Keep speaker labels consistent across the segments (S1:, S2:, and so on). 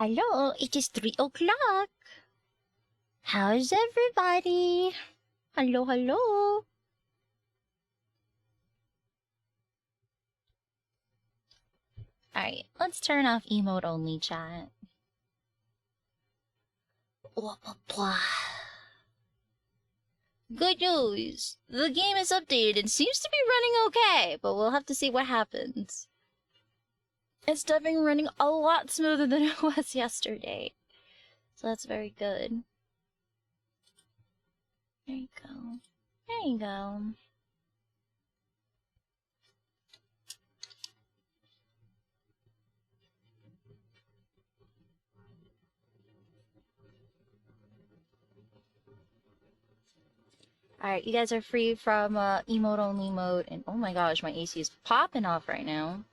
S1: Hello, it is 3 o'clock. How's everybody? Hello, hello. Alright, let's turn off emote only chat. Good news! The game is updated and seems to be running okay, but we'll have to see what happens. It's definitely running a lot smoother than it was yesterday. So that's very good. There you go. There you go. Alright, you guys are free from emote only mode, and oh my gosh, my AC is popping off right now.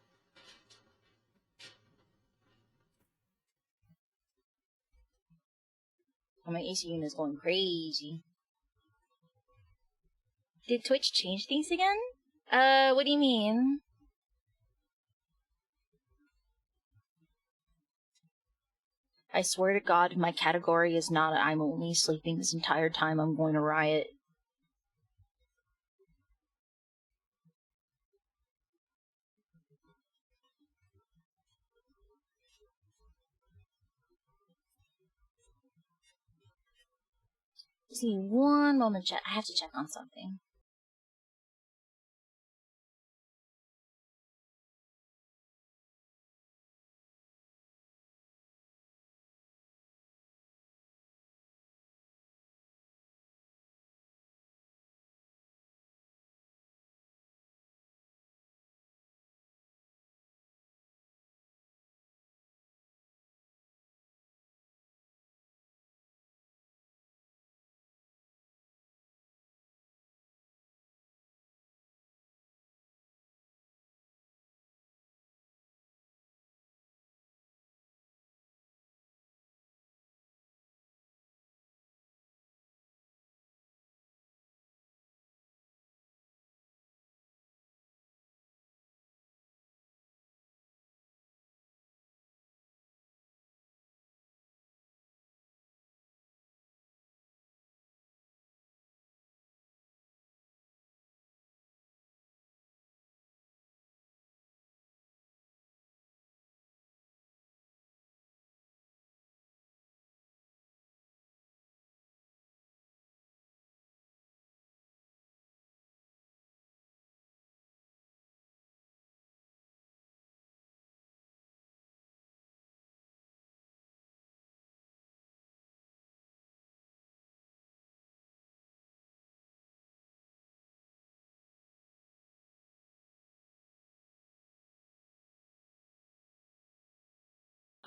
S1: Oh, my AC unit is going crazy. Did Twitch change things again? What do you mean? I swear to God, my category is not I'm only sleeping this entire time, I'm going to riot. Just give me one moment, chat. I have to check on something.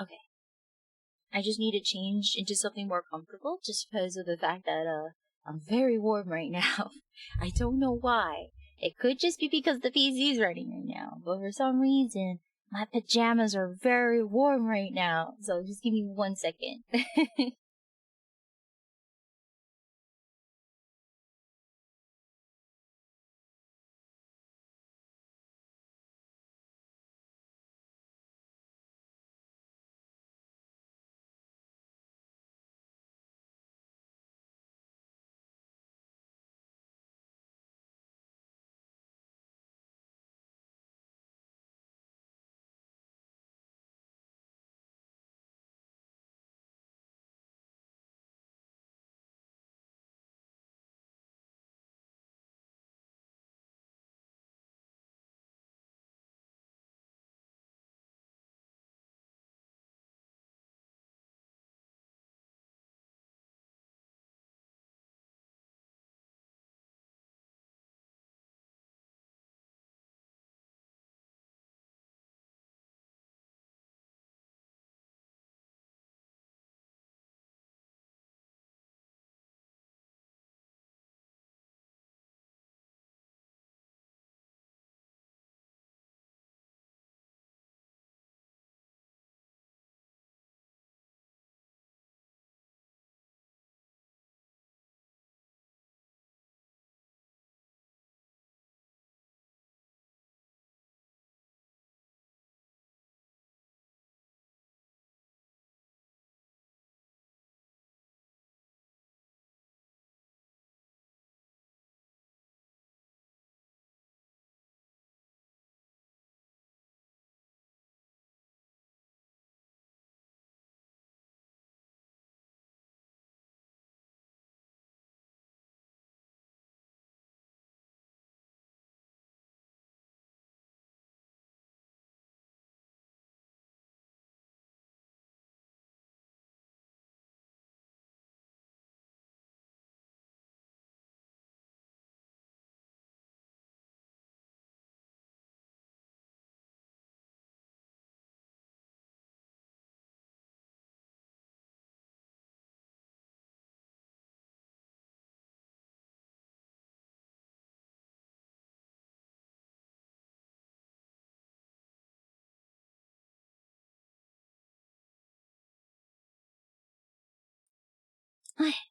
S1: Okay. I just need to change into something more comfortable just because of the fact that, I'm very warm right now. I don't know why. It could just be because the PC is running right now, but for some reason, my pajamas are very warm right now. So just give me 1 second.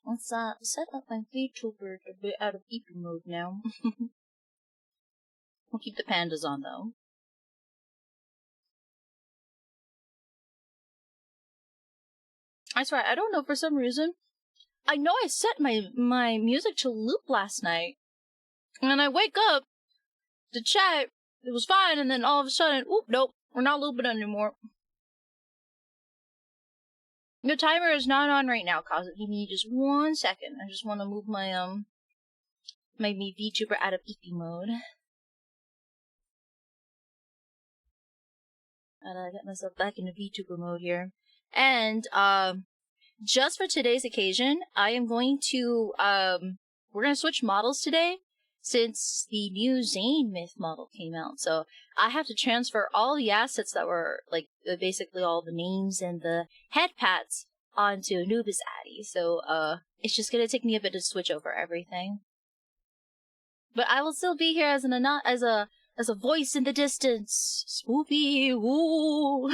S1: Let's set up my VTuber to be out of EP mode now. We'll keep the pandas on though. I swear, I don't know, for some reason. I know I set my music to loop last night. And then I wake up to chat, it was fine, and then all of a sudden, oop, nope, we're not looping anymore. The timer is not on right now, cause give me just 1 second. I just want to move my my VTuber out of EP mode. Gotta get myself back into VTuber mode here. And just for today's occasion, I am going to we're gonna switch models today since the new ZAYNE myth model came out. So I have to transfer all the assets that were like basically all the names and the head pads onto Anubis Addy. So it's just gonna take me a bit to switch over everything. But I will still be here as a voice in the distance. Swoopy woo.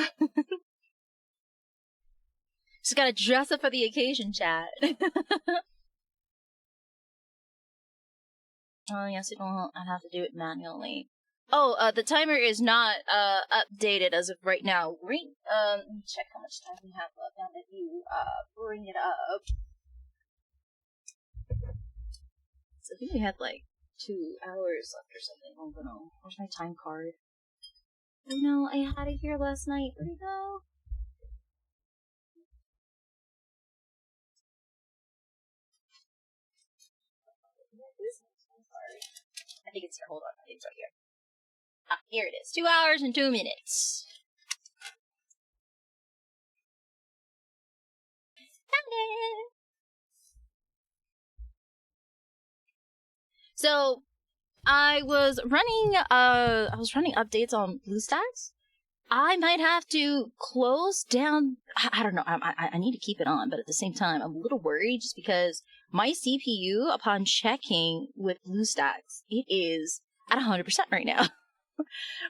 S1: Just gotta dress up for the occasion, chat. Oh, yes, I'd have to do it manually. Oh, the timer is not updated as of right now. Let me check how much time we have left now that you bring it up. So I think we had like 2 hours left or something. Oh no, where's my time card? Oh no, I had it here last night. Where'd it go? I think it's here. Hold on. I think it's right here. Ah, here it is. 2 hours and 2 minutes. So I was running updates on BlueStacks. I might have to close down. I don't know. I need to keep it on, but at the same time, I'm a little worried just because my CPU, upon checking with BlueStacks, it is at 100% right now.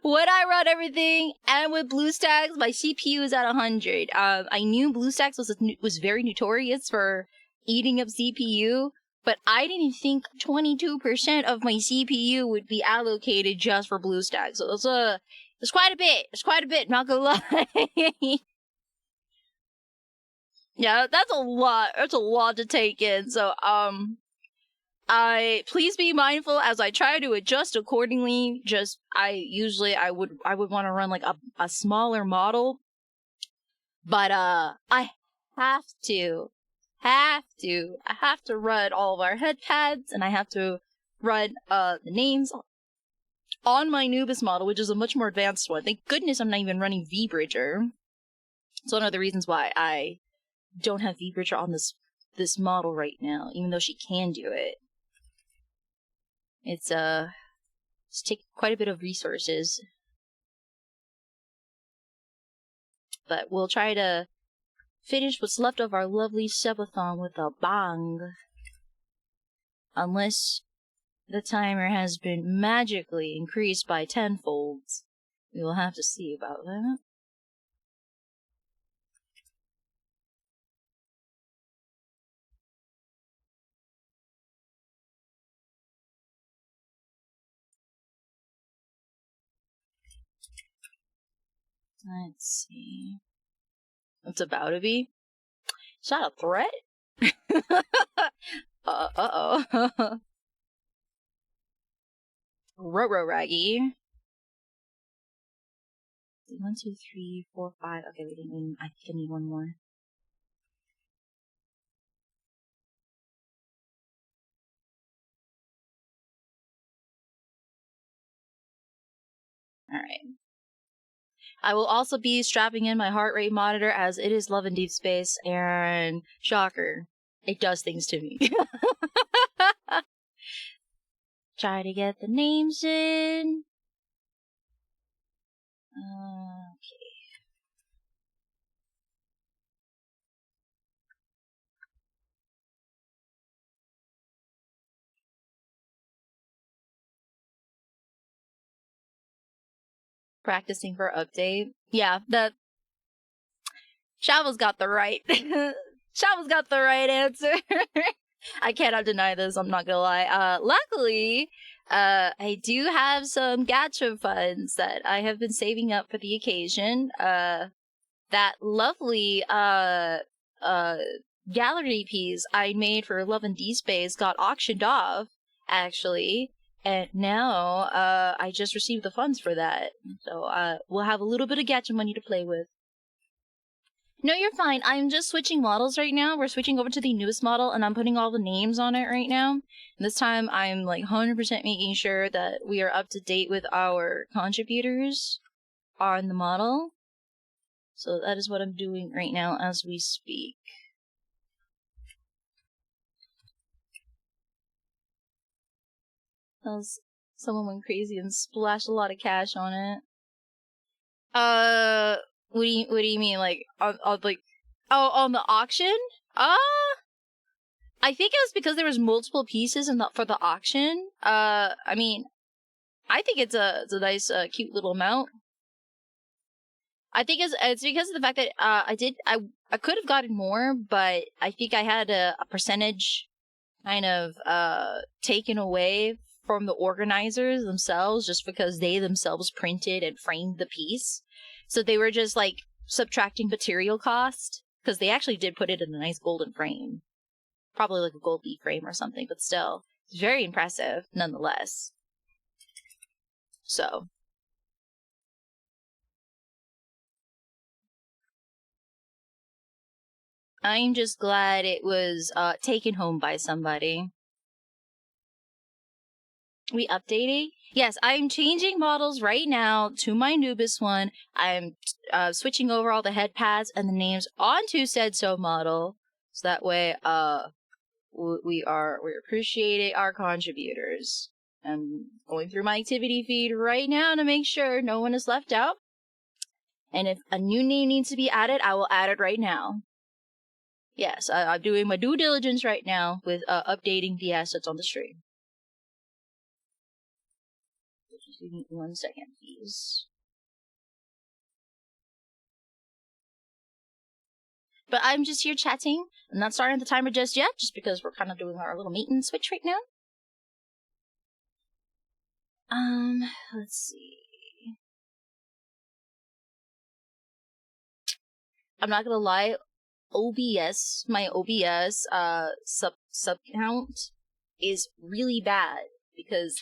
S1: When I run everything and with BlueStacks, my CPU is at 100. I knew BlueStacks was very notorious for eating up CPU, but I didn't think 22% of my CPU would be allocated just for BlueStacks. So it's quite a bit. It's quite a bit, not gonna lie. Yeah, that's a lot. That's a lot to take in. So, please be mindful as I try to adjust accordingly. Just, I would want to run like a smaller model. But, I have to run all of our head pads, and I have to run, the names on my Anubis model, which is a much more advanced one. Thank goodness I'm not even running V-Bridger. It's one of the reasons why I don't have V-Bridger on this model right now, even though she can do it. It's taking quite a bit of resources. But we'll try to finish what's left of our lovely subathon with a bang. Unless the timer has been magically increased by tenfolds. We will have to see about that. Let's see. What's about to be? Is that a threat? Uh-oh. Roro-Raggy. 1, 2, 3, 4, 5. Okay, we didn't even. I think I need one more. Alright. I will also be strapping in my heart rate monitor as it is Love in Deep Space, and shocker, it does things to me. Try to get the names in. Okay. Practicing for update. Yeah, the Shava's got the right Shama's got the right answer. I cannot deny this, I'm not gonna lie. Luckily, I do have some gacha funds that I have been saving up for the occasion. That lovely, gallery piece I made for Love and D-Space got auctioned off, actually. And now, I just received the funds for that. So, we'll have a little bit of gacha money to play with. No, you're fine. I'm just switching models right now. We're switching over to the newest model, and I'm putting all the names on it right now. And this time, I'm like 100% making sure that we are up to date with our contributors on the model. So that is what I'm doing right now as we speak. Someone went crazy and splashed a lot of cash on it. What do you mean? Like, on the auction? I think it was because there was multiple pieces for the auction. I mean, I think it's a nice, cute little amount. I think it's because of the fact that I could have gotten more, but I think I had a percentage kind of taken away from the organizers themselves, just because they themselves printed and framed the piece. So they were just like subtracting material cost, because they actually did put it in a nice golden frame. Probably like a gold leaf frame or something, but still. It's very impressive, nonetheless. So. I'm just glad it was taken home by somebody. We updating? Yes, I'm changing models right now to my newest one. I'm switching over all the head pads and the names onto said model, so that way we're appreciating our contributors. I'm going through my activity feed right now to make sure no one is left out. And if a new name needs to be added, I will add it right now. Yes, I'm doing my due diligence right now with updating the assets on the stream. Just give me 1 second, please. But I'm just here chatting. I'm not starting the timer just yet, just because we're kind of doing our little meet and switch right now. Let's see. I'm not gonna lie, my OBS sub count is really bad, because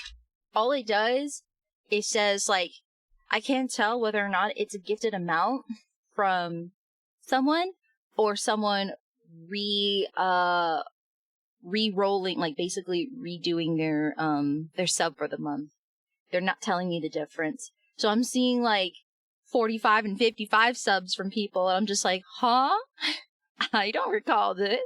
S1: all it does, it says like, I can't tell whether or not it's a gifted amount from someone or someone re-rolling, like basically redoing their sub for the month. They're not telling me the difference. So I'm seeing like 45 and 55 subs from people, and I'm just like, huh? I don't recall this.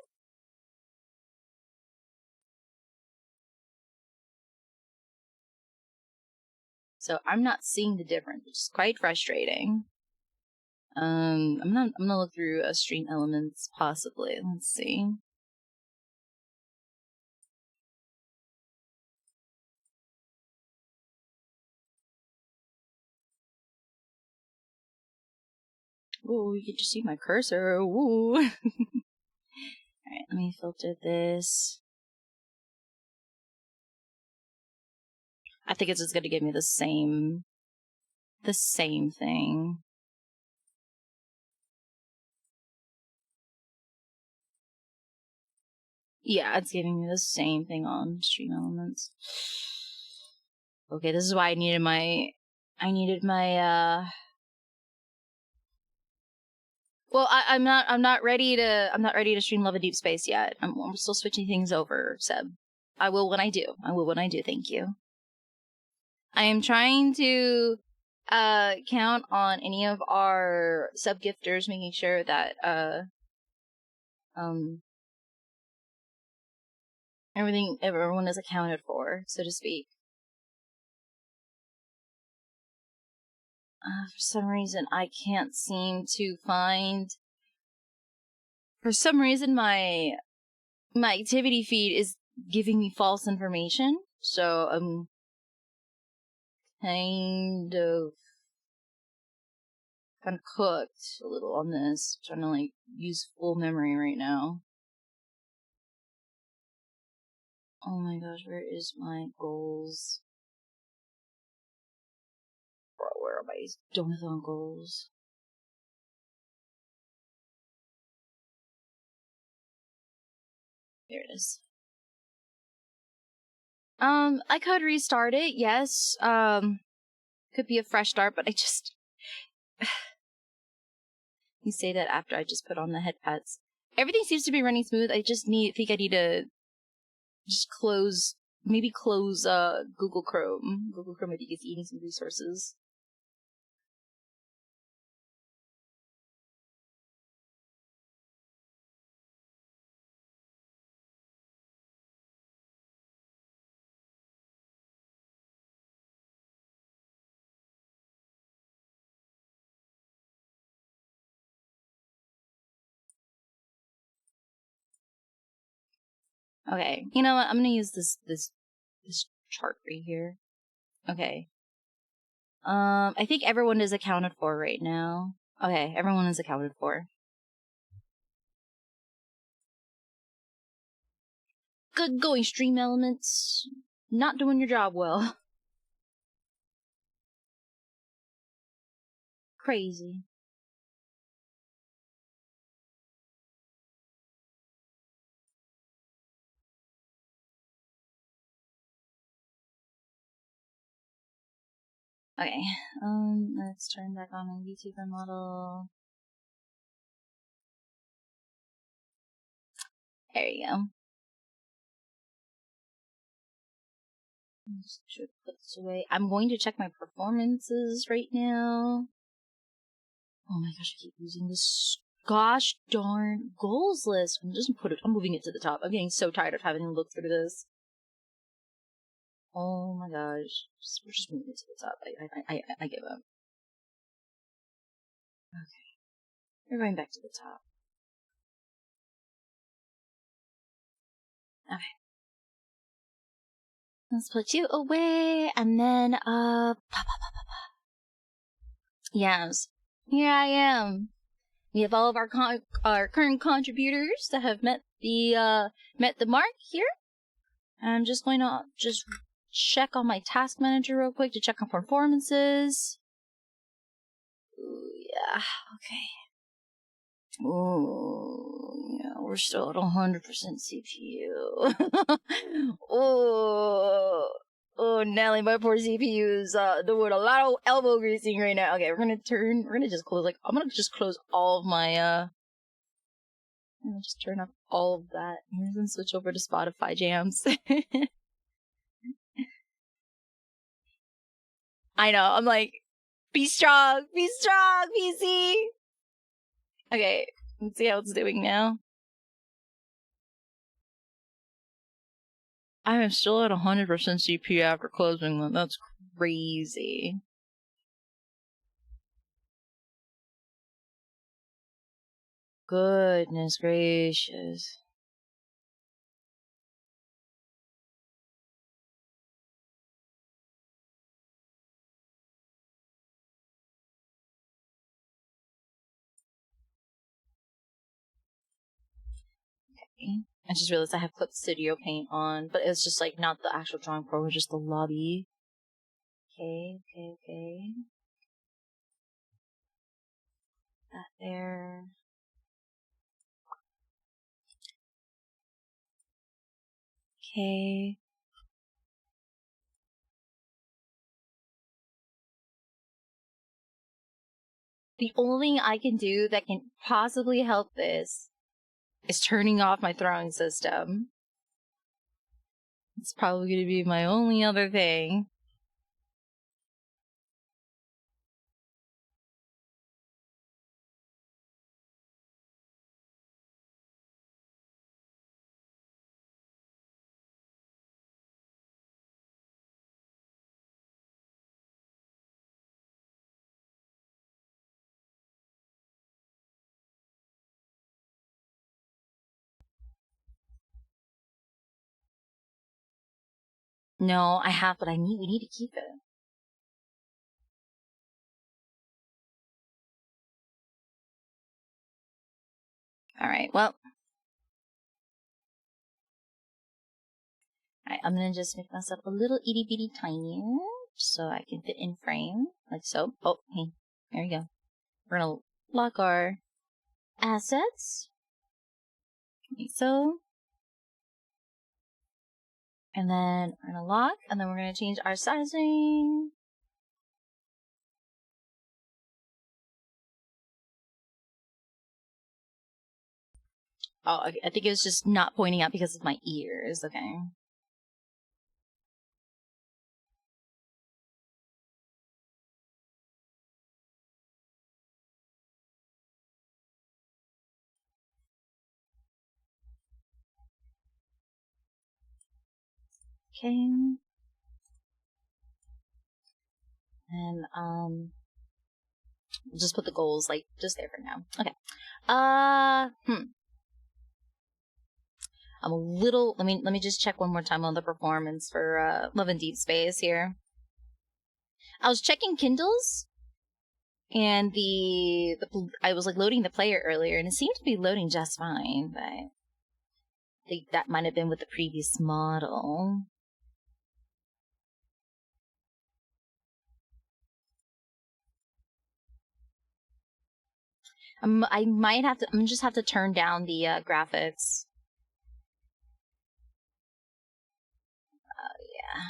S1: So I'm not seeing the difference, which is quite frustrating. I'm gonna look through stream elements possibly. Let's see. Ooh, you can just see my cursor. Ooh. Alright, let me filter this. I think it's just gonna give me the same thing. Yeah, it's giving me the same thing on stream elements. Okay, this is why I needed my well, I'm not ready to stream Love and Deep Space yet. I'm still switching things over, Seb. I will when I do. Thank you. I am trying to count on any of our sub gifters, making sure that everyone is accounted for, so to speak. For some reason, I can't seem to find. For some reason, my activity feed is giving me false information, so I'm kind of kind of cooked a little on this. I'm trying to like use full memory right now. Oh my gosh, where is my goals? Bro, where are my donathon goals? There it is. I could restart it, yes. Could be a fresh start, but I just... You say that after I just put on the headpads. Everything seems to be running smooth. I just think I need to just close Google Chrome. Google Chrome, I think, is eating some resources. Okay, you know what? I'm gonna use this chart right here. Okay. I think everyone is accounted for right now. Okay, everyone is accounted for. Good going, stream elements. Not doing your job well. Crazy. Okay, let's turn back on my YouTuber model. There you go. Just should put this away. I'm going to check my performances right now. Oh my gosh, I keep using this gosh darn goals list. I'm just I'm moving it to the top. I'm getting so tired of having to look through this. Oh my gosh. We're just moving it to the top. I give up. Okay. We're going back to the top. Okay. Let's put you away, and then, yes. Here I am. We have all of our current contributors that have met the mark here. I'm just going to check on my task manager real quick to check on performances. Ooh, yeah, okay. Ooh, yeah, we're still at 100% CPU. Oh, Nelly, my poor CPU is doing a lot of elbow greasing right now. Okay, we're gonna just close, I'm gonna just close all of my, I'm gonna just turn off all of that and then switch over to Spotify jams. I know, I'm like, be strong, PC! Okay, let's see how it's doing now. I am still at 100% CPU after closing them. That's crazy. Goodness gracious. Okay. I just realized I have Clip Studio Paint on, but it's just like not the actual drawing program, just the lobby. Okay. That there. Okay. The only thing I can do that can possibly help this is turning off my throwing system. It's probably going to be my only other thing. No, I have, but we need to keep it. Alright, well. Alright, I'm gonna just make myself a little itty bitty tinier so I can fit in frame, like so. Oh, hey, there you go. We're gonna lock our assets, like so. And then we're gonna lock, and then we're gonna change our sizing. Oh, I think it was just not pointing out because of my ears, okay. Okay. And, just put the goals, like, just there for now. Okay. I'm a little, let me just check one more time on the performance for, Love and Deep Space here. I was checking Kindles, and I was, like, loading the player earlier, and it seemed to be loading just fine, but I think that might have been with the previous model. I might have to, I'm just have to turn down the, graphics. Yeah.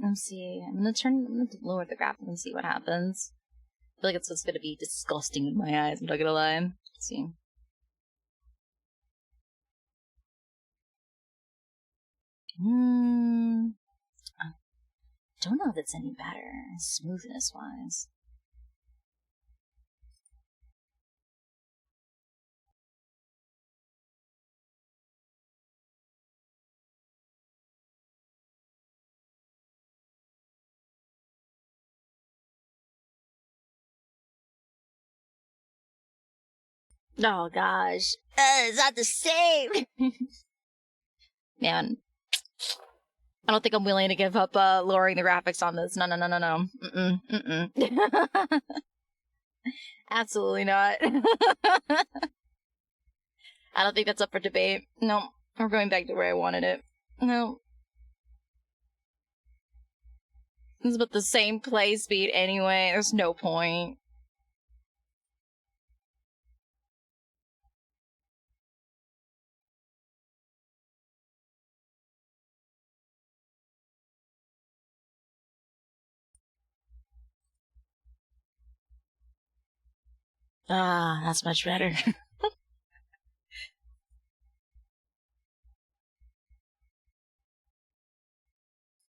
S1: Let's see. I'm gonna lower the graphic and see what happens. I feel like it's just gonna be disgusting in my eyes, I'm not gonna lie. Let's see. I don't know if it's any better, smoothness wise. Oh gosh. It's not the same! Man. I don't think I'm willing to give up lowering the graphics on this. No. Mm-mm. Absolutely not. I don't think that's up for debate. No, we're going back to where I wanted it. No. It's about the same play speed anyway. There's no point. Ah, that's much better.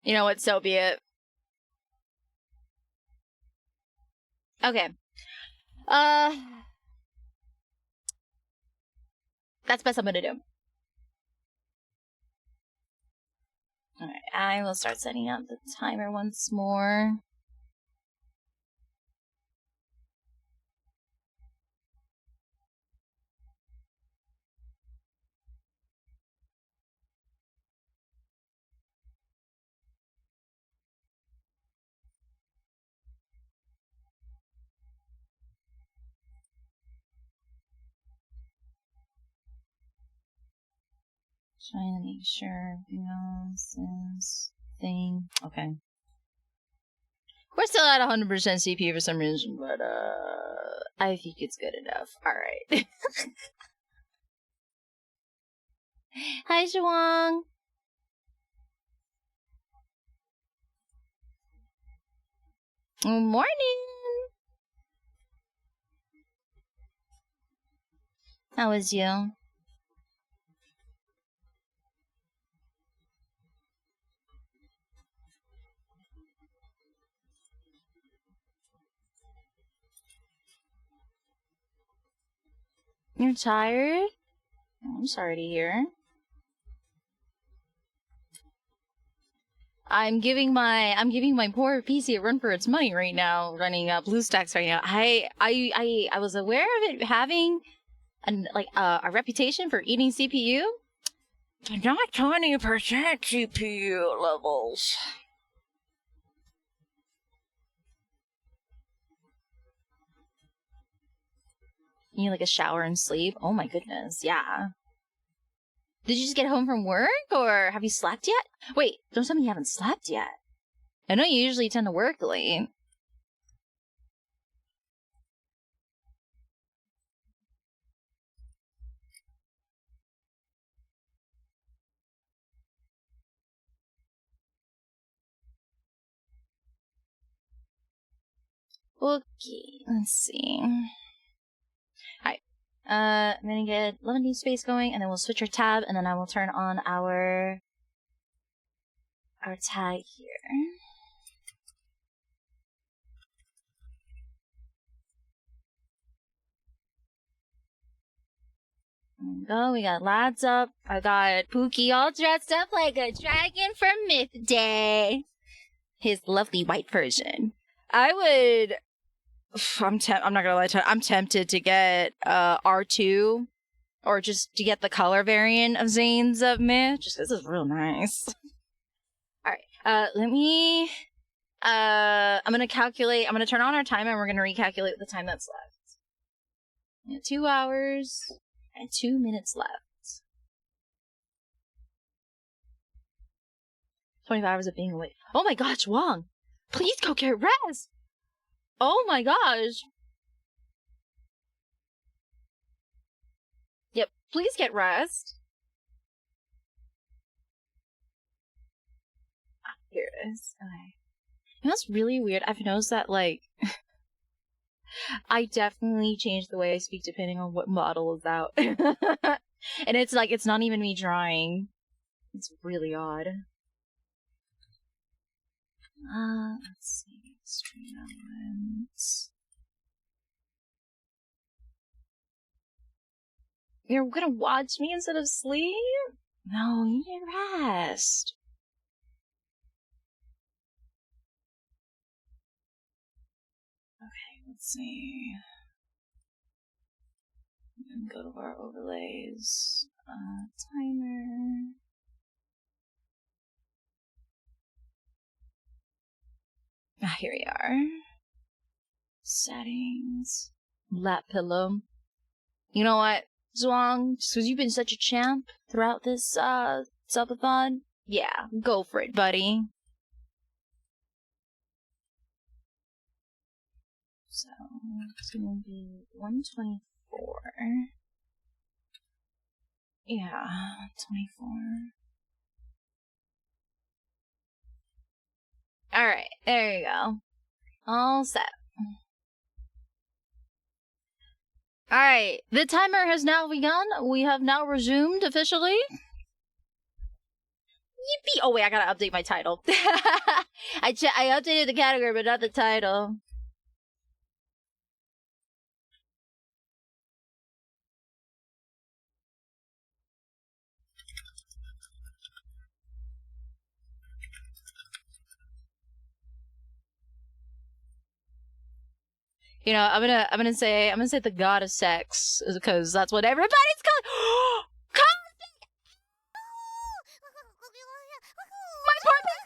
S1: You know what? So be it. Okay. That's best I'm gonna do. Alright, I will start setting up the timer once more. Trying to make sure everything else is thing. Okay. We're still at 100% CPU for some reason, but I think it's good enough. Alright. Hi, Zhuang. Morning. How was you? You're tired? Oh, I'm sorry to hear. I'm giving my poor PC a run for its money right now, running BlueStacks right now. I was aware of it having a reputation for eating CPU, but not 20% CPU levels. You need like a shower and sleep. Oh my goodness, yeah. Did you just get home from work, or have you slept yet? Wait, don't tell me you haven't slept yet. I know you usually tend to work late. Okay, let's see. Alright. I'm gonna get 11 space going, and then we'll switch our tab, and then I will turn on our tag here. There we go, we got lads up. I got Pookie all dressed up like a dragon from Myth Day. His lovely white version. I'm not gonna lie to you, I'm tempted to get R2, or just to get the color variant of Zayne's Myth, just because it's real nice. Alright, let me I'm gonna turn on our timer, and we're gonna recalculate the time that's left. We have 2 hours and 2 minutes left. 25 hours of being awake. Oh my gosh, Wong! Please go get rest! Oh my gosh! Yep, please get rest. Ah, here it is. Okay. You know what's really weird? I've noticed that, like, I definitely change the way I speak depending on what model is out. And it's like, it's not even me trying. It's really odd. Let's see. You're gonna watch me instead of sleep? No, you need rest. Okay, let's see. And go to our overlays. Timer. Ah, here we are. Settings. Lap pillow. You know what, Zhuang? Just because you've been such a champ throughout this subathon, yeah, go for it, buddy. So it's gonna be 124. Yeah, 24. Alright, there you go. All set. Alright, the timer has now begun. We have now resumed officially. Yippee! Oh wait, I gotta update my title. I updated the category, but not the title. You know, I'm gonna say the god of sex, because that's what everybody's calling. My poor PC!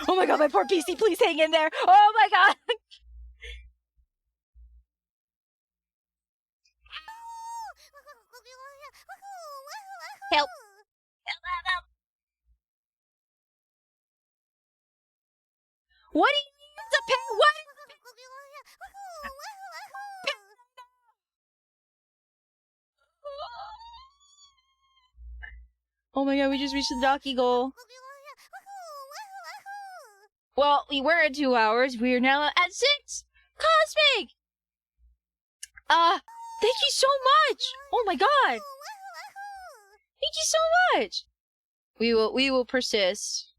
S1: Oh my god, my poor PC! Please hang in there! Oh my god! Help! What do you need to pay? What? Oh my god, we just reached the Docky goal. Well, we were at 2 hours. We are now at 6. Cosmic! Thank you so much! Oh my god! Thank you so much! We will persist.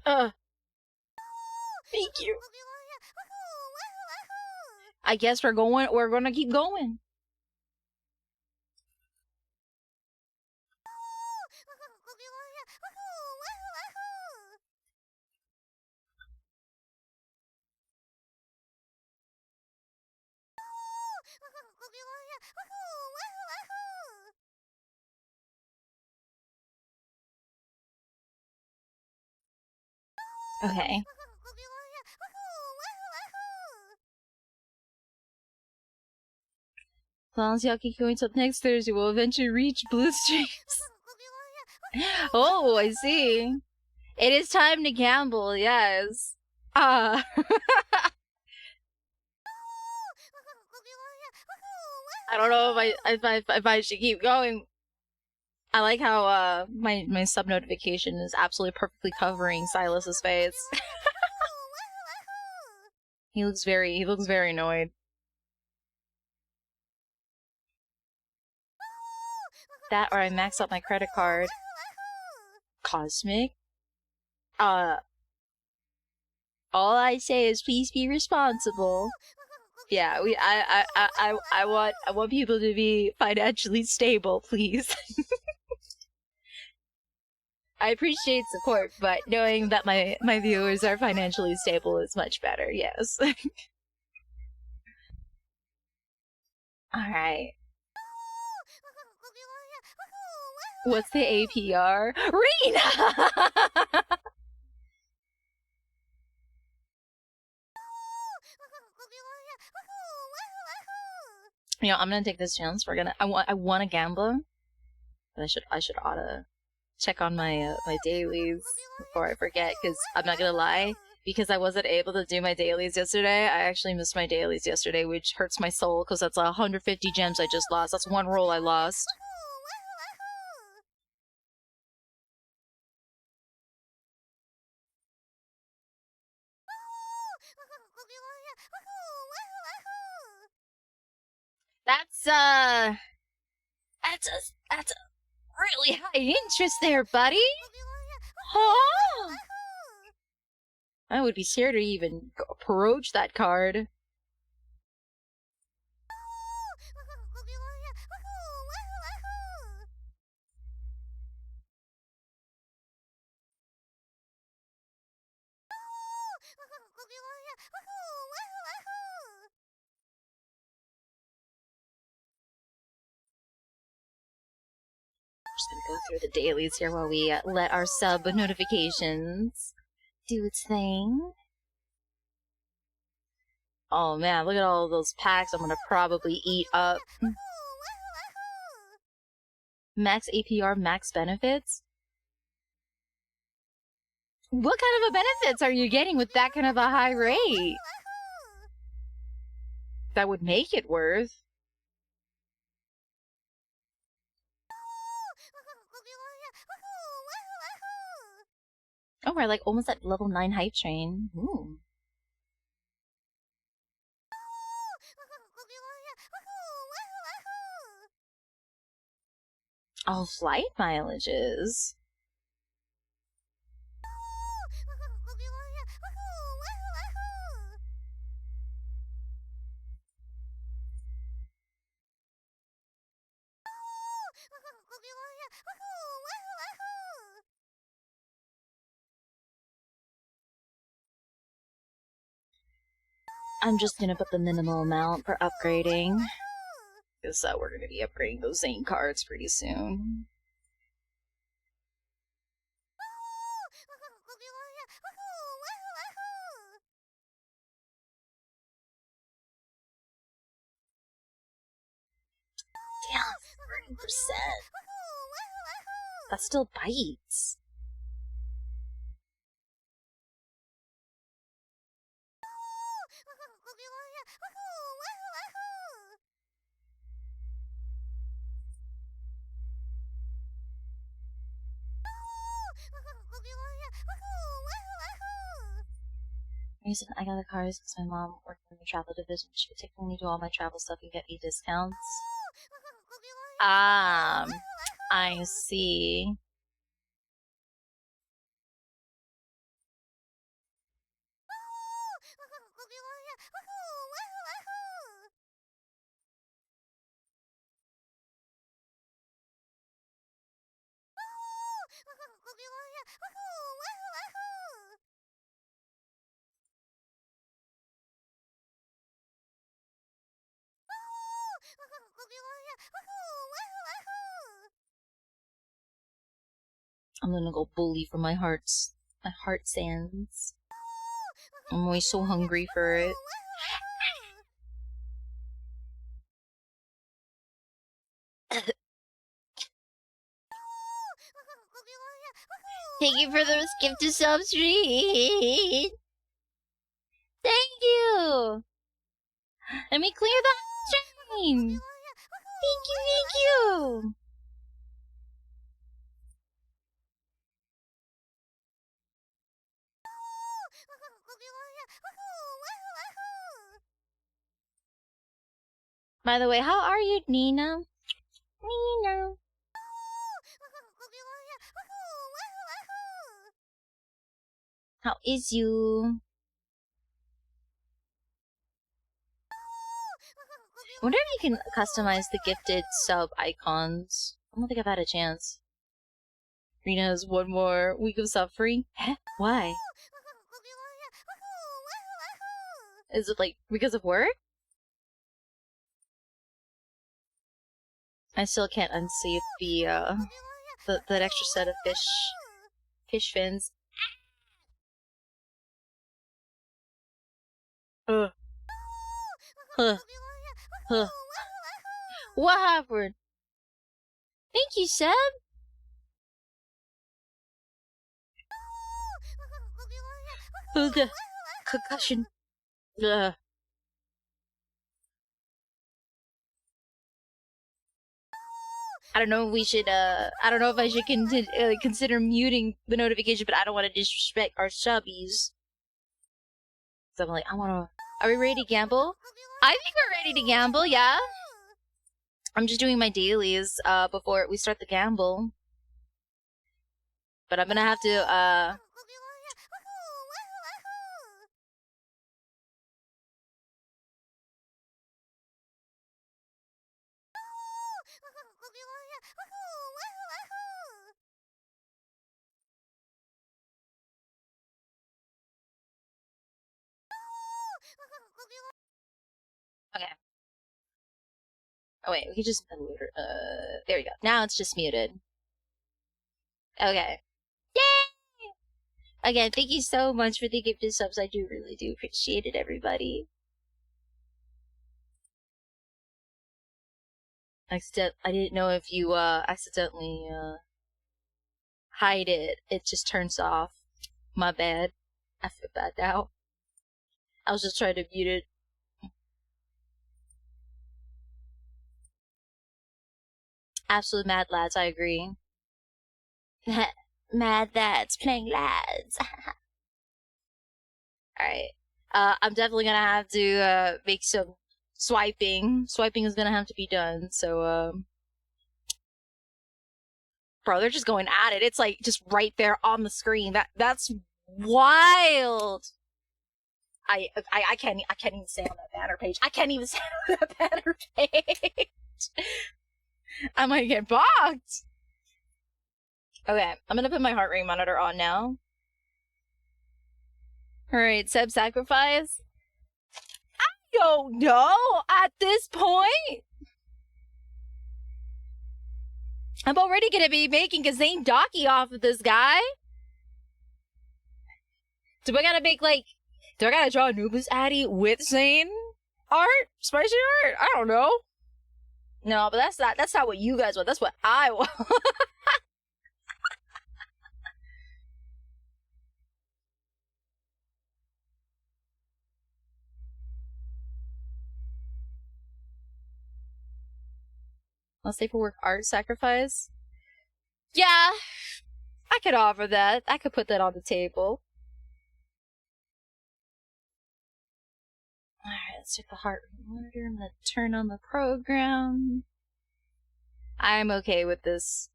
S1: Thank you. I guess we're gonna keep going. Okay. As long as y'all keep going till next Thursday, we'll eventually reach blue streaks. Oh, I see. It is time to gamble, yes. I don't know if I should keep going. I like how my sub notification is absolutely perfectly covering Silas's face. He looks very annoyed. That or I max out my credit card. Cosmic? All I say is please be responsible. Yeah, I want people to be financially stable, please. I appreciate support, but knowing that my viewers are financially stable is much better, yes. Alright. What's the APR? Rena! You know, I'm gonna take this chance. I want a gambler, but I should oughta check on my my dailies before I forget. Because I'm not gonna lie, because I wasn't able to do my dailies yesterday. I actually missed my dailies yesterday, which hurts my soul. Because that's 150 gems I just lost. That's one roll I lost. That's a really high interest there, buddy. Huh? I would be scared to even approach that card. Just gonna go through the dailies here while we let our sub notifications do its thing. Oh man, look at all those packs I'm gonna probably eat up. Max APR, max benefits? What kind of a benefits are you getting with that kind of a high rate? That would make it worth. Oh, we're like almost at level 9 hype train. Ooh. Oh, flight mileages. I'm just gonna put the minimal amount for upgrading. Because we're gonna be upgrading those ZAYNE cards pretty soon. Damn, 30%. That still bites. The reason I got the cards because my mom worked in the travel division. She would take me to all my travel stuff and get me discounts. I see. I'm gonna go bully for my heart sands. I'm always so hungry for it. Thank you for those gifted subs, Reed. Thank you. Let me clear the stream. Thank you. By the way, how are you, Nina? Nina. How is you? I wonder if you can customize the gifted sub icons. I don't think I've had a chance. Rena has one more week of suffering. Huh? Why? Is it like because of work? I still can't unsee that extra set of fish fins. Huh. What happened? Thank you, Seb. Concussion. Ugh. I don't know if we should, I don't know if I should consider muting the notification, but I don't want to disrespect our subbies. So I'm like, are we ready to gamble? I think we're ready to gamble, yeah. I'm just doing my dailies, before we start the gamble. But I'm gonna have to, okay. Oh wait, we can just, there we go. Now it's just muted. Okay. Yay! Again, thank you so much for the gifted subs. I really do appreciate it, everybody. I didn't know if you, accidentally, hide it. It just turns off. My bad. I feel bad now. I was just trying to mute it. Absolute mad lads, I agree. Mad lads playing lads. Alright. I'm definitely gonna have to make some swiping. Swiping is gonna have to be done, so bro, they're just going at it. It's like just right there on the screen. That's wild. I can't even stay on that banner page. I can't even stay on that banner page. I might get bogged. Okay, I'm gonna put my heart rate monitor on now. Alright, Seb sacrifice? I don't know at this point. I'm already gonna be making a Zayne docky off of this guy. Do I gotta draw Anubis Addy with Zayne art? Spicy art? I don't know. No, but that's not what you guys want. That's what I want. I'll stay for work art sacrifice. Yeah, I could offer that. I could put that on the table. Alright, let's check the heart rate monitor. I'm gonna turn on the program. I'm okay with this.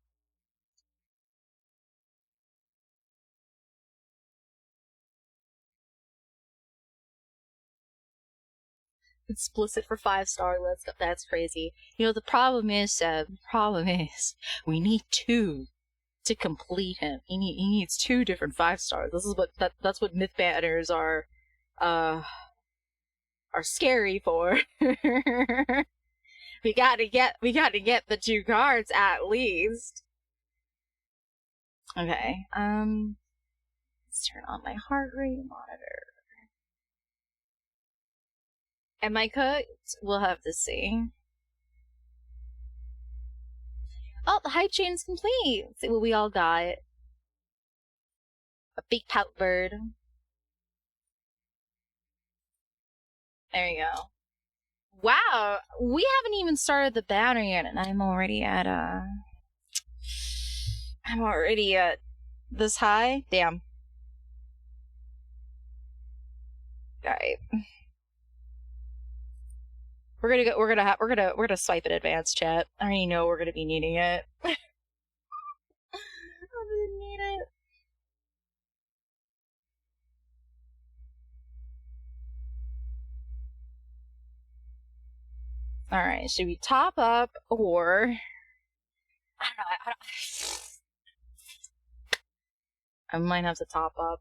S1: Explicit for 5-star. Let's go. That's crazy. You know, the problem is, Seb, we need 2. to complete him. He needs 2 different 5 stars. This is what that's what myth banners are scary for. we gotta get the 2 cards at least. Okay, let's turn on my heart rate monitor. Am I cooked? We'll have to see. Oh, the hype chain's complete. Let's see what we all got. A big pout bird. There you go. Wow, we haven't even started the banner yet, and I'm already at this high. Damn. All right. We're gonna swipe in advance, chat. I already know we're gonna be needing it. I'm gonna need it. All right, should we top up or I don't know. I might have to top up.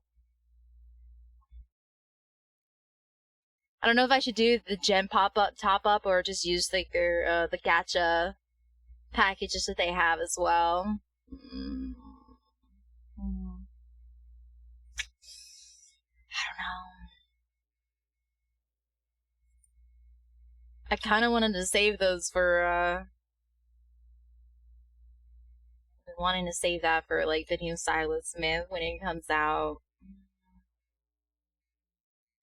S1: I don't know if I should do the gem top up or just use like their the gacha packages that they have as well. I don't know. I kind of wanted to save those for wanting to save that for like the new Silent Smith when it comes out.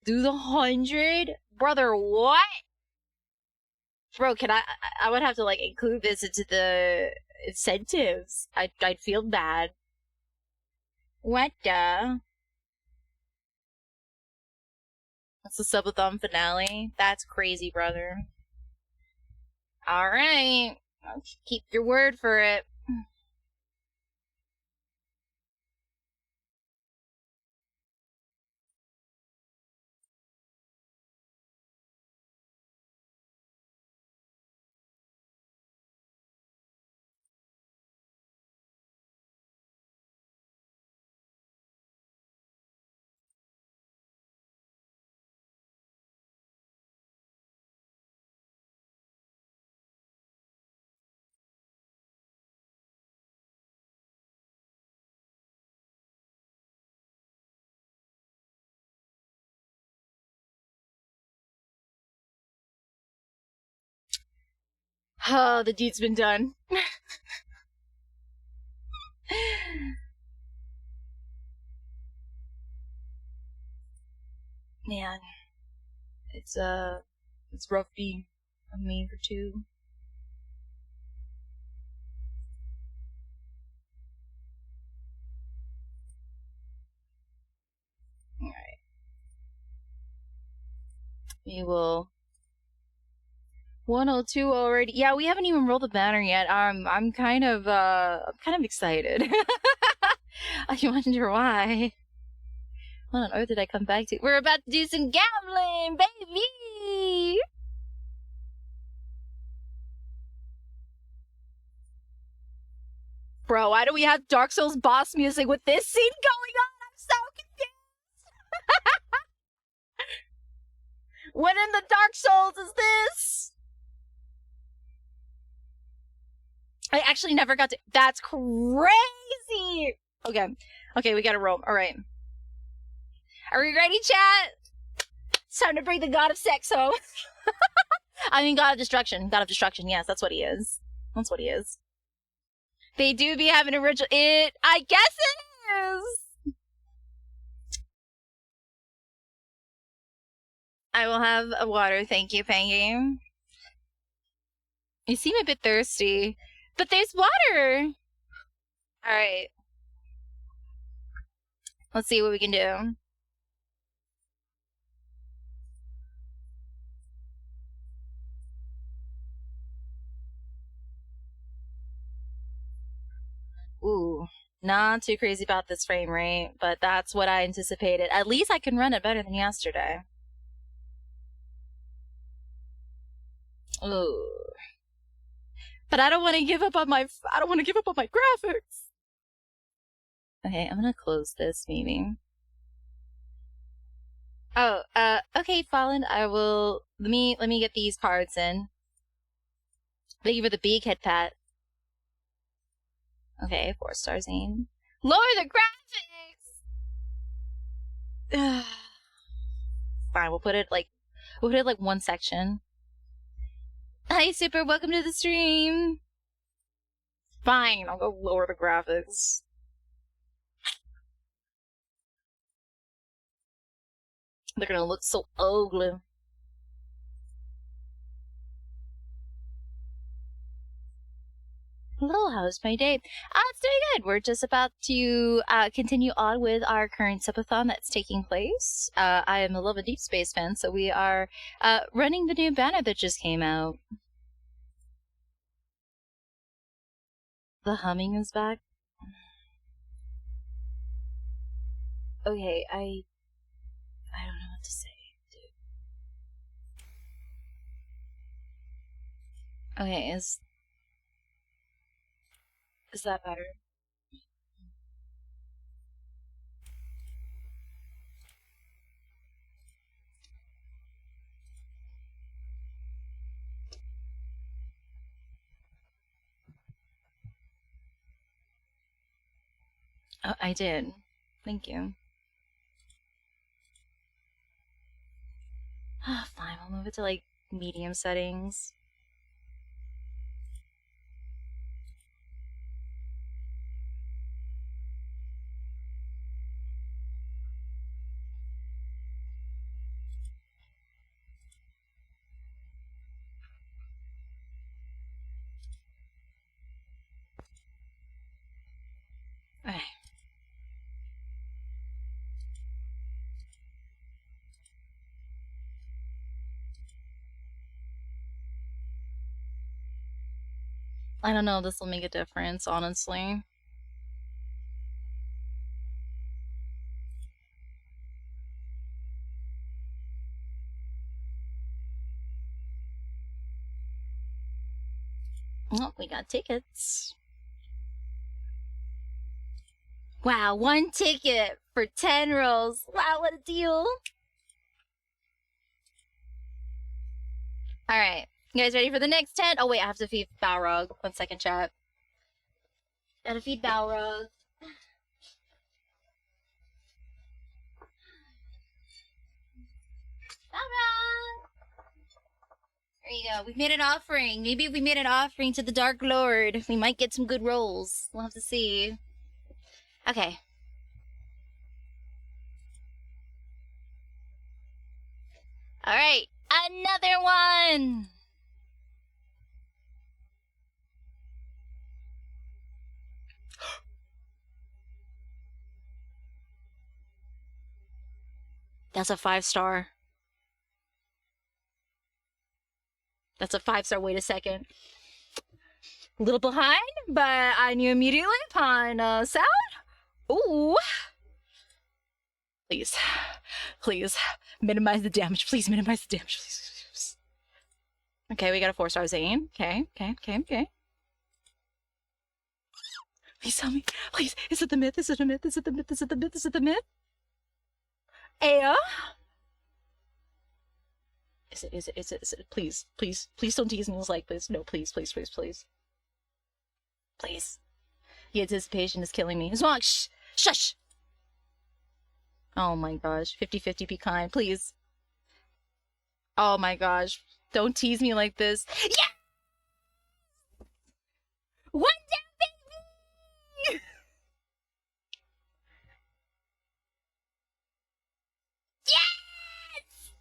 S1: Do the 100? Brother, what? Bro, can I would have to like include this into the incentives. I'd feel bad. What the? That's the subathon finale? That's crazy, brother. Alright. I'll keep your word for it. Oh, the deed's been done. Man, it's rough being a main for 2. All right, we will. 102 already. Yeah, we haven't even rolled the banner yet. I'm kind of excited. I wonder why. What on earth did I come back to? We're about to do some gambling, baby! Bro, why do we have Dark Souls boss music with this scene going on? I'm so confused! What in the Dark Souls is this? I actually never got to. That's crazy! Okay, we gotta roll. Alright. Are we ready, chat? It's time to bring the god of sex home. I mean, god of destruction. God of destruction, yes, that's what he is. That's what he is. They do be having original. I guess it is! I will have a water, thank you, Pangy. You seem a bit thirsty. But there's water! Alright. Let's see what we can do. Ooh. Not too crazy about this frame rate, but that's what I anticipated. At least I can run it better than yesterday. Ooh. But I don't want to give up on my graphics. Okay, I'm gonna close this maybe. Oh, okay, Fallen, I will let me get these cards in. Thank you for the big head pat. Okay, 4-star Zane. Lower the graphics! Fine, we'll put it like one section. Hi Super, welcome to the stream. Fine, I'll go lower the graphics. They're gonna look so ugly. Hello, how's my day? It's doing good. We're just about to continue on with our current subathon that's taking place. I am a Love of Deep Space fan, so we are running the new banner that just came out. The humming is back. Okay, I don't know what to say, dude. Okay, is that better? Oh, I did. Thank you. Fine, I'll move it to like medium settings. Okay. I don't know if this will make a difference, honestly. Oh, we got tickets. Wow, 1 ticket for 10 rolls. Wow, what a deal. Alright, you guys ready for the next 10? Oh wait, I have to feed Balrog. 1 second, chat. Gotta feed Balrog. Balrog! There you go. We've made an offering. Maybe if we made an offering to the Dark Lord, we might get some good rolls. We'll have to see. Okay. Alright, another one! That's a 5-star. That's a 5-star. Wait a second. A little behind, but I knew immediately upon sound. Ooh. Please. Please. Minimize the damage. Please minimize the damage. Please. Okay, we got a 4-star Zane. Okay. Please tell me. Please. Is it the myth? Is it a myth? Is it the myth? Is it the myth? Is it the myth? Aya? Is it? Please don't tease me like this. No, please. Please. The anticipation is killing me. It's wrong. Shh! Shush! Oh my gosh. 50-50, be kind, please. Oh my gosh. Don't tease me like this. Yeah! 1 down, baby! Yes!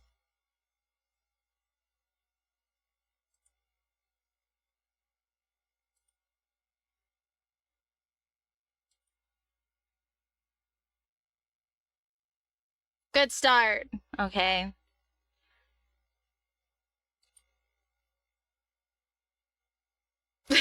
S1: Good start. Okay. I'm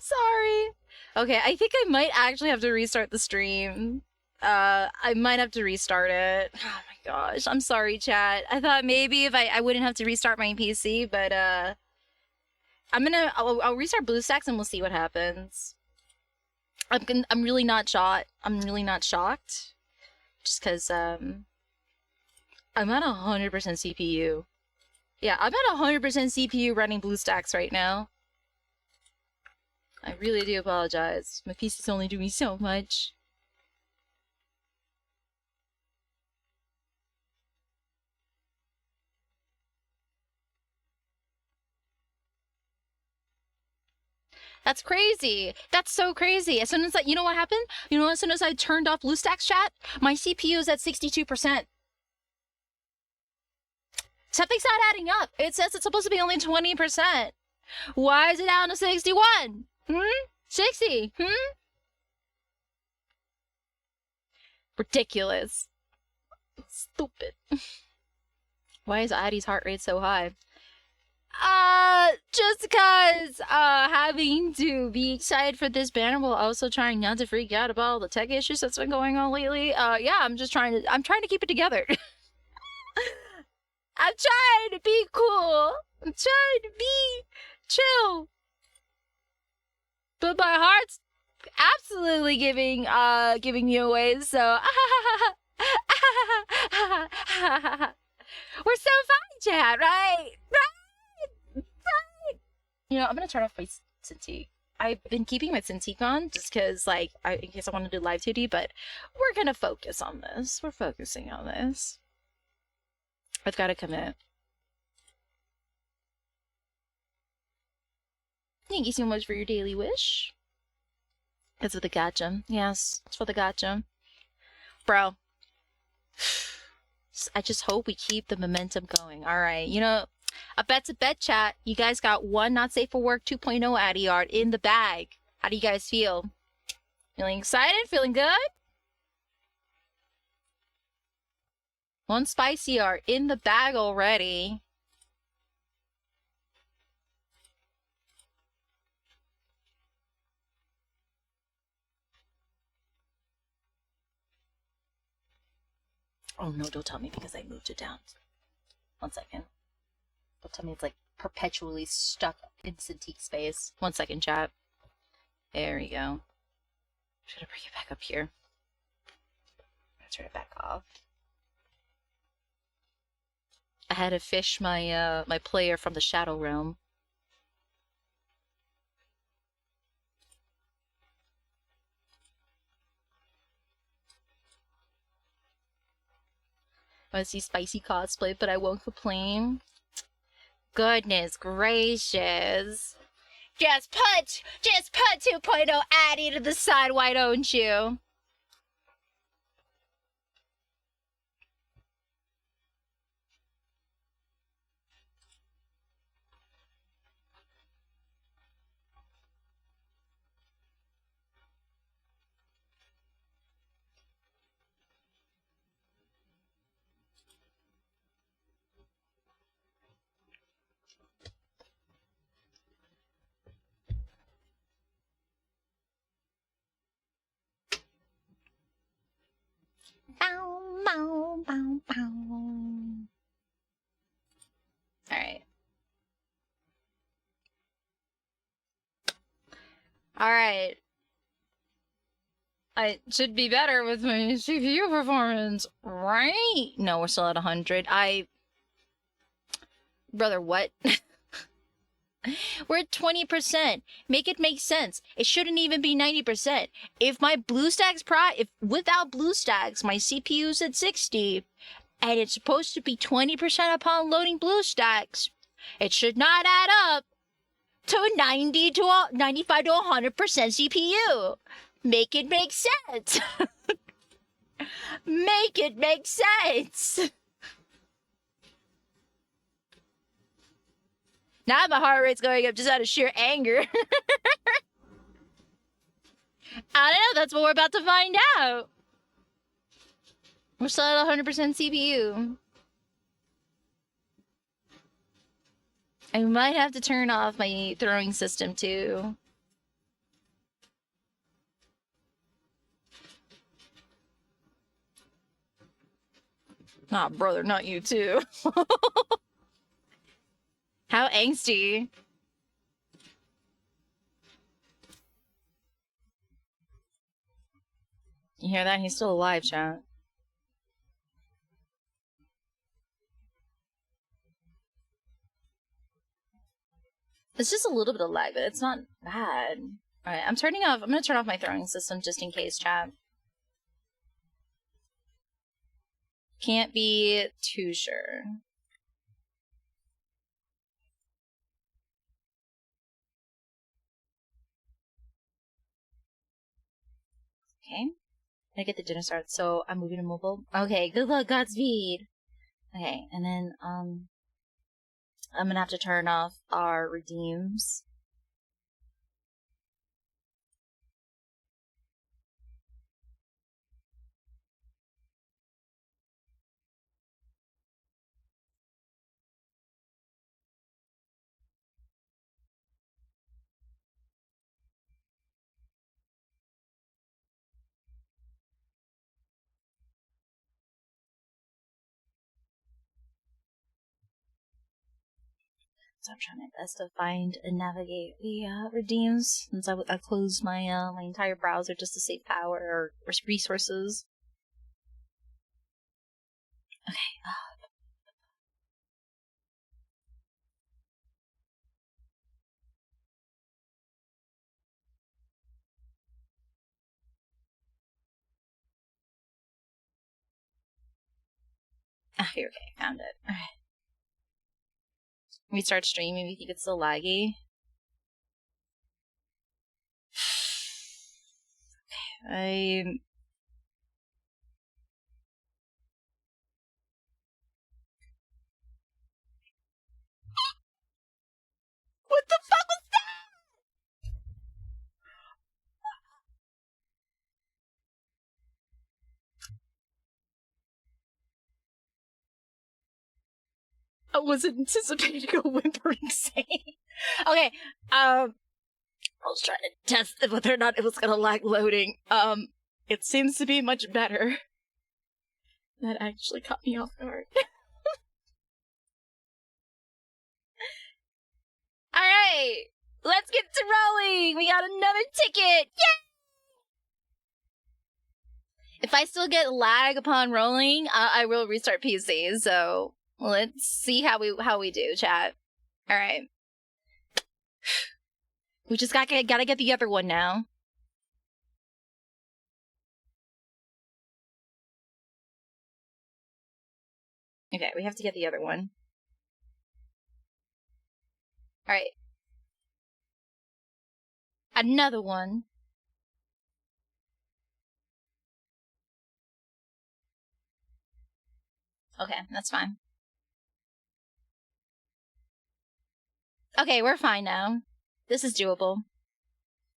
S1: sorry. Okay, I think I might actually have to restart the stream. I might have to restart it. Oh my gosh, I'm sorry, chat. I thought maybe if I wouldn't have to restart my PC, but I'll restart BlueStacks and we'll see what happens. I'm really not shocked. I'm really not shocked. Just because, I'm at 100% CPU. Yeah, I'm at 100% CPU running BlueStacks right now. I really do apologize. My PC's only doing so much. That's crazy. That's so crazy. As soon as you know what happened? You know, as soon as I turned off BlueStacks chat, my CPU is at 62%. Something's not adding up. It says it's supposed to be only 20%. Why is it down to 61? 60? Ridiculous. Stupid. Why is Adi's heart rate so high? Just because, having to be excited for this banner while also trying not to freak out about all the tech issues that's been going on lately. Yeah, I'm trying to keep it together. I'm trying to be cool. I'm trying to be chill. But my heart's absolutely giving me away, so we're so fine, chat, right? You know, I'm gonna turn off my Cintiq. I've been keeping my Cintiq on just because, like, in case I want to do live 2D, but we're gonna focus on this. We're focusing on this. I've got to commit. Thank you so much for your daily wish. It's for the gotcha. Yes, it's for the gotcha. Bro. I just hope we keep the momentum going. Alright, you know, a bet's a bet, chat. You guys got one Not Safe for Work 2.0 Addy art in the bag. How do you guys feel? Feeling excited? Feeling good? One spicy art in the bag already. Oh no, don't tell me because I moved it down. 1 second. Don't tell me it's like perpetually stuck in Cintiq space. 1 second, chat. There we go. Should I bring it back up here? I'm gonna turn it back off. I had to fish my my player from the Shadow Realm. I want to see spicy cosplay, but I won't complain. Goodness gracious. Just put 2.0 Addy to the side, why don't you? Bow, bow, bow, bow. Alright. Alright. I should be better with my CPU performance, right? No, we're still at 100. Brother, what? We're at 20%. Make it make sense. It shouldn't even be 90%. If my BlueStacks if without BlueStacks, my CPU's at 60, and it's supposed to be 20% upon loading BlueStacks, it should not add up to 90 to 95 to 100% CPU. Make it make sense. Make it make sense. Now my heart rate's going up just out of sheer anger. I don't know, that's what we're about to find out. We're still at 100% CPU. I might have to turn off my throwing system too. Nah, brother, not you too. How angsty. You hear that? He's still alive, chat. It's just a little bit of lag, but it's not bad. Alright, I'm gonna turn off my throwing system just in case, chat. Can't be too sure. Okay. I get the dinner started, so I'm moving to mobile. Okay, good luck, Godspeed. Okay, and then, I'm gonna have to turn off our redeems. So I'm trying my best to find and navigate the redeems, since I closed my my entire browser just to save power or resources. Okay. Here, okay, found it. Alright. We start streaming, we think it's still laggy. Okay, what the fuck was that? I wasn't anticipating a whimpering saying. Okay, I was trying to test whether or not it was gonna lag loading. It seems to be much better. That actually caught me off guard. Alright, let's get to rolling! We got another ticket! Yay! If I still get lag upon rolling, I will restart PC, so let's see how we do, chat. Alright. We just gotta get the other one now. Okay, we have to get the other one. Alright. Another one. Okay, that's fine. Okay, we're fine now. This is doable.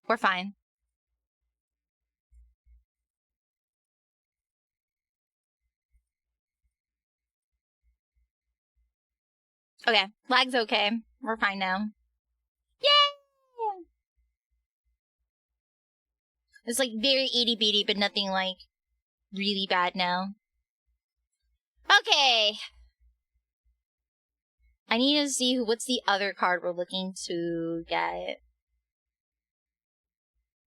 S1: We're fine. Okay, lag's okay. We're fine now. Yay! It's like very itty bitty, but nothing like really bad now. Okay. I need to see what's the other card we're looking to get.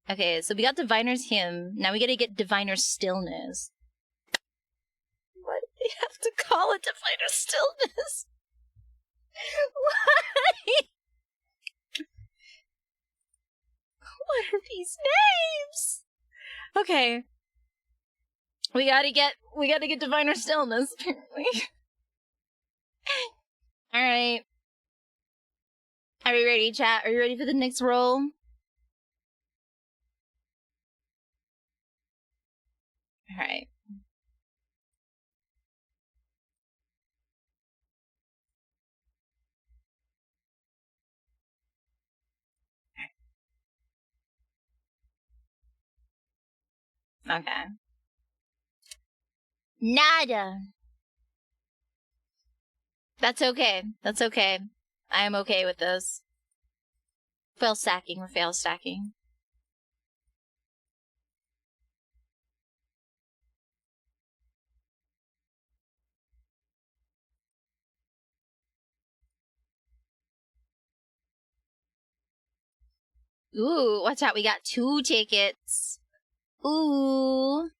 S1: Okay, so we got Diviner's Hymn. Now we gotta get Diviner's Stillness. Why do they have to call it Diviner's Stillness? Why? What are these names? Okay. We gotta get Diviner's Stillness, apparently. Alright. Are we ready, chat? Are you ready for the next roll? Alright. Okay. Nada. That's okay. That's okay. I am okay with this. Fail stacking. We're fail stacking. Ooh, watch out. We got 2 tickets. Ooh.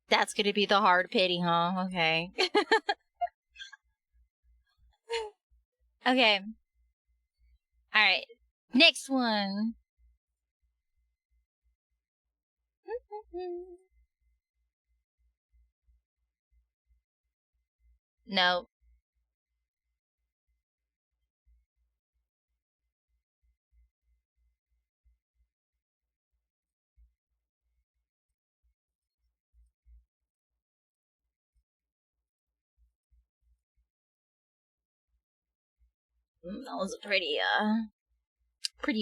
S1: That's gonna be the hard pity, huh? Okay. Okay. Alright. Next one. No. That was pretty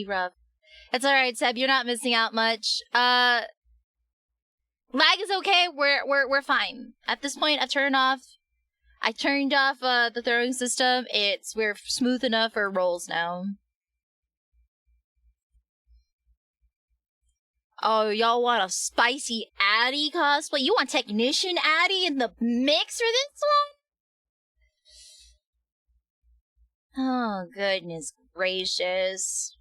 S1: rough. It's alright, Seb, you're not missing out much. Lag is okay, we're fine. At this point, I turned off the throwing system. We're smooth enough for rolls now. Oh, y'all want a spicy Addy cosplay? You want Technician Addy in the mix for this one? Oh, goodness gracious.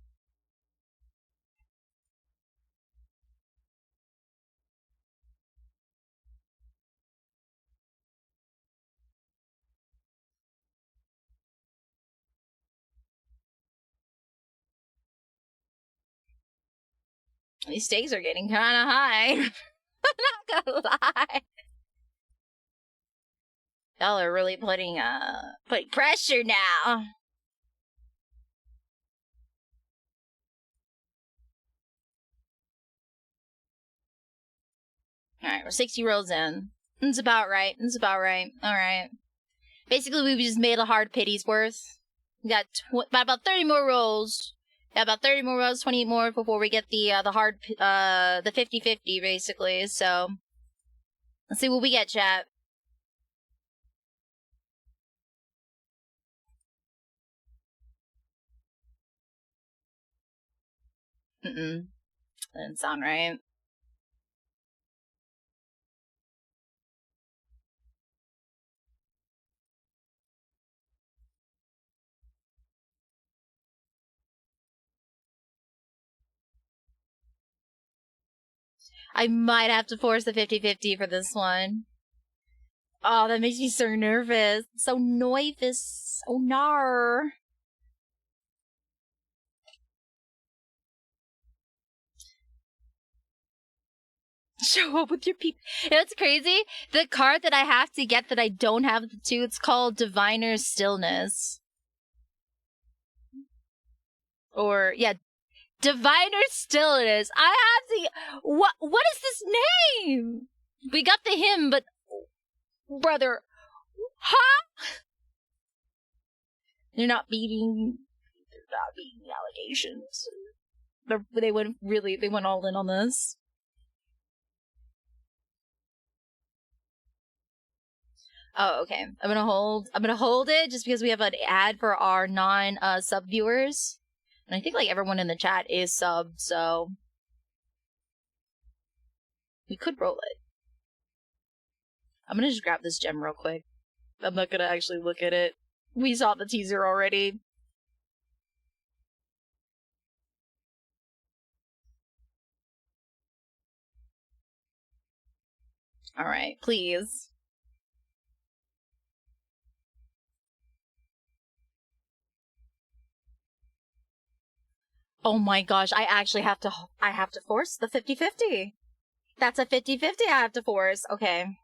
S1: These stakes are getting kind of high. I'm not gonna lie. Y'all are really putting pressure now. Alright, we're 60 rolls in. That's about right. Alright. Basically, we just made a hard pity's worth. We got about 30 more rolls. Yeah, about 30 more rolls, 20 more before we get the hard, the 50-50, basically, so. Let's see what we get, chat. That didn't sound right. I might have to force the 50-50 for this one. Oh, that makes me so nervous. So nervous. Oh, nar. Show up with your people. You know what's crazy? The card that I have to get that I don't have the two, it's called Diviner's Stillness. Or, yeah, Diviner's Stillness. I have to... What is this name? We got the hymn, but... Brother... Huh? They're not beating the allegations. They went all in on this. Oh, okay. I'm gonna hold it just because we have an ad for our sub viewers. And I think like everyone in the chat is subbed, so we could roll it. I'm gonna just grab this gem real quick. I'm not gonna actually look at it. We saw the teaser already. Alright, please. Oh my gosh, I have to force the 50-50. That's a 50-50 I have to force. Okay.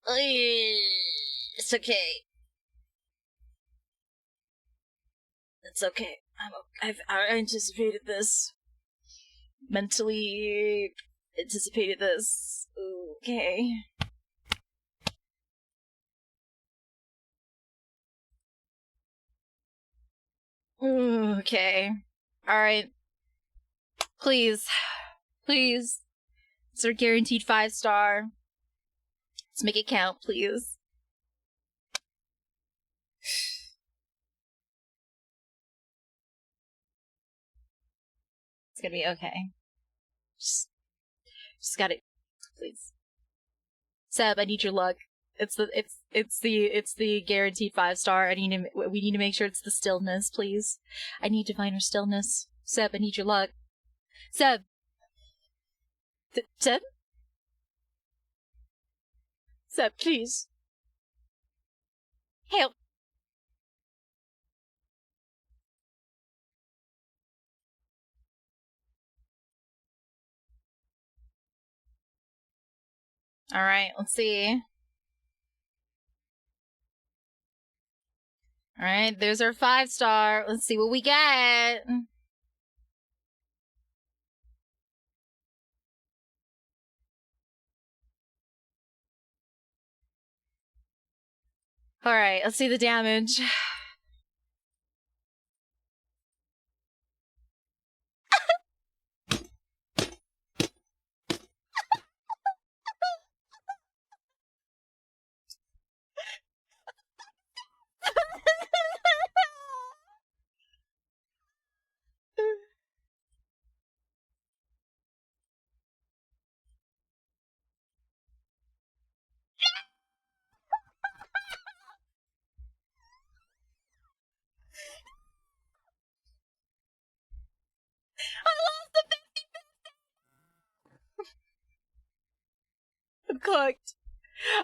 S1: It's okay. It's okay. I've anticipated this. Mentally anticipated this. Okay. Okay. Alright. Please. Please. It's our guaranteed 5-star. Let's make it count, please. It's gonna be okay. Just gotta, please. Seb, I need your luck. It's the guaranteed 5-star. We need to make sure it's the stillness, please. I need Diviner Stillness. Seb, I need your luck. Seb. Seb? Seb, please. Help. Alright, let's see. Alright, there's our 5-star. Let's see what we get. Alright, let's see the damage. I'm cooked.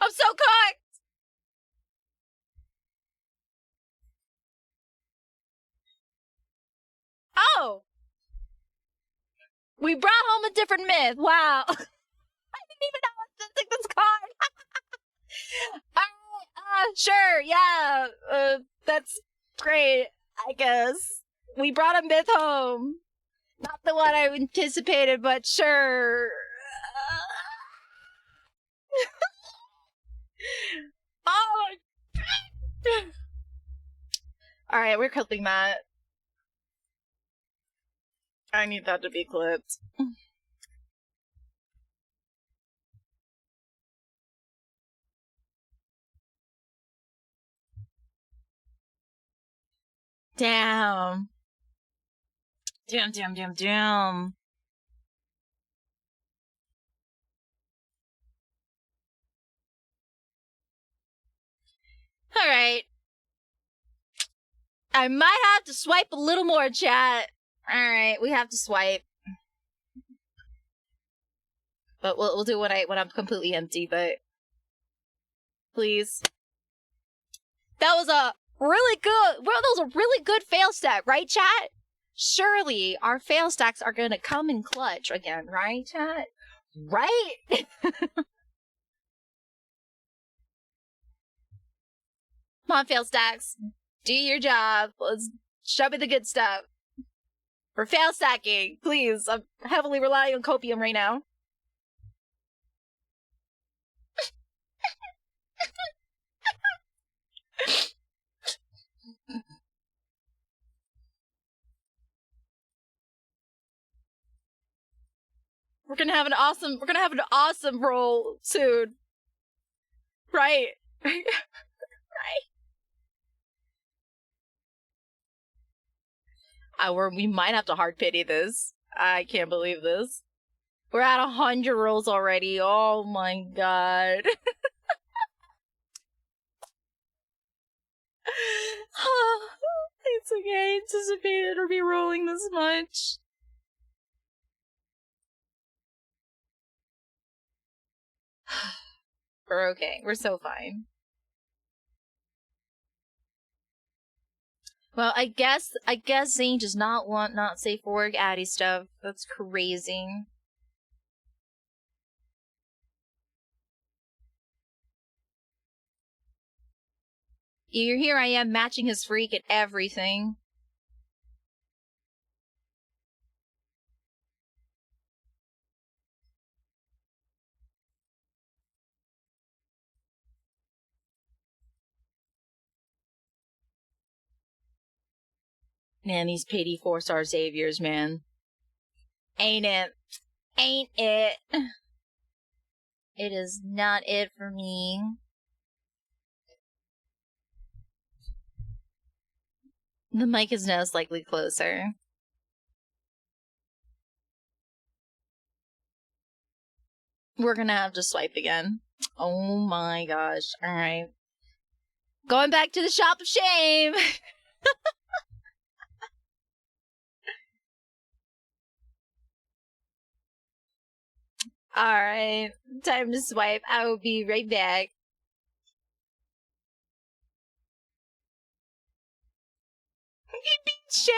S1: I'm so cooked! Oh! We brought home a different myth. Wow. I didn't even know I was to take this card. Sure, yeah. That's great, I guess. We brought a myth home. Not the one I anticipated, but sure. Oh my God. Alright, we're clipping that. I need that to be clipped. Damn. Damn. Alright. I might have to swipe a little more, chat. Alright, we have to swipe. But we'll do when I'm completely empty, but please. That was a really good, well, that was a really good fail stack, right, chat? Surely our fail stacks are gonna come in clutch again, right, chat? Right? Come on, fail stacks. Do your job. Let's show me the good stuff. For fail stacking, please. I'm heavily relying on copium right now. We're gonna have an awesome roll soon. Right. Right. We might have to hard pity this. I can't believe this. We're at 100 rolls already. Oh my god. It's okay. I anticipated her be rolling this much. We're okay. We're so fine. Well, I guess Zane does not want not safe for work Addy stuff. That's crazy. Here I am matching his freak and everything. Man, these pity 4-star saviors, man. Ain't it? Ain't it? It is not it for me. The mic is now slightly closer. We're gonna have to swipe again. Oh my gosh. Alright. Going back to the shop of shame! Alright, time to swipe. I will be right back. Shame?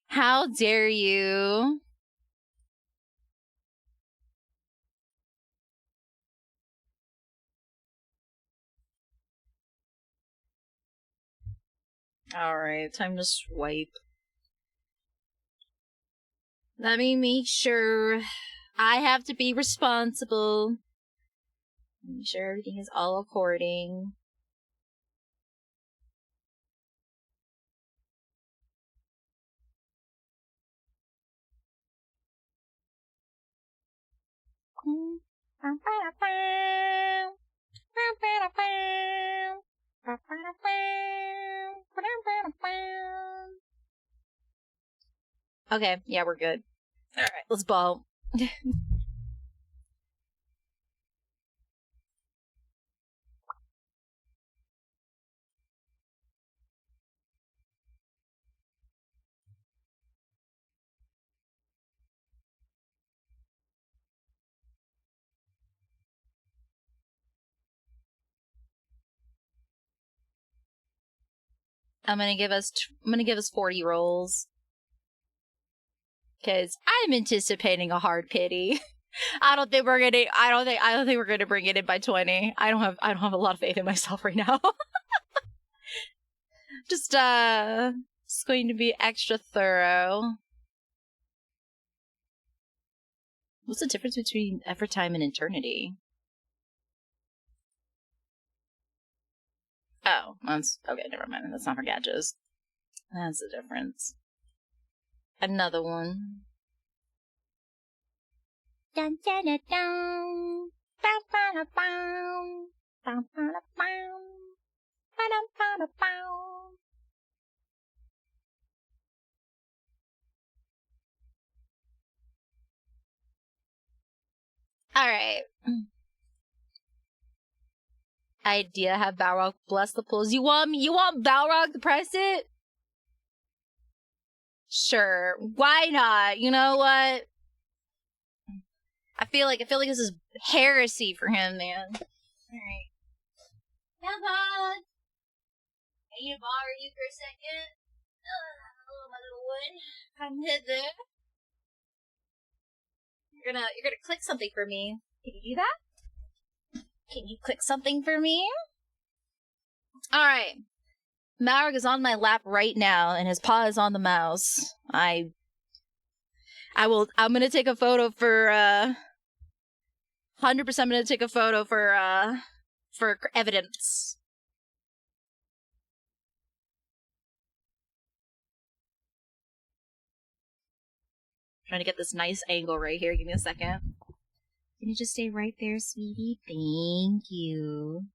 S1: How dare you? Alright, time to swipe. Let me make sure. I have to be responsible. Make sure everything is all according. Okay, yeah, we're good. Alright, let's ball. I'm gonna give us 40 rolls. Cause I'm anticipating a hard pity. I don't think we're gonna bring it in by 20. I don't have a lot of faith in myself right now. Just it's going to be extra thorough. What's the difference between effort time and eternity? Oh, that's okay, never mind. That's not for gadgets. That's the difference. Another one. Dun, dun, dun, dun. Bow, bow, bow, bow. Bow, bow, bow, bow. Ba-dum, bow, bow, bow. Alright. Idea, have Balrog bless the pools. You want Balrog to press it? Sure. Why not? You know what? I feel like this is heresy for him, man. Alright. Balrog! I need to borrow you for a second. Oh, my little one. Come hither. You're gonna click something for me. Can you do that? Can you click something for me? Alright. Balrog is on my lap right now, and his paw is on the mouse. I'm gonna take a photo for, 100% I'm gonna take a photo for evidence. Trying to get this nice angle right here. Give me a second. Can you just stay right there, sweetie? Thank you.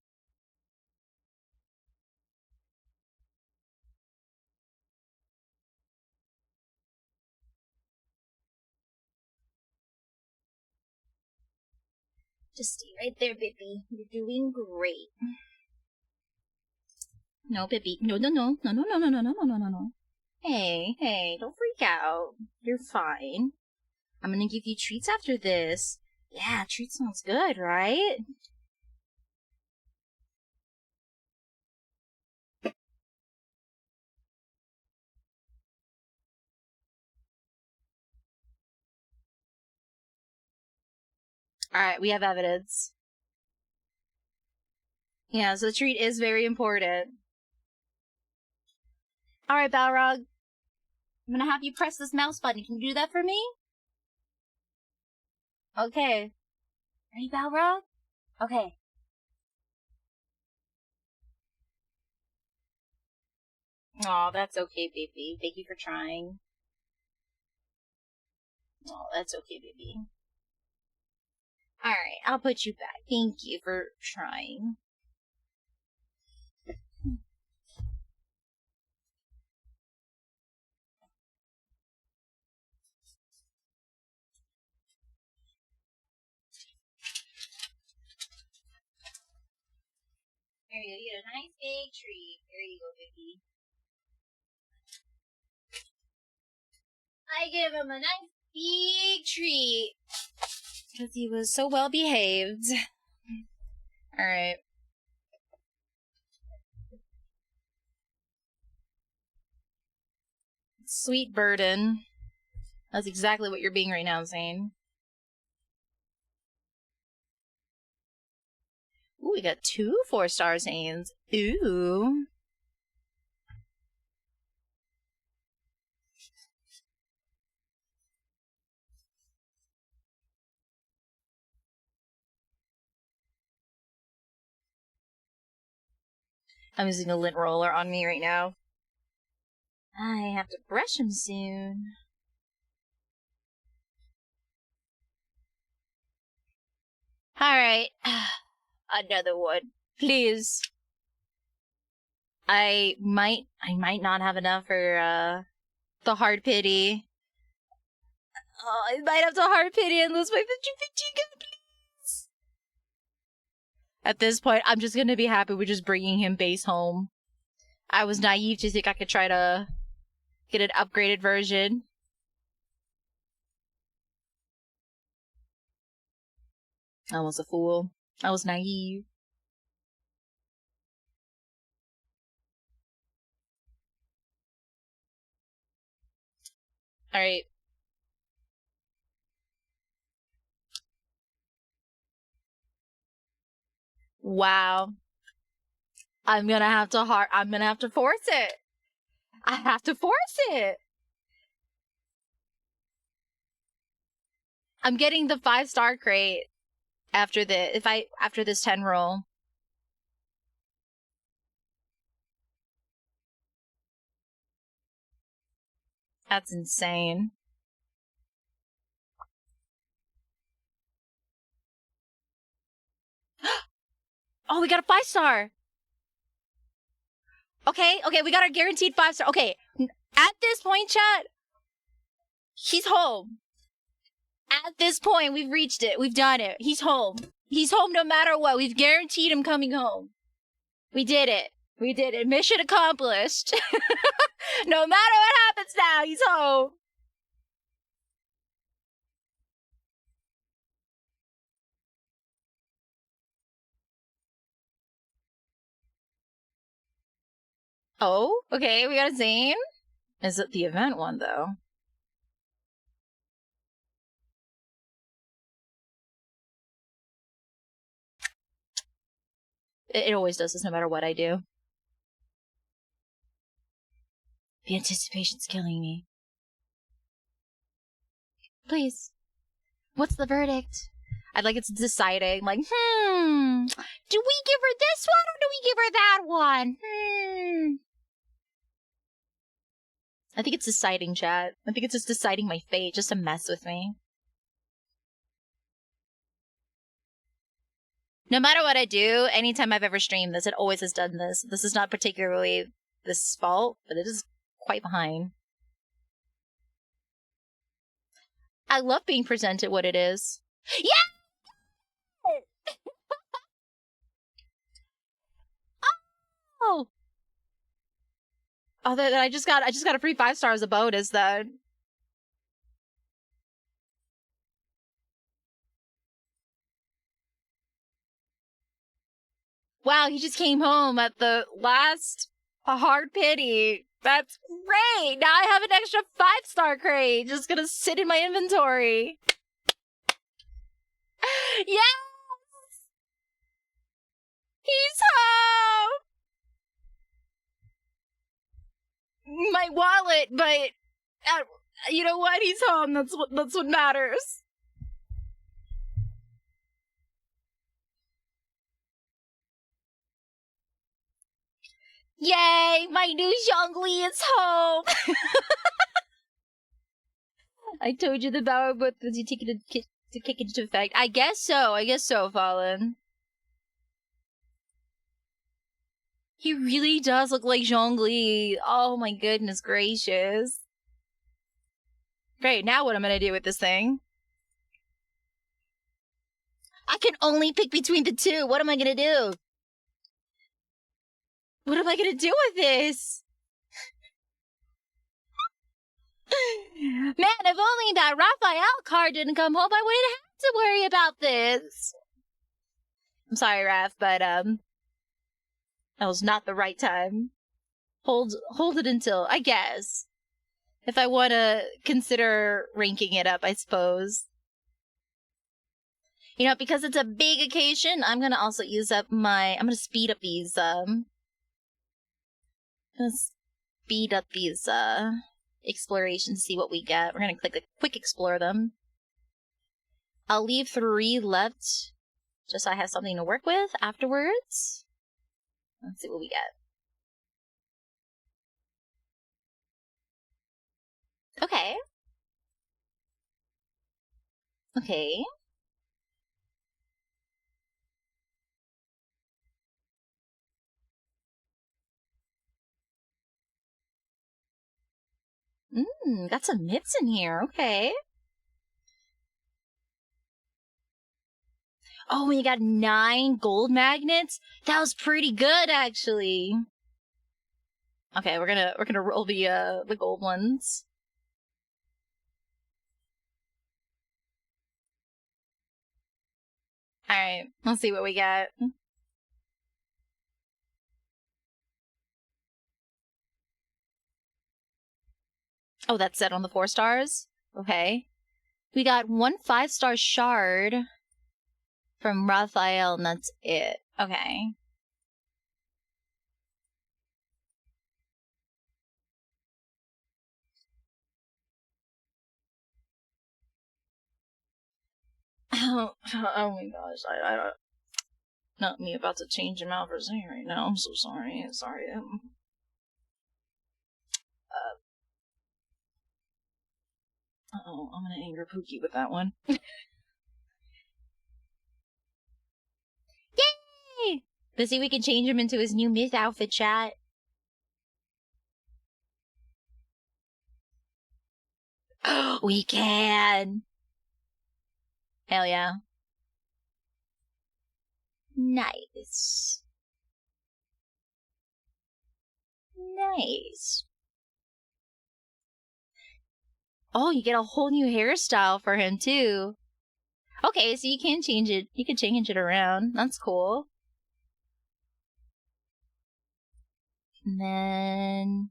S1: Just stay right there, baby. You're doing great. No, baby. No. Hey, don't freak out. You're fine. I'm gonna give you treats after this. Yeah, treat sounds good, right? Alright, we have evidence. Yeah, so the treat is very important. Alright, Balrog. I'm gonna have you press this mouse button. Can you do that for me? Okay. Ready, Balrog? Okay. Aw, that's okay, baby. Thank you for trying. Oh, that's okay, baby. Alright, I'll put you back. Thank you for trying. There you go. You get a nice big treat. There you go, baby. I give him a nice big treat. Because he was so well behaved. Alright. Sweet burden. That's exactly what you're being right now, Zane. Ooh, we got 2 4-star Zanes. Ooh. I'm using a lint roller on me right now. I have to brush him soon. Alright. Another one. Please. I might not have enough for, the hard pity. Oh, I might have to hard pity and lose my 50 please. At this point, I'm just gonna be happy with just bringing him base home. I was naive to think I could try to get an upgraded version. I was a fool. I was naive. Alright. Wow. I'm gonna have to force it. I have to force it. I'm getting the 5-star crate after this 10 roll. That's insane. Oh, we got a 5-star. Okay, we got our guaranteed 5-star. Okay, at this point, chat, he's home. At this point, we've reached it. We've done it. He's home. He's home no matter what. We've guaranteed him coming home. We did it. We did it. Mission accomplished. No matter what happens now, he's home. Oh, okay, we got a Zane. Is it the event one, though? It always does this no matter what I do. The anticipation's killing me. Please. What's the verdict? I'd like it's deciding, like, do we give her this one or do we give her that one? I think it's deciding, chat. I think it's just deciding my fate, just to mess with me. No matter what I do, anytime I've ever streamed this, it always has done this. This is not particularly this fault, but it is quite behind. I love being presented what it is. Yeah! Oh! Oh, that I just got a free 5-star as a bonus then. Wow, he just came home at the last hard pity. That's great! Now I have an extra 5-star crate just gonna sit in my inventory. Yes! He's home! My wallet, but you know what? He's home. That's what matters. Yay! My new Zhongli is home. I told you the power button was you take it to kick it into effect. I guess so, Fallen. He really does look like Zhongli. Oh my goodness gracious. Great, now what am I gonna do with this thing? I can only pick between the two. What am I gonna do? What am I gonna do with this? Man, if only that Raphael card didn't come home, I wouldn't have to worry about this. I'm sorry, Raph, but that was not the right time. Hold it until, I guess, if I want to consider ranking it up, I suppose. You know, because it's a big occasion, I'm gonna also use up I'm gonna speed up these explorations, see what we get. We're gonna click the quick explore them. I'll leave 3 left, just so I have something to work with afterwards. Let's see what we get. Okay. Okay. Got some myths in here. Okay. Oh, we got 9 gold magnets? That was pretty good, actually. Okay, we're gonna roll the gold ones. Alright, let's see what we got. Oh, that's set on the 4 stars? Okay. We got 1 5-star shard from Raphael, and that's it. Okay. Oh my gosh, I don't... Not me about to change him out for Zayne right now. I'm so sorry. Sorry. Uh-oh, I'm gonna anger Pookie with that one. Yay! Let's see if we can change him into his new myth outfit, chat. We can! Hell yeah. Nice. Nice. Oh, you get a whole new hairstyle for him, too. Okay, so you can change it. You can change it around. That's cool. And then...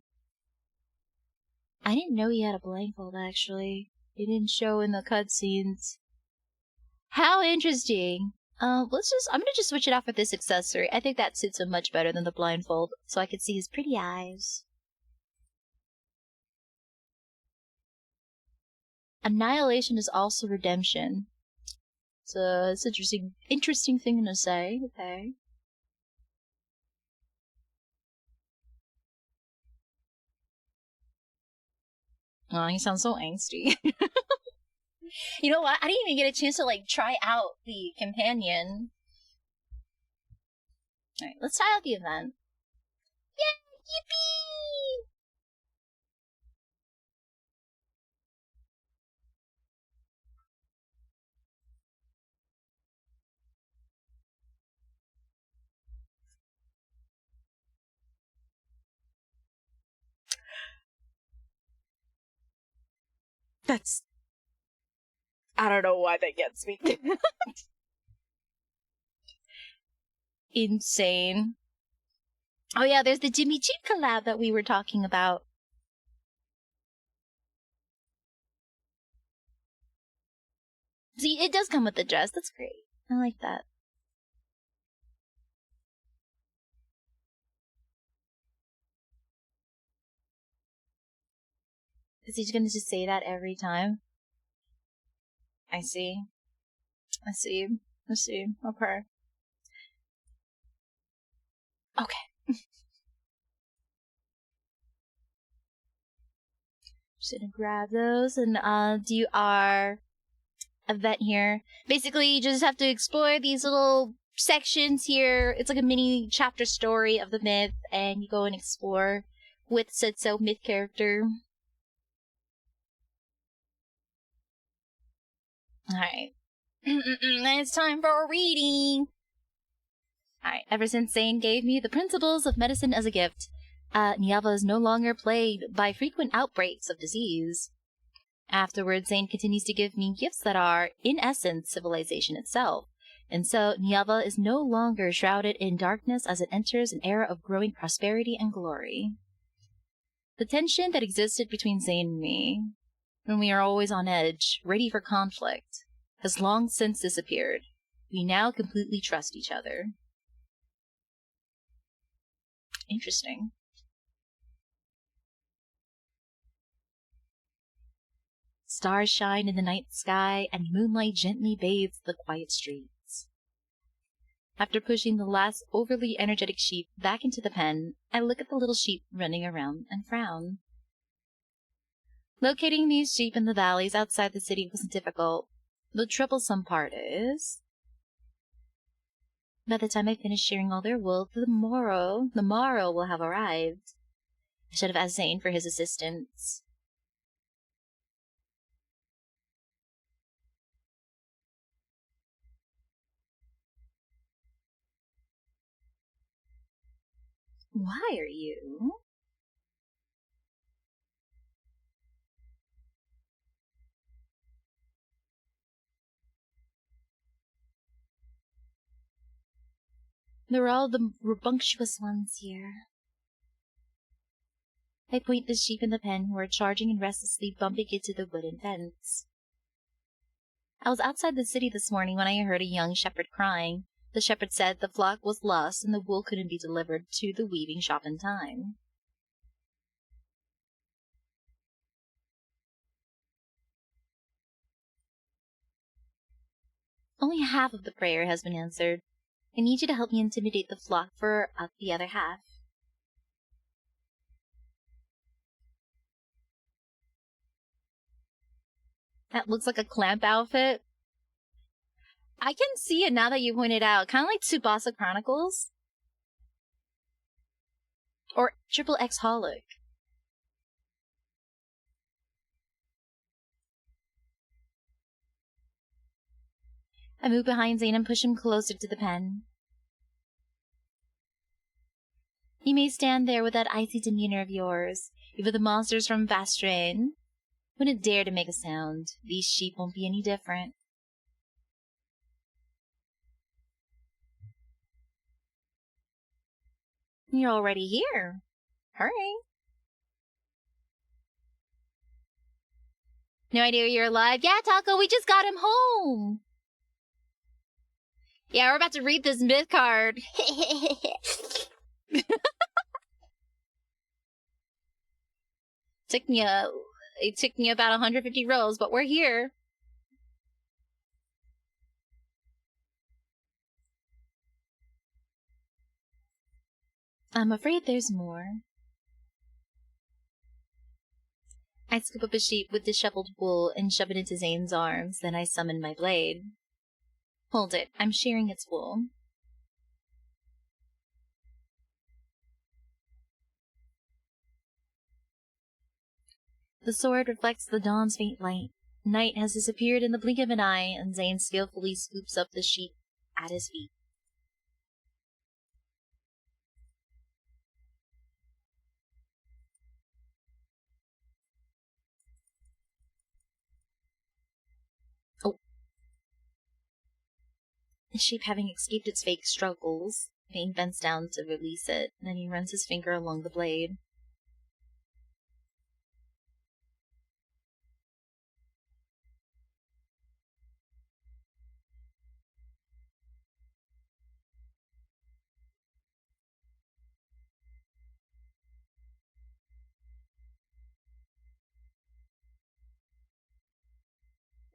S1: I didn't know he had a blindfold, actually. It didn't show in the cutscenes. How interesting. I'm gonna just switch it out for this accessory. I think that suits him much better than the blindfold, so I can see his pretty eyes. Annihilation is also redemption. So it's interesting thing to say. Okay. Oh, he sounds so angsty. You know what? I didn't even get a chance to try out the companion. Alright, let's try out the event. Yay! Yippee! I don't know why that gets me. Insane. Oh yeah, there's the Jimmy Cheap collab that we were talking about. See, it does come with the dress. That's great. I like that. Is he gonna just say that every time? I see. I see. I see. Okay. Okay. Just gonna grab those and do our event here. Basically, you just have to explore these little sections here. It's like a mini chapter story of the myth, and you go and explore with said myth character. Alright. It's time for a reading! Alright, ever since Zayne gave me the principles of medicine as a gift, Niava is no longer plagued by frequent outbreaks of disease. Afterwards, Zayne continues to give me gifts that are, in essence, civilization itself. And so, Niava is no longer shrouded in darkness as it enters an era of growing prosperity and glory. The tension that existed between Zayne and me, when we are always on edge, ready for conflict, has long since disappeared. We now completely trust each other. Interesting. Stars shine in the night sky, and moonlight gently bathes the quiet streets. After pushing the last overly energetic sheep back into the pen, I look at the little sheep running around and frown. Locating these sheep in the valleys outside the city wasn't difficult. The troublesome part is, by the time I finish shearing all their wool, the morrow will have arrived. I should have asked Zayne for his assistance. Why are you? They're all the rambunctious ones here. I point the sheep in the pen who are charging and restlessly bumping into the wooden fence. I was outside the city this morning when I heard a young shepherd crying. The shepherd said the flock was lost and the wool couldn't be delivered to the weaving shop in time. Only half of the prayer has been answered. I need you to help me intimidate the flock for the other half. That looks like a clamp outfit. I can see it now that you point it out. Kind of like Tsubasa Chronicles. Or Triple X Holic. I move behind Zayne and push him closer to the pen. You may stand there with that icy demeanor of yours. Even the monsters from Vastrain wouldn't dare to make a sound. These sheep won't be any different. You're already here. Hurry. No idea you're alive? Yeah, Taco, we just got him home. Yeah, we're about to read this myth card. It took me about 150 rolls, but we're here. I'm afraid there's more. I scoop up a sheep with disheveled wool and shove it into Zayne's arms, then I summon my blade. Hold it, I'm shearing its wool. The sword reflects the dawn's faint light. Night has disappeared in the blink of an eye, and Zayne skillfully scoops up the sheep at his feet. Oh. The sheep having escaped its fate struggles. Vane bends down to release it, then he runs his finger along the blade.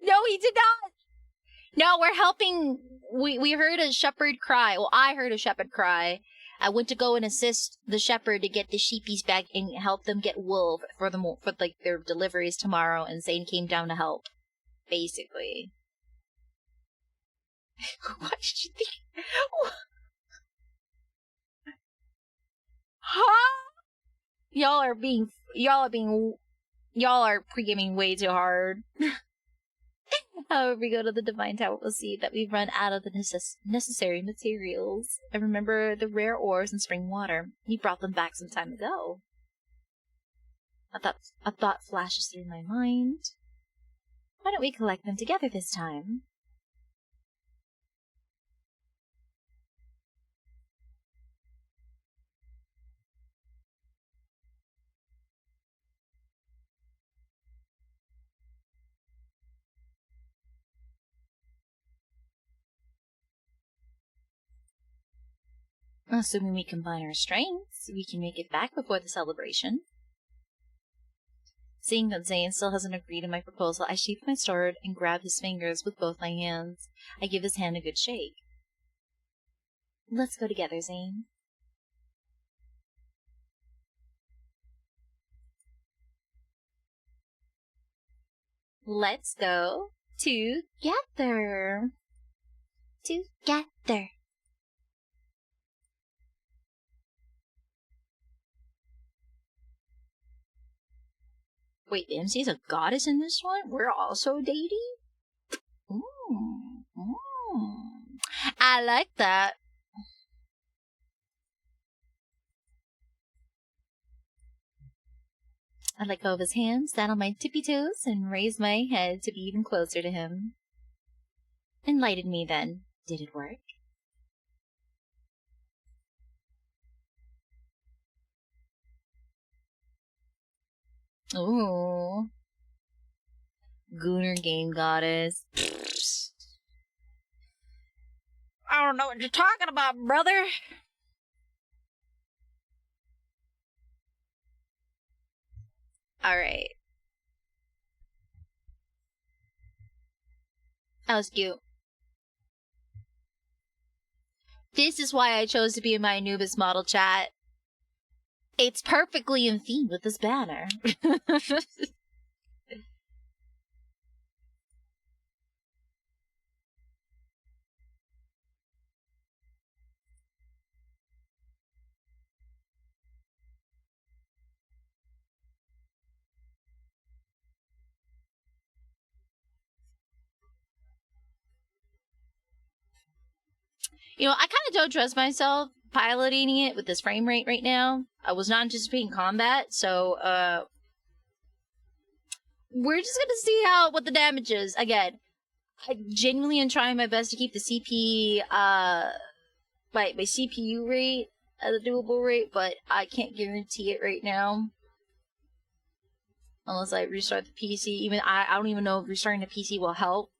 S1: No, he did not! No, we're helping. We heard a shepherd cry. Well, I heard a shepherd cry. I went to go and assist the shepherd to get the sheepies back and help them get wool for their deliveries tomorrow. And Zayne came down to help, basically. What did you think? Huh? Y'all are pre-gaming way too hard. However, we go to the Divine Tower, we'll see that we've run out of the necessary materials. I remember the rare ores and spring water. He brought them back some time ago. A thought flashes through my mind. Why don't we collect them together this time? Assuming we combine our strengths, we can make it back before the celebration. Seeing that Zayne still hasn't agreed to my proposal, I sheath my sword and grab his fingers with both my hands. I give his hand a good shake. Let's go together, Zayne. Let's go together. Together. Wait, the MC's a goddess in this one? We're also dating? I like that. I let go of his hand, stand on my tippy toes, and raise my head to be even closer to him. Enlighten me then. Did it work? Ooh. Gooner game goddess. I don't know what you're talking about, brother. Alright. That was cute. This is why I chose to be in my Anubis model chat. It's perfectly in theme with this banner. You know, I kind of don't trust myself piloting it with this frame rate right now. I was not anticipating combat, so we're just gonna see what the damage is. Again, I genuinely am trying my best to keep the my CPU rate at a doable rate, but I can't guarantee it right now. Unless I restart the PC. Even I don't even know if restarting the PC will help.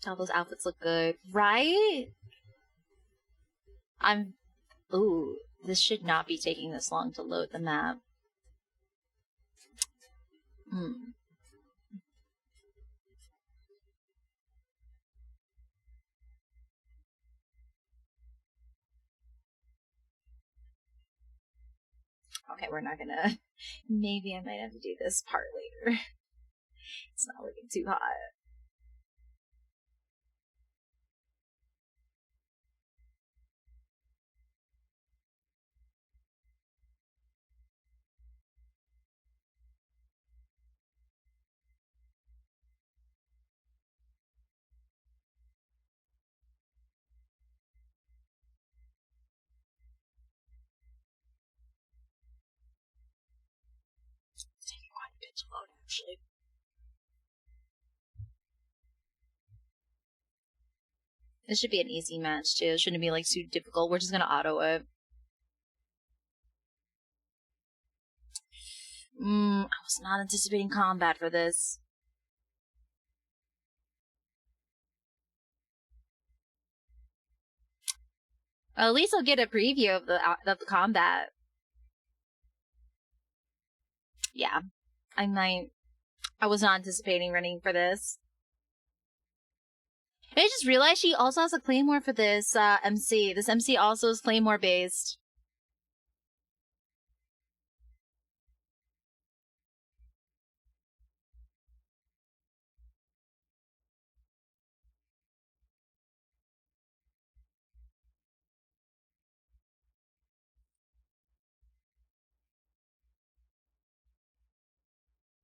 S1: All those outfits look good, right? Ooh, this should not be taking this long to load the map. Okay, we're not gonna... Maybe I might have to do this part later. It's not looking too hot. It's taking quite a bit to load, actually. This should be an easy match, too. It shouldn't be, like, too difficult. We're just gonna auto it. I was not anticipating combat for this. Well, at least I'll get a preview of the combat. Yeah. I was not anticipating running for this. I just realized she also has a claymore for this MC. This MC also is claymore based.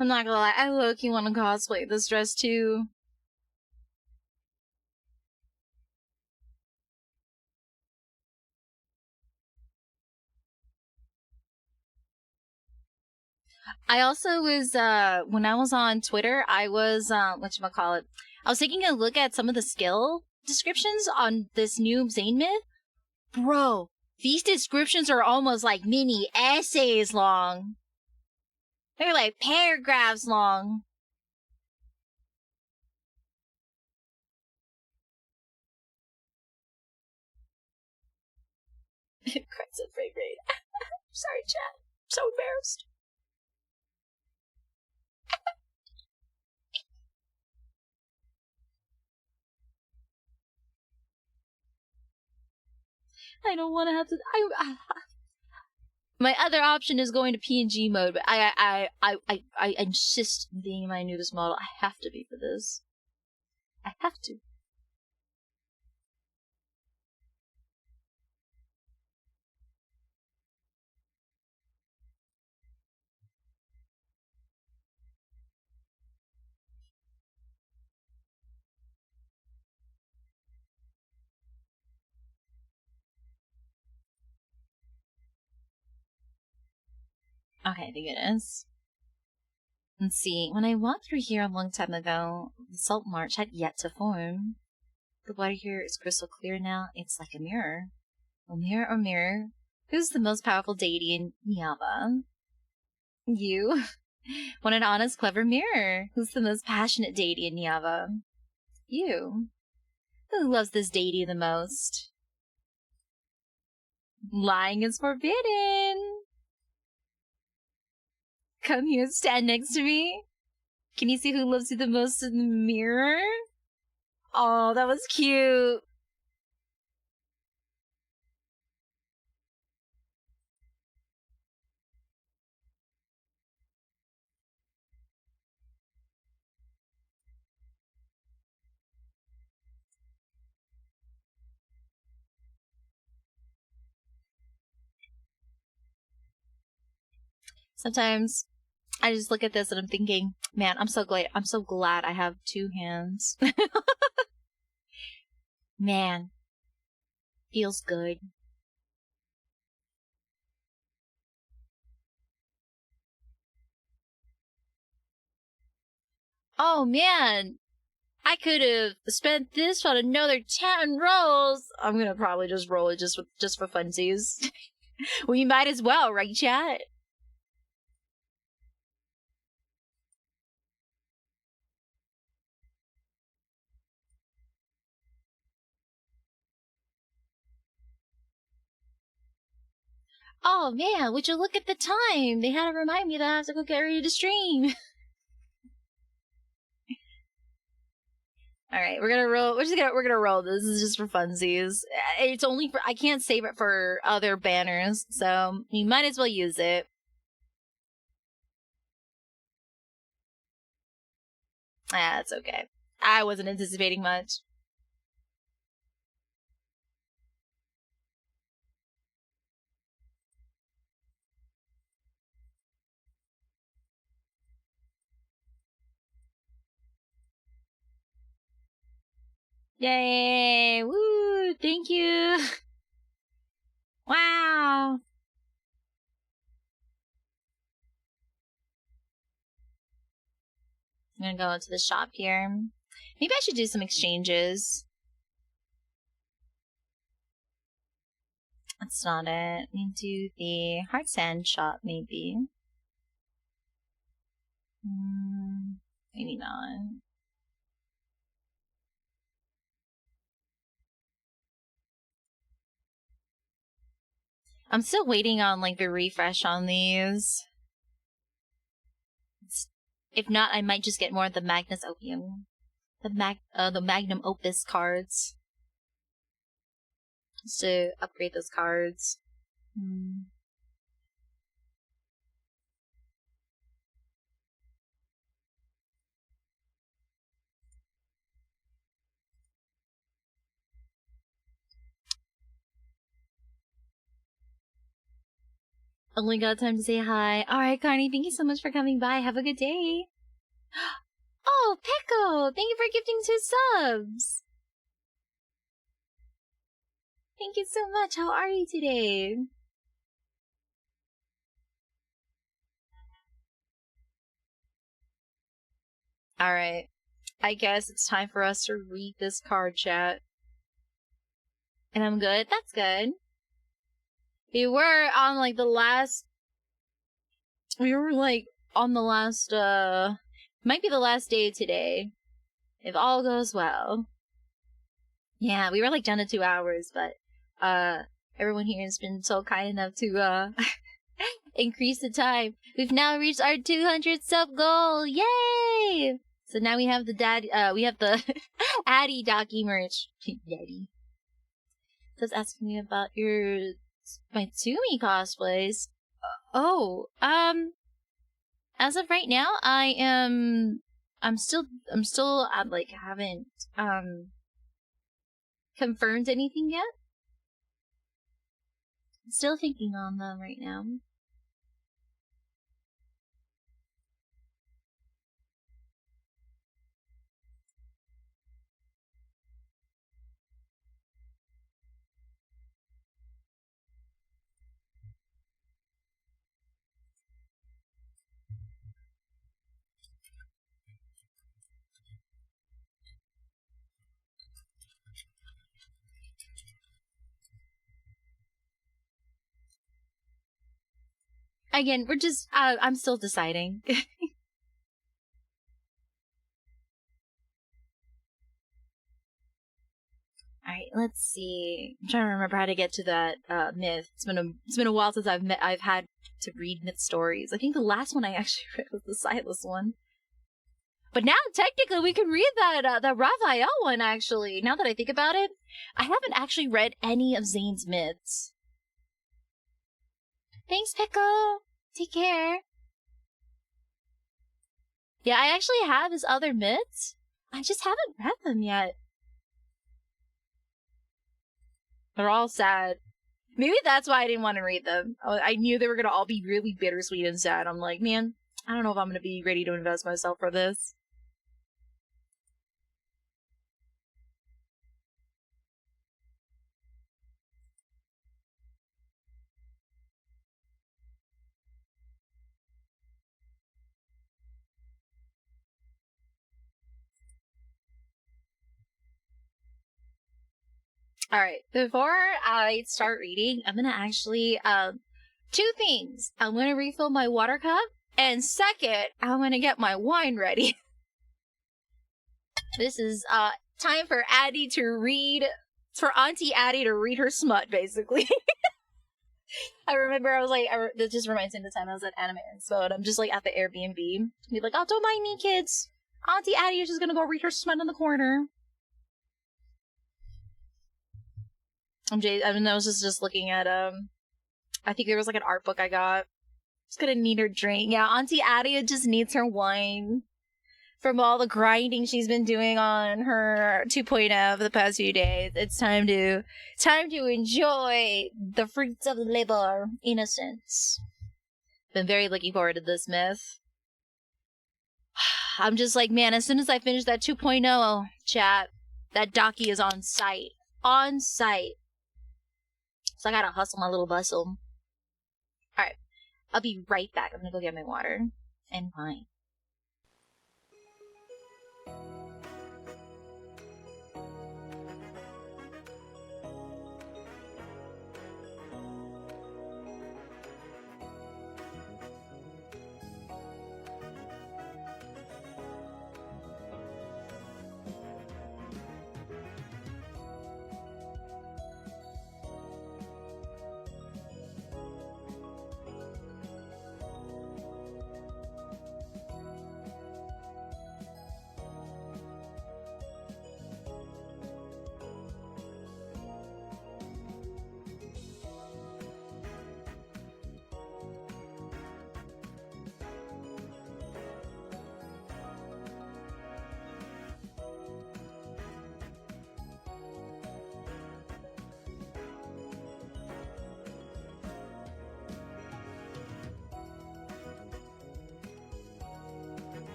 S1: I'm not gonna lie, I low-key want to cosplay this dress too. I also was when I was on Twitter, I was whatchamacallit, I was taking a look at some of the skill descriptions on this new ZAYNE myth. Bro, these descriptions are almost like mini essays long. They're like paragraphs long. Crimson frame rate. Sorry, chat. I'm so embarrassed. I don't want to have to. My other option is going to PNG mode, but I insist on being my newest model. I have to be for this. I have to. Okay, the goodness. Let's see. When I walked through here a long time ago, the salt march had yet to form. The water here is crystal clear now. It's like a mirror. Oh, mirror, who's the most powerful deity in Niava? You. Want an honest, clever mirror. Who's the most passionate deity in Niava? You. Who loves this deity the most? Lying is forbidden. Come here, stand next to me. Can you see who loves you the most in the mirror? Oh, that was cute. Sometimes I just look at this and I'm thinking, man, I'm so glad I have two hands. Man, feels good. Oh man, I could have spent this on another 10 rolls. I'm gonna probably just roll it just for funsies. We might as well, right, chat? Oh man, would you look at the time? They had to remind me that I have to go get ready to stream. All right, we're gonna roll. We're gonna roll. This is just for funsies. It's only for. I can't save it for other banners, so you might as well use it. Ah, it's okay. I wasn't anticipating much. Yay! Woo! Thank you. Wow. I'm gonna go into the shop here. Maybe I should do some exchanges. That's not it. We do the hard sand shop, maybe. Maybe not. I'm still waiting on like the refresh on these. If not, I might just get more of the Magnus Opium. The Magnum Opus cards. Just to upgrade those cards. Only got time to say hi. Alright, Carney, thank you so much for coming by. Have a good day. Oh, Pecco! Thank you for gifting 2 subs! Thank you so much. How are you today? Alright. I guess it's time for us to read this card, chat. And I'm good? That's good. We were on, like, the last... We were, like, on the last, might be the last day today. If all goes well. Yeah, we were, like, down to 2 hours, but, everyone here has been so kind enough to, increase the time. We've now reached our 200 sub goal! Yay! So now we have the we have the Addy Docky merch. Daddy. Just asking me about my Tsumi cosplays. Oh, as of right now, I'm still, like, haven't, confirmed anything yet. I'm still thinking on them right now. Again, we're just, I'm still deciding. Alright, let's see. I'm trying to remember how to get to that, myth. It's been a while since I've had to read myth stories. I think the last one I actually read was the Silas one. But now, technically, we can read that Raphael one, actually. Now that I think about it, I haven't actually read any of Zayne's myths. Thanks, Pickle! Take care! Yeah, I actually have his other myths. I just haven't read them yet. They're all sad. Maybe that's why I didn't want to read them. I knew they were going to all be really bittersweet and sad. I'm like, man, I don't know if I'm going to be ready to invest myself for this. Alright, before I start reading, I'm gonna actually, two things. I'm gonna refill my water cup, and second, I'm gonna get my wine ready. This is, time for Addie to read, for Auntie Addie to read her smut, basically. I remember I was like, that just reminds me of the time I was at Anime Expo, and I'm just like at the Airbnb. Be like, oh, don't mind me, kids. Auntie Addie is just gonna go read her smut in the corner. I was just looking at, I think there was like an art book I got. Just gonna need her drink. Yeah, Auntie Adia just needs her wine from all the grinding she's been doing on her 2.0 for the past few days. It's time to enjoy the fruits of labor, innocence. Been very looking forward to this myth. I'm just like, man, as soon as I finish that 2.0 chat, that Docky is on site. On site. So I gotta hustle my little bustle. Alright. I'll be right back. I'm gonna go get my water and wine.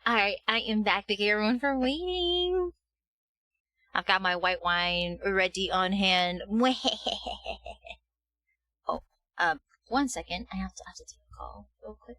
S1: Alright, I am back. Thank you everyone for waiting. I've got my white wine ready on hand. Oh, 1 second. I have to take a call real quick.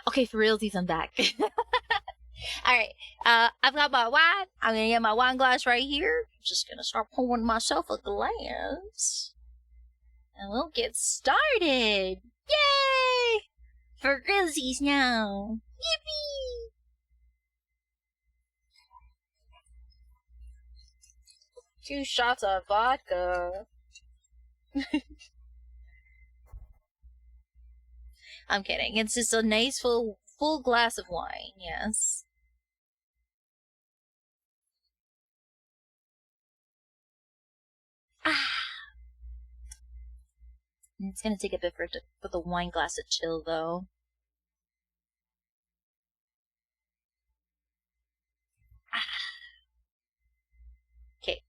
S1: Okay, for realsies, I'm back. Alright, I've got my wine. I'm gonna get my wine glass right here. Just gonna start pouring myself a glass. And we'll get started. Yay! For realsies now. Yippee! 2 shots of vodka. I'm kidding. It's just a nice full glass of wine, yes. It's gonna take a bit for the wine glass to chill, though. Okay.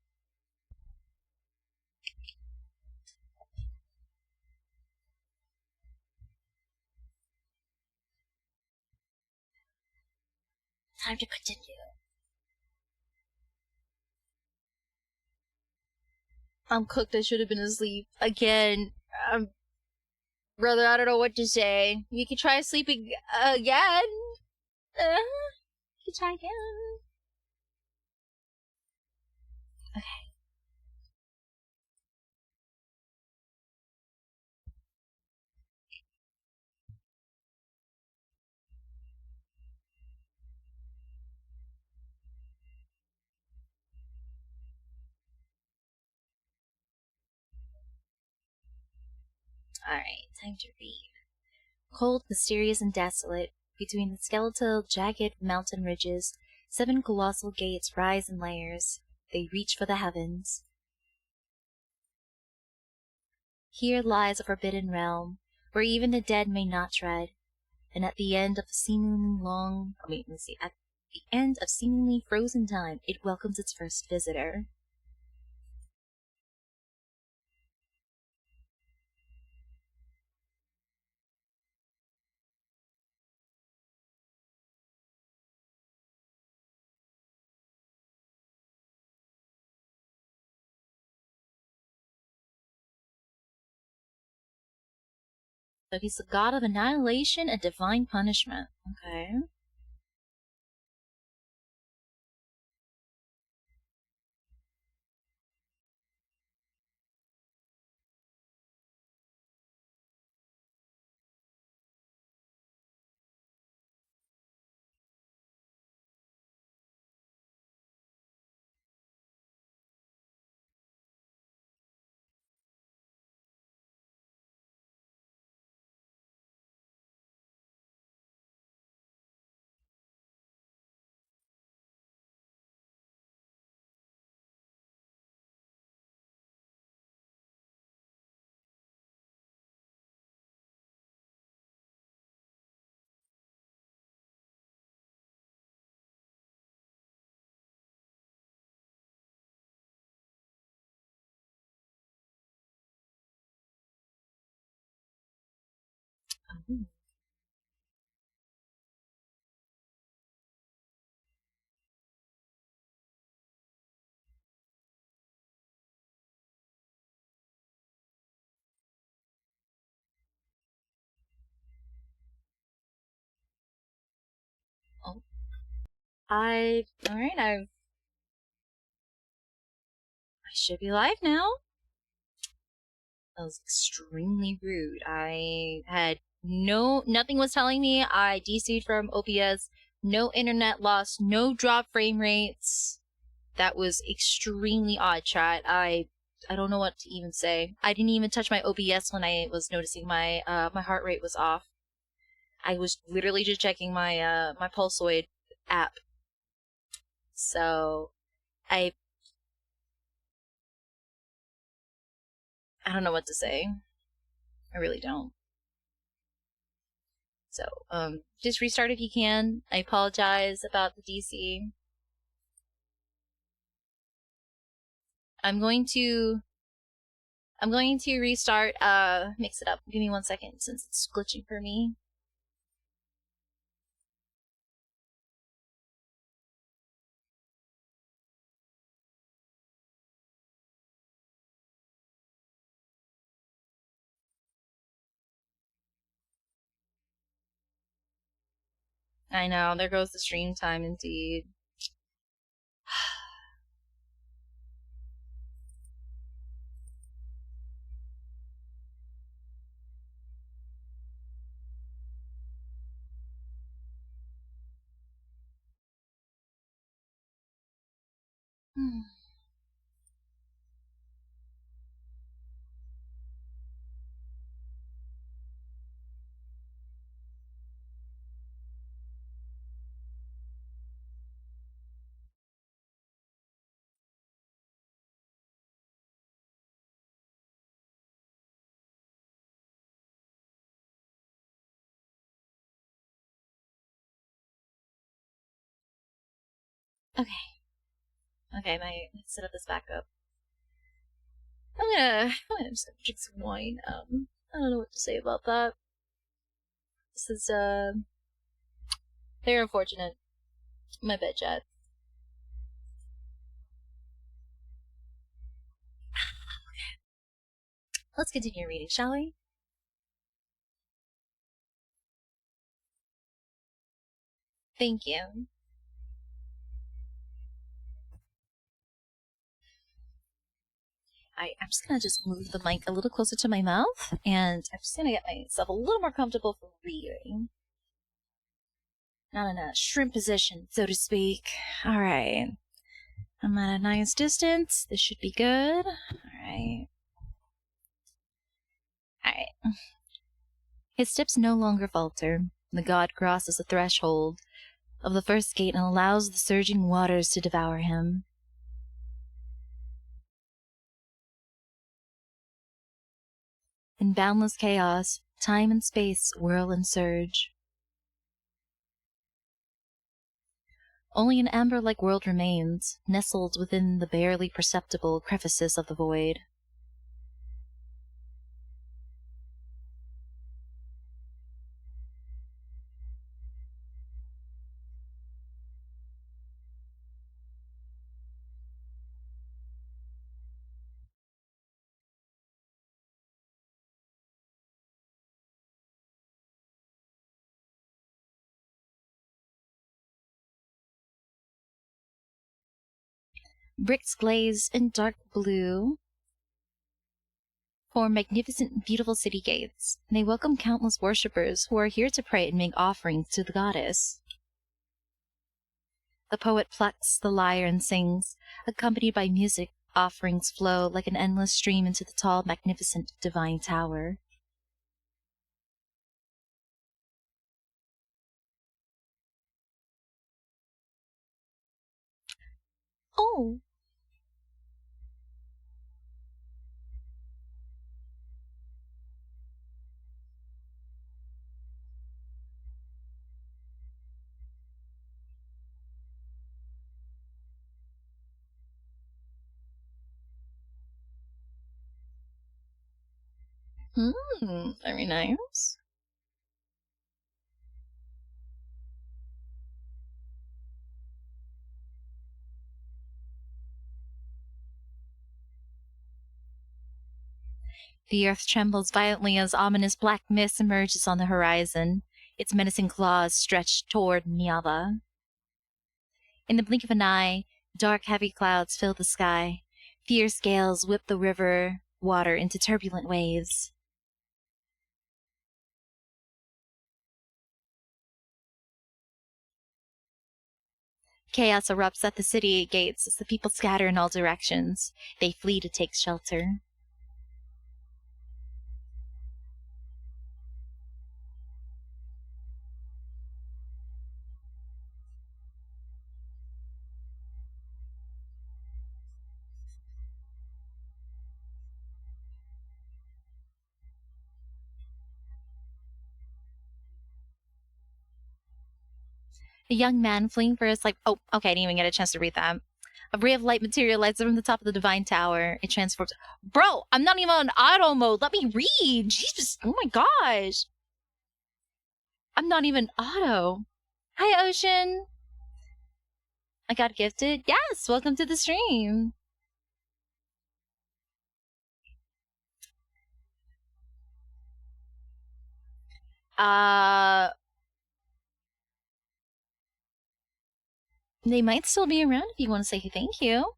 S1: Time to continue. I'm cooked. I should have been asleep again. Brother, I don't know what to say. You can try sleeping again. You can try again. Okay. Alright, time to read. Cold, mysterious, and desolate, between the skeletal, jagged mountain ridges, 7 colossal gates rise in layers. They reach for the heavens. Here lies a forbidden realm, where even the dead may not tread, and at the end of at the end of seemingly frozen time, it welcomes its first visitor. So he's the god of annihilation and divine punishment. Okay. Oh. Oh. Alright, I should be live now. That was extremely rude. I had nothing was telling me I DC'd from OBS, no internet loss, no drop frame rates. That was extremely odd, chat. I don't know what to even say. I didn't even touch my OBS when I was noticing my my heart rate was off. I was literally just checking my my Pulsoid app. So I don't know what to say. I really don't. So, just restart if you can. I apologize about the DC. I'm going to restart, mix it up. Give me 1 second since it's glitching for me. I know, there goes the stream time indeed. Okay. Okay, let's set up this back up. I'm gonna just drink some wine. I don't know what to say about that. This is, very unfortunate. My bad, chat. Let's continue reading, shall we? Thank you. I'm just gonna move the mic a little closer to my mouth, and I'm just gonna get myself a little more comfortable for reading. Not in a shrimp position, so to speak. Alright. I'm at a nice distance. This should be good. Alright. Alright. His steps no longer falter. The god crosses the threshold of the first gate and allows the surging waters to devour him. In boundless chaos, time and space whirl and surge. Only an amber-like world remains, nestled within the barely perceptible crevices of the void. Bricks glazed in dark blue form magnificent, beautiful city gates, and they welcome countless worshippers who are here to pray and make offerings to the goddess. The poet plucks the lyre and sings, accompanied by music. Offerings flow like an endless stream into the tall, magnificent, divine tower. Oh! Very nice. The earth trembles violently as ominous black mist emerges on the horizon, its menacing claws stretched toward Niava. In the blink of an eye, dark, heavy clouds fill the sky. Fierce gales whip the river water into turbulent waves. Chaos erupts at the city gates as the people scatter in all directions. They flee to take shelter. A young man fleeing for his life. Oh, okay, I didn't even get a chance to read that. A ray of light materializes from the top of the divine tower. It transforms. Bro, I'm not even on auto mode. Let me read. Jesus, oh my gosh. I'm not even auto. Hi, Ocean. I got gifted. Yes, welcome to the stream. They might still be around if you want to say thank you.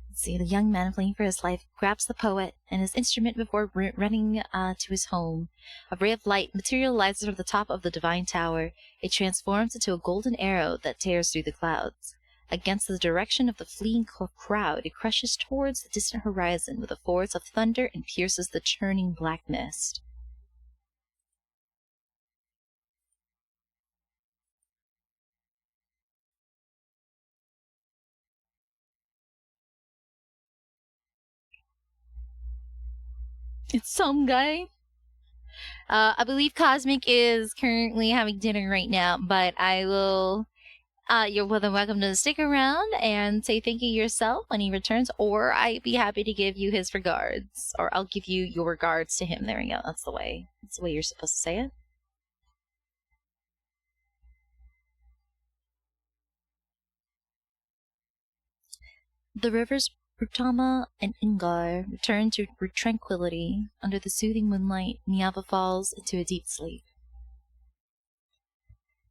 S1: Let's see, the young man fleeing for his life grabs the poet and his instrument before running to his home. A ray of light materializes from the top of the divine tower. It transforms into a golden arrow that tears through the clouds. Against the direction of the fleeing crowd, it crushes towards the distant horizon with the force of thunder and pierces the churning black mist. It's some guy. I believe Cosmic is currently having dinner right now, but I will You're more than welcome to stick around and say thank you yourself when he returns, or I'd be happy to give you his regards. Or I'll give you your regards to him. There we go. That's the way. That's the way you're supposed to say it. The rivers Brutama and Ingar return to tranquility. Under the soothing moonlight, Niava falls into a deep sleep.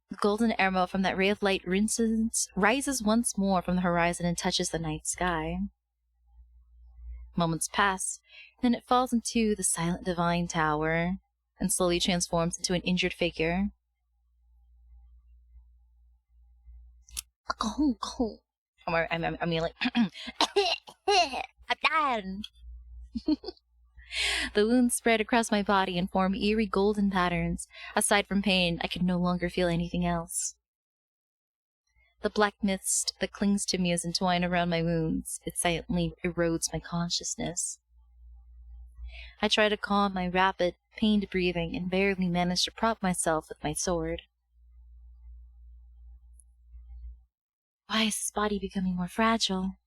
S1: The golden arrow from that ray of light rises once more from the horizon and touches the night sky. Moments pass, then it falls into the silent divine tower and slowly transforms into an injured figure. I mean, like, I'm dying. The wounds spread across my body and form eerie golden patterns. Aside from pain, I could no longer feel anything else. The black mist that clings to me is entwined around my wounds. It silently erodes my consciousness. I try to calm my rapid, pained breathing and barely manage to prop myself with my sword. Why is this body becoming more fragile?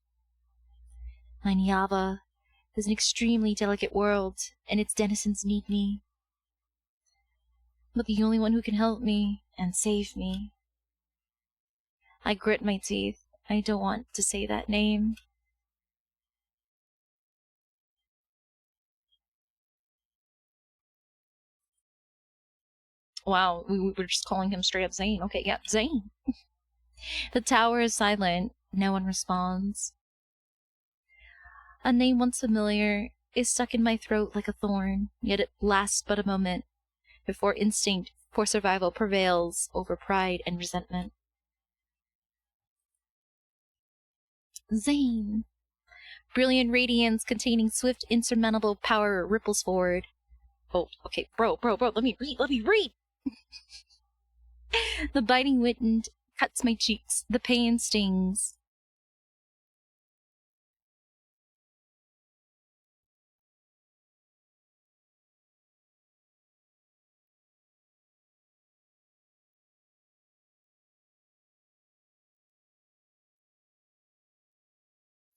S1: My Niava is an extremely delicate world, and its denizens need me. But the only one who can help me and save me. I grit my teeth. I don't want to say that name. Wow, we were just calling him straight up Zayne. Okay, yeah, Zayne. The tower is silent. No one responds. A name once familiar is stuck in my throat like a thorn, yet it lasts but a moment before instinct for survival prevails over pride and resentment. Zayne. Brilliant radiance containing swift, insurmountable power ripples forward. Oh, okay, bro, let me read! The biting wind cuts my cheeks. The pain stings.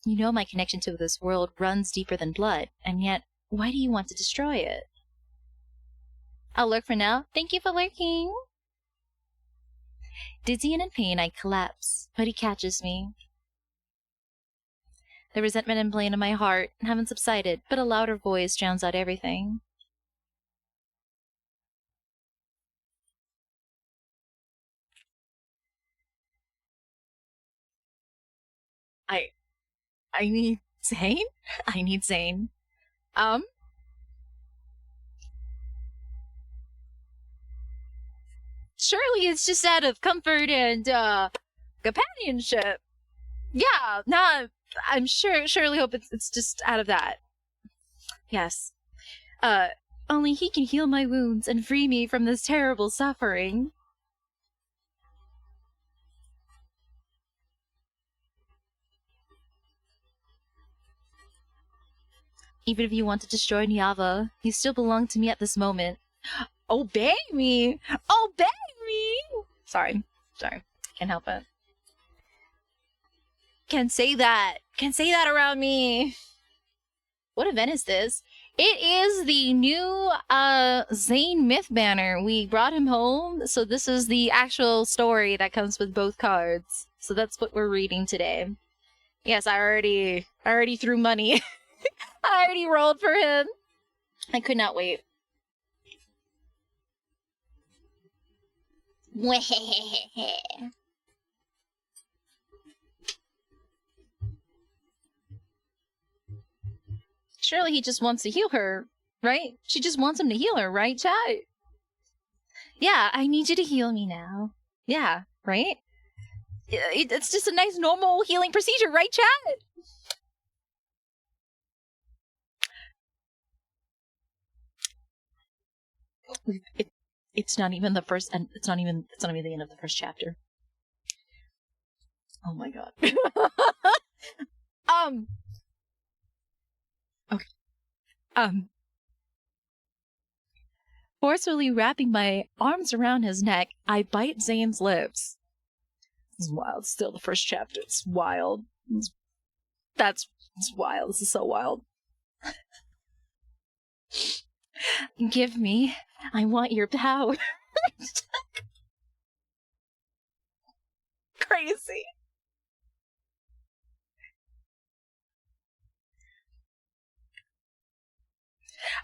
S1: You know my connection to this world runs deeper than blood, and yet, why do you want to destroy it? I'll lurk for now. Thank you for lurking. Dizzy and in pain, I collapse, but he catches me. The resentment and pain in my heart haven't subsided, but a louder voice drowns out everything. I need Zayne? I need Zayne. Surely it's just out of comfort and, companionship. Yeah, nah, I'm surely hope it's just out of that. Yes. Only he can heal my wounds and free me from this terrible suffering. Even if you want to destroy Niava, you still belong to me at this moment. Obey me! Obey me! Sorry. Can't help it. Can say that around me. What event is this? It is the new Zayne myth banner. We brought him home, so this is the actual story that comes with both cards. So that's what we're reading today. Yes, I already threw money. I already rolled for him. I could not wait. Surely he just wants to heal her, right? She just wants him to heal her, right, chat? Yeah, I need you to heal me now. Yeah, right? It's just a nice normal healing procedure, right, chat? It's not even the first, and it's not even the end of the first chapter. Oh my god. Okay. Forcefully wrapping my arms around his neck, I bite Zayne's lips.
S2: It's wild. Still the first chapter. It's wild. It's wild. This is so wild. Give me. I want your power. Crazy.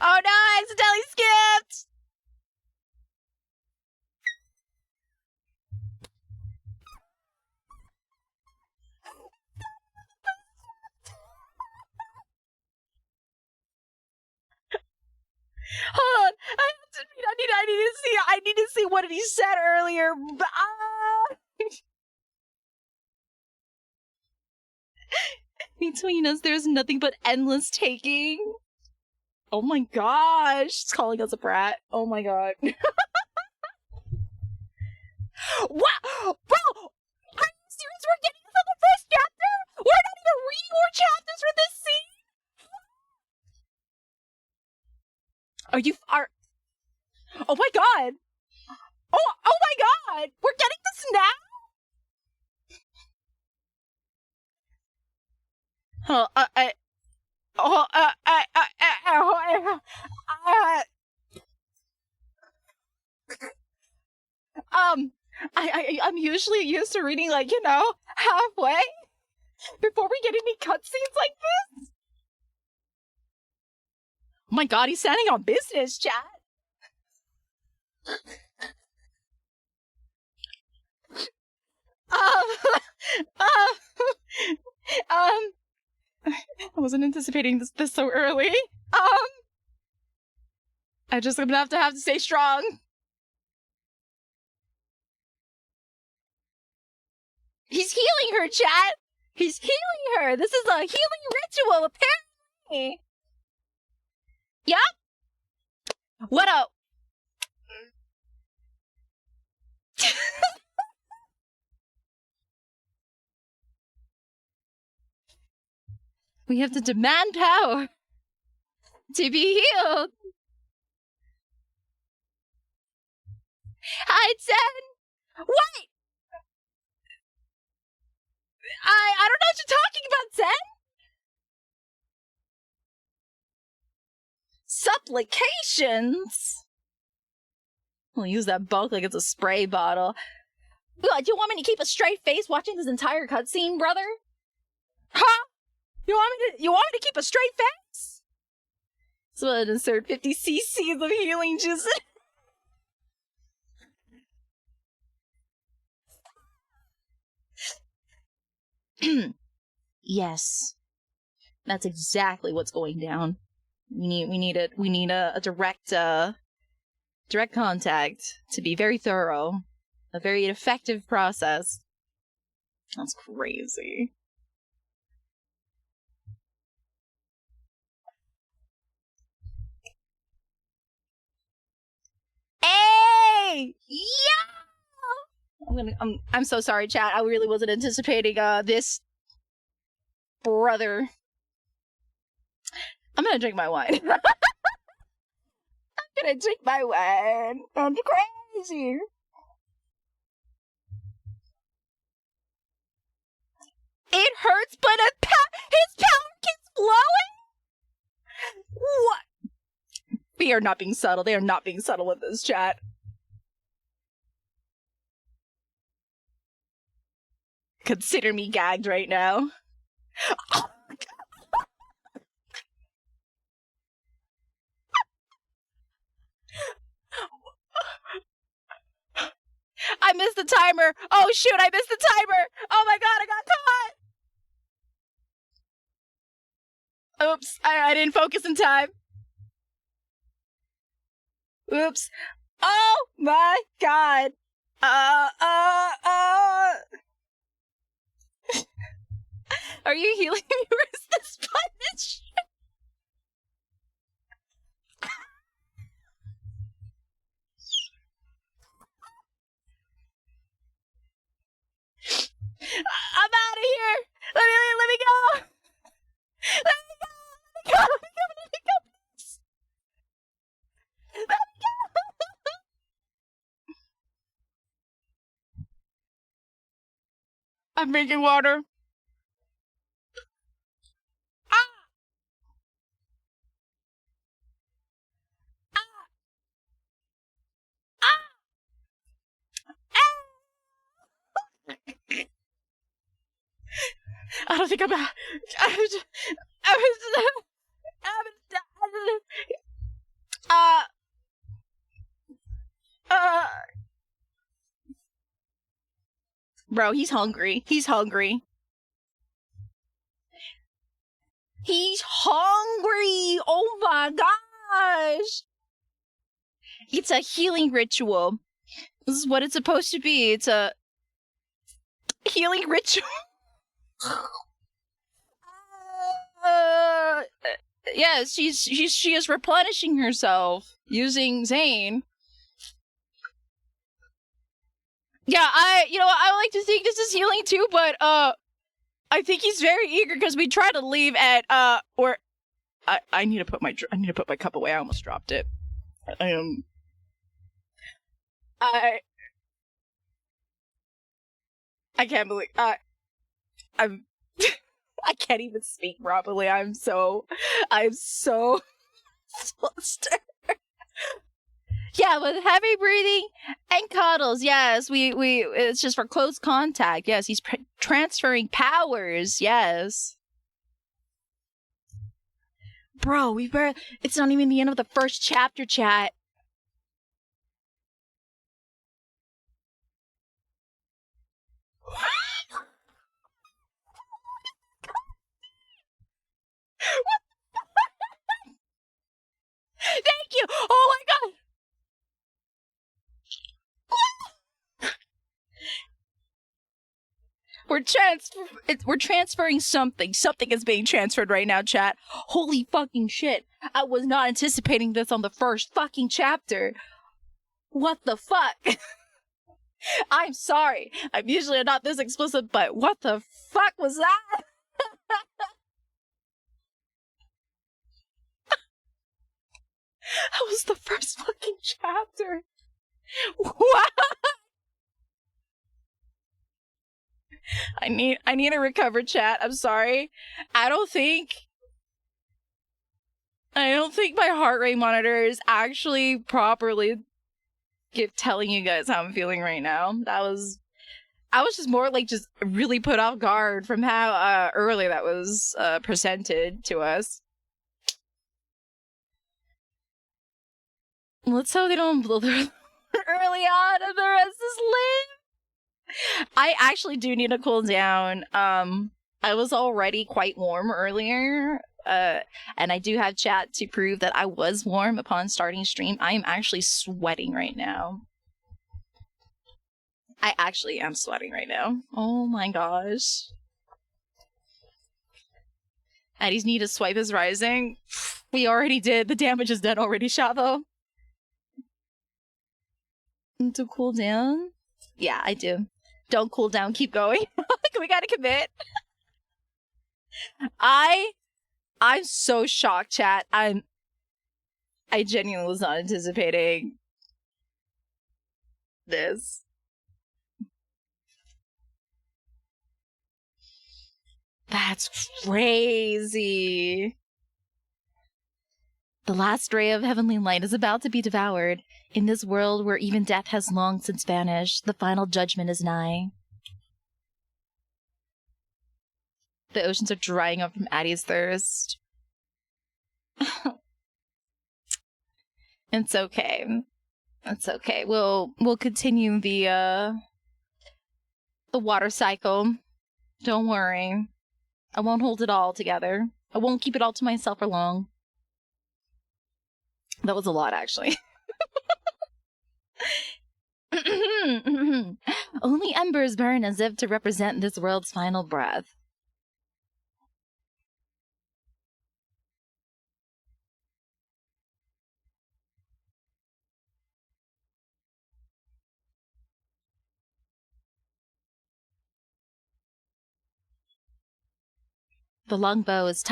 S2: Oh no, I accidentally skipped! Hold on. I need to see what he said earlier. Between us, there's nothing but endless taking. Oh my gosh. She's calling us a brat. Oh my god. What? Bro! Are you serious? We're getting to the first chapter? We're not even reading more chapters for this scene? Oh my god! Oh my god! We're getting this now? I'm usually used to reading, like, you know, halfway before we get any cutscenes like this. Oh my god, he's standing on business, chat. I wasn't anticipating this so early. I'm just gonna have to stay strong. He's healing her, chat. He's healing her. This is a healing ritual, apparently. Yup. What up? We have to demand power to be healed. Hi, Zen. Wait. I don't know what you're talking about, Zen. Supplications? We'll use that bulk like it's a spray bottle. Do you want me to keep a straight face watching this entire cutscene, brother? Huh? You want me to keep a straight face? So I'll insert 50 cc's of healing juice. Yes. That's exactly what's going down. We need a direct contact to be very thorough. A very effective process. That's crazy. Hey! Yeah! I'm so sorry, chat. I really wasn't anticipating this, brother. I'm gonna drink my wine. I'm gonna drink my wine. I'm crazy. It hurts, but his power keeps flowing? What? We are not being subtle. They are not being subtle with this, chat. Consider me gagged right now. Oh. I missed the timer. Oh shoot, I missed the timer. Oh my god, I got caught. Oops, I didn't focus in time. Oops. Oh my god. Are you healing me? Where's this sponge? I'm out of here. Let me go. Let me go. Let me go. Let me go. I'm drinking water. I don't think I'm. Uh, uh, bro, he's hungry. He's hungry. He's hungry. Oh my gosh. It's a healing ritual. This is what it's supposed to be. It's a healing ritual. Yeah, she is replenishing herself using Zayne. Yeah, I like to think this is healing too, but I think he's very eager because we tried to leave at or I need to put my cup away. I almost dropped it. I can't believe I'm I can't even speak properly. I'm so flustered. Yeah, with heavy breathing and cuddles. Yes, we it's just for close contact. Yes, he's transferring powers. Yes. Bro, it's not even the end of the first chapter, chat. Thank you. Oh my god. We're transferring something. Something is being transferred right now, chat. Holy fucking shit. I was not anticipating this on the first fucking chapter. What the fuck? I'm sorry. I'm usually not this explicit, but what the fuck was that? That was the first fucking chapter. What? I need a recover, chat. I'm sorry. I don't think my heart rate monitor is actually properly telling you guys how I'm feeling right now. I was just more like just really put off guard from how early that was presented to us. Let's hope they don't blow early on and the rest is lit. I actually do need to cool down. I was already quite warm earlier. And I do have chat to prove that I was warm upon starting stream. I am actually sweating right now. I actually am sweating right now. Oh my gosh. Eddie's need to swipe is rising. We already did. The damage is done already, Shavo. To cool down? Yeah, I do. Don't cool down. Keep going. We gotta commit. I'm so shocked, chat. I genuinely was not anticipating this. That's crazy. The last ray of heavenly light is about to be devoured. In this world where even death has long since vanished, the final judgment is nigh. The oceans are drying up from Adi's thirst. It's okay. It's okay. We'll continue the water cycle. Don't worry. I won't hold it all together. I won't keep it all to myself for long. That was a lot, actually. Only embers burn as if to represent this world's final breath. The long bow is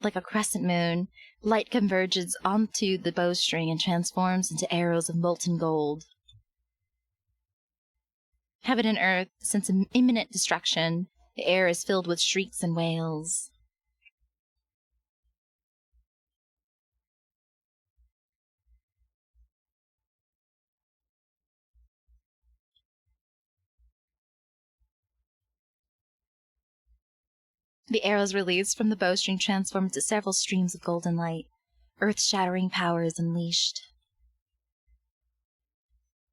S2: like a crescent moon. Light converges onto the bowstring and transforms into arrows of molten gold. Heaven and earth sense imminent destruction. The air is filled with shrieks and wails. The arrows released from the bowstring transform into several streams of golden light. Earth-shattering power is unleashed.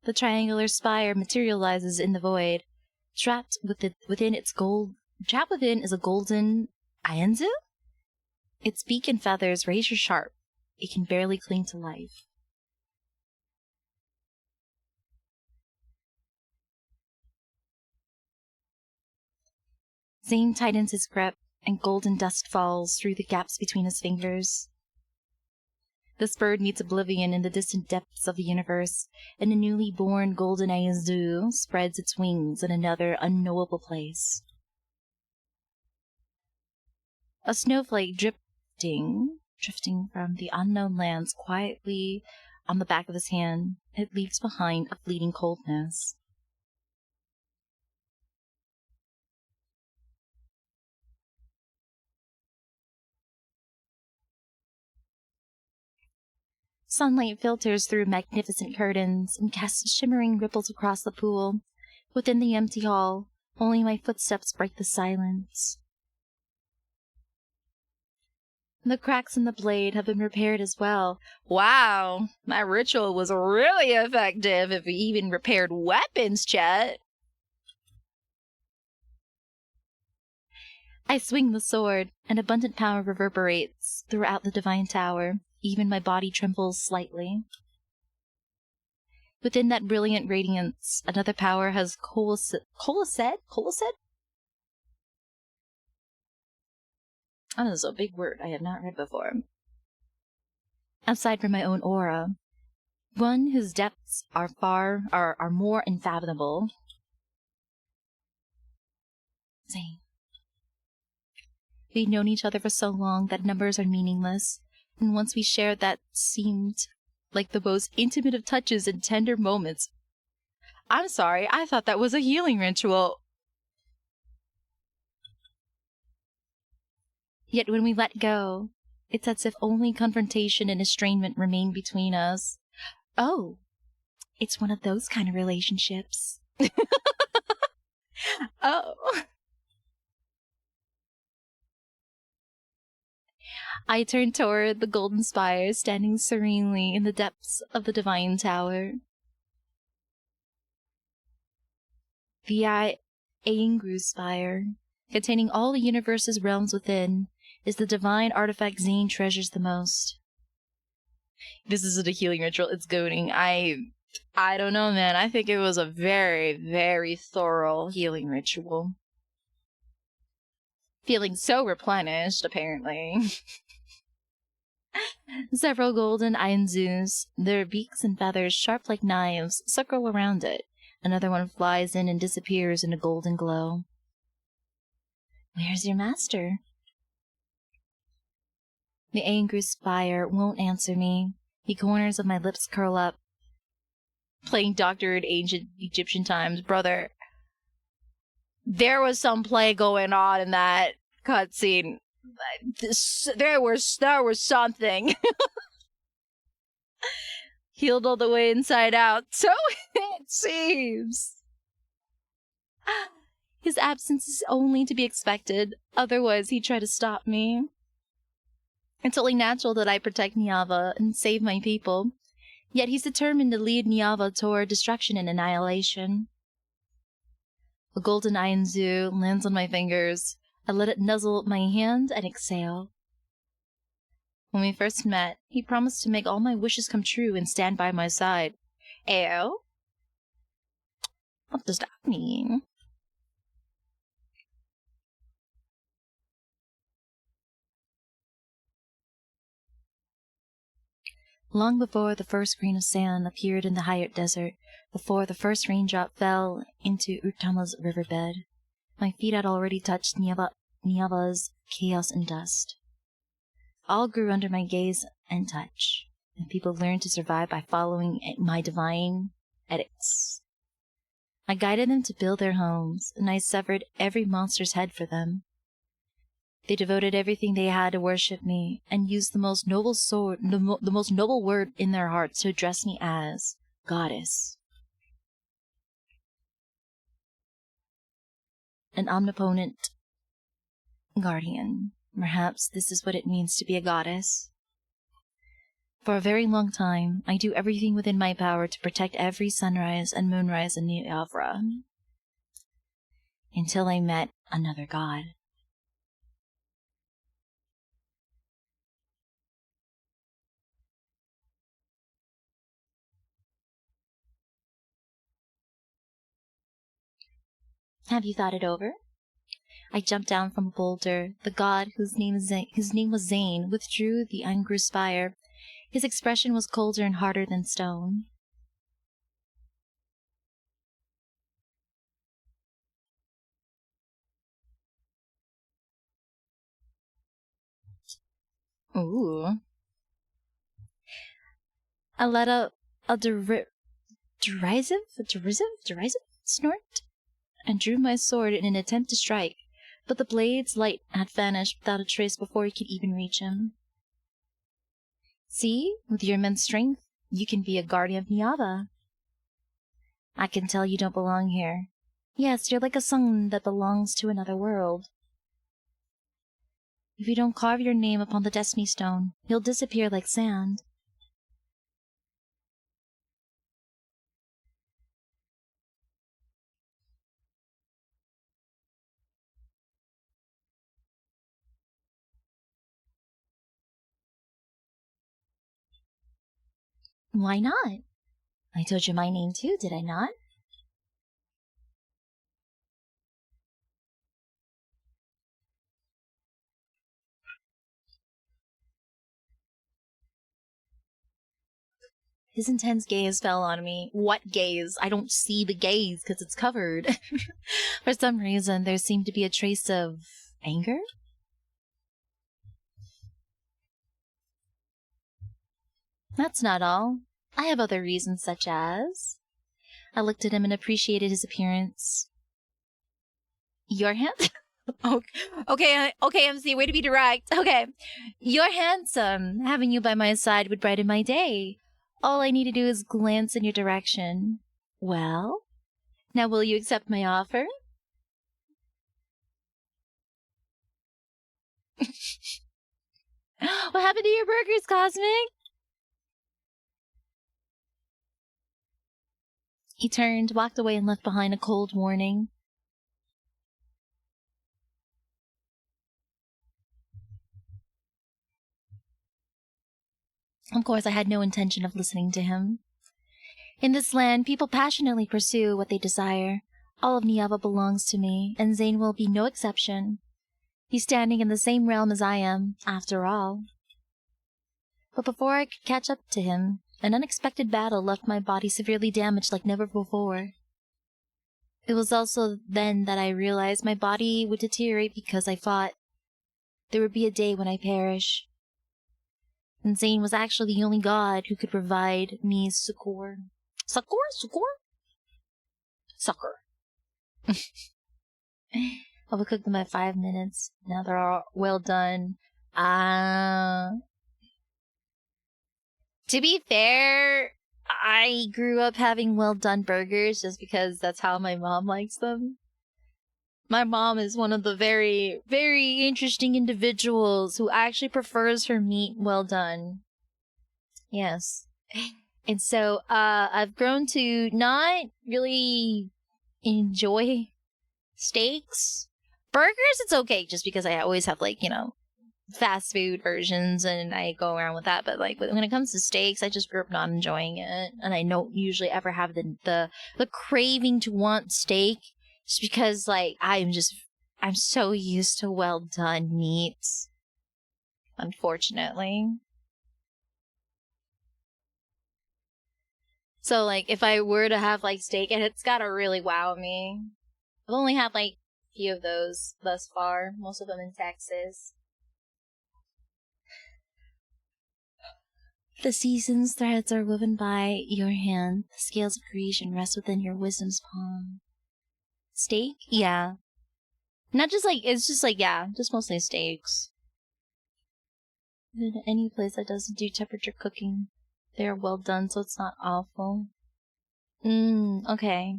S2: The triangular spire materializes in the void. Trapped within is a golden Ayanzu? Its beak and feathers razor sharp. It can barely cling to life. Zayne tightens his grip, and golden dust falls through the gaps between his fingers. This bird meets oblivion in the distant depths of the universe, and a newly born golden Ayanzu spreads its wings in another unknowable place. A snowflake drifting from the unknown lands quietly on the back of his hand. It leaves behind a fleeting coldness. Sunlight filters through magnificent curtains and casts shimmering ripples across the pool. Within the empty hall, only my footsteps break the silence. The cracks in the blade have been repaired as well. Wow, my ritual was really effective if we even repaired weapons, Chet. I swing the sword, and abundant power reverberates throughout the divine tower. Even my body trembles slightly. Within that brilliant radiance, another power has coalesced? Oh, this is a big word I have not read before. Aside from my own aura, one whose depths are more unfathomable. Zayne. We've known each other for so long that numbers are meaningless, and once we shared that seemed like the most intimate of touches and tender moments. I'm sorry, I thought that was a healing ritual. Yet when we let go, it's as if only confrontation and estrangement remain between us. Oh, it's one of those kind of relationships. Oh. I turn toward the golden spire standing serenely in the depths of the divine tower. The Aingru spire, containing all the universe's realms within, is the divine artifact Zayne treasures the most. This isn't a healing ritual, it's goading. I don't know, man. I think it was a very, very thorough healing ritual. Feeling so replenished, apparently. Several golden Ayanzus, their beaks and feathers sharp like knives, circle around it. Another one flies in and disappears in a golden glow. Where's your master? The angry spire won't answer me. The corners of my lips curl up. Playing doctor in ancient Egyptian times, brother. There was some play going on in that cutscene. There was something. Healed all the way inside out. So it seems. His absence is only to be expected. Otherwise, he'd try to stop me. It's only natural that I protect Niava and save my people. Yet he's determined to lead Niava toward destruction and annihilation. A golden Ayanzu lands on my fingers. I let it nuzzle my hand and exhale. When we first met, he promised to make all my wishes come true and stand by my side. Ew? What does that mean? Long before the first grain of sand appeared in the Hayat Desert, before the first raindrop fell into Urtama's riverbed, my feet had already touched Niava's chaos and dust. All grew under my gaze and touch, and people learned to survive by following my divine edicts.
S1: I guided them to build their homes, and I severed every monster's head for them. They devoted everything they had to worship me, and used the most noble the most noble word in their hearts to address me as Goddess. An omnipotent guardian. Perhaps this is what it means to be a goddess. For a very long time, I do everything within my power to protect every sunrise and moonrise in the Avra. Until I met another god. Have you thought it over? I jumped down from a boulder. The god, whose name was Zayne, withdrew the angry spire. His expression was colder and harder than stone. Ooh. I let a derisive snort and drew my sword in an attempt to strike, but the blade's light had vanished without a trace before he could even reach him. See, with your immense strength, you can be a guardian of Niava. I can tell you don't belong here. Yes, you're like a sun that belongs to another world. If you don't carve your name upon the Destiny Stone, you'll disappear like sand. Why not? I told you my name too, did I not? His intense gaze fell on me. What gaze? I don't see the gaze because it's covered. For some reason, there seemed to be a trace of anger? That's not all. I have other reasons, such as... I looked at him and appreciated his appearance. Your hand? Okay, MC, way to be direct. Okay. You're handsome. Having you by my side would brighten my day. All I need to do is glance in your direction. Well, now will you accept my offer? What happened to your burgers, Cosmic? He turned, walked away, and left behind a cold warning. Of course, I had no intention of listening to him. In this land, people passionately pursue what they desire. All of Niava belongs to me, and Zayne will be no exception. He's standing in the same realm as I am, after all. But before I could catch up to him, an unexpected battle left my body severely damaged like never before. It was also then that I realized my body would deteriorate because I fought. There would be a day when I perish. And Zayne was actually the only god who could provide me succor. Succor? Succor. I will cook them at 5 minutes. Now they're all well done. To be fair, I grew up having well done burgers just because that's how my mom likes them. My mom is one of the very, very interesting individuals who actually prefers her meat well done. Yes. And so, I've grown to not really enjoy steaks. Burgers, it's okay, just because I always have, like, fast food versions and I go around with that. But, like, when it comes to steaks, I just grew up not enjoying it. And I don't usually ever have the craving to want steak. Just because, like, I'm so used to well done meats. Unfortunately. So, like, if I were to have, like, steak, and it's gotta really wow me. I've only had, like, a few of those thus far. Most of them in Texas. The season's threads are woven by your hand. The scales of creation rest within your wisdom's palm. Steak? Yeah. Not just like, it's just like, yeah, just mostly steaks. Any place that doesn't do temperature cooking, they're well done, so it's not awful. Okay.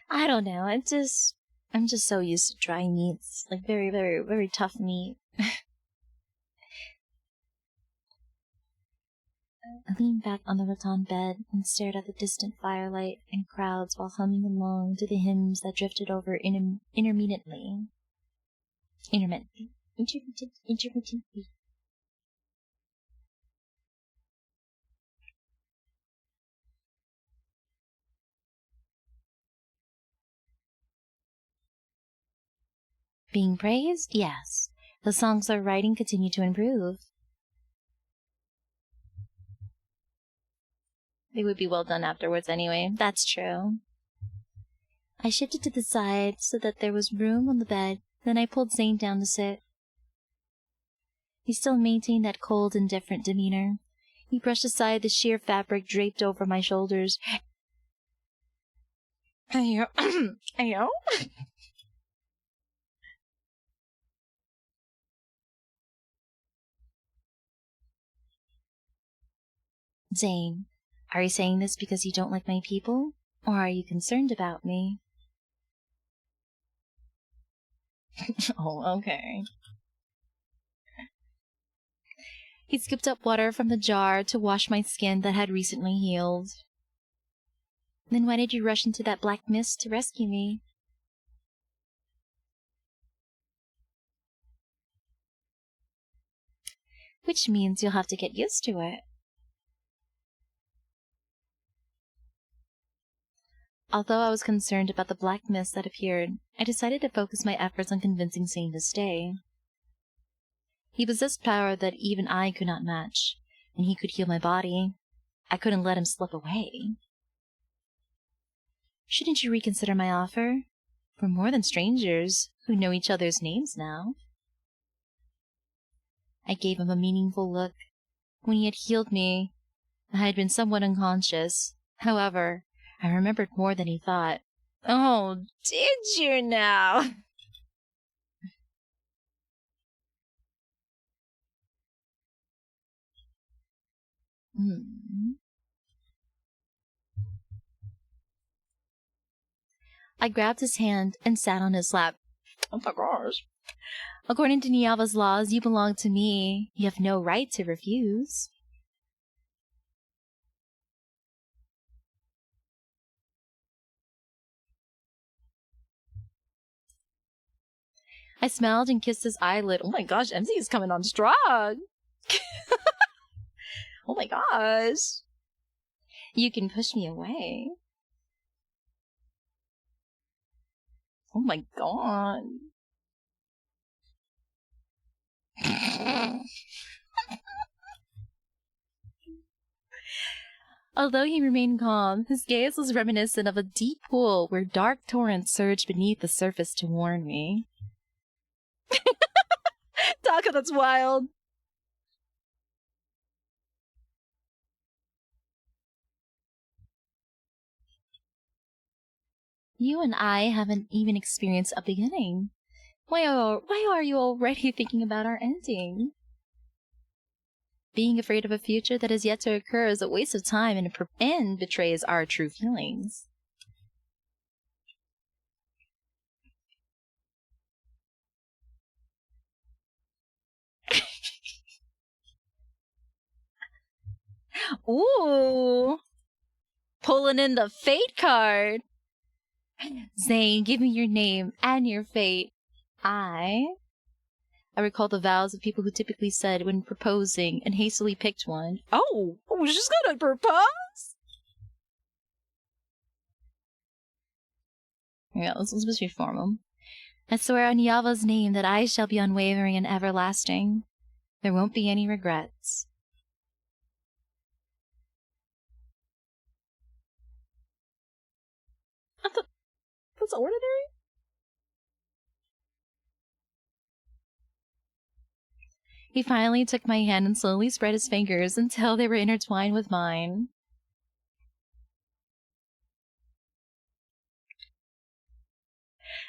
S1: I don't know. I'm just so used to dry meats. Like, very, very, very tough meat. I leaned back on the rattan bed and stared at the distant firelight and crowds while humming along to the hymns that drifted over intermittently. Intermittently. Being praised? Yes. The songs they're writing continue to improve. They would be well done afterwards anyway. That's true. I shifted to the side so that there was room on the bed, then I pulled Zane down to sit. He still maintained that cold, indifferent demeanor. He brushed aside the sheer fabric draped over my shoulders. Ayo. Ayo? Zane, are you saying this because you don't like my people? Or are you concerned about me? Oh, okay. He scooped up water from the jar to wash my skin that had recently healed. Then why did you rush into that black mist to rescue me? Which means you'll have to get used to it. Although I was concerned about the black mist that appeared, I decided to focus my efforts on convincing Zane to stay. He possessed power that even I could not match, and he could heal my body. I couldn't let him slip away. Shouldn't you reconsider my offer? We're more than strangers who know each other's names now. I gave him a meaningful look. When he had healed me, I had been somewhat unconscious. However, I remembered more than he thought. Oh, did you now? I grabbed his hand and sat on his lap. Oh my gosh. According to Niava's laws, you belong to me. You have no right to refuse. I smiled and kissed his eyelid. Oh my gosh, MC is coming on strong. Oh my gosh. You can push me away. Oh my god. Although he remained calm, his gaze was reminiscent of a deep pool where dark torrents surged beneath the surface to warn me. Taka, that's wild. You and I haven't even experienced a beginning. Why are you already thinking about our ending? Being afraid of a future that is yet to occur is a waste of time and betrays our true feelings. Ooh! Pulling in the fate card! Zane, give me your name and your fate. I recall the vows of people who typically said when proposing and hastily picked one. Oh, she's gonna propose? Yeah, let's be formal. I swear on Yava's name that I shall be unwavering and everlasting. There won't be any regrets. That's ordinary?
S2: He finally took my hand and slowly spread his fingers until they were intertwined with mine.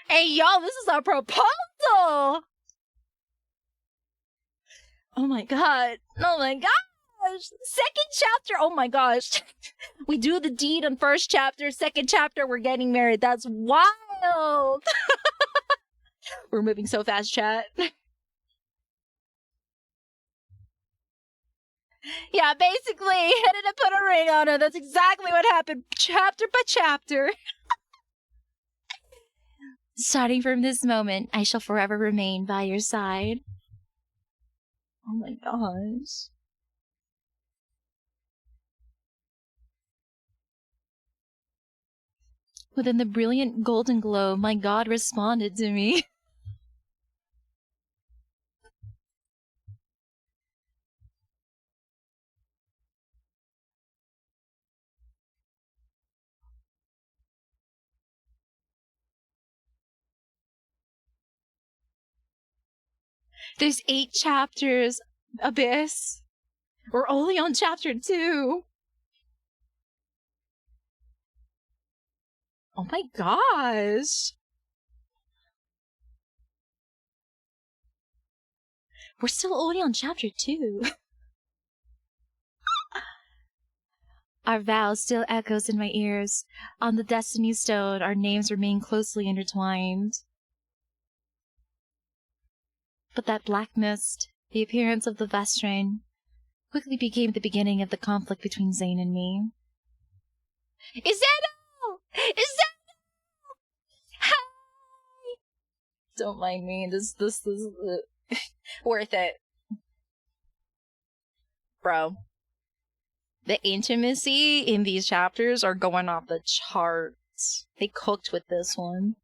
S2: Hey, y'all, this is our proposal! Oh my god. Oh my gosh. Second chapter. Oh my gosh. We do the deed on first chapter. Second chapter, we're getting married. That's wild. We're moving so fast, chat. Yeah, basically, he ended up put a ring on her. That's exactly what happened, chapter by chapter. Starting from this moment, I shall forever remain by your side. Oh my gosh. Within the brilliant golden glow, my god responded to me. There's 8 chapters, Abyss. We're only on chapter 2. Oh my gosh. We're still only on chapter 2. Our vow still echoes in my ears. On the Destiny Stone, our names remain closely intertwined. But that black mist, the appearance of the Vestrain, quickly became the beginning of the conflict between ZAYNE and me. Is that all? Is that all? Hi! Don't mind me. This is worth it. Bro. The intimacy in these chapters are going off the charts. They cooked with this one.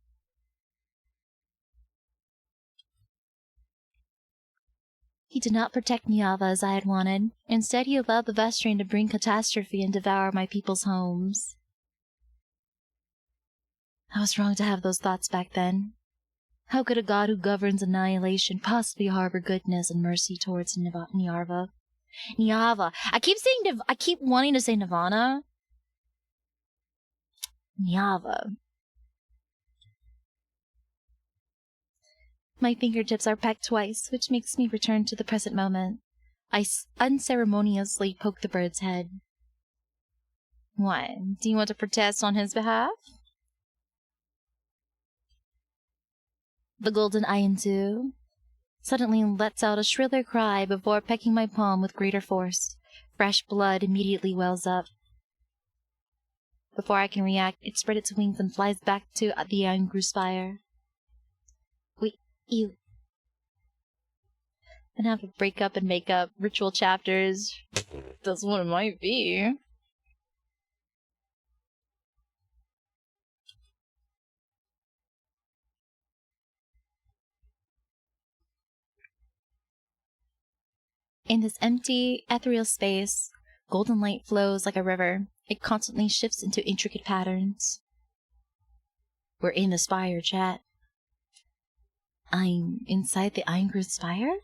S2: He did not protect Niava as I had wanted. Instead, he allowed the Vestrain to bring catastrophe and devour my people's homes. I was wrong to have those thoughts back then. How could a god who governs annihilation possibly harbor goodness and mercy towards Niava? Niava. I keep wanting to say Nirvana. Niava. My fingertips are pecked twice, which makes me return to the present moment. I unceremoniously poke the bird's head. What? Do you want to protest on his behalf? The golden Ayanzu suddenly lets out a shriller cry before pecking my palm with greater force. Fresh blood immediately wells up. Before I can react, it spread its wings and flies back to the angry spire. You. And have to break up and make up ritual chapters. That's what it might be. In this empty, ethereal space, golden light flows like a river. It constantly shifts into intricate patterns. We're in the spire, chat. I'm inside the Angry Spire?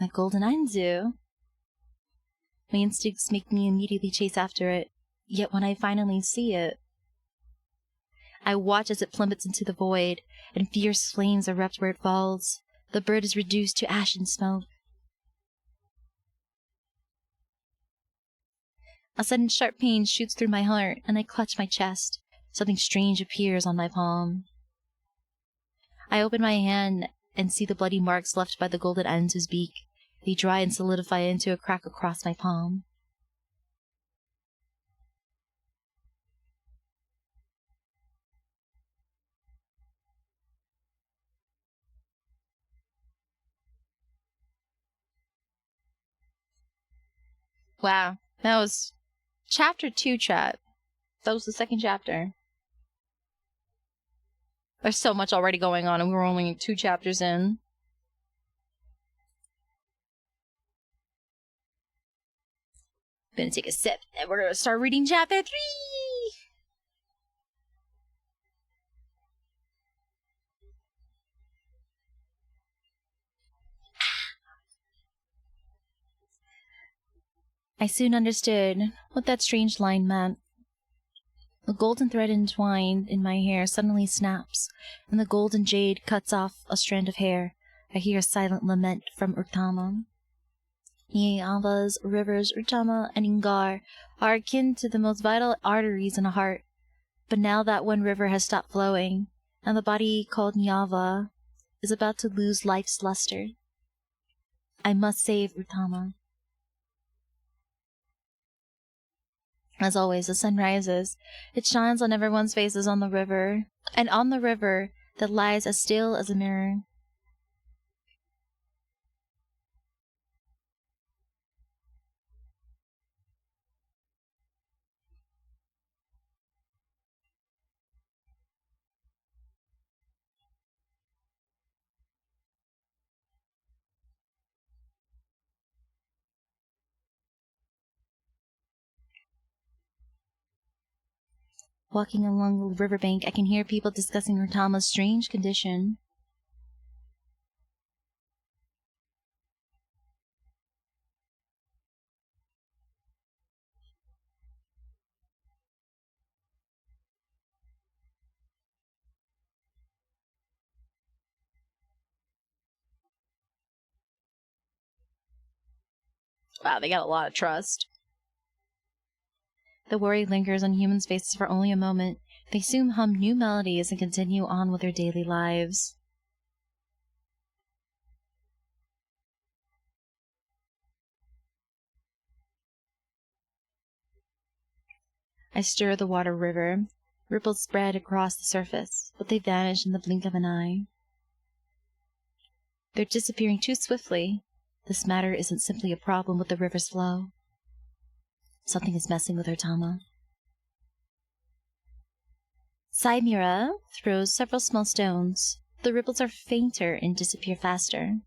S2: That golden Anzu. My instincts make me immediately chase after it, yet when I finally see it, I watch as it plummets into the void, and fierce flames erupt where it falls. The bird is reduced to ash and smoke. A sudden sharp pain shoots through my heart, and I clutch my chest. Something strange appears on my palm. I open my hand and see the bloody marks left by the golden Anzu's beak. They dry and solidify into a crack across my palm. Wow, that was chapter 2, chat. That was the second chapter. There's so much already going on, and we were only 2 chapters in. Gonna take a sip, and we're gonna start reading chapter 3! I soon understood what that strange line meant. The golden thread entwined in my hair suddenly snaps, and the golden jade cuts off a strand of hair. I hear a silent lament from Urtama. Niava's rivers Urtama and Ingar are akin to the most vital arteries in a heart. But now that one river has stopped flowing, and the body called Niava is about to lose life's luster, I must save Urtama. As always, the sun rises. It shines on everyone's faces on the river, and on the river that lies as still as a mirror. Walking along the riverbank, I can hear people discussing Urtama's strange condition. Wow, they got a lot of trust. The worry lingers on humans' faces for only a moment. They soon hum new melodies and continue on with their daily lives. I stir the water river. Ripples spread across the surface, but they vanish in the blink of an eye. They're disappearing too swiftly. This matter isn't simply a problem with the river's flow. Something is messing with Urtama. Saimira throws several small stones. The ripples are fainter and disappear faster.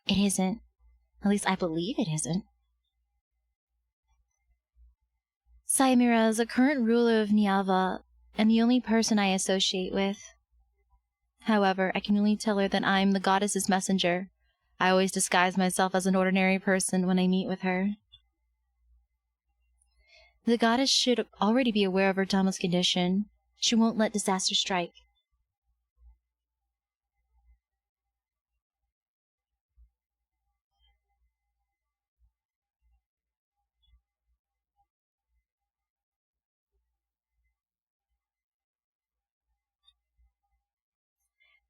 S2: It isn't. At least I believe it isn't. Saimira is the current ruler of Niava and the only person I associate with. However, I can only tell her that I'm the goddess's messenger. I always disguise myself as an ordinary person when I meet with her. The goddess should already be aware of Urtama's condition. She won't let disaster strike.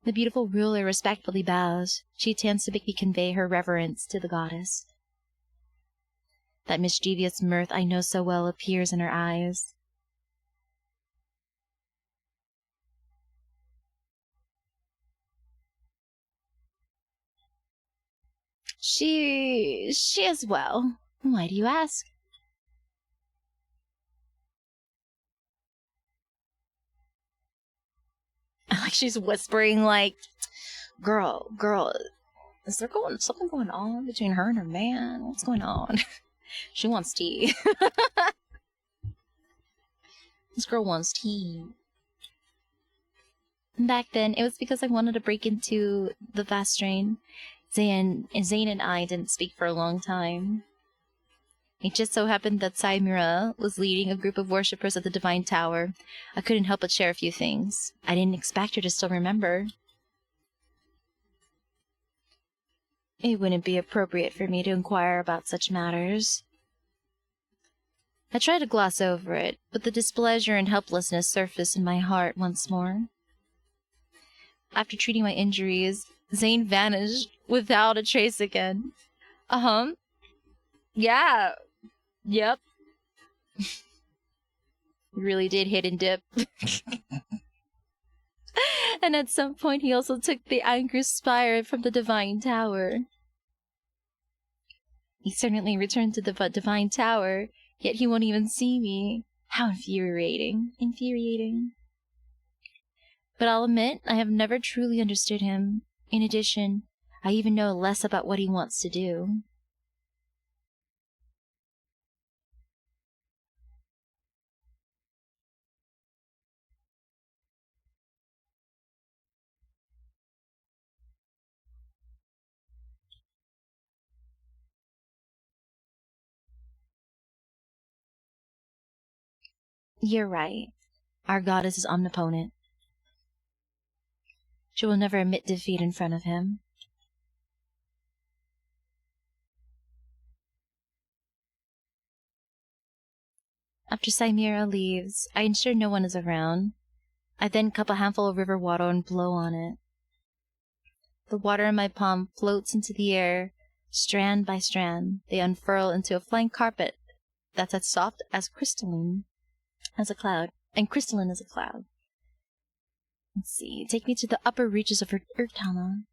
S2: The beautiful ruler respectfully bows. She attempts to make me convey her reverence to the goddess. That mischievous mirth I know so well appears in her eyes. She is well. Why do you ask? Like she's whispering, like, girl, is there something going on between her and her man? What's going on? She wants tea. This girl wants tea. Back then, it was because I wanted to break into the vast strain. Zayne and I didn't speak for a long time. It just so happened that Saimira was leading a group of worshippers at the Divine Tower. I couldn't help but share a few things. I didn't expect her to still remember. It wouldn't be appropriate for me to inquire about such matters. I tried to gloss over it, but the displeasure and helplessness surfaced in my heart once more. After treating my injuries, Zayne vanished without a trace again. Yeah. Yep. Really did hit and dip. And at some point he also took the Anchor Spire from the Divine Tower. He certainly returned to the Divine Tower, yet he won't even see me. How infuriating. Infuriating. But I'll admit, I have never truly understood him. In addition, I even know less about what he wants to do.
S1: You're right. Our goddess is omnipotent. She will never admit defeat in front of him. After Chimera leaves, I ensure no one is around. I then cup a handful of river water and blow on it. The water in my palm floats into the air, strand by strand. They unfurl into a flying carpet that's as soft as crystalline as a cloud, and crystalline as a cloud. Let's see. Take me to the upper reaches of Urtama.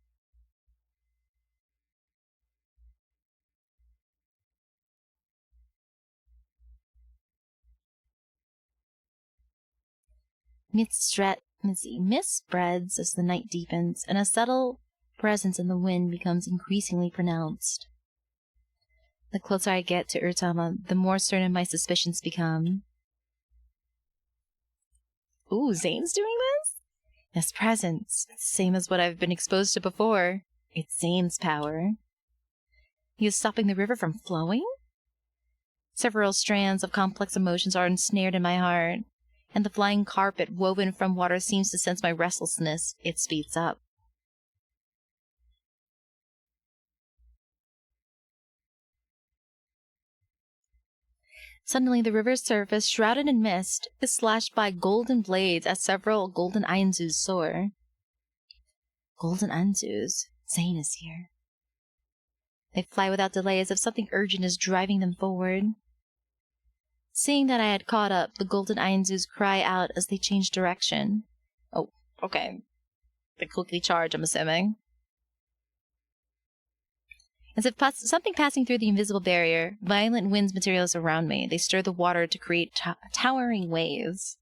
S1: Mist spreads as the night deepens, and a subtle presence in the wind becomes increasingly pronounced. The closer I get to Urtama, the more certain my suspicions become. Ooh, Zayne's doing this? This presence, same as what I've been exposed to before. It's Zayne's power. He is stopping the river from flowing? Several strands of complex emotions are ensnared in my heart, and the flying carpet woven from water seems to sense my restlessness. It speeds up. Suddenly, the river's surface, shrouded in mist, is slashed by golden blades as several golden Ainzus soar. Golden Ainzus? Zayne is here. They fly without delay as if something urgent is driving them forward. Seeing that I had caught up, the golden Ainzus cry out as they change direction. Oh, okay. They quickly charge, I'm assuming. As if something passing through the invisible barrier, violent winds materialize around me. They stir the water to create towering waves.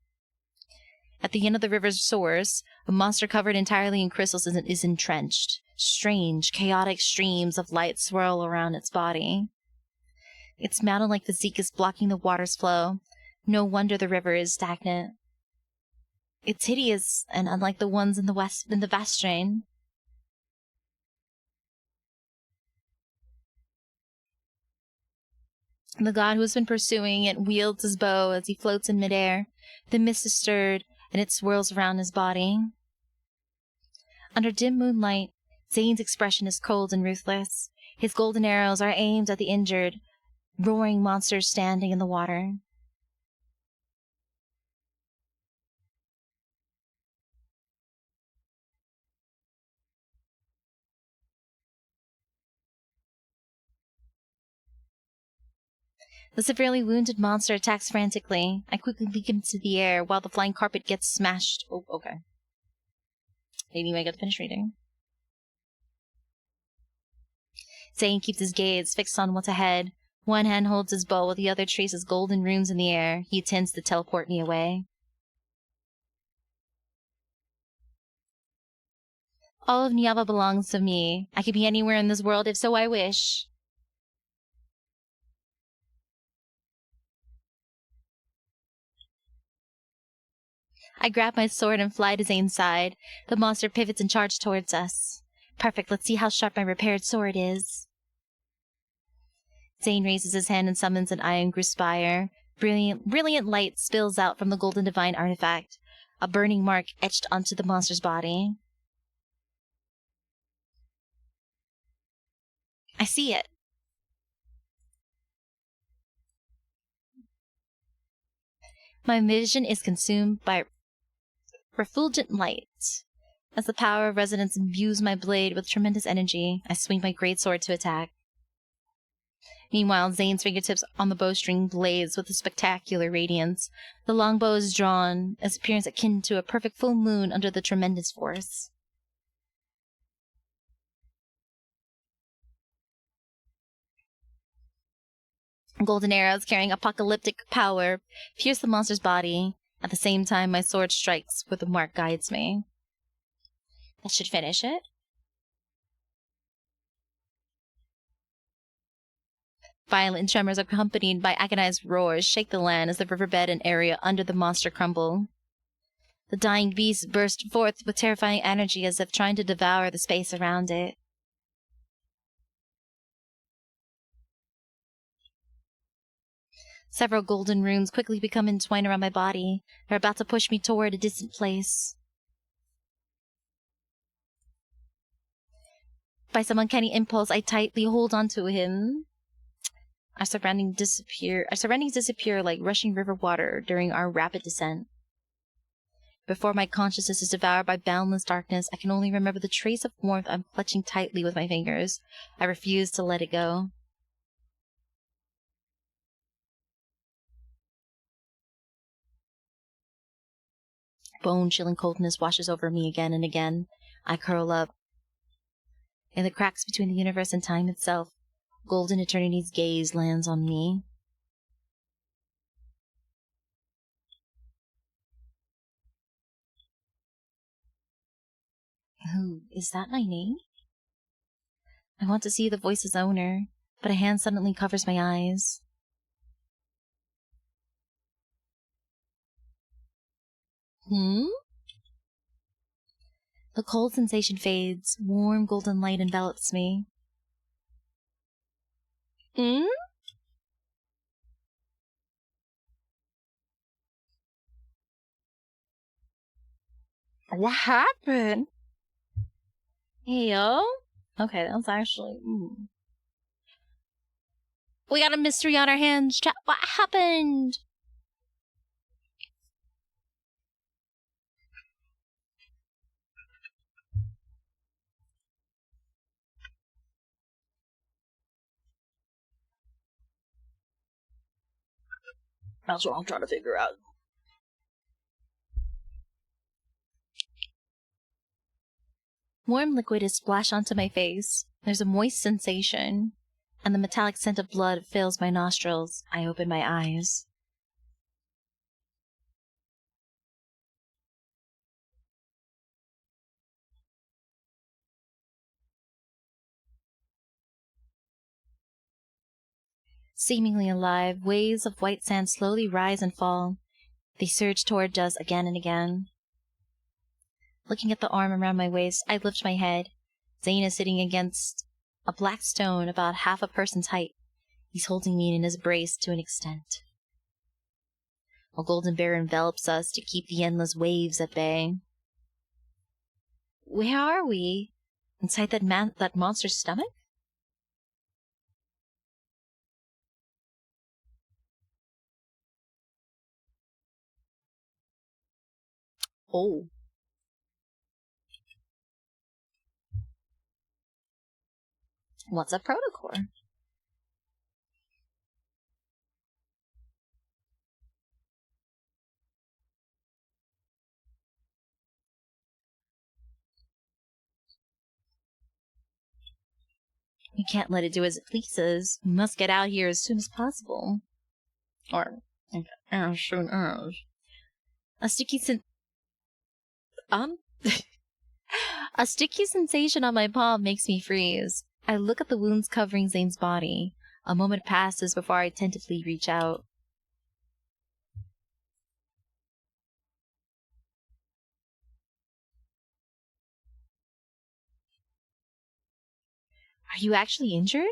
S1: At the end of the river's source, a monster covered entirely in crystals is entrenched. Strange, chaotic streams of light swirl around its body. Its mountain-like physique is blocking the water's flow. No wonder the river is stagnant. It's hideous and unlike the ones in the Vastrain. The god who has been pursuing it wields his bow as he floats in midair. The mist is stirred, and it swirls around his body. Under dim moonlight, Zayne's expression is cold and ruthless. His golden arrows are aimed at the injured, roaring monsters standing in the water. The severely wounded monster attacks frantically. I quickly leap into the air while the flying carpet gets smashed. Oh, okay. Maybe I get to finish reading. Zayne keeps his gaze fixed on what's ahead. One hand holds his bow while the other traces golden runes in the air. He intends to teleport me away. All of Niava belongs to me. I could be anywhere in this world if so I wish. I grab my sword and fly to Zayne's side. The monster pivots and charges towards us. Perfect, let's see how sharp my repaired sword is. Zayne raises his hand and summons an iron spire. Brilliant light spills out from the golden divine artifact, a burning mark etched onto the monster's body. I see it. My vision is consumed by refulgent light. As the power of resonance imbues my blade with tremendous energy, I swing my greatsword to attack. Meanwhile, Zayne's fingertips on the bowstring blaze with a spectacular radiance. The longbow is drawn, its appearance akin to a perfect full moon under the tremendous force. Golden arrows carrying apocalyptic power pierce the monster's body. At the same time, my sword strikes where the mark guides me. That should finish it. Violent tremors accompanied by agonized roars shake the land as the riverbed and area under the monster crumble. The dying beast burst forth with terrifying energy as if trying to devour the space around it.
S2: Several golden runes quickly become entwined around my body. They're about to push me toward a distant place. By some uncanny impulse, I tightly hold onto him. Our surroundings disappear like rushing river water during our rapid descent. Before my consciousness is devoured by boundless darkness, I can only remember the trace of warmth I'm clutching tightly with my fingers. I refuse to let it go. Bone-chilling coldness washes over me again and again. I curl up. In the cracks between the universe and time itself, golden eternity's gaze lands on me. Who is that my name? I want to see the voice's owner, but a hand suddenly covers my eyes. The cold sensation fades. Warm golden light envelops me.
S3: What happened?
S2: Hey, yo. Okay, that's actually... We got a mystery on our hands, chat. What happened?
S3: That's what I'm trying to figure out.
S2: Warm liquid is splashed onto my face. There's a moist sensation, and the metallic scent of blood fills my nostrils. I open my eyes. Seemingly alive, waves of white sand slowly rise and fall. They surge toward us again and again. Looking at the arm around my waist, I lift my head. ZAYNE is sitting against a black stone about half a person's height. He's holding me in his embrace to an extent. A golden bear envelops us to keep the endless waves at bay. Where are we? Inside that monster's stomach? Oh. What's a protocore? We can't let it do as it pleases. We must get out here as soon as possible. Or, as soon as. A sticky A sticky sensation on my palm makes me freeze. I look at the wounds covering ZAYNE's body. A moment passes before I tentatively reach out. Are you actually injured?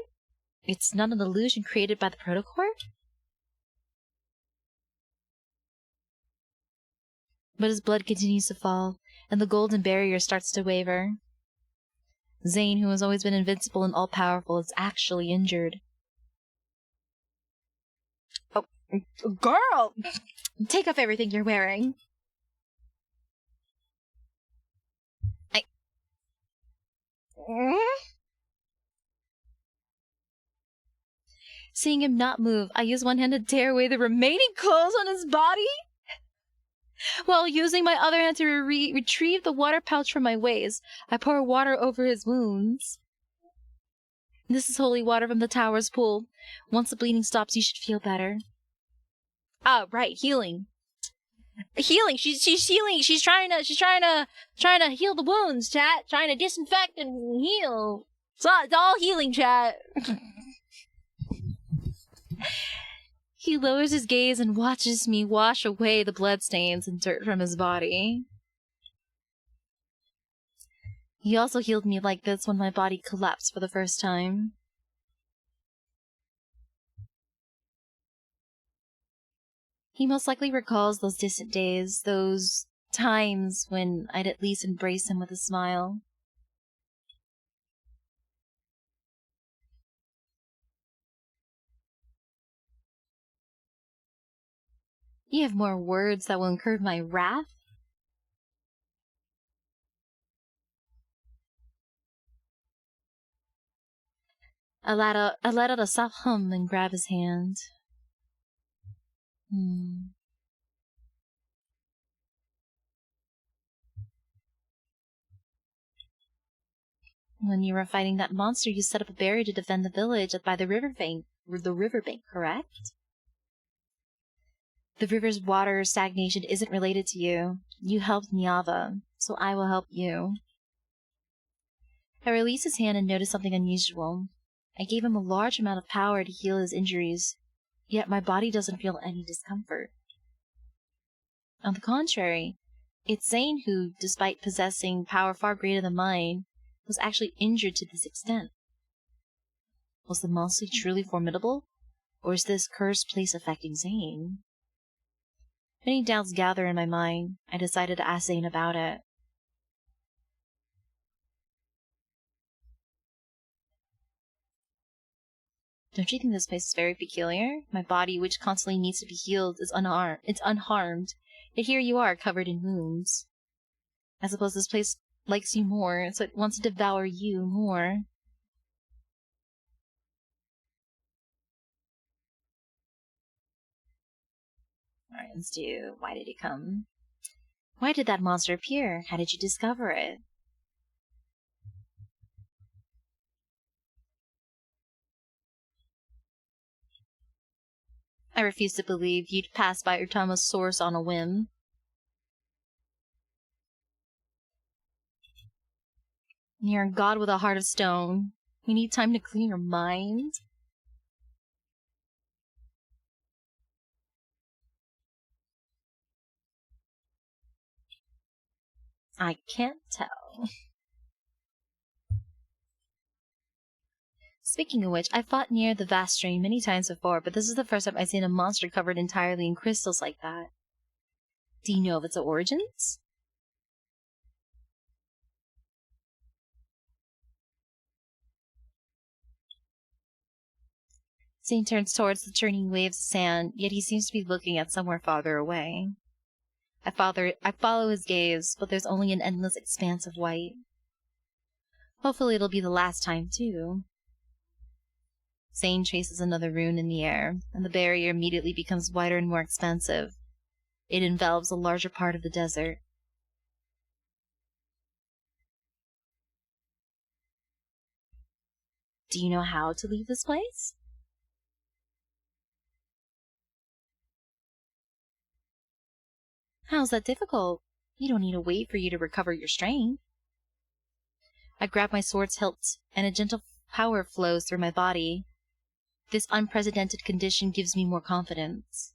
S2: It's not an illusion created by the protocore? But his blood continues to fall, and the golden barrier starts to waver. ZAYNE, who has always been invincible and all-powerful, is actually injured.
S3: Oh, girl!
S2: Take off everything you're wearing. Seeing him not move, I use one hand to tear away the remaining clothes on his body, while using my other hand to retrieve the water pouch from my waist. I pour water over his wounds. This is holy water from the tower's pool. Once the bleeding stops, you should feel better. Ah, right, healing. Healing. She's healing. She's trying to heal the wounds, chat. Trying to disinfect and heal. It's all healing, chat. He lowers his gaze and watches me wash away the bloodstains and dirt from his body. He also healed me like this when my body collapsed for the first time. He most likely recalls those distant days, those times when I'd at least embrace him with a smile. You have more words that will incur my wrath? I let out a soft hum and grab his hand. When you were fighting that monster, you set up a barrier to defend the village by the riverbank, correct? The river's water stagnation isn't related to you. You helped Nyava, so I will help you. I released his hand and noticed something unusual. I gave him a large amount of power to heal his injuries, yet my body doesn't feel any discomfort. On the contrary, it's Zayne who, despite possessing power far greater than mine, was actually injured to this extent. Was the monster truly formidable, or is this cursed place affecting Zayne? Many doubts gather in my mind. I decided to ask Zayne about it. Don't you think this place is very peculiar? My body, which constantly needs to be healed, is unharmed. Yet here you are, covered in wounds. I suppose this place likes you more, so it wants to devour you more. Alright, let's do, why did it come? Why did that monster appear? How did you discover it? I refuse to believe you'd pass by Urtama's source on a whim. You're a god with a heart of stone. You need time to clean your mind. I can't tell. Speaking of which, I fought near the vast stream many times before, but this is the first time I've seen a monster covered entirely in crystals like that. Do you know of its origins? Zane turns towards the churning waves of sand, yet he seems to be looking at somewhere farther away. I follow his gaze, but there's only an endless expanse of white. Hopefully it'll be the last time, too. Zane traces another rune in the air, and the barrier immediately becomes wider and more expansive. It envelops a larger part of the desert. Do you know how to leave this place? How's that difficult? You don't need to wait for you to recover your strength. I grab my sword's hilt, and a gentle power flows through my body. This unprecedented condition gives me more confidence.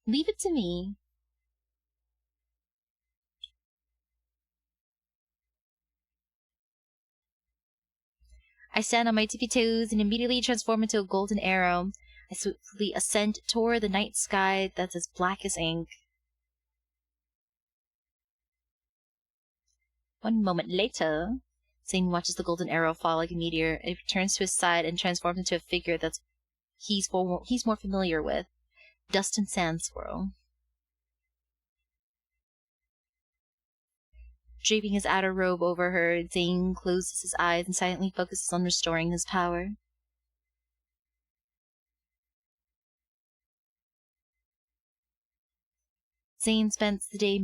S2: Leave it to me. I stand on my tippy toes and immediately transform into a golden arrow. I swiftly ascend toward the night sky that's as black as ink. One moment later, Zane watches the golden arrow fall like a meteor. It returns to his side and transforms into a figure that he's more familiar with. Dust and Sand Squirrel. Draping his outer robe over her, Zane closes his eyes and silently focuses on restoring his power. Zane spends the day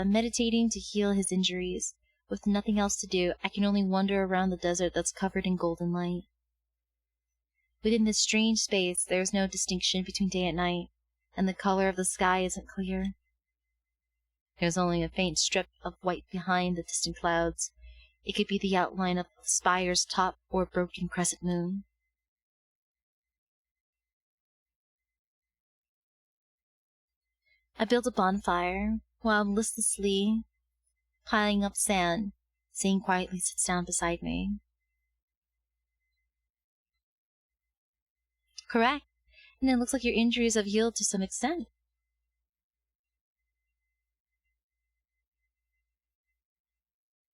S2: meditating to heal his injuries. With nothing else to do, I can only wander around the desert that's covered in golden light. Within this strange space, there is no distinction between day and night, and the color of the sky isn't clear. There's only a faint strip of white behind the distant clouds. It could be the outline of the spire's top or a broken crescent moon. I build a bonfire while listlessly piling up sand. Zane quietly sits down beside me. Correct.
S1: And it looks like your injuries have healed to some extent.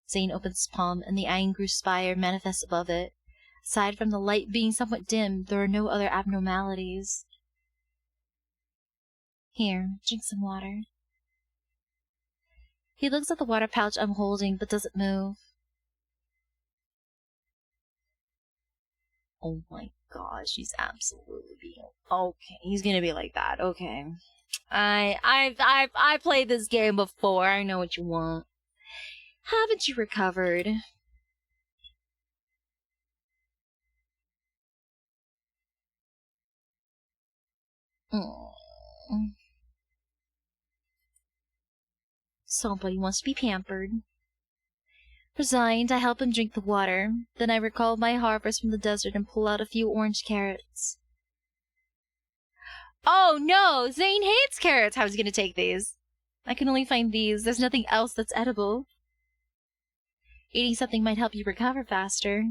S1: Zayne opens his palm, and the angry spire manifests above it. Aside from the light being somewhat dim, there are no other abnormalities. Here, drink some water. He looks at the water pouch I'm holding, but doesn't move. Oh my gosh, she's absolutely being okay. He's gonna be like that. Okay, I played this game before. I know what you want. Haven't you recovered? Somebody wants to be pampered. Resigned, I help him drink the water. Then I recall my harvest from the desert and pull out a few orange carrots. Oh no! Zayne hates carrots! How is he gonna take these? I can only find these. There's nothing else that's edible. Eating something might help you recover faster.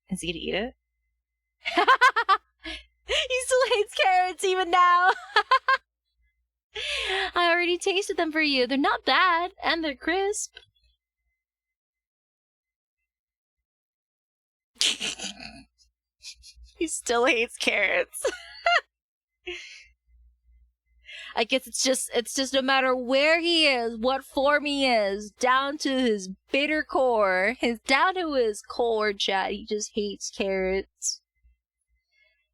S1: Is he gonna eat it? He still hates carrots even now! I already tasted them for you. They're not bad, and they're crisp. He still hates carrots. I guess it's just no matter where he is, what form he is, down to his bitter core, down to his core, chat, he just hates carrots.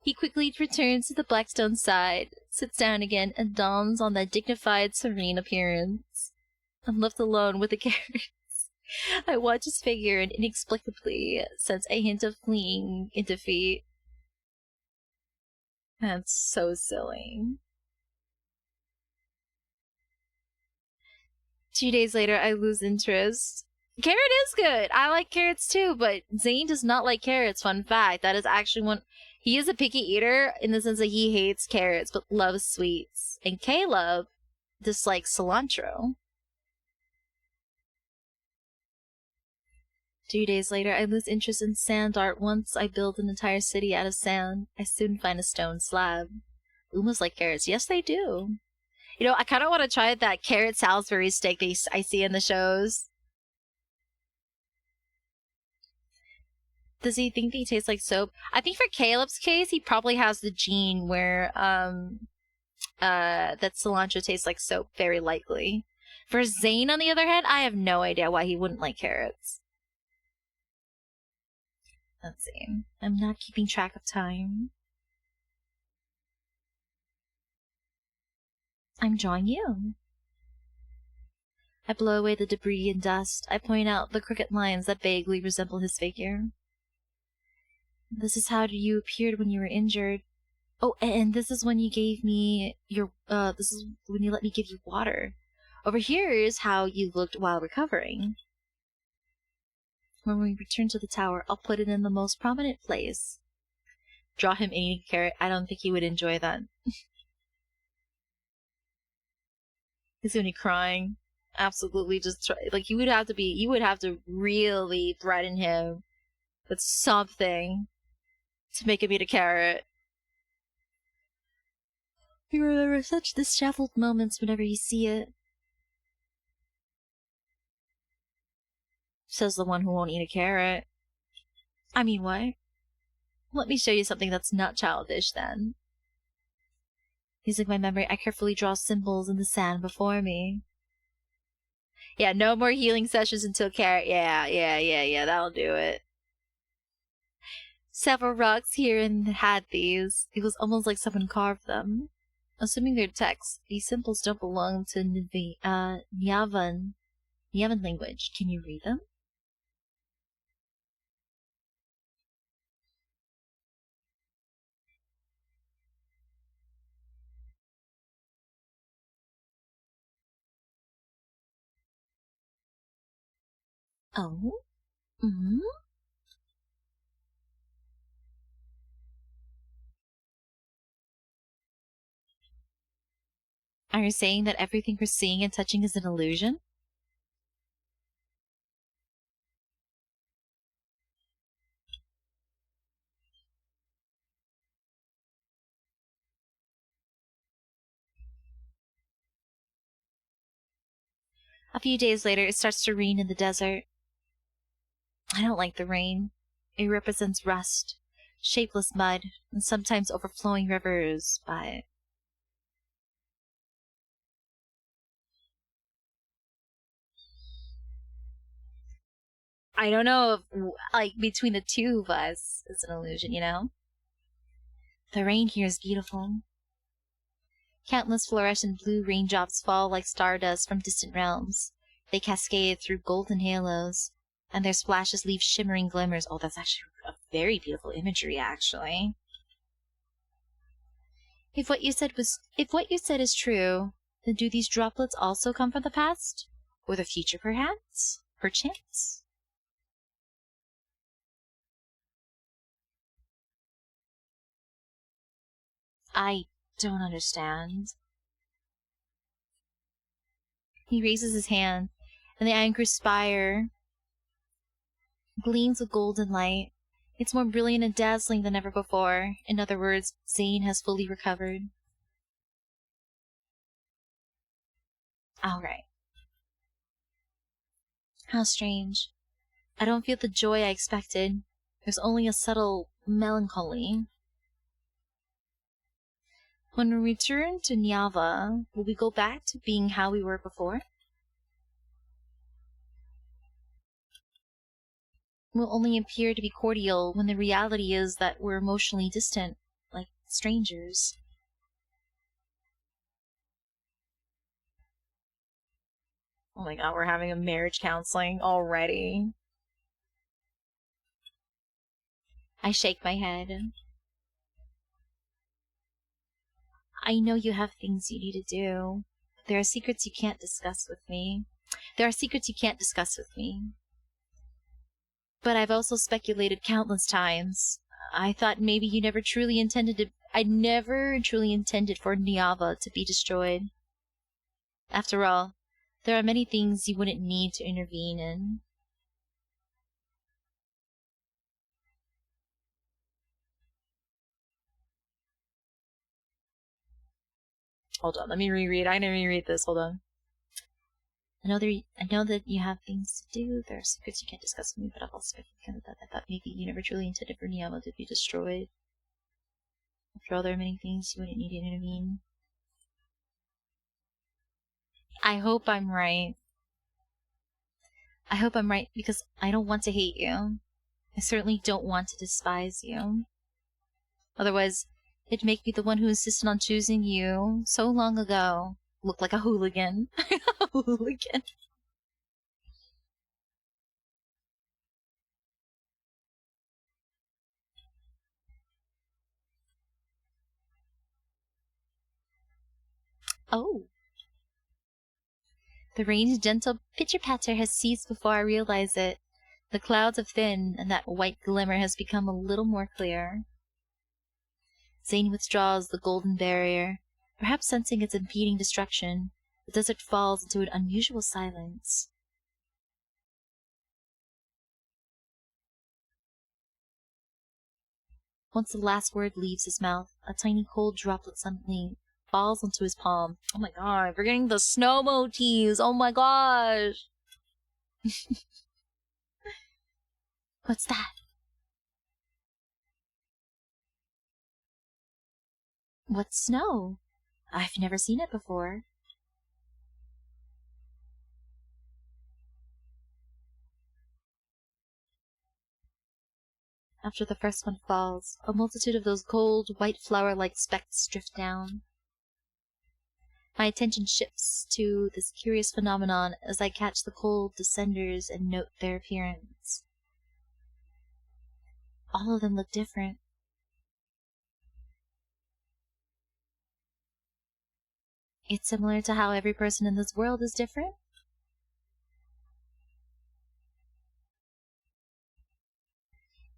S1: He quickly returns to the Blackstone side, sits down again, and dawns on that dignified, serene appearance. I'm left alone with the carrots. I watch his figure and inexplicably sense a hint of fleeing in defeat. That's so silly. 2 days later, I lose interest. Carrot is good. I like carrots too, but Zayne does not like carrots. Fun fact. That is actually one. He is a picky eater in the sense that he hates carrots but loves sweets. And Caleb dislikes cilantro. 2 days later, I lose interest in sand art. Once I build an entire city out of sand, I soon find a stone slab. Umas like carrots. Yes, they do. You know, I kind of want to try that carrot Salisbury steak I see in the shows. Does he think they taste like soap? I think for Caleb's case, he probably has the gene where that cilantro tastes like soap, very likely. For Zayne, on the other hand, I have no idea why he wouldn't like carrots. Let's see. I'm not keeping track of time. I'm drawing you. I blow away the debris and dust. I point out the crooked lines that vaguely resemble his figure. This is how you appeared when you were injured. Oh, and this is when you gave me your, this is when you let me give you water. Over here is how you looked while recovering. When we return to the tower, I'll put it in the most prominent place. Draw him eating a carrot. I don't think he would enjoy that. He's gonna be crying. Absolutely, just try. Like, you would have to really threaten him with something to make him eat a carrot. You remember such disheveled moments whenever you see it. Says the one who won't eat a carrot. I mean, what? Let me show you something that's not childish, then. Using my memory, I carefully draw symbols in the sand before me. Yeah, no more healing sessions until carrot. Yeah, that'll do it. Several rocks here and had these. It was almost like someone carved them. Assuming they're text, these symbols don't belong to Nyavan language. Can you read them? Oh? Mm-hmm. Are you saying that everything we're seeing and touching is an illusion?
S2: A few days later, it starts to rain in the desert. I don't like the rain. It represents rust, shapeless mud, and sometimes overflowing rivers, but I don't know if, like, between the two of us, it's an illusion, you know? The rain here is beautiful. Countless fluorescent blue raindrops fall like stardust from distant realms. They cascade through golden halos, and their splashes leave shimmering glimmers. Oh, that's actually a very beautiful imagery, actually. If what you said is true, then do these droplets also come from the past? Or the future, perhaps? Perchance? I don't understand. He raises his hand, and the anchor spire gleams with golden light. It's more brilliant and dazzling than ever before. In other words, Zayne has fully recovered. All right. How strange. I don't feel the joy I expected. There's only a subtle melancholy. When we return to Nyava, will we go back to being how we were before? We'll only appear to be cordial when the reality is that we're emotionally distant, like strangers. Oh my god, we're having a marriage counseling already. I shake my head. I know you have things you need to do. There are secrets you can't discuss with me. There are secrets you can't discuss with me. But I've also speculated countless times. I thought maybe you never truly intended to. I never truly intended for Nyava to be destroyed. After all, there are many things you wouldn't need to intervene in. Hold on, let me reread. I'm gonna reread this. Hold on. I know that you have things to do. There are secrets you can't discuss with me, but I've also speculated that I thought maybe you never truly intended for Nyava to be destroyed. After all, there are many things you wouldn't need to intervene. I hope I'm right. I hope I'm right because I don't want to hate you. I certainly don't want to despise you. Otherwise, it'd make me the one who insisted on choosing you so long ago look like a hooligan. A hooligan. Oh. The rain's gentle pitcher-patter has ceased before I realize it. The clouds have thinned, and that white glimmer has become a little more clear. Zayne withdraws the golden barrier. Perhaps sensing its impeding destruction, the desert falls into an unusual silence. Once the last word leaves his mouth, a tiny cold droplet suddenly falls onto his palm. Oh my god, we're getting the snow motifs! Oh my gosh! What's that? What's snow? I've never seen it before. After the first one falls, a multitude of those cold, white flower-like specks drift down. My attention shifts to this curious phenomenon as I catch the cold descenders and note their appearance. All of them look different. It's similar to how every person in this world is different.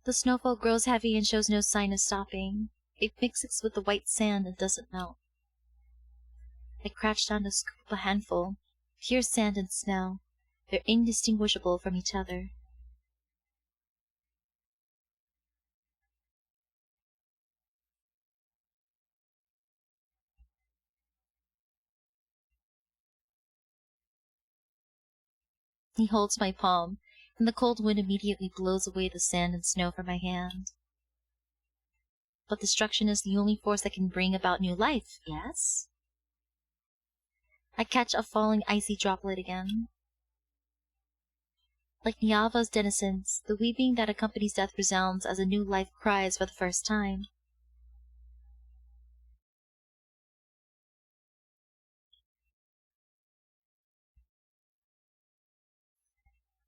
S2: The snowfall grows heavy and shows no sign of stopping. It mixes with the white sand and doesn't melt. I crouch down to scoop up a handful. Pure sand and snow. They're indistinguishable from each other.
S1: He holds my palm, and the cold wind immediately blows away the sand and snow from my hand. But destruction is the only force that can bring about new life, yes? I catch a falling icy droplet again. Like Niava's denizens, the weeping that accompanies death resounds as a new life cries for the first time.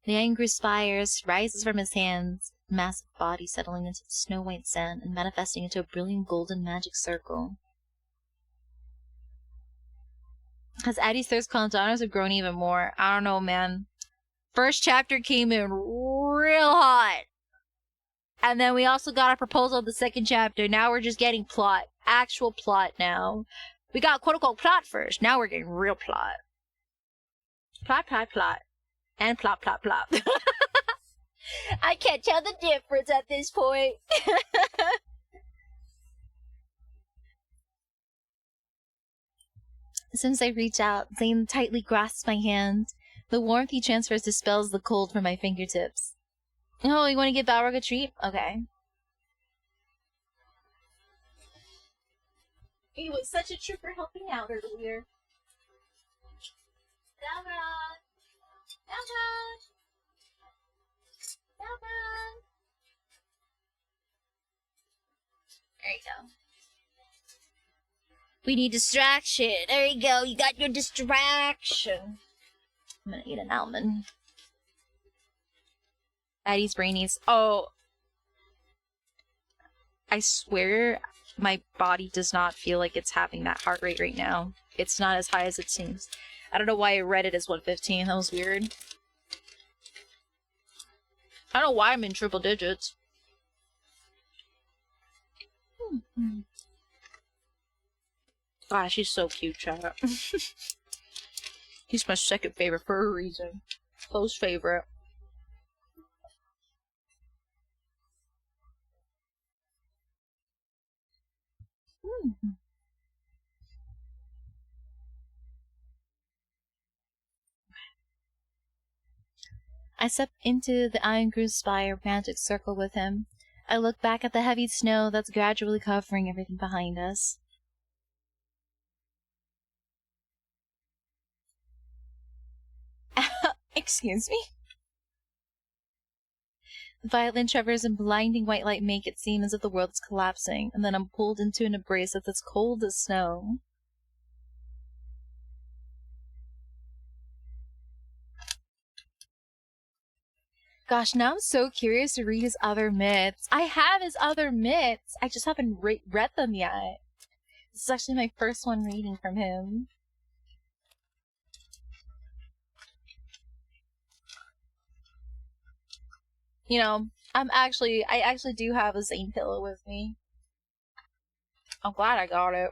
S1: The angry spires rises from his hands, massive body settling into the snow-white sand and manifesting into a brilliant golden magic circle. Has Addie's thirst calmed down or has it grown even more? I don't know, man. First chapter came in real hot. And then we also got a proposal of the second chapter. Now we're just getting plot. Actual plot now. We got quote-unquote plot first. Now we're getting real plot. Plot, plot, plot. And plop, plop, plop. I can't tell the difference at this point. As soon as I reach out, Zayne tightly grasps my hand. The warmth he transfers dispels the cold from my fingertips. Oh, you want to give Balrog a treat? Okay. He was such a trooper helping out earlier. Balrog! Balrog! Balrog! There you go. We need distraction. There you go. You got your distraction. I'm gonna eat an almond. Addie's brainies. Oh. I swear my body does not feel like it's having that heart rate right now. It's not as high as it seems. I don't know why I read it as 115. That was weird. I don't know why I'm in triple digits. Gosh, he's so cute, chat. He's my second favorite for a reason. Close favorite. I step into the Iron-Groove Spire magic circle with him. I look back at the heavy snow that's gradually covering everything behind us. Excuse me? The violent tremors and blinding white light make it seem as if the world is collapsing, and then I'm pulled into an embrace that's as cold as snow. Gosh, now I'm so curious to read his other myths. I have his other myths. I just haven't read them yet. This is actually my first one reading from him. You know, I actually do have a Zayne pillow with me. I'm glad I got it.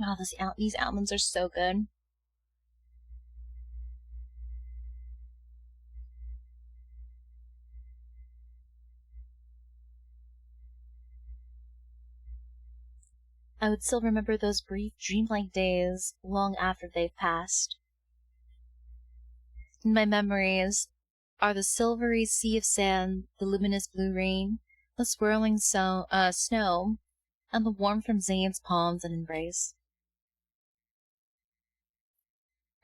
S1: Oh, these almonds are so good. I would still remember those brief, dreamlike days long after they've passed. In my memories are the silvery sea of sand, the luminous blue rain, the swirling snow, and the warmth from Zayne's palms and embrace.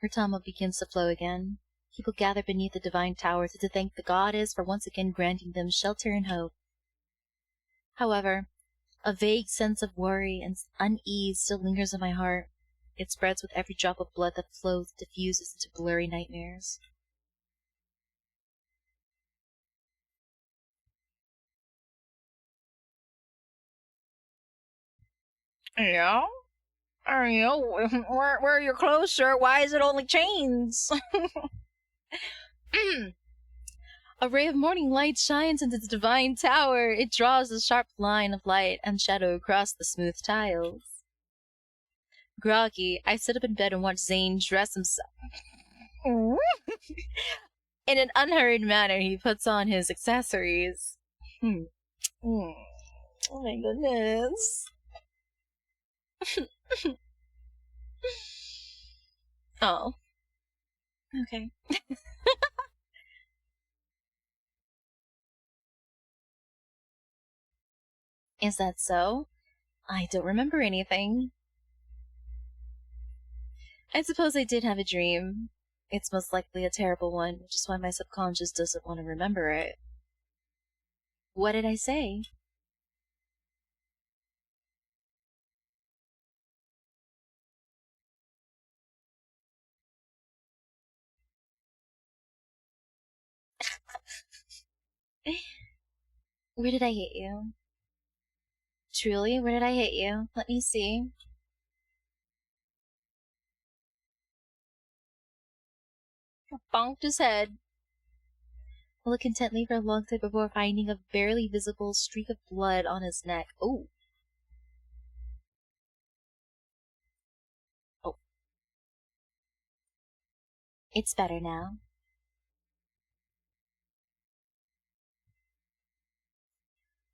S1: Ritama begins to flow again. People gather beneath the divine tower to thank the goddess for once again granting them shelter and hope. However, a vague sense of worry and unease still lingers in my heart. It spreads with every drop of blood that flows, diffuses into blurry nightmares.
S2: Yeah? Where are your clothes, sir? Why is it only chains?
S1: A ray of morning light shines into the divine tower. It draws a sharp line of light and shadow across the smooth tiles. Groggy, I sit up in bed and watch Zayne dress himself.
S2: In an unhurried manner, he puts on his accessories. Oh my goodness. Oh. Okay. Is that so? I don't remember anything. I suppose I did have a dream. It's most likely a terrible one, which is why my subconscious doesn't want to remember it. What did I say? Where did I hit you? Truly, where did I hit you? Let me see. I bonked his head. I looked intently for a long time before finding a barely visible streak of blood on his neck. Oh. Oh. It's better now.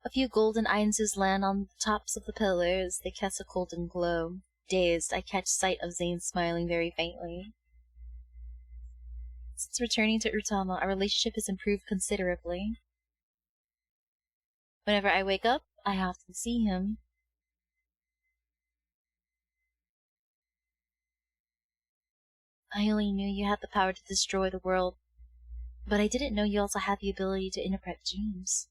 S2: A few golden irises land on the tops of the pillars. They cast a golden glow. Dazed, I catch sight of Zayne smiling very faintly. Since returning to Utama, our relationship has improved considerably. Whenever I wake up, I often see him. I only knew you had the power to destroy the world, but I didn't know you also had the ability to interpret dreams.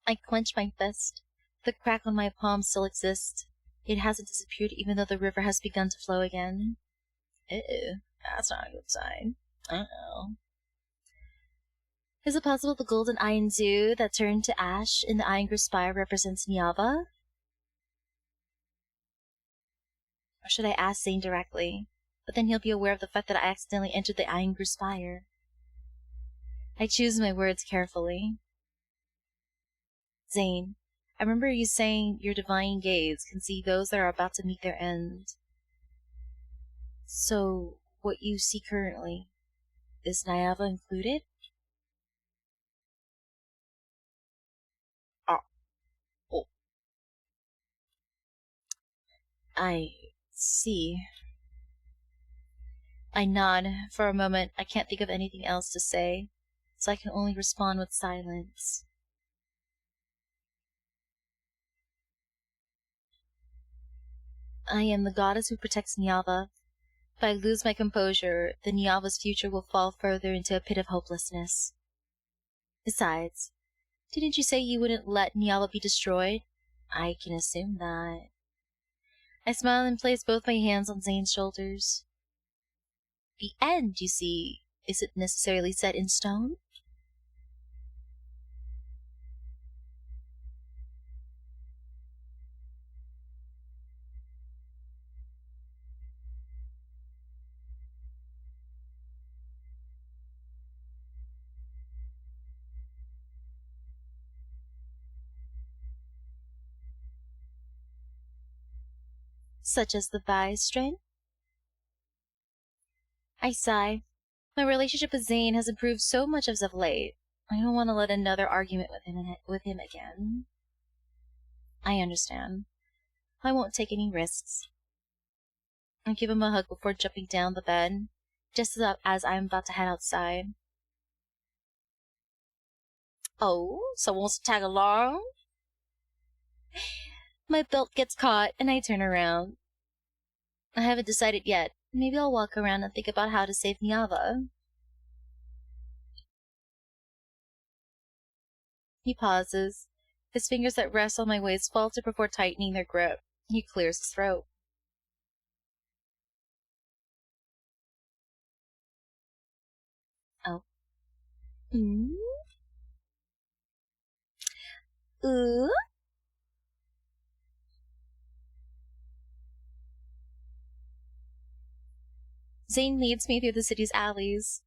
S2: I clench my fist. The crack on my palm still exists. It hasn't disappeared even though the river has begun to flow again. Ew, that's not a good sign. Uh-oh. Is it possible the golden iron zoo that turned to ash in the iron spire represents Nyava? Or should I ask Zayne directly? But then he'll be aware of the fact that I accidentally entered the iron spire. I choose my words carefully. Zayne, I remember you saying your divine gaze can see those that are about to meet their end. So, what you see currently, is Nyava included? Oh. Oh. I see. I nod. For a moment, I can't think of anything else to say, so I can only respond with silence. I am the goddess who protects Nyava. If I lose my composure, then Nyava's future will fall further into a pit of hopelessness. Besides, didn't you say you wouldn't let Nyava be destroyed? I can assume that. I smile and place both my hands on Zayne's shoulders. The end, you see, isn't necessarily set in stone. Such as the Vi's strength? I sigh. My relationship with Zayne has improved so much as of late. I don't want to let another argument with him again. I understand. I won't take any risks. I give him a hug before jumping down the bed, just as I'm about to head outside. Oh, someone wants to tag along? My belt gets caught, and I turn around. I haven't decided yet. Maybe I'll walk around and think about how to save Nyava. He pauses. His fingers that rest on my waist falter before tightening their grip. He clears his throat. Oh. Ooh? Zayne leads me through the city's alleys.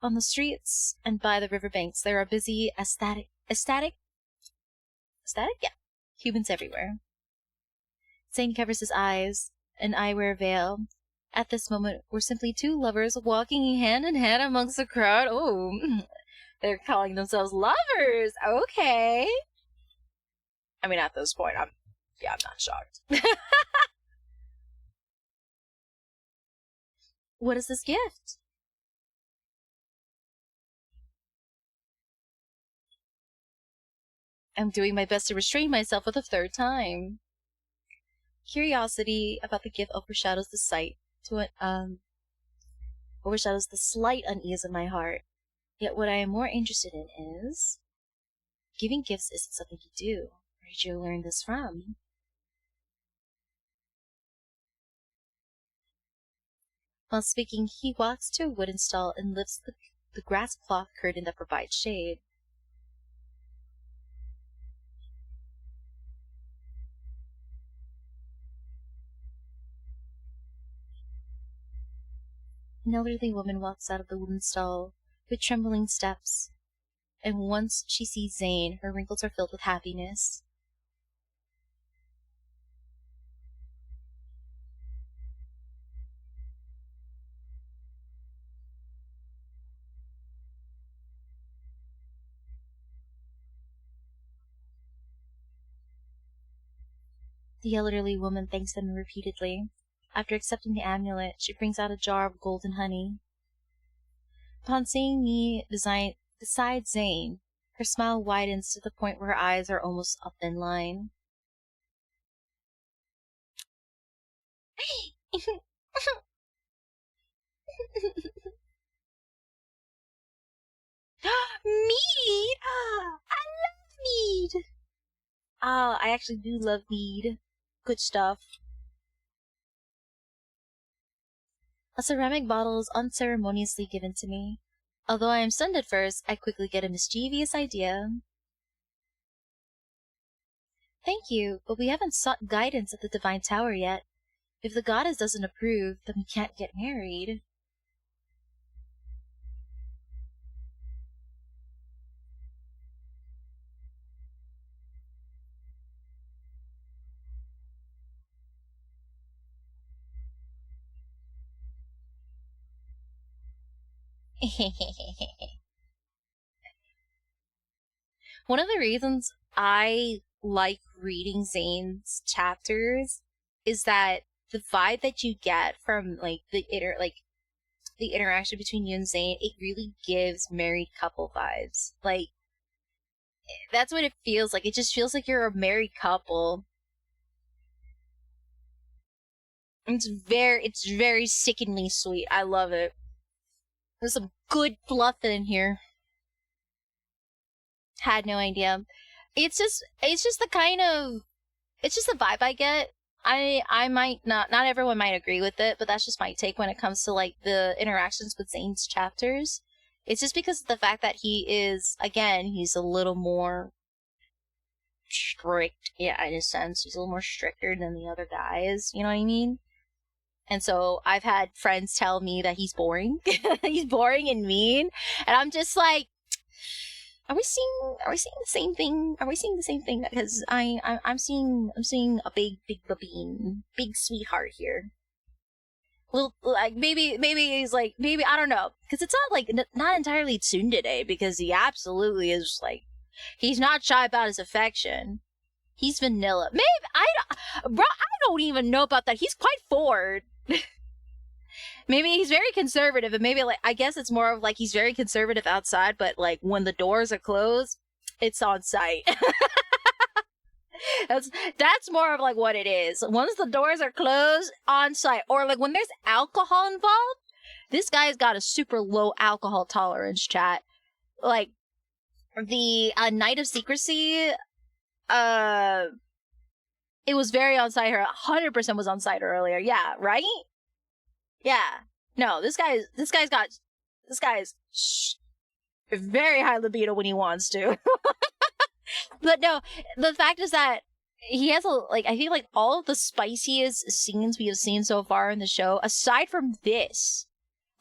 S2: On the streets and by the riverbanks, there are busy, aesthetic? Yeah. Humans everywhere.
S1: Zayne covers his eyes, and I wear a veil. At this moment, we're simply two lovers walking hand in hand amongst the crowd. Oh, they're calling themselves lovers. Okay.
S2: I mean, at this point, I'm not shocked.
S1: What is this gift? I'm doing my best to restrain myself for the third time. Curiosity about the gift overshadows the slight unease in my heart. Yet what I am more interested in is giving gifts isn't something you do. Where did you learn this from? While speaking, he walks to a wooden stall and lifts the grass cloth curtain that provides shade. An elderly woman walks out of the wooden stall with trembling steps, and once she sees Zayne, her wrinkles are filled with happiness. The elderly woman thanks them repeatedly. After accepting the amulet, she brings out a jar of golden honey. Upon seeing me beside Zayne, her smile widens to the point where her eyes are almost a thin line. Mead! I love mead! Ah, I actually do love mead. Good stuff. A ceramic bottle is unceremoniously given to me. Although I am stunned at first, I quickly get a mischievous idea. Thank you, but we haven't sought guidance at the Divine Tower yet. If the goddess doesn't approve, then we can't get married. One of the reasons I like reading Zayne's chapters is that the vibe that you get from the interaction between you and Zayne, it really gives married couple vibes. Like, that's what it feels like. It just feels like you're a married couple. It's very sickeningly sweet. I love it. There's some good fluff in here. Had no idea. It's just the vibe I get. I might not everyone might agree with it, but that's just my take when it comes to like the interactions with Zayne's chapters. It's just because of the fact that he's a little more strict. Yeah, in a sense, he's a little more stricter than the other guys. You know what I mean? And so I've had friends tell me that he's boring. He's boring and mean, and I'm just like, Are we seeing the same thing? Are we seeing the same thing? Because I'm seeing a big babine, big sweetheart here. Well, like maybe he's like, maybe I don't know, because it's not entirely tsundere, because he absolutely is like, he's not shy about his affection. He's vanilla. Maybe I don't even know about that. He's quite forward. Maybe he's very conservative, and maybe I guess it's more of like he's very conservative outside, but like when the doors are closed, it's on site. That's more of like what it is. Once the doors are closed, on site, or like when there's alcohol involved, this guy's got a super low alcohol tolerance. Chat, like the Night of Secrecy, it was very on site. 100% was on site earlier. Yeah, right. Yeah. No, this guy's very high libido when he wants to. But no, the fact is that he has I feel like all of the spiciest scenes we have seen so far in the show, aside from this,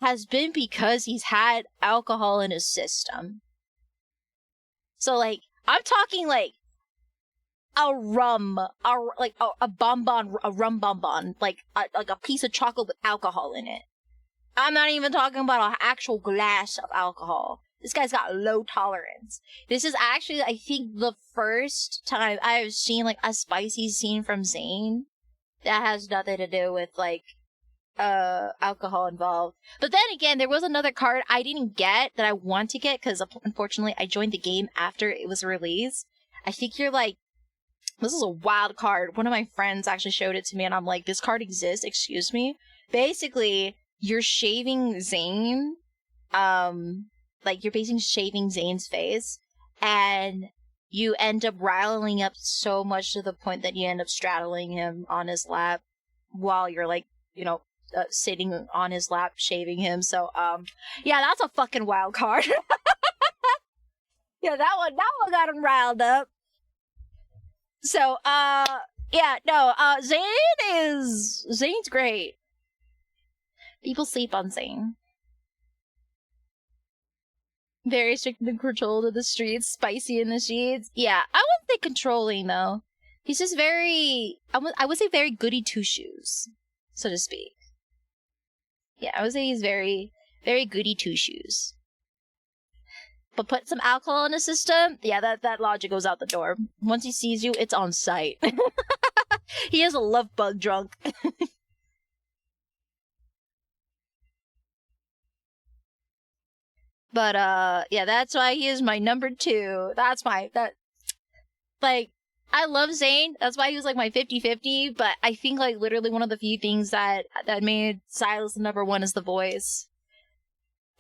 S1: has been because he's had alcohol in his system. So like, I'm talking like
S2: a rum, a bonbon, a rum bonbon, like a piece of chocolate with alcohol in it. I'm not even talking about an actual glass of alcohol. This guy's got low tolerance. This is actually, I think, the first time I've seen, like, a spicy scene from ZAYNE that has nothing to do with, like, alcohol involved. But then again, there was another card I didn't get that I want to get, because unfortunately I joined the game after it was released. I think you're like, this is a wild card. One of my friends actually showed it to me, and I'm like, this card exists? Excuse me? Basically, you're shaving ZAYNE, like, you're basically shaving ZAYNE's face, and you end up riling up so much to the point that you end up straddling him on his lap while you're, like, you know, sitting on his lap, shaving him. So, yeah, that's a fucking wild card. Yeah, that one got him riled up. So, yeah, no, ZAYNE's great. People sleep on ZAYNE. Very strict and controlled in the streets, spicy in the sheets. Yeah, I wouldn't say controlling, though. He's just very, I would say very goody two-shoes, so to speak. Yeah, I would say he's very, very goody two-shoes. But put some alcohol in the system, yeah, that logic goes out the door. Once he sees you, it's on sight. He is a love bug drunk. But, yeah, that's why he is my number 2. Like, I love ZAYNE. That's why he was, like, my 50-50. But I think, like, literally one of the few things that made Silas the number 1 is the voice.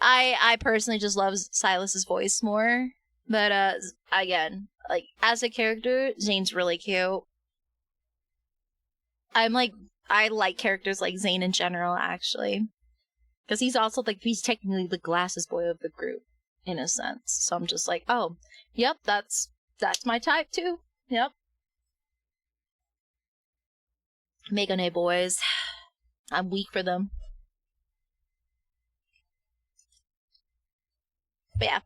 S2: I personally just love Silas's voice more. But, again, like, as a character, ZAYNE's really cute. I like characters like ZAYNE in general, actually. Because he's also, like, he's technically the glasses boy of the group, in a sense. So I'm just like, oh, yep, that's my type, too. Yep. Megane boys. I'm weak for them. But yeah.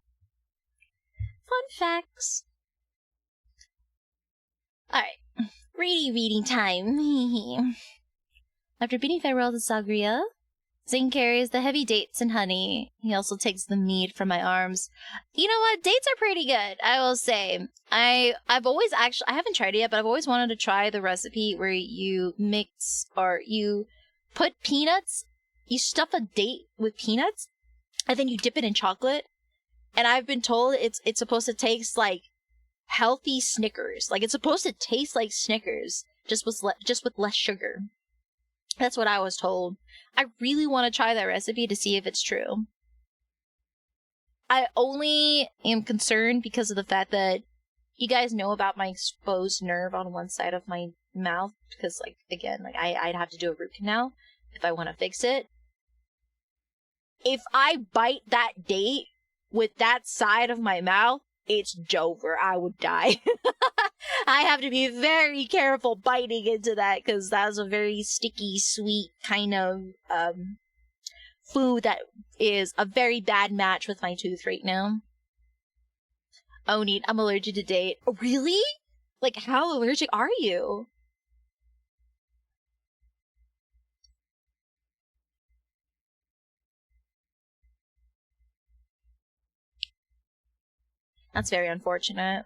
S2: Fun facts. Alright. Reading time. After bidding farewell to Sagria, ZAYNE carries the heavy dates and honey. He also takes the mead from my arms. You know what? Dates are pretty good, I will say. I've always I haven't tried it yet, but I've always wanted to try the recipe where you mix, or you put peanuts, you stuff a date with peanuts, and then you dip it in chocolate. And I've been told it's supposed to taste like healthy Snickers. Like, it's supposed to taste like Snickers, just with less sugar. That's what I was told. I really want to try that recipe to see if it's true. I only am concerned because of the fact that you guys know about my exposed nerve on one side of my mouth. Because, like, again, like, I'd have to do a root canal if I want to fix it. If I bite that date with that side of my mouth, it's Jover. I would die. I have to be very careful biting into that, because that's a very sticky, sweet kind of food that is a very bad match with my tooth right now. Oh, neat. I'm allergic to date. Really? Like, how allergic are you? That's very unfortunate.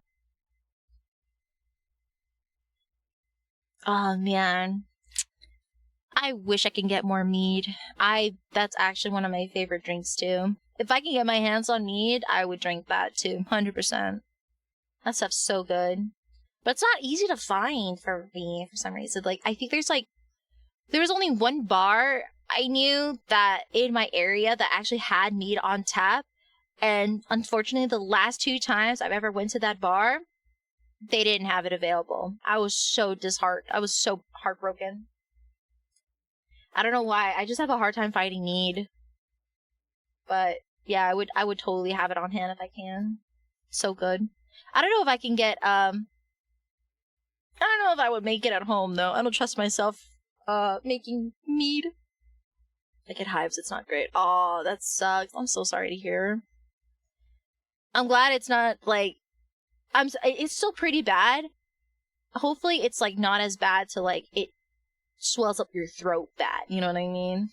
S2: Oh, man. I wish I can get more mead. That's actually one of my favorite drinks, too. If I can get my hands on mead, I would drink that, too. 100%. That stuff's so good. But it's not easy to find for me, for some reason. Like, I think there was only one bar I knew that in my area that actually had mead on tap. And unfortunately, the last 2 times I've ever went to that bar, they didn't have it available. I was so I was so heartbroken. I don't know why. I just have a hard time finding mead. But yeah, I would totally have it on hand if I can. So good. I don't know if I can get I don't know if I would make it at home though. I don't trust myself making mead. I get hives, it's not great. Oh, that sucks. I'm so sorry to hear. I'm glad it's not like it's still pretty bad. hopefully it's like not as bad to like it swells up your throat bad. You know what I mean?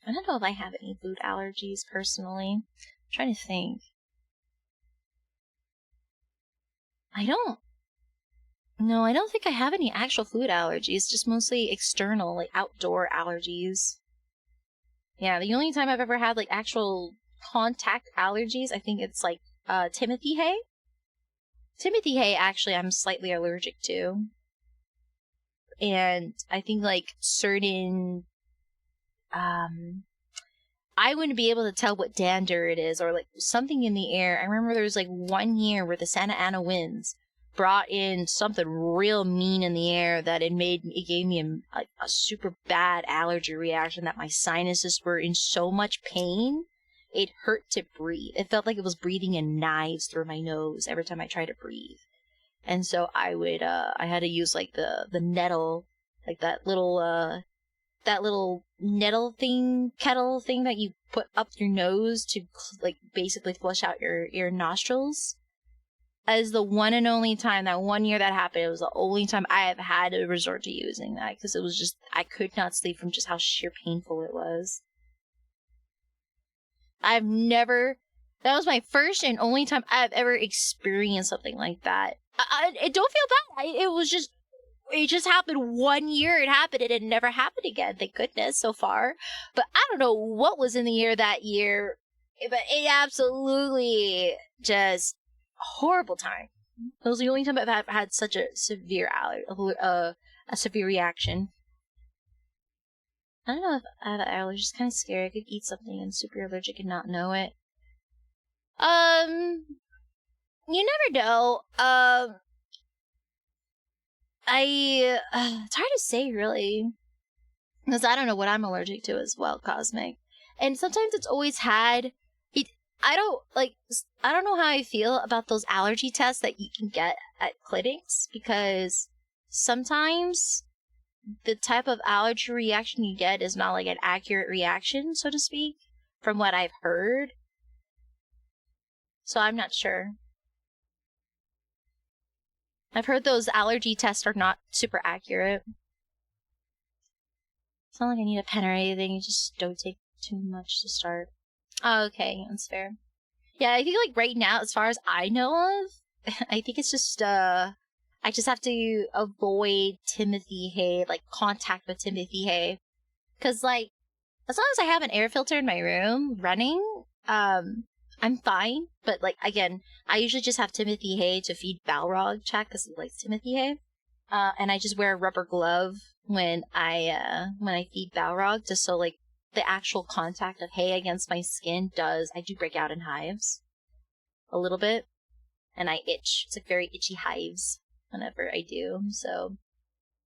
S2: I don't know if I have any food allergies personally. I'm trying to think. I don't. No, I don't think I have any actual food allergies. Just mostly external, like outdoor allergies. Yeah, the only time I've ever had like actual contact allergies, I think it's like Timothy hay. Timothy hay, actually, I'm slightly allergic to. And I think like certain I wouldn't be able to tell what dander it is or like something in the air. I remember there was like 1 year where the Santa Ana winds brought in something real mean in the air that it gave me a super bad allergy reaction that my sinuses were in so much pain. It hurt to breathe. It felt like it was breathing in knives through my nose every time I tried to breathe. And so I had to use like the nettle, like that little nettle thing, kettle thing that you put up your nose to like basically flush out your nostrils. As the one and only time, that 1 year that happened, it was the only time I have had to resort to using that because it was just, I could not sleep from just how sheer painful it was. That was my first and only time I've ever experienced something like that. I don't feel bad. It just happened 1 year. It happened and it never happened again. Thank goodness so far. But I don't know what was in the air that year. But it absolutely just horrible time. It was the only time I've had such a severe a severe reaction. I don't know if I have an allergy. It's kind of scary. I could eat something and super allergic and not know it. You never know. It's hard to say, really. Because I don't know what I'm allergic to as well, Cosmic. And sometimes it's always had... I don't know how I feel about those allergy tests that you can get at clinics. Because sometimes the type of allergy reaction you get is not like an accurate reaction, so to speak. From what I've heard. So I'm not sure. I've heard those allergy tests are not super accurate. It's not like I need a pen or anything. You just don't take too much to start. Oh, okay, that's fair. Yeah, I think like right now, as far as I know of, I think it's just I just have to avoid Timothy hay, like contact with Timothy hay, because like as long as I have an air filter in my room running, I'm fine. But like again, I usually just have Timothy hay to feed Balrog Chat because he likes Timothy hay, and I just wear a rubber glove when I feed Balrog, just so like the actual contact of hay against my skin I do break out in hives a little bit, and I itch. It's like very itchy hives whenever I do. So,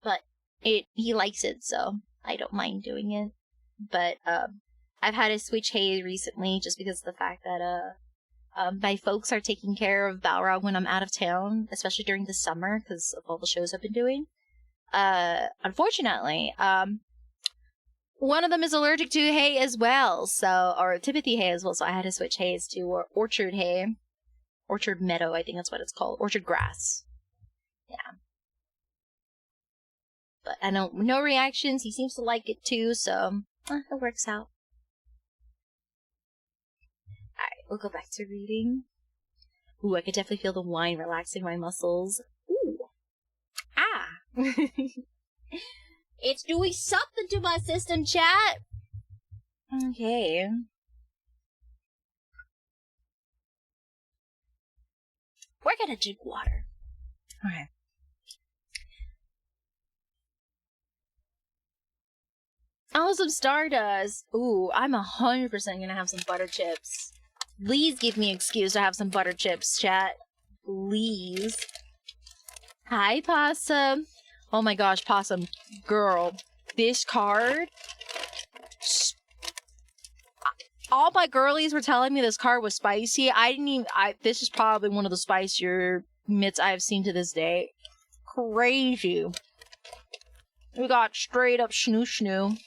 S2: but he likes it, so I don't mind doing it. But I've had to switch hay recently just because of the fact that my folks are taking care of Balrog when I'm out of town, especially during the summer because of all the shows I've been doing. Unfortunately, one of them is allergic to hay as well, or Timothy hay as well, so I had to switch hays to orchard hay. Orchard meadow, I think that's what it's called. Orchard grass. Yeah. But I know, no reactions. He seems to like it too, so it works out. Alright, we'll go back to reading. Ooh, I could definitely feel the wine relaxing my muscles. Ooh. Ah! It's doing something to my system, chat! Okay. We're gonna drink water. Okay. Oh, some Stardust. Ooh, I'm 100% gonna have some butter chips. Please give me an excuse to have some butter chips, chat. Please. Hi, Possum. Oh my gosh, Possum. Girl, this card... All my girlies were telling me this card was spicy. This is probably one of the spicier mitts I have seen to this day. Crazy. We got straight up schnoo schnoo.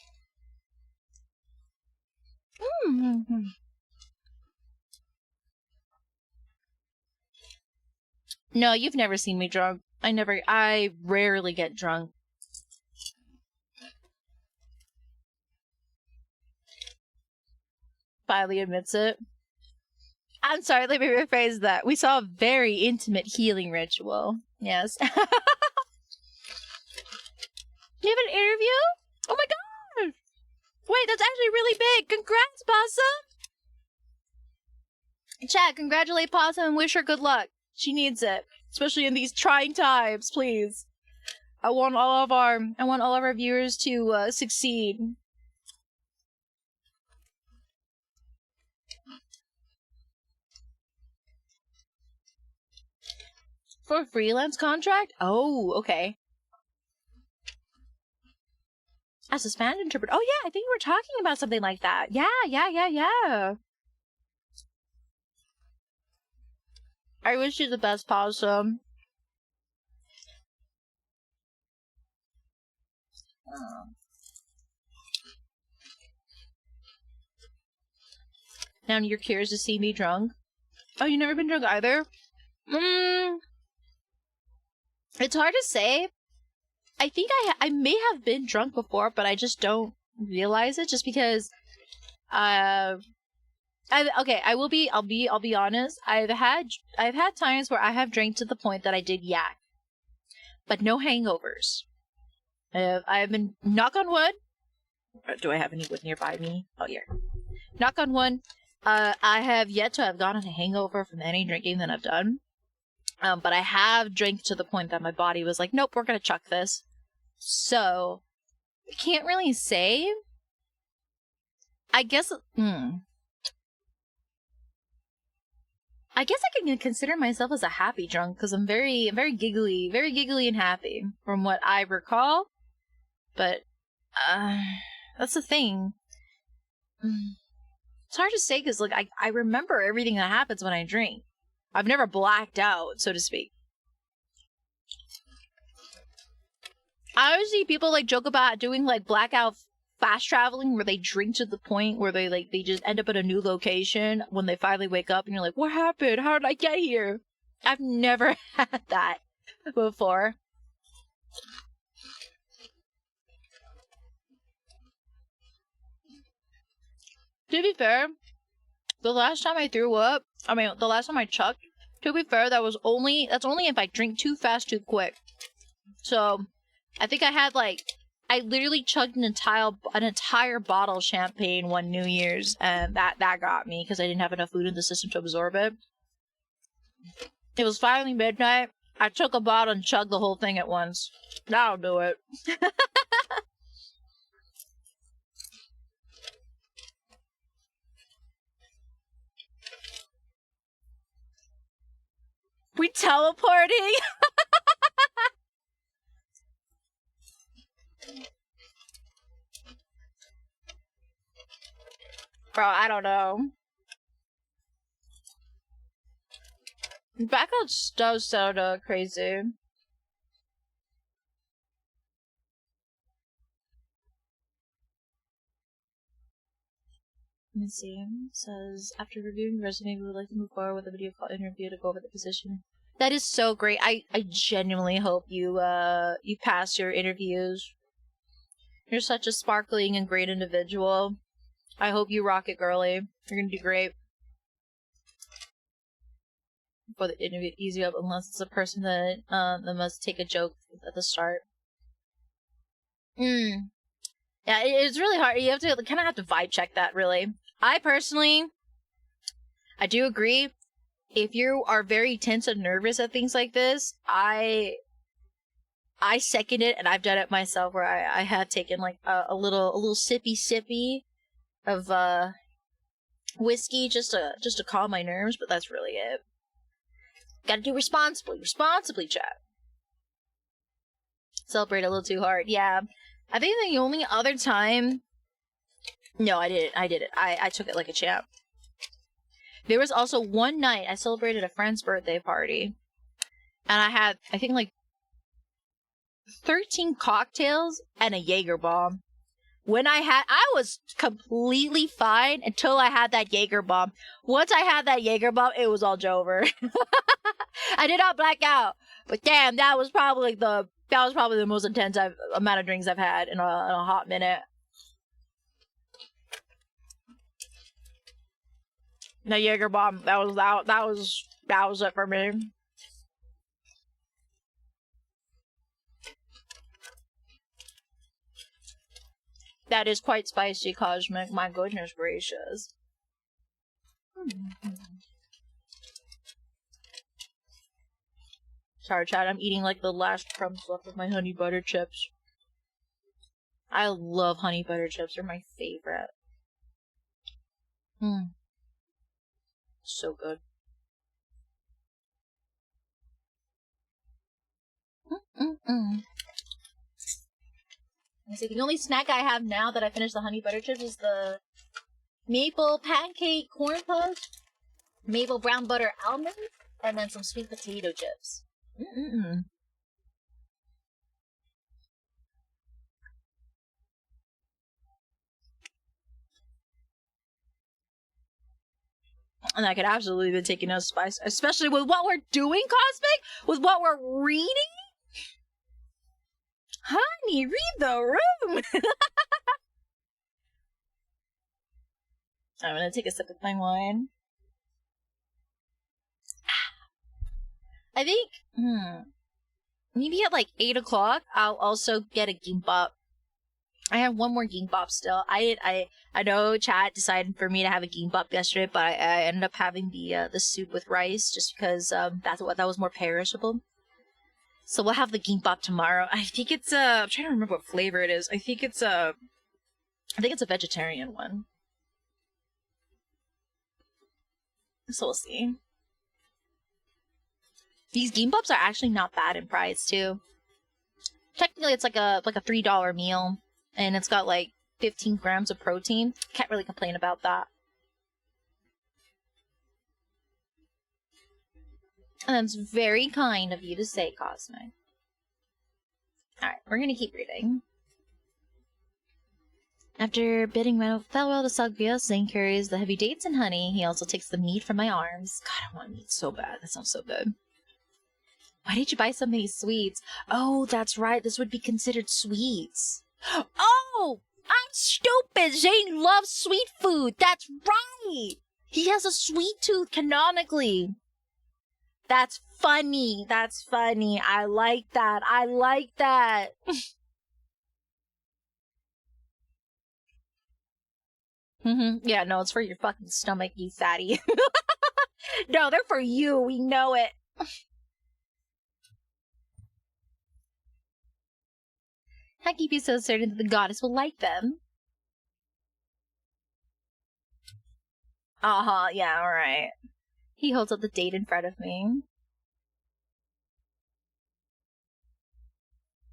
S2: No, you've never seen me drunk. I rarely get drunk. Finally admits it. I'm sorry, let me rephrase that. We saw a very intimate healing ritual. Yes. You have an interview? Oh my god! Wait, that's actually really big. Congrats, Possum! Chat, congratulate Possum and wish her good luck. She needs it. Especially in these trying times, please. I want all of our viewers to succeed. For a freelance contract? Oh, okay. As a Spanish interpreter. Oh yeah, I think we were talking about something like that. Yeah. I wish you the best, Possum. Now you're curious to see me drunk? Oh, you never been drunk either? It's hard to say. I think I may have been drunk before, but I just don't realize it just because I'll be honest. I've had times where I have drank to the point that I did yak, but no hangovers. I've been, knock on wood. Do I have any wood nearby me? Oh, here. Knock on wood. I have yet to have gotten a hangover from any drinking that I've done. But I have drank to the point that my body was like, nope, we're gonna chuck this. So, I can't really say. I guess I can consider myself as a happy drunk because I'm very giggly and happy from what I recall. But that's the thing. It's hard to say because like I remember everything that happens when I drink. I've never blacked out, so to speak. I always see people like joke about doing like blackout fast traveling where they drink to the point where they just end up at a new location when they finally wake up and you're like, what happened? How did I get here? I've never had that before. To be fair, the last time I threw up, the last time I chucked, to be fair, that's only if I drink too fast, too quick. So, I think I literally chugged an entire bottle of champagne one New Year's, and that got me because I didn't have enough food in the system to absorb it. It was finally midnight. I took a bottle and chugged the whole thing at once. That'll do it. We teleporting? Bro, I don't know. Blackout does sound crazy. Let me see. It says, after reviewing the resume, we would like to move forward with a video call interview to go over the position. That is so great. I genuinely hope you pass your interviews. You're such a sparkling and great individual. I hope you rock it, girly. You're gonna do great. For the interview easy up, unless it's a person that must take a joke at the start. Yeah, it's really hard. You have to kind of vibe check that, really. I do agree. If you are very tense and nervous at things like this, I second it, and I've done it myself where I had taken like a little sippy of whiskey just to calm my nerves, but that's really it. Gotta do responsibly, chat. Celebrate a little too hard, yeah. I think the only other time... No, I did it. I took it like a champ. There was also one night I celebrated a friend's birthday party. And I had, I think, like 13 cocktails and a Jaeger bomb. I was completely fine until I had that Jaeger bomb. Once I had that Jaeger bomb, it was all over. I did not black out, but damn, that was probably the most intense amount of drinks I've had in a hot minute. The Jaeger bomb, that was it for me. That is quite spicy, Cosmic. My goodness gracious. Sorry, Chad. I'm eating like the last crumbs left of my honey butter chips. I love honey butter chips. They're my favorite. So good. I see the only snack I have now that I finished the honey butter chips is the maple pancake corn puff, maple brown butter almonds, and then some sweet potato chips. And I could absolutely be taking a spice, especially with what we're doing, Cosmic, with what we're reading. Honey, read the room. I'm gonna take a sip of my wine. I think, maybe at like 8 o'clock, I'll also get a gimbap. I have one more gimbap still. I know Chad decided for me to have a gimbap yesterday, but I ended up having the soup with rice just because that was more perishable. So we'll have the gimbap tomorrow. I think it's I'm trying to remember what flavor it is. I think it's a vegetarian one. So we'll see. These gimbaps are actually not bad in price too. Technically, it's like a $3 meal, and it's got like 15 grams of protein. Can't really complain about that. And that's very kind of you to say, Cosmic. Alright, we're gonna keep reading. After bidding farewell to Sugvia, Zayne carries the heavy dates and honey. He also takes the meat from my arms. God, I want meat so bad. That sounds so good. Why did you buy so many sweets? Oh, that's right. This would be considered sweets. Oh, I'm stupid. Zayne loves sweet food. That's right. He has a sweet tooth canonically. That's funny. That's funny. I like that. I like that. Yeah, no, it's for your fucking stomach, you fatty. No, they're for you. We know it. How can you be so certain that the goddess will like them? Yeah, alright. He holds up the date in front of me.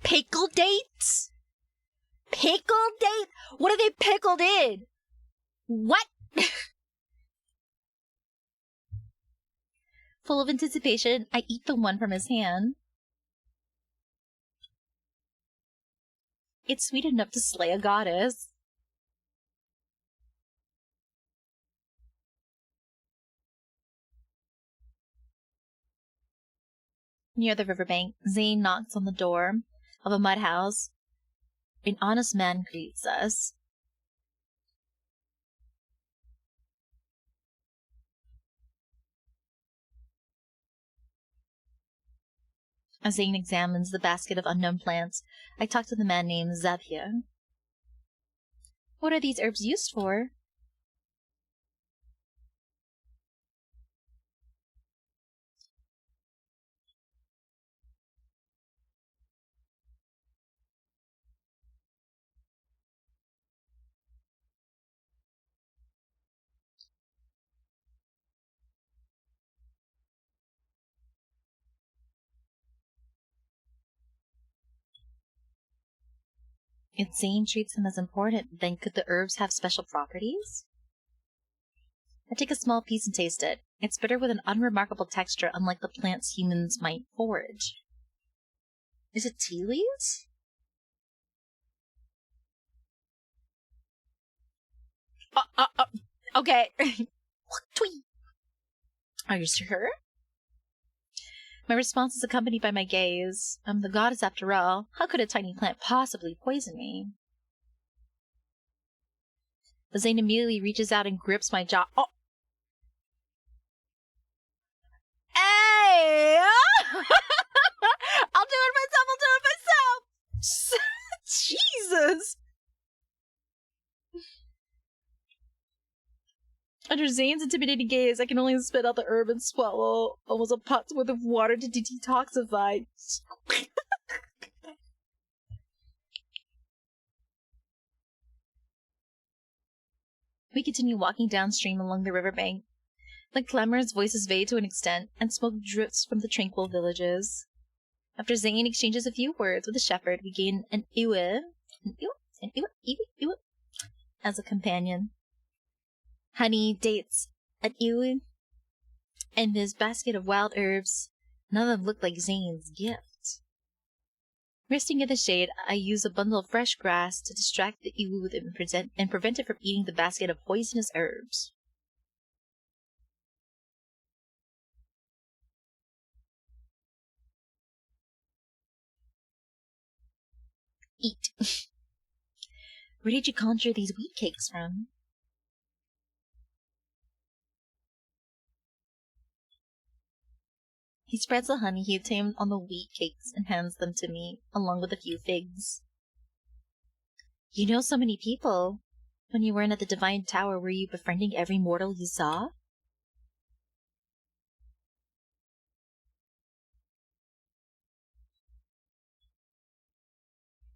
S2: Pickle dates? Pickle date? What are they pickled in? What? Full of anticipation, I eat the one from his hand. It's sweet enough to slay a goddess. Near the riverbank, Zayne knocks on the door of a mud house. An honest man greets us. As Zayne examines the basket of unknown plants, I talk to the man named Zaphia. What are these herbs used for? If Zayne treats them as important, then could the herbs have special properties? I take a small piece and taste it. It's bitter with an unremarkable texture, unlike the plants humans might forage. Is it tea leaves? Okay. Tweet. Are you sure? My response is accompanied by my gaze. I'm the goddess after all. How could a tiny plant possibly poison me? Zayne immediately reaches out and grips my jaw. Oh! Hey! I'll do it myself! I'll do it myself! Jesus! Under Zayne's intimidating gaze, I can only spit out the herb and swallow almost a pot's worth of water to detoxify. We continue walking downstream along the riverbank. The clamorous voices fade to an extent, and smoke drifts from the tranquil villages. After Zayne exchanges a few words with the shepherd, we gain an Iwe as a companion. Honey, dates, an Iwe, and this basket of wild herbs. None of them look like Zayne's gift. Resting in the shade, I use a bundle of fresh grass to distract the Iwe and prevent it from eating the basket of poisonous herbs. Eat. Where did you conjure these wheat cakes from? He spreads the honey he obtained on the wheat cakes and hands them to me, along with a few figs. You know so many people. When you weren't at the Divine Tower, were you befriending every mortal you saw?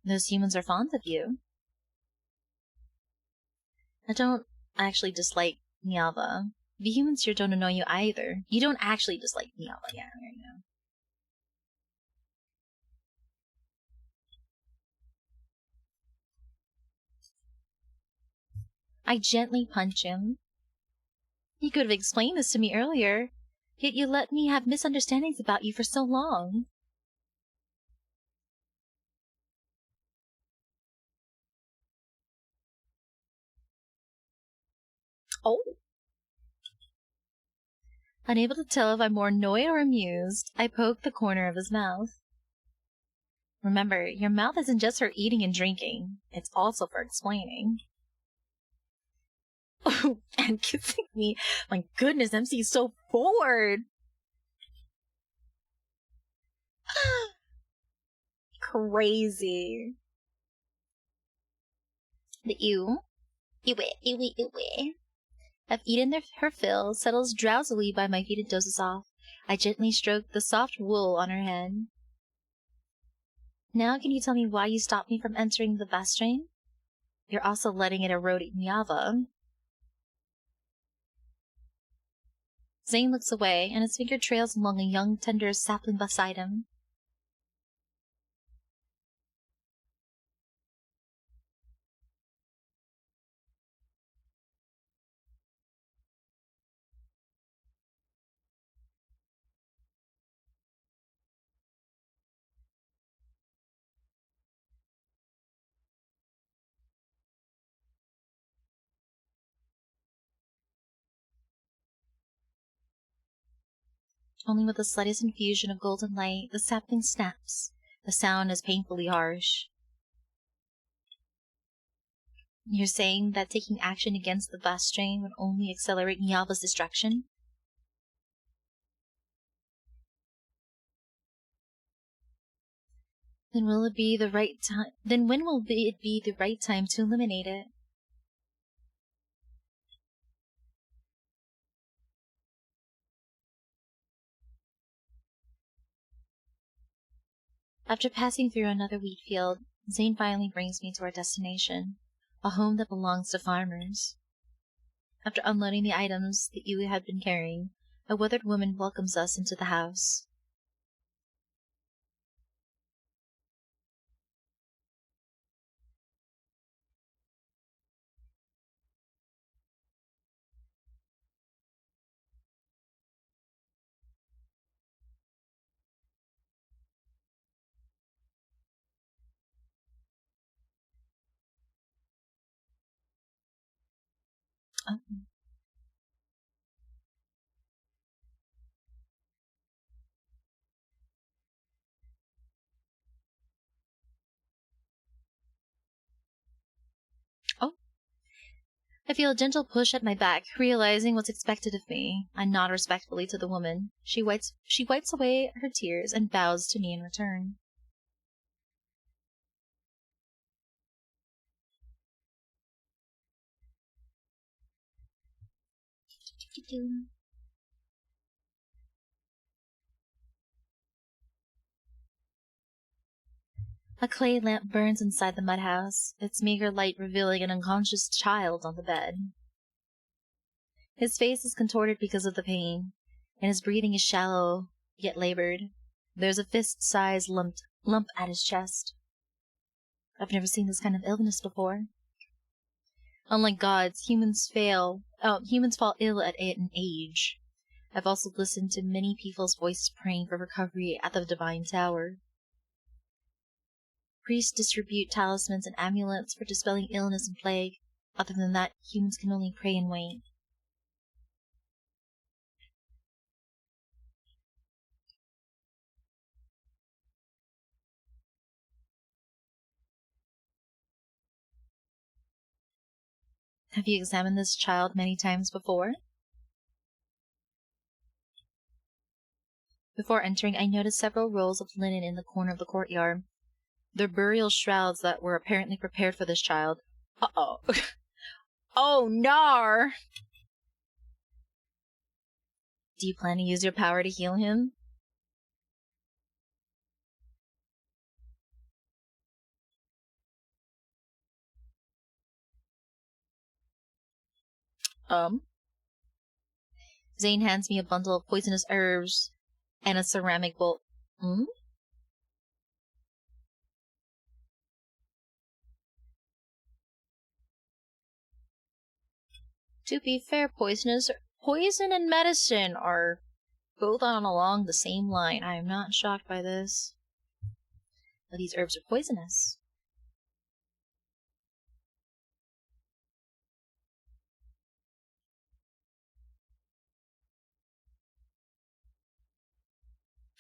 S2: Those humans are fond of you. I don't actually dislike Nyava. The humans here don't annoy you either. You don't actually dislike Nyava, yeah, there you go. I gently punch him. You could have explained this to me earlier, yet you let me have misunderstandings about you for so long. Oh. Unable to tell if I'm more annoyed or amused, I poke the corner of his mouth. Remember, your mouth isn't just for eating and drinking. It's also for explaining. Oh, and kissing me. My goodness, MC is so forward. Crazy. The ew. Ewe. I've eaten her fill, settles drowsily by my feet and dozes off. I gently stroke the soft wool on her head. Now can you tell me why you stopped me from entering the Vastrain? You're also letting it erode Nyava. Zayne looks away, and his finger trails along a young, tender sapling beside him. Only with the slightest infusion of golden light, the sapling snaps. The sound is painfully harsh. You're saying that taking action against the Vastrain would only accelerate Nyava's destruction? Then will it be the right time? Then when will it be the right time to eliminate it? After passing through another wheat field, Zayne finally brings me to our destination, a home that belongs to farmers. After unloading the items that Iwi had been carrying, a withered woman welcomes us into the house. Oh.
S1: I feel a gentle push at my back, realizing what's expected of me. I nod respectfully to the woman. She wipes away her tears and bows to me in return. A clay lamp burns inside the mud house, its meager light revealing an unconscious child on the bed. His face is contorted because of the pain, and his breathing is shallow, yet labored. There's a fist-sized lump at his chest. I've never seen this kind of illness before. Unlike gods, humans fall ill at an age. I've also listened to many people's voices praying for recovery at the Divine Tower. Priests distribute talismans and amulets for dispelling illness and plague. Other than that, humans can only pray and wait. Have you examined this child many times before? Before entering, I noticed several rolls of linen in the corner of the courtyard. They're burial shrouds that were apparently prepared for this child.
S2: Uh-oh. Oh, nar!
S1: Do you plan to use your power to heal him? Zayne hands me a bundle of poisonous herbs and a ceramic bowl. To be fair, poison and medicine are both along the same line. I am not shocked by this. But these herbs are poisonous.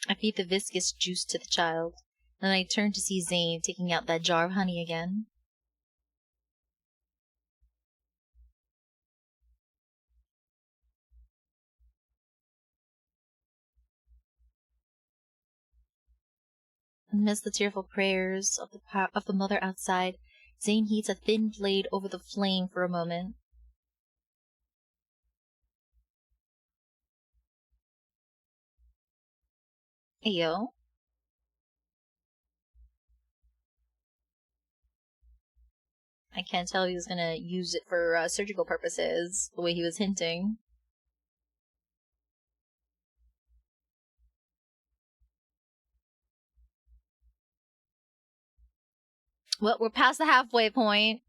S1: I feed the viscous juice to the child, and I turn to see Zayne taking out that jar of honey again. Amidst the tearful prayers of the mother outside, Zayne heats a thin blade over the flame for a moment. Ayo. I can't tell if he was gonna use it for surgical purposes, the way he was hinting. Well, we're past the halfway point.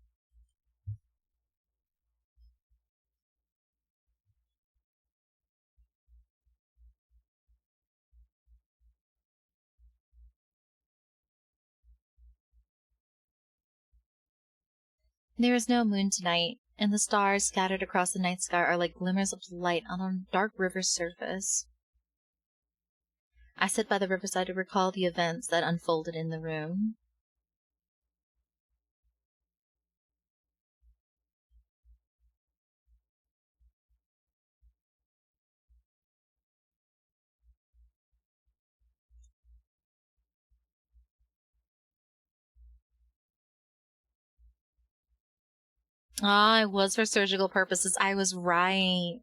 S1: There is no moon tonight, and the stars scattered across the night sky are like glimmers of light on a dark river's surface. I sit by the riverside to recall the events that unfolded in the room. Ah, it was for surgical purposes. I was right.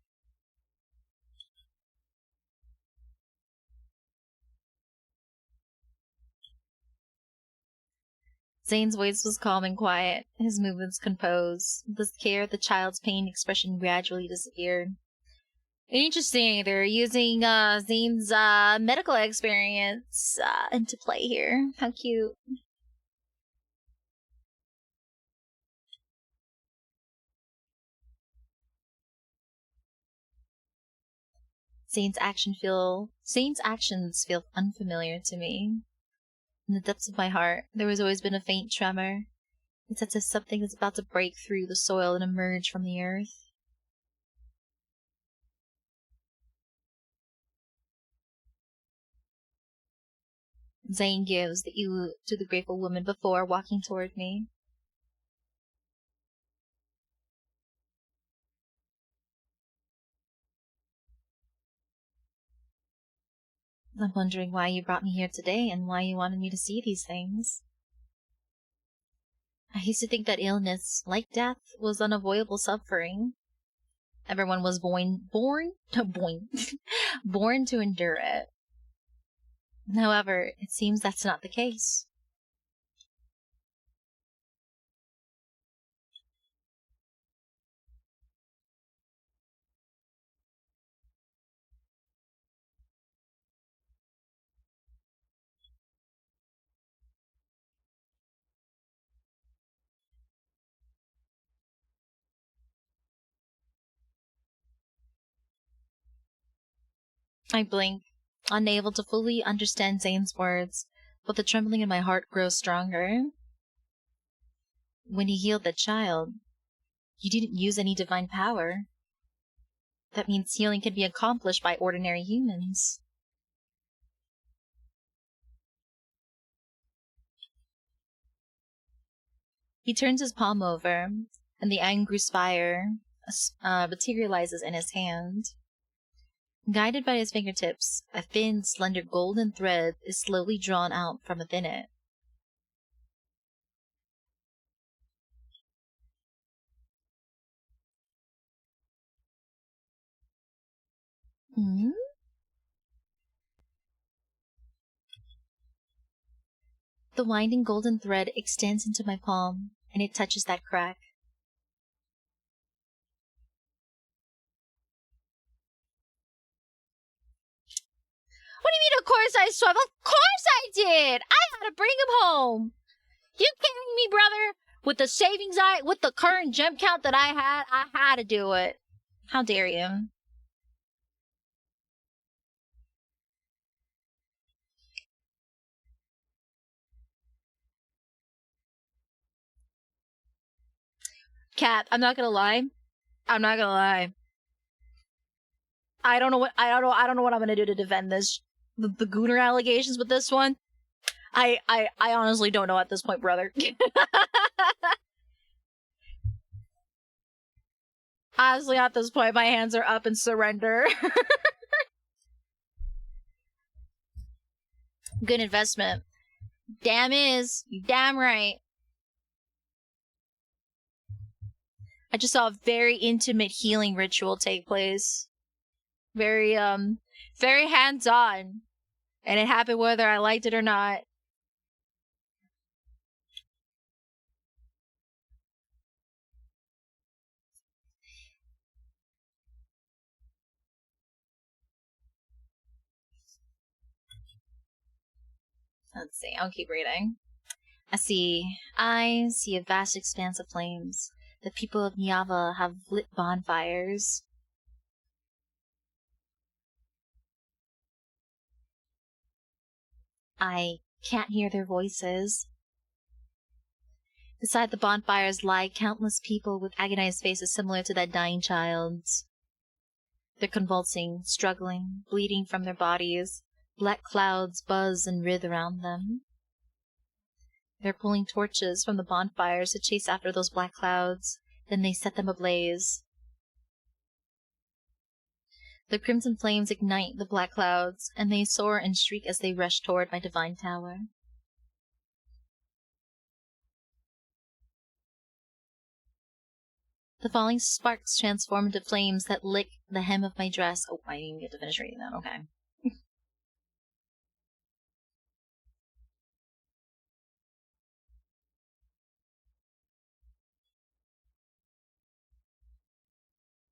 S1: Zane's voice was calm and quiet, his movements composed. The scare of the child's pain expression gradually disappeared. Interesting, they're using Zane's medical experience into play here. How cute. Zane's actions feel unfamiliar to me. In the depths of my heart, there has always been a faint tremor. It's as if something is about to break through the soil and emerge from the earth. Zane gives the ewe to the grateful woman before walking toward me. I'm wondering why you brought me here today and why you wanted me to see these things. I used to think that illness, like death, was unavoidable suffering. Everyone was born to endure it. However, it seems that's not the case. I blink, unable to fully understand Zane's words, but the trembling in my heart grows stronger. When you healed that child, you didn't use any divine power. That means healing can be accomplished by ordinary humans. He turns his palm over, and the angry spire materializes in his hand. Guided by his fingertips, a thin, slender golden thread is slowly drawn out from within it. Hmm? The winding golden thread extends into my palm, and it touches that crack.
S2: What do you mean, of course I swam? Of course I did! I had to bring him home! You kidding me, brother? With the savings with the current gem count that I had to do it.
S1: How dare you?
S2: Cat, I'm not gonna lie. I don't know what I'm gonna do to defend this. The Gooner allegations with this one. I honestly don't know at this point, brother. Honestly, at this point, my hands are up in surrender.
S1: Good investment.
S2: Damn is. You damn right.
S1: I just saw a very intimate healing ritual take place.
S2: Very, very hands-on. And it happened whether I liked it or not.
S1: Let's see, I'll keep reading. I see a vast expanse of flames. The people of Nyava have lit bonfires. I can't hear their voices. Beside the bonfires lie countless people with agonized faces similar to that dying child's. They're convulsing, struggling, bleeding from their bodies. Black clouds buzz and writhe around them. They're pulling torches from the bonfires to chase after those black clouds. Then they set them ablaze. The crimson flames ignite the black clouds, and they soar and shriek as they rush toward my divine tower. The falling sparks transform into flames that lick the hem of my dress. Oh, I didn't get to finish reading that. Okay.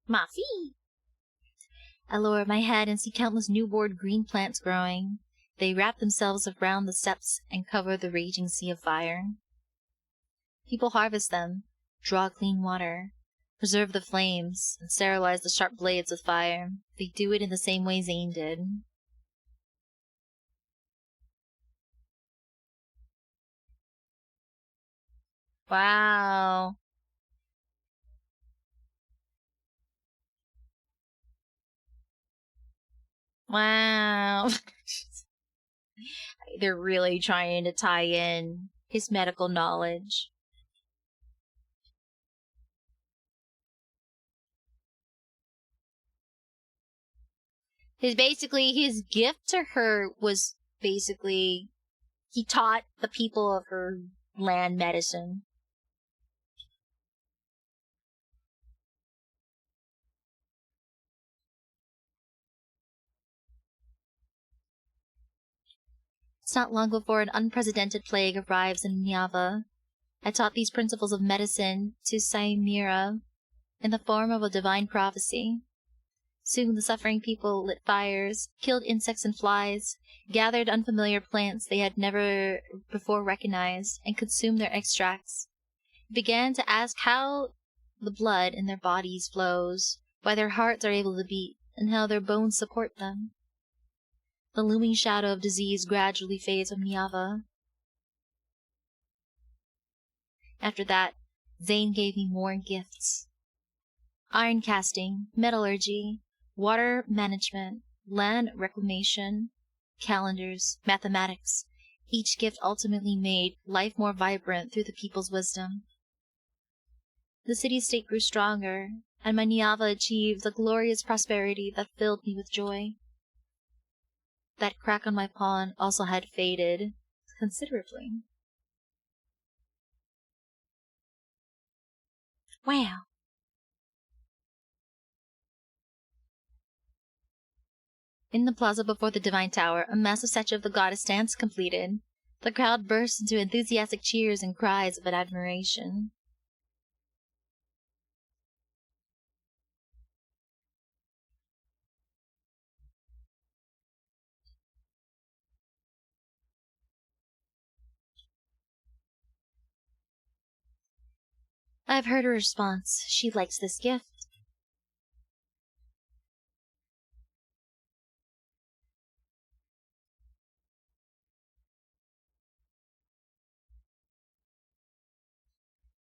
S1: Ma fille! I lower my head and see countless newborn green plants growing. They wrap themselves around the steps and cover the raging sea of fire. People harvest them, draw clean water, preserve the flames, and sterilize the sharp blades with fire. They do it in the same way Zayne did. Wow. Wow. They're really trying to tie in his medical knowledge. His gift to her was basically he taught the people of her land medicine. It's not long before an unprecedented plague arrives in Nyava. I taught these principles of medicine to Saimira in the form of a divine prophecy. Soon the suffering people lit fires, killed insects and flies, gathered unfamiliar plants they had never before recognized, and consumed their extracts. Began to ask how the blood in their bodies flows, why their hearts are able to beat, and how their bones support them. The looming shadow of disease gradually fades from Nyava. After that, ZAYNE gave me more gifts. Iron casting, metallurgy, water management, land reclamation, calendars, mathematics. Each gift ultimately made life more vibrant through the people's wisdom. The city-state grew stronger, and my Nyava achieved a glorious prosperity that filled me with joy. That crack on my pawn also had faded considerably. Wow. In the plaza before the Divine Tower, a massive statue of the goddess stands completed. The crowd bursts into enthusiastic cheers and cries of admiration. I've heard her response. She likes this gift.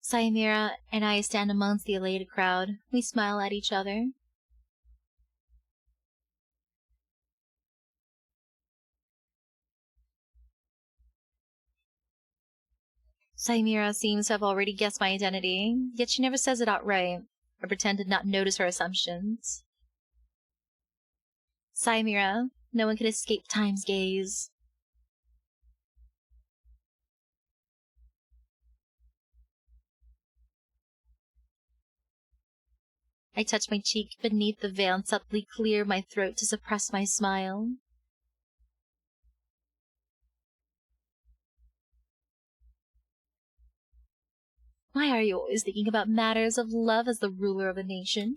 S1: Saimira and I stand amongst the elated crowd. We smile at each other. Saimira seems to have already guessed my identity, yet she never says it outright, or pretended not notice her assumptions. Saimira, no one can escape time's gaze. I touch my cheek beneath the veil and subtly clear my throat to suppress my smile. Why are you always thinking about matters of love as the ruler of a nation?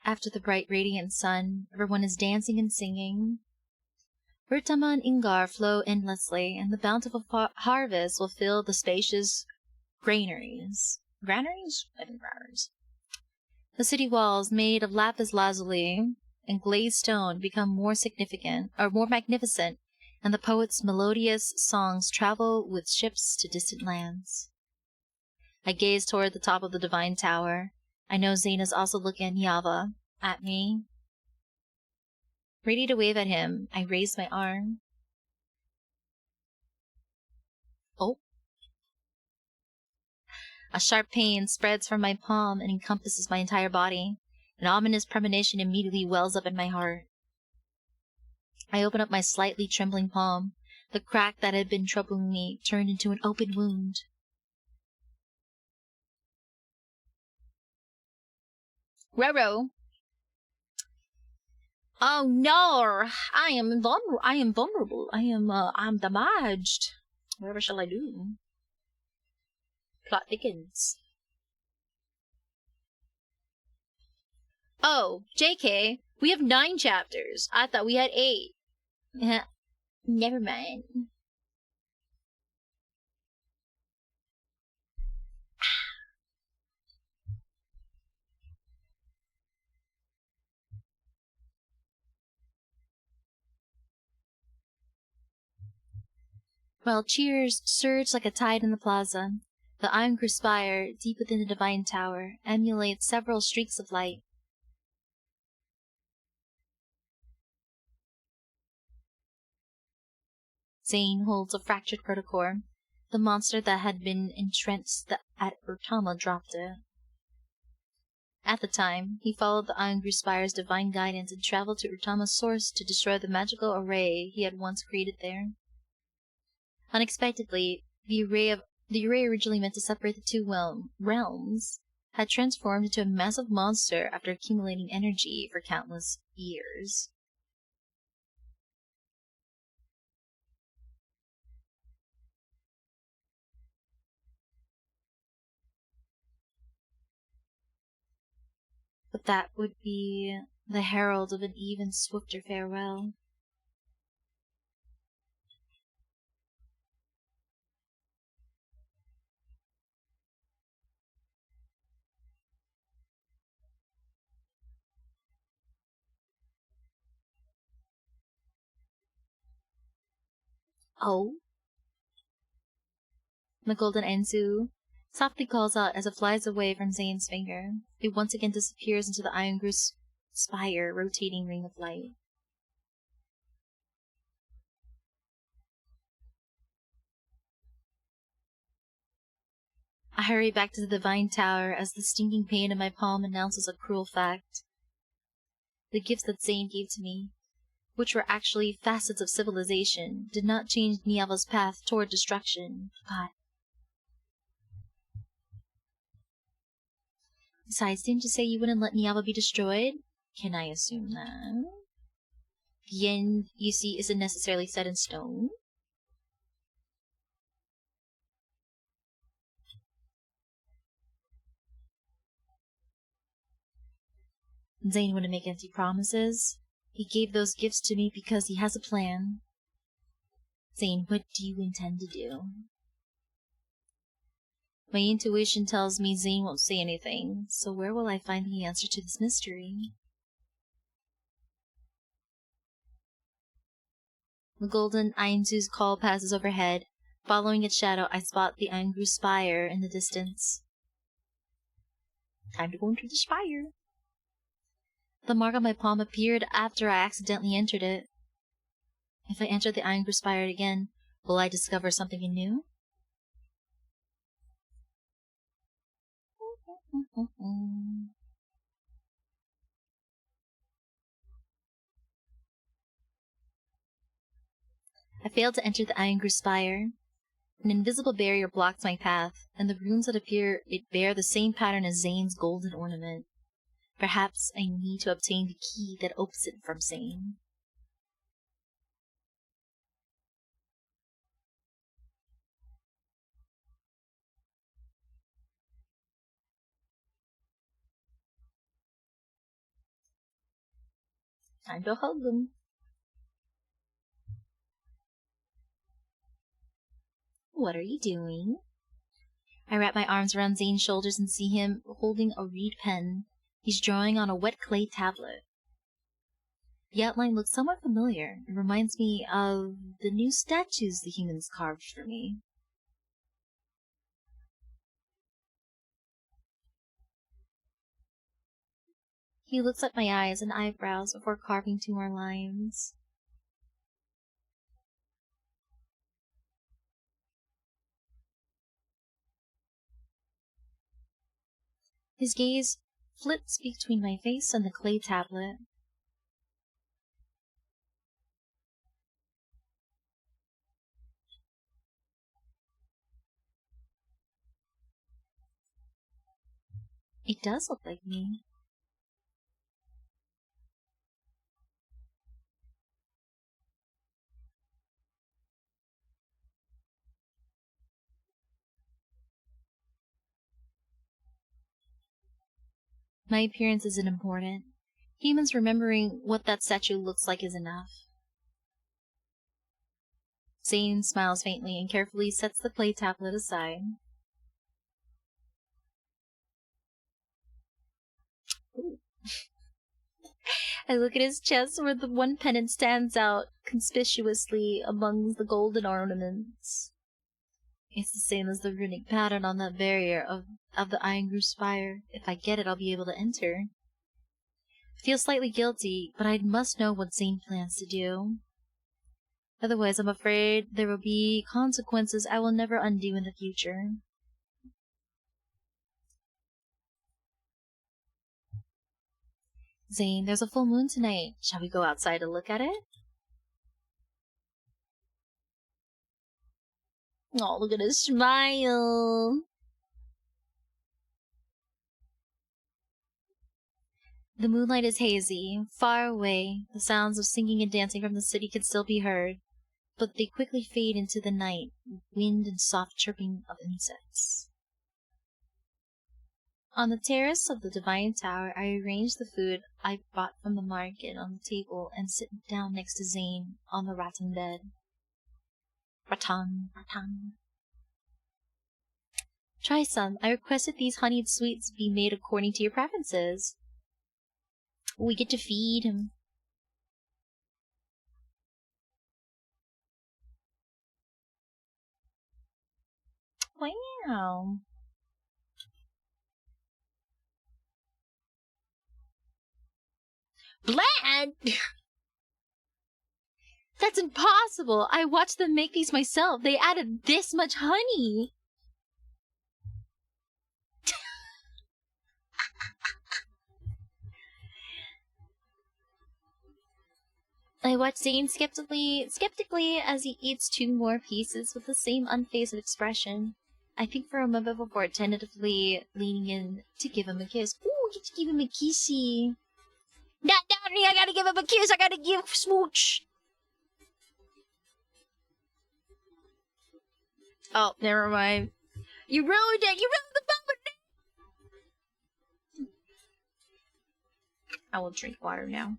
S1: After the bright radiant sun, everyone is dancing and singing. Urtama and Ingar flow endlessly, and the bountiful harvest will fill the spacious granaries. Granaries? I think granaries. The city walls, made of lapis lazuli and glazed stone, become more magnificent, and the poets' melodious songs travel with ships to distant lands. I gaze toward the top of the Divine Tower. I know ZAYNE is also looking at Nyava, at me. Ready to wave at him, I raise my arm. Oh. A sharp pain spreads from my palm and encompasses my entire body. An ominous premonition immediately wells up in my heart. I open up my slightly trembling palm. The crack that had been troubling me turned into an open wound. Roro. Oh no! I am vulnerable. I'm damaged. Whatever shall I do? Plot thickens. Oh, JK, we have 9 chapters. I thought we had 8. Never mind. While cheers surge like a tide in the plaza, the iron spire, deep within the Divine Tower, emulates several streaks of light. Zayne holds a fractured protocore. The monster that had been entrenched at Urtama dropped it. At the time, he followed the Iron Spire's divine guidance and traveled to Urtama's source to destroy the magical array he had once created there. Unexpectedly, the array originally meant to separate the two realms had transformed into a massive monster after accumulating energy for countless years. But that would be the herald of an even swifter farewell. Oh? The golden Enzu softly calls out as it flies away from Zayne's finger. It once again disappears into the Iron Spire rotating ring of light. I hurry back to the Divine Tower as the stinging pain in my palm announces a cruel fact. The gifts that Zayne gave to me, which were actually facets of civilization, did not change Niava's path toward destruction, but... Besides, didn't you say you wouldn't let Niava be destroyed? Can I assume that? The end, you see, isn't necessarily set in stone. Zayne wouldn't make empty promises. He gave those gifts to me because he has a plan. Zayne, what do you intend to do? My intuition tells me Zayne won't say anything, so where will I find the answer to this mystery? The golden Ainzu's call passes overhead. Following its shadow, I spot the Angru Spire in the distance. Time to go into the spire. The mark on my palm appeared after I accidentally entered it. If I enter the Angru Spire again, will I discover something new? I failed to enter the Angru Spire. An invisible barrier blocks my path, and the runes that appear bear the same pattern as Zayne's golden ornament. Perhaps I need to obtain the key that opens it from Zayne. Time to hug him. What are you doing? I wrap my arms around Zayne's shoulders and see him holding a reed pen. He's drawing on a wet clay tablet. The outline looks somewhat familiar. It reminds me of the new statues the humans carved for me. He looks at my eyes and eyebrows before carving 2 more lines. His gaze flits between my face and the clay tablet. It does look like me. My appearance isn't important. Humans remembering what that statue looks like is enough. Zayne smiles faintly and carefully sets the clay tablet aside. Ooh. I look at his chest where the one pennant stands out conspicuously among the golden ornaments. It's the same as the runic pattern on that barrier of the Iron Spire. If I get it, I'll be able to enter. I feel slightly guilty, but I must know what Zayne plans to do. Otherwise, I'm afraid there will be consequences I will never undo in the future. Zane, there's a full moon tonight. Shall we go outside to look at it?
S2: Oh, look at his smile.
S1: The moonlight is hazy. Far away, the sounds of singing and dancing from the city can still be heard, but they quickly fade into the night, wind and soft chirping of insects. On the terrace of the Divine Tower, I arrange the food I bought from the market on the table and sit down next to Zane on the rattan bed. Rattan. Try some. I requested these honeyed sweets be made according to your preferences. We get to feed him.
S2: Wow.
S1: Bland! That's impossible! I watched them make these myself. They added this much honey! I watch Zane skeptically as he eats 2 more pieces with the same unfazed expression. I think for a moment before tentatively leaning in to give him a kiss. Ooh, get to give him a kissy. Not down me, I gotta give him a kiss, I gotta give smooch.
S2: Oh, never mind.
S1: You ruined it, you ruined the moment.
S2: I will drink water now.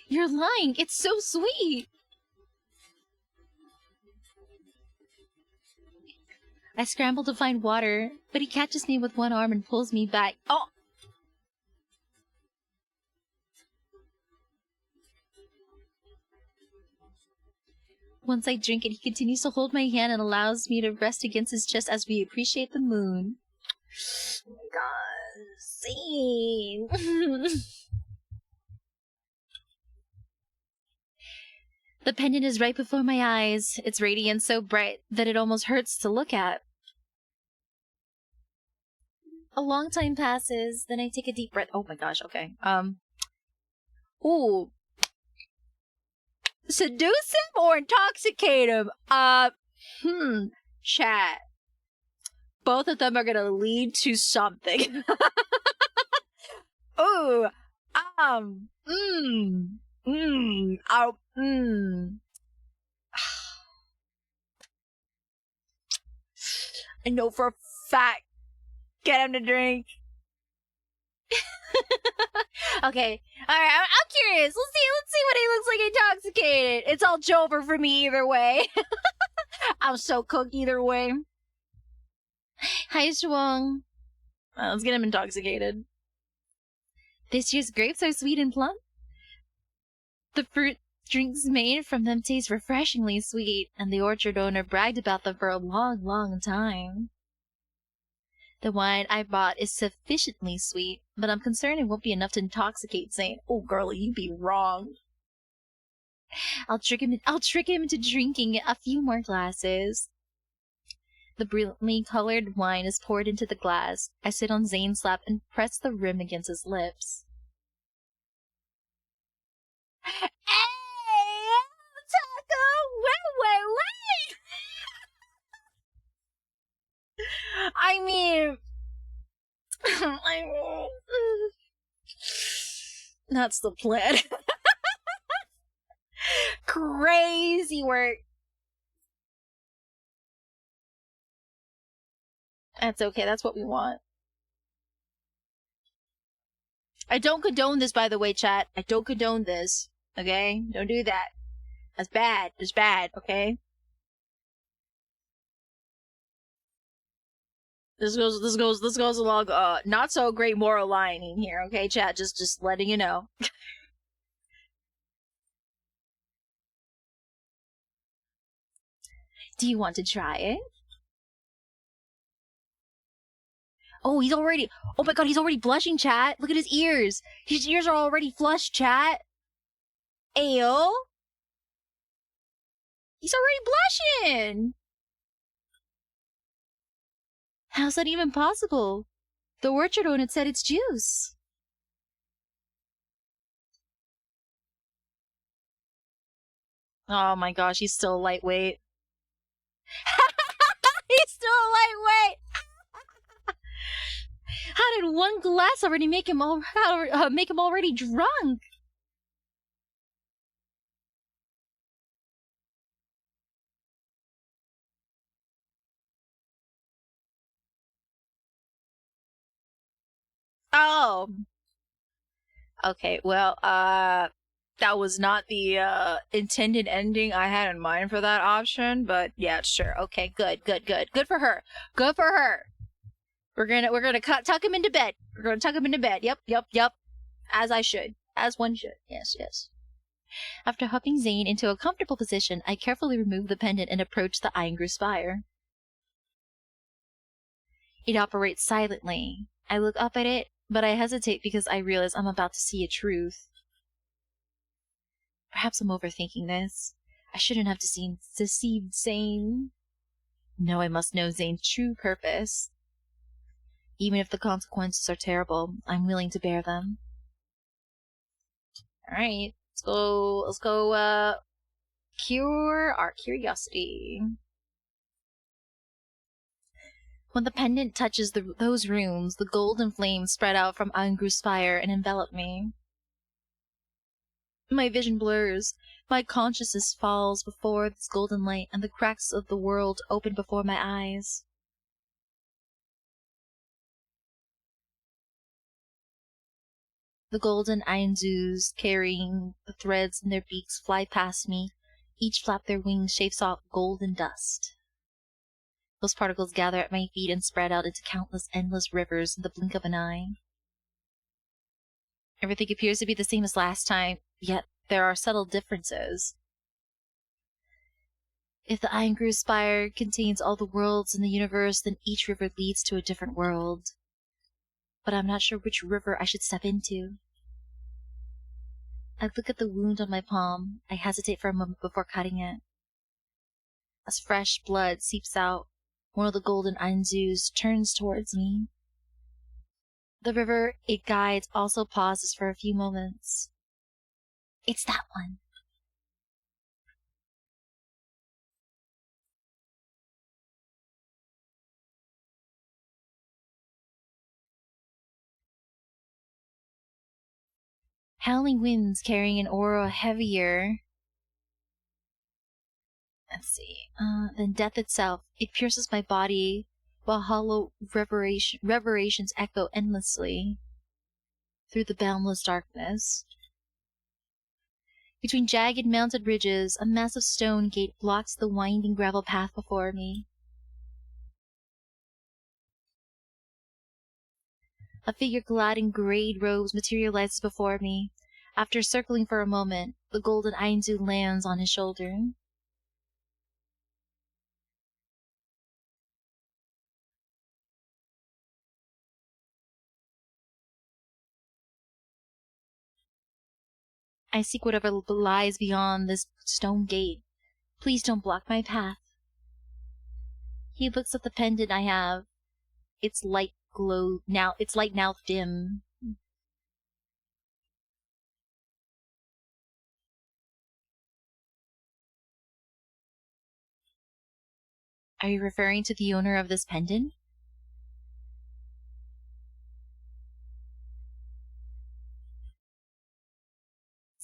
S1: You're lying. It's so sweet. I scramble to find water, but he catches me with one arm and pulls me back. Oh! Once I drink it, he continues to hold my hand and allows me to rest against his chest as we appreciate the moon.
S2: Oh my god, Zane.
S1: The pendant is right before my eyes, its radiance so bright that it almost hurts to look at. A long time passes, then I take a deep breath. Oh my gosh, okay.
S2: Ooh. Seduce him or intoxicate him? Chat. Both of them are gonna lead to something. Ooh. I know for a fact. Get him to drink.
S1: Okay, alright, I'm curious. Let's see what he looks like intoxicated. It's all Jover for me either way.
S2: I'm so cooked either way.
S1: Hi, Shuang.
S2: Let's get him intoxicated.
S1: This year's grapes are sweet and plump. The fruit drinks made from them taste refreshingly sweet, and the orchard owner bragged about them for a long, long time. The wine I bought is sufficiently sweet, but I'm concerned it won't be enough to intoxicate Zane.
S2: Oh, girlie, you be wrong.
S1: I'll trick him into drinking a few more glasses. The brilliantly colored wine is poured into the glass. I sit on Zane's lap and press the rim against his lips.
S2: Hey, Taco! Wait! I mean, that's the plan. Crazy work. That's okay. That's what we want. I don't condone this, by the way, chat. I don't condone this. Okay? Don't do that. That's bad. It's bad, okay? This goes along not so great moral lining here, okay, chat? Just letting you know. Do you want to try it? Oh, he's already... Oh my god, he's already blushing, chat. Look at his ears. His ears are already flushed, chat. Ayo. He's already blushing. How's that even possible? The orchard owner said it's juice. Oh my gosh, he's still lightweight. He's still lightweight. How did one glass already make him already drunk? Oh. Okay, well, that was not the intended ending I had in mind for that option, but yeah, sure. Okay, good. Good for her. Good for her. We're gonna tuck him into bed. We're gonna tuck him into bed. Yep. As I should. As one should. Yes. After helping Zayne into a comfortable position, I carefully remove the pendant and approach the Iron Spire. It operates silently. I look up at it, but I hesitate because I realize I'm about to see a truth. Perhaps I'm overthinking this. I shouldn't have deceived Zayne. No, I must know Zayne's true purpose. Even if the consequences are terrible, I'm willing to bear them. Alright, let's go, cure our curiosity. When the pendant touches those rooms, the golden flames spread out from Angru's spire and envelop me. My vision blurs. My consciousness falls before this golden light, and the cracks of the world open before my eyes. The golden Ainzus, carrying the threads in their beaks, fly past me. Each flap their wings shapes off golden dust. Those particles gather at my feet and spread out into countless endless rivers in the blink of an eye. Everything appears to be the same as last time, yet there are subtle differences. If the Angru Spire contains all the worlds in the universe, then each river leads to a different world. But I'm not sure which river I should step into. I look at the wound on my palm. I hesitate for a moment before cutting it. As fresh blood seeps out, one of the golden Ainzus turns towards me. The river it guides also pauses for a few moments. It's that one. Howling winds carrying an aura heavier. Let's see. Than death itself. It pierces my body, while hollow reverberations echo endlessly through the boundless darkness. Between jagged mountain ridges, a massive stone gate blocks the winding gravel path before me. A figure clad in grayed robes materializes before me. After circling for a moment, the golden Ainzu lands on his shoulder. I seek whatever lies beyond this stone gate. Please don't block my path. He looks at the pendant I have. Its light now dim. Are you referring to the owner of this pendant?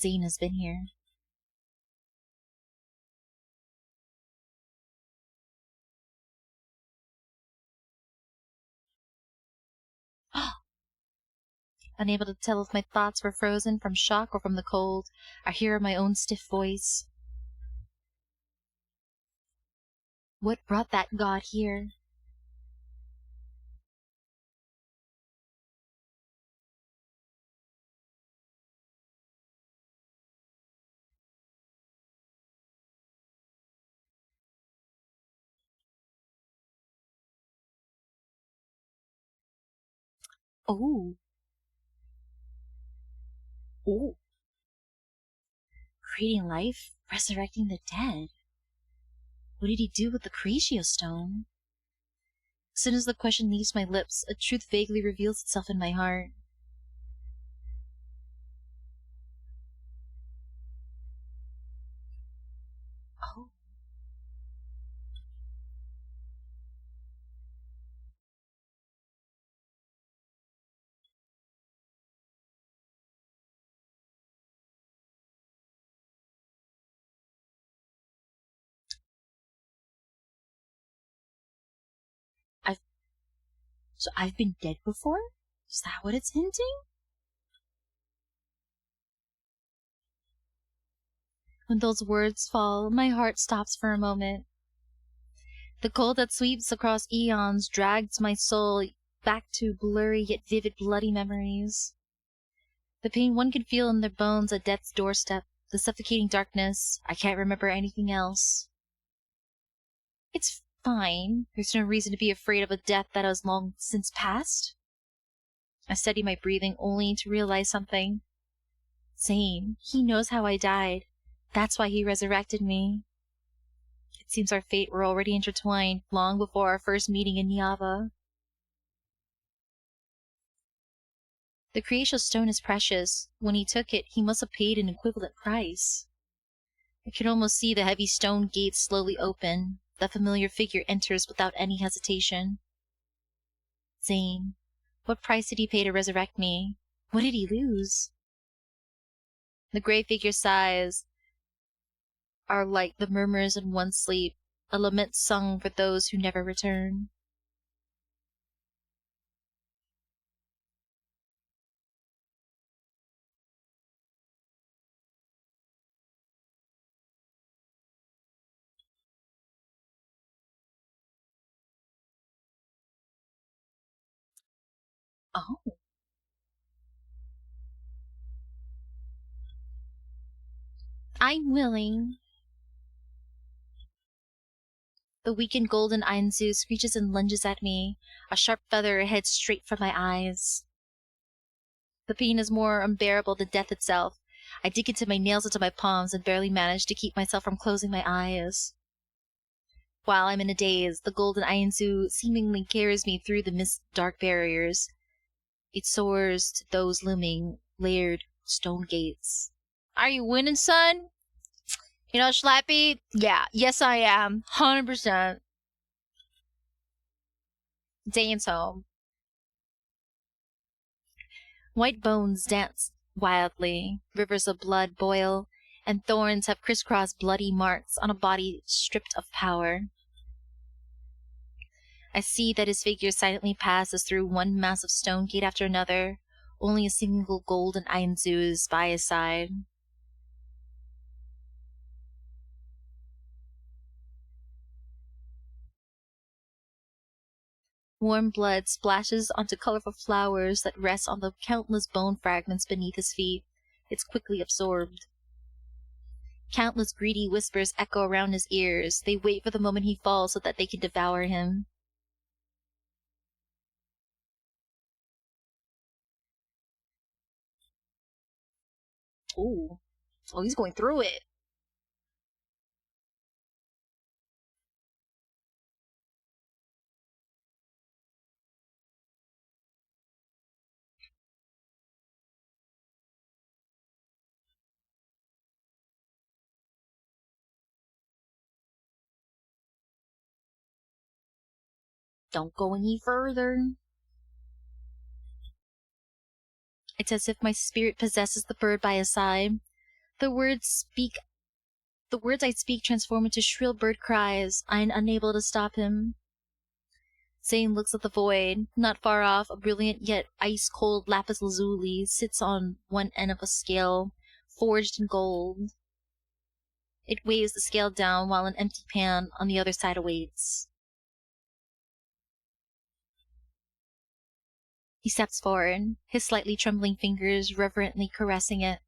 S2: Zayne has been here. Unable to tell if my thoughts were frozen from shock or from the cold, I hear my own stiff voice. What brought that god here?
S1: Oh. Oh. Creating life, resurrecting the dead. What did he do with the Cratio stone? As soon as the question leaves my lips, a truth vaguely reveals itself in my heart. Oh. So I've been dead before? Is that what it's hinting? When those words fall, my heart stops for a moment. The cold that sweeps across eons drags my soul back to blurry yet vivid bloody memories. The pain one can feel in their bones at death's doorstep, the suffocating darkness. I can't remember anything else. It's fine. There's no reason to be afraid of a death that has long since passed. I steady my breathing only to realize something. Zayne, he knows how I died. That's why he resurrected me. It seems our fate were already intertwined long before our first meeting in Niava. The Cratio stone is precious. When he took it, he must have paid an equivalent price. I can almost see the heavy stone gates slowly open. The familiar figure enters without any hesitation. Zayne, what price did he pay to resurrect me? What did he lose? The gray figure sighs are like the murmurs in one's sleep, a lament sung for those who never return. Oh. I'm willing. The weakened golden Ainzu screeches and lunges at me, a sharp feather heads straight for my eyes. The pain is more unbearable than death itself. I dig into my nails into my palms and barely manage to keep myself from closing my eyes. While I'm in a daze, the golden Ainzu seemingly carries me through the mist-dark barriers. It soars to those looming, layered stone gates.
S2: Are you winning, son? You know, Schlappy? Yeah, yes I am. 100%. Zayne's home. White bones dance wildly, rivers of blood boil, and thorns have crisscrossed bloody marks on a body stripped of power. I see that his figure silently passes through one massive stone gate after another. Only a single golden Ainzu is by his side. Warm blood splashes onto colorful flowers that rest on the countless bone fragments beneath his feet. It's quickly absorbed. Countless greedy whispers echo around his ears. They wait for the moment he falls so that they can devour him.
S1: Ooh. Oh, he's going through it. Don't go any further.
S2: It's as if my spirit possesses the bird by his side. The words I speak transform into shrill bird cries. I am unable to stop him. Zayne looks at the void. Not far off, a brilliant yet ice-cold lapis lazuli sits on one end of a scale, forged in gold. It weighs the scale down while an empty pan on the other side awaits. He steps forward, his slightly trembling fingers reverently caressing it.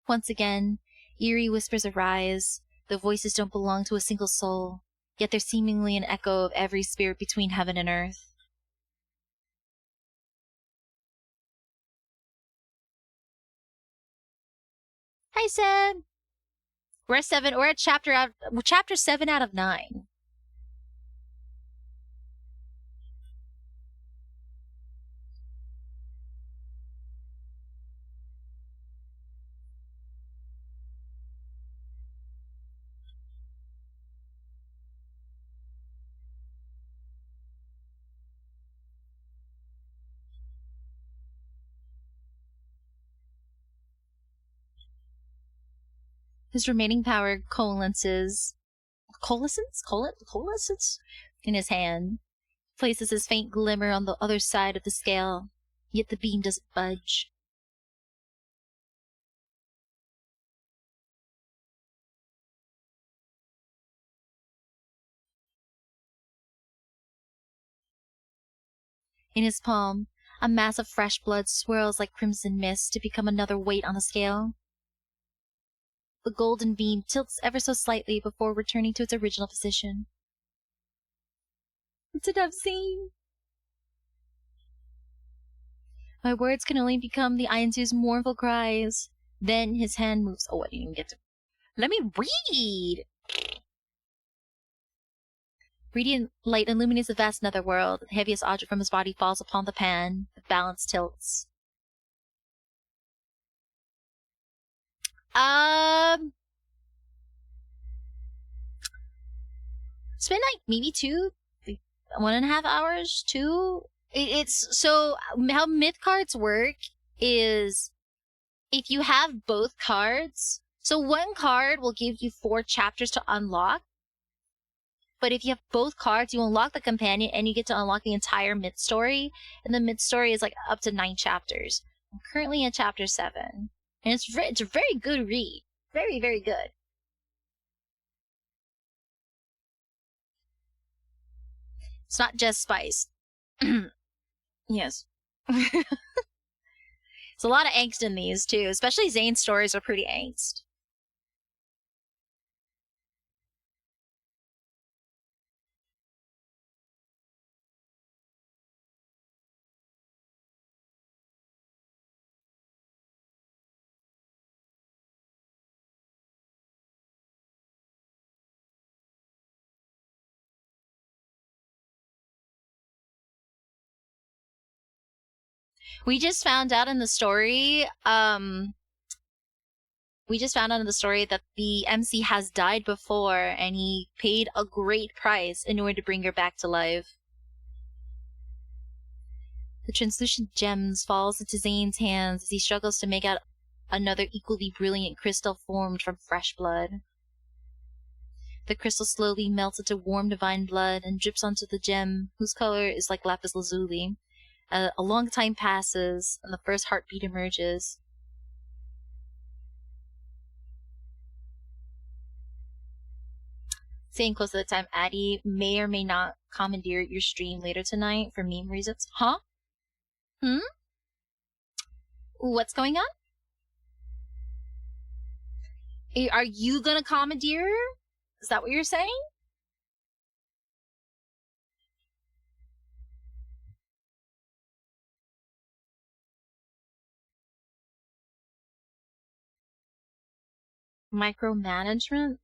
S2: Once again, eerie whispers arise. The voices don't belong to a single soul, yet they're seemingly an echo of every spirit between heaven and earth. Hi, Seb. We're at chapter 7 out of 9. His remaining power coalesces in his hand, places his faint glimmer on the other side of the scale, yet the beam doesn't budge. In his palm, a mass of fresh blood swirls like crimson mist to become another weight on the scale. The golden beam tilts ever so slightly before returning to its original position. It's enough scene. My words can only become the Ainzu's mournful cries. Then his hand moves. Oh, I didn't even get to. Let me read! Radiant light illuminates the vast netherworld. The heaviest object from his body falls upon the pan. The balance tilts. It's been like maybe 1.5 hours, 2. It's so how myth cards work is if you have both cards, so one card will give you 4 chapters to unlock. But if you have both cards, you unlock the companion and you get to unlock the entire myth story. And the myth story is like up to 9 chapters. I'm currently in chapter 7. And it's a very good read. Very, very good. It's not just spice. Yes. There's a lot of angst in these too. Especially Zayne's stories are pretty angst. We just found out in the story, that the MC has died before, and he paid a great price in order to bring her back to life. The translucent gems falls into Zayne's hands as he struggles to make out another equally brilliant crystal formed from fresh blood. The crystal slowly melts into warm divine blood and drips onto the gem, whose color is like lapis lazuli. A long time passes, and the first heartbeat emerges. Staying close to the time, Adi may or may not commandeer your stream later tonight for meme reasons. Huh? What's going on? Are you gonna commandeer? Is that what you're saying? Micromanagement?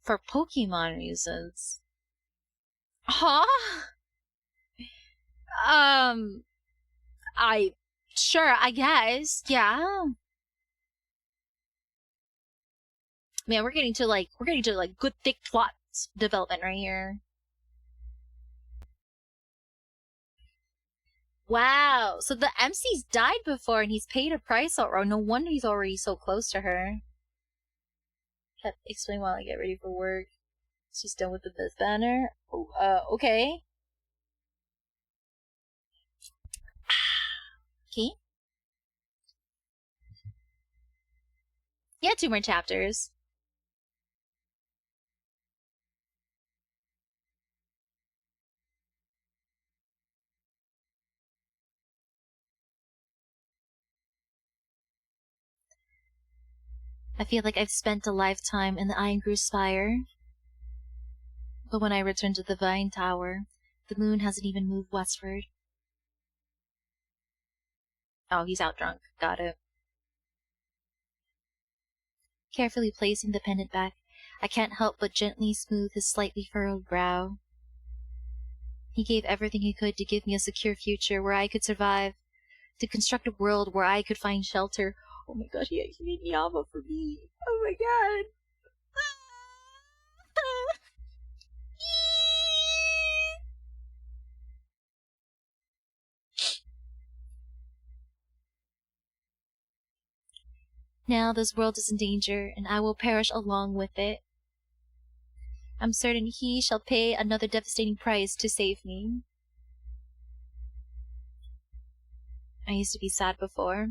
S2: For Pokemon reasons. Huh? I guess, yeah. Man, we're getting to good thick plot development right here. Wow, so the MC's died before and he's paid a price already. No wonder he's already so close to her. Can't explain while I get ready for work. She's done with the Biz banner. Oh, okay. Okay. Yeah, 2 more chapters. I feel like I've spent a lifetime in the Iron Grew Spire. But when I return to the Vine Tower, the moon hasn't even moved westward. Oh, he's out drunk. Got it. Carefully placing the pendant back, I can't help but gently smooth his slightly furrowed brow. He gave everything he could to give me a secure future where I could survive, to construct a world where I could find shelter. Oh my god, he made Nyava for me. Oh my god. Now this world is in danger, and I will perish along with it. I'm certain he shall pay another devastating price to save me. I used to be sad before.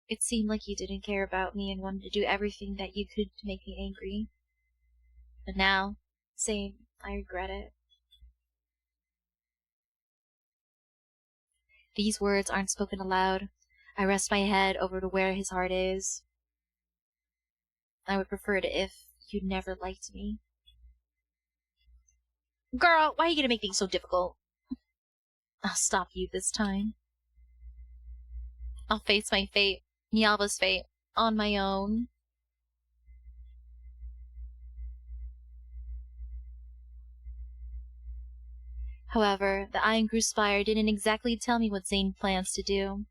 S2: It seemed like you didn't care about me and wanted to do everything that you could to make me angry. But now, Zayne, I regret it. These words aren't spoken aloud. I rest my head over to where his heart is. I would prefer it if you'd never liked me. Girl, why are you gonna make things so difficult? I'll stop you this time. I'll face my fate, Nyava's fate, on my own. However, the Iron Spire didn't exactly tell me what Zayne plans to do.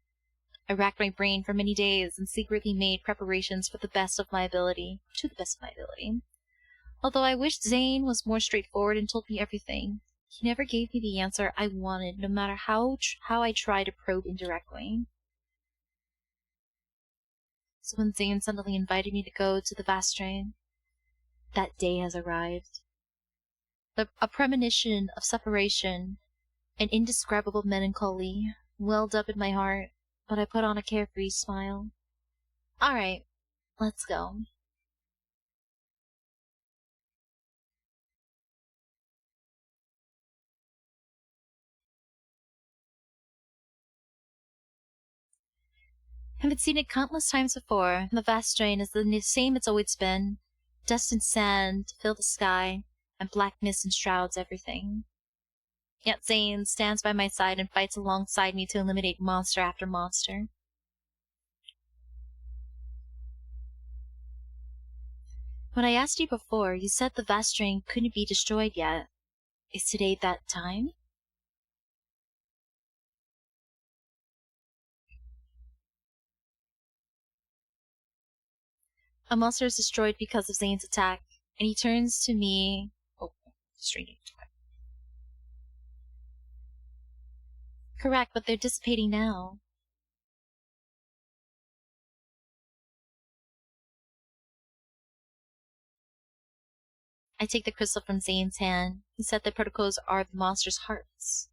S2: I racked my brain for many days and secretly made preparations to the best of my ability. Although I wished Zayne was more straightforward and told me everything, he never gave me the answer I wanted, no matter how I tried to probe indirectly. So when Zayne suddenly invited me to go to the Vastrain, that day has arrived. A premonition of separation, an indescribable melancholy, welled up in my heart, but I put on a carefree smile. All right, let's go. I've seen it countless times before. The vast drain is the same it's always been. Dust and sand fill the sky, and black mist enshrouds everything. Yet Zayne stands by my side and fights alongside me to eliminate monster after monster. When I asked you before, you said the vast drain couldn't be destroyed yet. Is today that time? A monster is destroyed because of Zayne's attack, and he turns to me. Oh, straining. Correct, but they're dissipating now. I take the crystal from Zayne's hand. He said the protocols are the monster's hearts.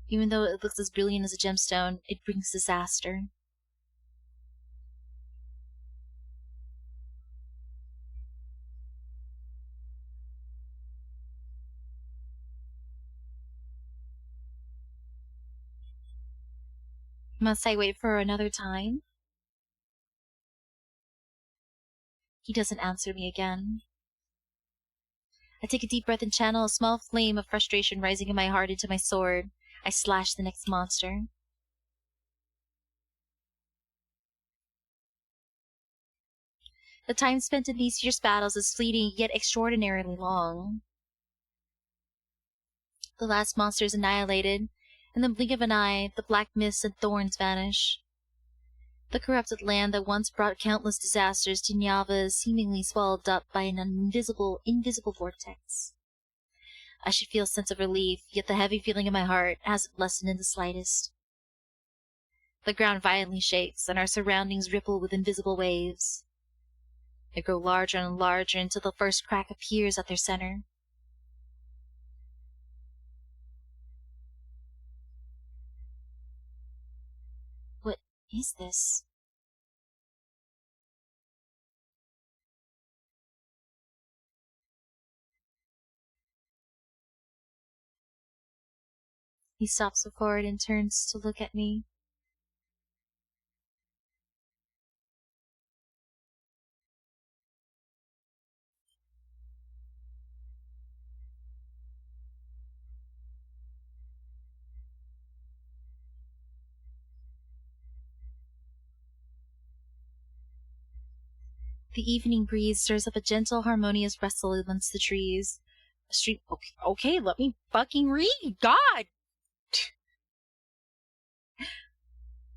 S2: Even though it looks as brilliant as a gemstone, it brings disaster. Must I wait for another time? He doesn't answer me again. I take a deep breath and channel a small flame of frustration rising in my heart into my sword. I slash the next monster. The time spent in these fierce battles is fleeting yet extraordinarily long. The last monster is annihilated. In the blink of an eye, the black mists and thorns vanish. The corrupted land that once brought countless disasters to Nyava is seemingly swallowed up by an invisible vortex. I should feel a sense of relief, yet the heavy feeling in my heart hasn't lessened in the slightest. The ground violently shakes, and our surroundings ripple with invisible waves. They grow larger and larger until the first crack appears at their center. What is this? He stops before it and turns to look at me. The evening breeze stirs up a gentle, harmonious rustle amongst the trees. A street. Okay, let me fucking read. God!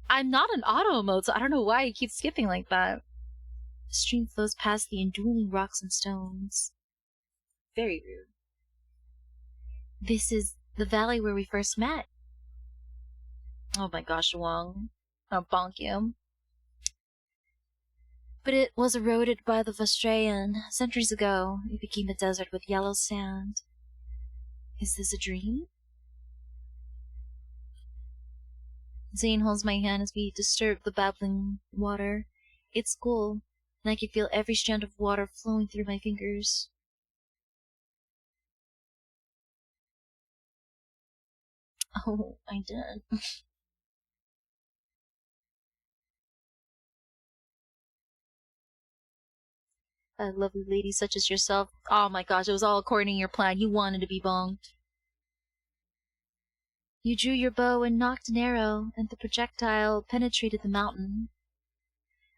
S2: I'm not an auto mode, so I don't know why it keeps skipping like that. The stream flows past the enduring rocks and stones. Very rude. This is the valley where we first met. Oh my gosh, Wong. I'll bonk you. But it was eroded by the Vastrayan. Centuries ago, it became a desert with yellow sand. Is this a dream? Zane holds my hand as we disturb the babbling water. It's cool, and I can feel every strand of water flowing through my fingers. Oh, I did. A lovely lady such as yourself. Oh my gosh, it was all according to your plan. You wanted to be bonked. You drew your bow and knocked an arrow, and the projectile penetrated the mountain.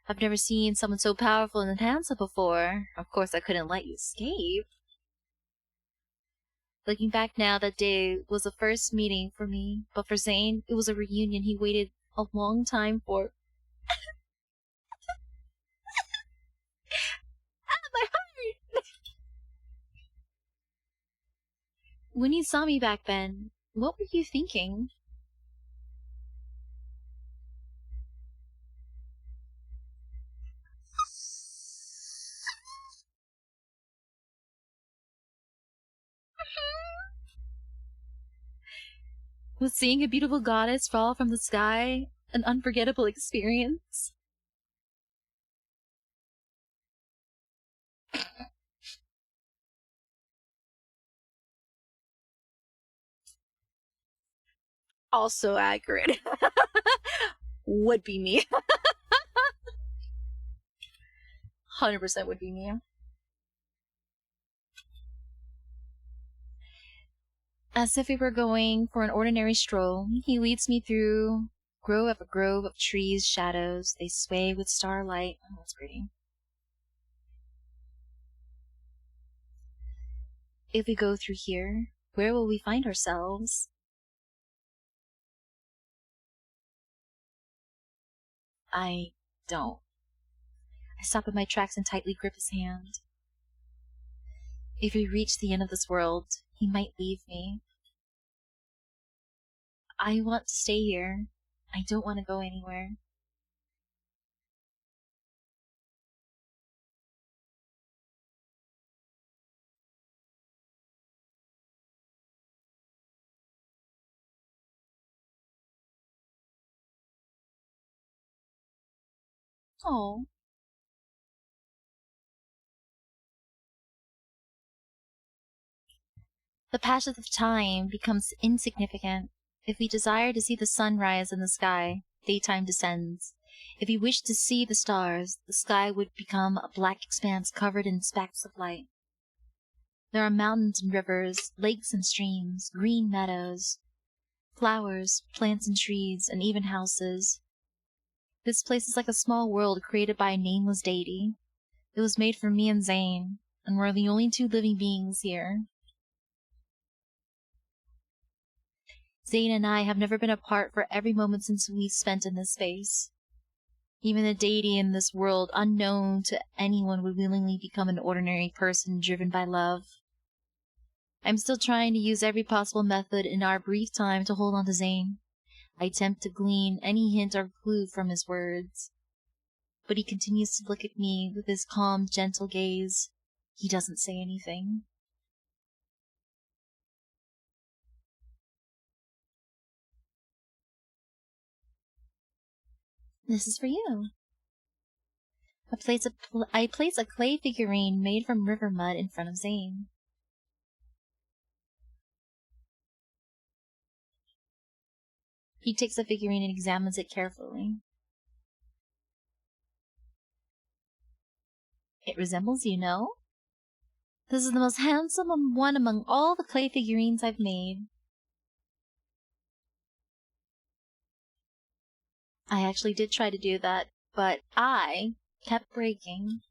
S2: I've never seen someone so powerful and handsome before. Of course, I couldn't let you escape. Looking back now, that day was the first meeting for me, but for Zane, it was a reunion he waited a long time for. My heart! When you saw me back then, what were you thinking? Was seeing a beautiful goddess fall from the sky an unforgettable experience? Also accurate. Would be me. 100% would be me. As if we were going for an ordinary stroll, he leads me through grove after grove of trees, shadows. They sway with starlight. Oh, that's pretty. If we go through here, where will we find ourselves? I don't. I stop in my tracks and tightly grip his hand. If we reach the end of this world, he might leave me. I want to stay here. I don't want to go anywhere. Oh. The passage of time becomes insignificant. If we desire to see the sun rise in the sky, daytime descends. If we wish to see the stars, the sky would become a black expanse covered in specks of light. There are mountains and rivers, lakes and streams, green meadows, flowers, plants and trees, and even houses. This place is like a small world created by a nameless deity. It was made for me and Zane, and we're the only two living beings here. Zane and I have never been apart for every moment since we spent in this space. Even the deity in this world, unknown to anyone, would willingly become an ordinary person driven by love. I'm still trying to use every possible method in our brief time to hold on to Zane. I attempt to glean any hint or clue from his words. But he continues to look at me with his calm, gentle gaze. He doesn't say anything. This is for you. I place a clay figurine made from river mud in front of Zane. He takes the figurine and examines it carefully. It resembles you, no? This is the most handsome one among all the clay figurines I've made. I actually did try to do that, but I kept breaking.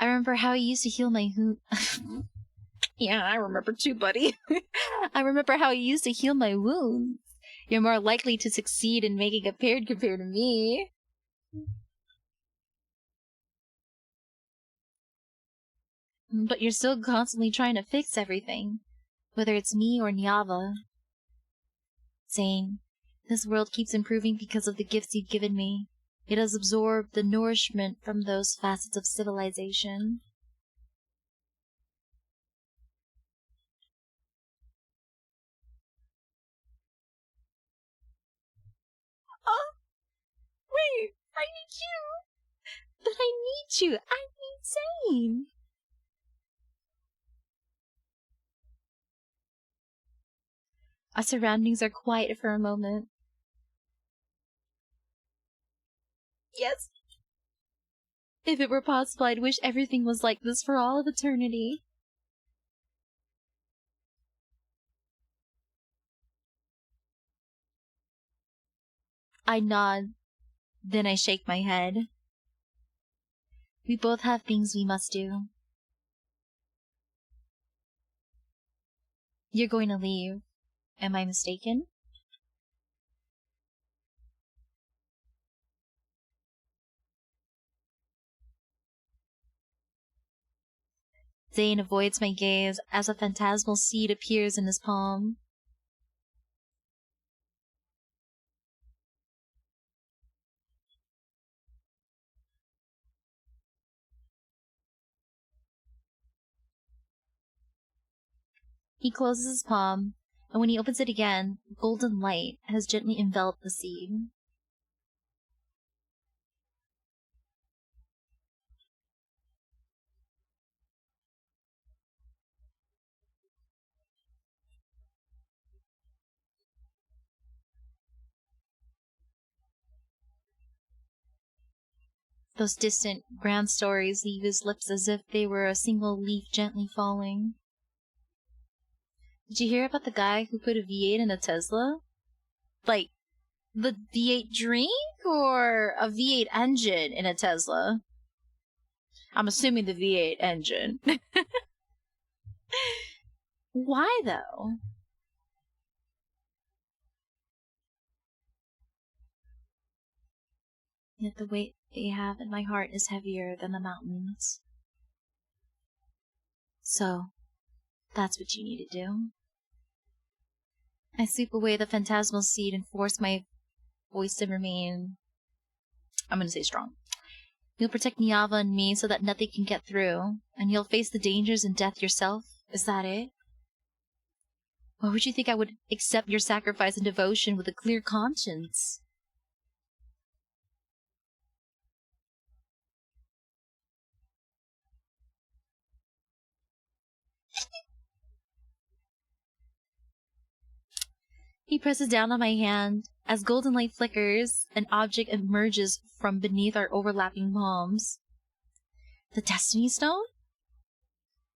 S1: I remember how he used to heal my
S2: Yeah, I remember too, buddy.
S1: I remember how he used to heal my wounds. You're more likely to succeed in making a parent compared to me. But you're still constantly trying to fix everything, whether it's me or Nyava. Zayne, this world keeps improving because of the gifts you've given me. It has absorbed the nourishment from those facets of civilization. Oh, wait, I need you! But I need you! I need Zayne! Our surroundings are quiet for a moment. Yes. If it were possible, I'd wish everything was like this for all of eternity. I nod, then I shake my head. We both have things we must do. You're going to leave. Am I mistaken? Zayne avoids my gaze as a phantasmal seed appears in his palm. He closes his palm, and when he opens it again, golden light has gently enveloped the seed. Those distant, grand stories leave his lips as if they were a single leaf gently falling. Did you hear about the guy who put a V8 in a Tesla? Like, the V8 drink or a V8 engine in a Tesla? I'm assuming the V8 engine. Why, though? Yet the weight they have in my heart is heavier than the mountains. So, that's what you need to do. I sweep away the phantasmal seed and force my voice to remain, I'm gonna say strong. You'll protect Nyava and me so that nothing can get through, and you'll face the dangers and death yourself? Is that it? Why would you think I would accept your sacrifice and devotion with a clear conscience? He presses down on my hand. As golden light flickers, an object emerges from beneath our overlapping palms. The Destiny Stone?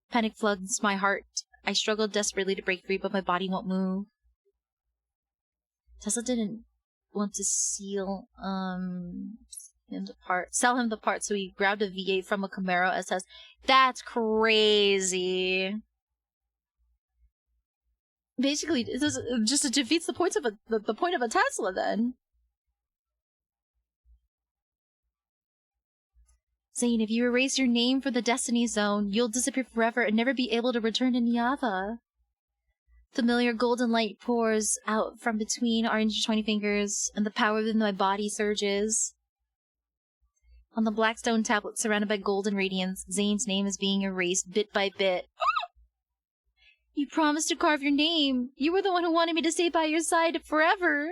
S1: Panic floods my heart. I struggle desperately to break free, but my body won't move. Tesla didn't want to sell him the part, so he grabbed a V8 from a Camaro SS. That's crazy. Basically, it just defeats the point of the point of a Tesla, then. Zayne, if you erase your name from the Destiny Zone, you'll disappear forever and never be able to return to Nyava. Familiar golden light pours out from between our intertwining fingers, and the power within my body surges. On the black stone tablet surrounded by golden radiance, Zayne's name is being erased bit by bit. You promised to carve your name. You were the one who wanted me to stay by your side forever.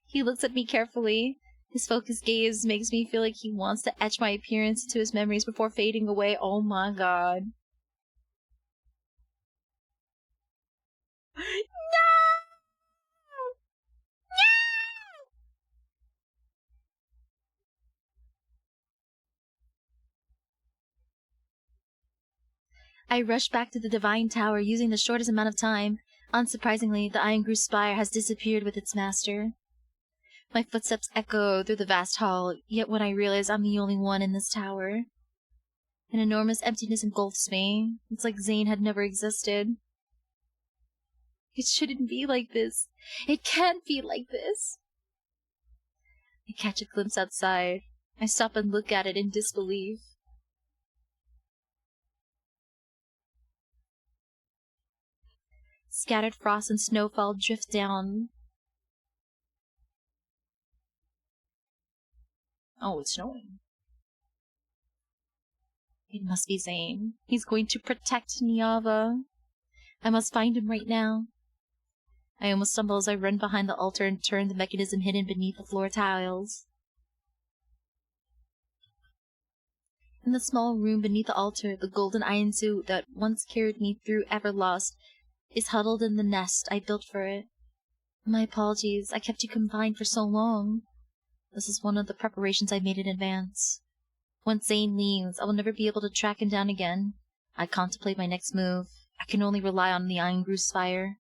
S1: He looks at me carefully. His focused gaze makes me feel like he wants to etch my appearance into his memories before fading away. Oh my god. No! No! I rush back to the Divine Tower using the shortest amount of time. Unsurprisingly, the Iron Grew Spire has disappeared with its master. My footsteps echo through the vast hall, yet when I realize I'm the only one in this tower. An enormous emptiness engulfs me. It's like Zayne had never existed. It shouldn't be like this. It can't be like this. I catch a glimpse outside. I stop and look at it in disbelief. Scattered frost and snowfall drift down. Oh, it's snowing. It must be Zayne. He's going to protect Niava. I must find him right now. I almost stumble as I run behind the altar and turn the mechanism hidden beneath the floor tiles. In the small room beneath the altar, the golden iron suit that once carried me through Everlost is huddled in the nest I built for it. My apologies, I kept you confined for so long. This is one of the preparations I made in advance. Once Zayne leaves, I will never be able to track him down again. I contemplate my next move. I can only rely on the Iron Spire.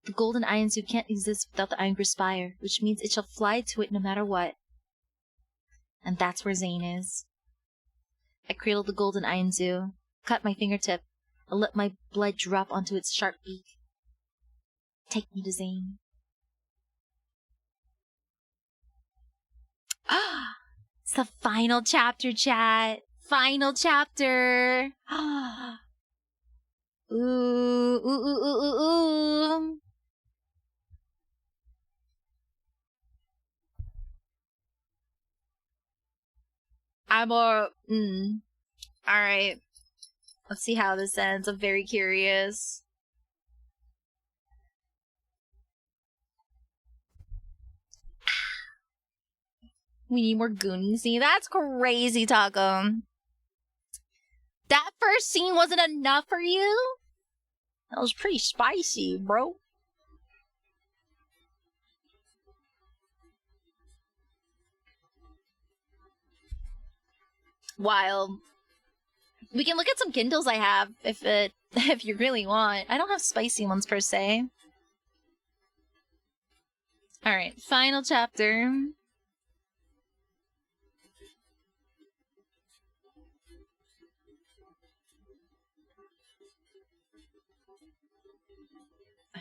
S1: The golden iron suit can't exist without the Iron Spire, which means it shall fly to it no matter what. And that's where Zayne is. I cradle the golden iron suit, cut my fingertip, and let my blood drop onto its sharp beak. Take me to Zayne. It's the final chapter, chat. Final chapter. Ooh, ooh, ooh, ooh, ooh, ooh. Alright. Let's see how this ends. I'm very curious. We need more Goonies. See, that's crazy, Taco. That first scene wasn't enough for you? That was pretty spicy, bro. Wild. We can look at some Kindles I have if you really want. I don't have spicy ones per se. Alright, final chapter.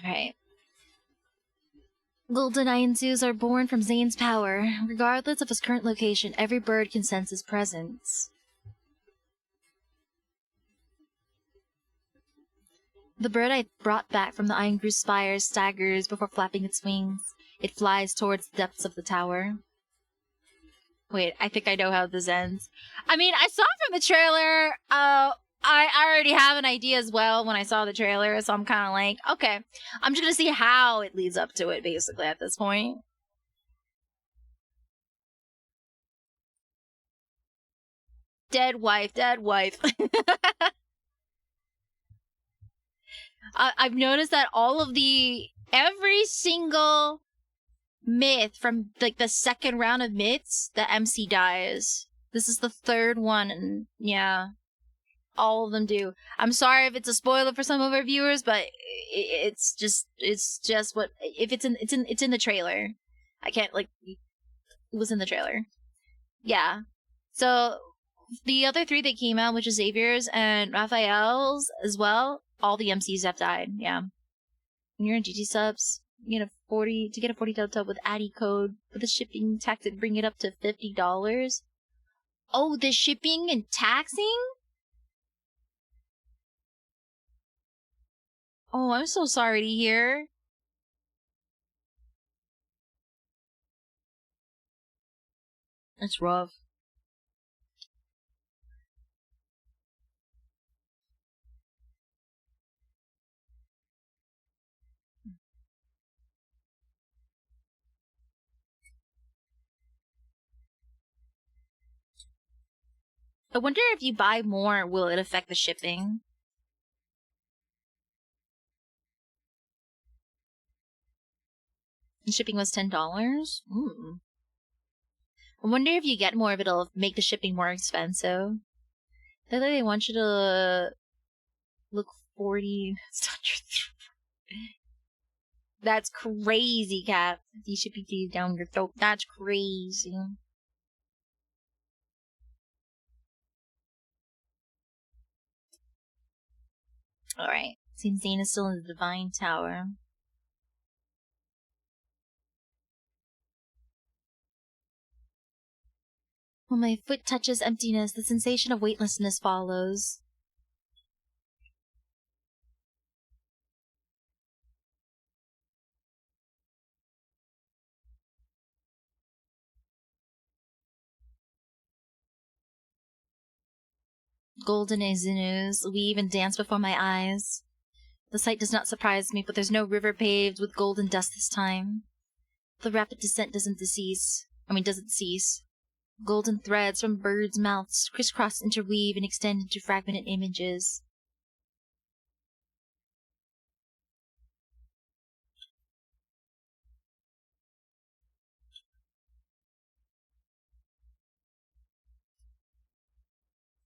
S1: Alright. Golden Iron Zoos are born from Zayne's power. Regardless of his current location, every bird can sense his presence. The bird I brought back from the Iron Spire staggers before flapping its wings. It flies towards the depths of the tower. Wait, I think I know how this ends. I mean, I saw from the trailer, I already have an idea as well when I saw the trailer, so I'm kind of like, okay, I'm just gonna see how it leads up to it, basically, at this point. Dead wife, dead wife. I've noticed that every single myth from, like, the second round of myths, the MC dies. This is the third one, and yeah. All of them do. I'm sorry if it's a spoiler for some of our viewers, but it's just what if it's in the trailer. I can't it was in the trailer. Yeah. So the other three that came out, which is Xavier's and Raphael's as well, all the MCs have died. Yeah. When you're in GG subs, you get a 40 tub with Addy code with the shipping tax to bring it up to $50. Oh, the shipping and taxing? Oh, I'm so sorry to hear. It's rough. I wonder if you buy more, will it affect the shipping? And shipping was $10? I wonder if you get more if it'll make the shipping more expensive. They want you to look 40. That's crazy, Cat. The shipping fees down your throat. That's crazy. Alright. Seems Zane is still in the Divine Tower. When my foot touches emptiness, the sensation of weightlessness follows. Golden sinews weave and dance before my eyes. The sight does not surprise me, but there's no river paved with golden dust this time. The rapid descent doesn't cease. Golden threads from birds' mouths crisscross, interweave, and extend into fragmented images.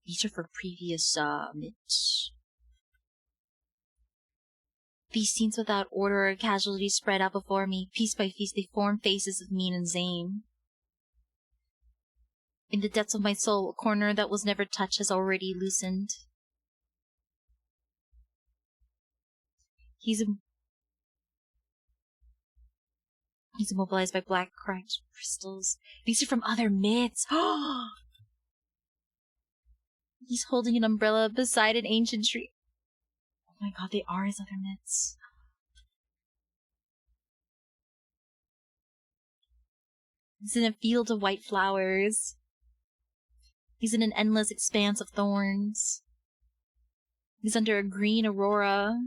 S1: These are for previous myths. These scenes without order or casualty spread out before me. Piece by piece they form faces of me and Zane. In the depths of my soul, a corner that was never touched has already loosened. He's immobilized by black cracked crystals. These are from other myths. He's holding an umbrella beside an ancient tree. Oh my god, they are his other myths. He's in a field of white flowers. He's in an endless expanse of thorns. He's under a green aurora.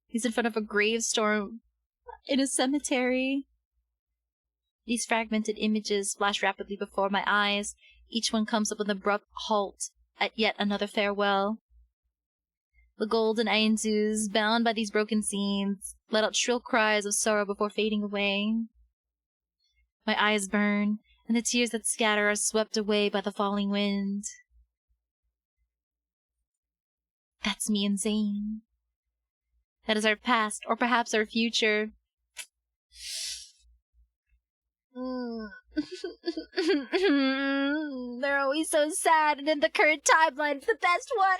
S1: He's in front of a gravestone in a cemetery. These fragmented images flash rapidly before my eyes. Each one comes up with an abrupt halt at yet another farewell. The golden Ainzus, bound by these broken scenes, let out shrill cries of sorrow before fading away. My eyes burn, and the tears that scatter are swept away by the falling wind. That's me and Zane. That is our past, or perhaps our future. They're always so sad, and in the current timeline, it's the best one.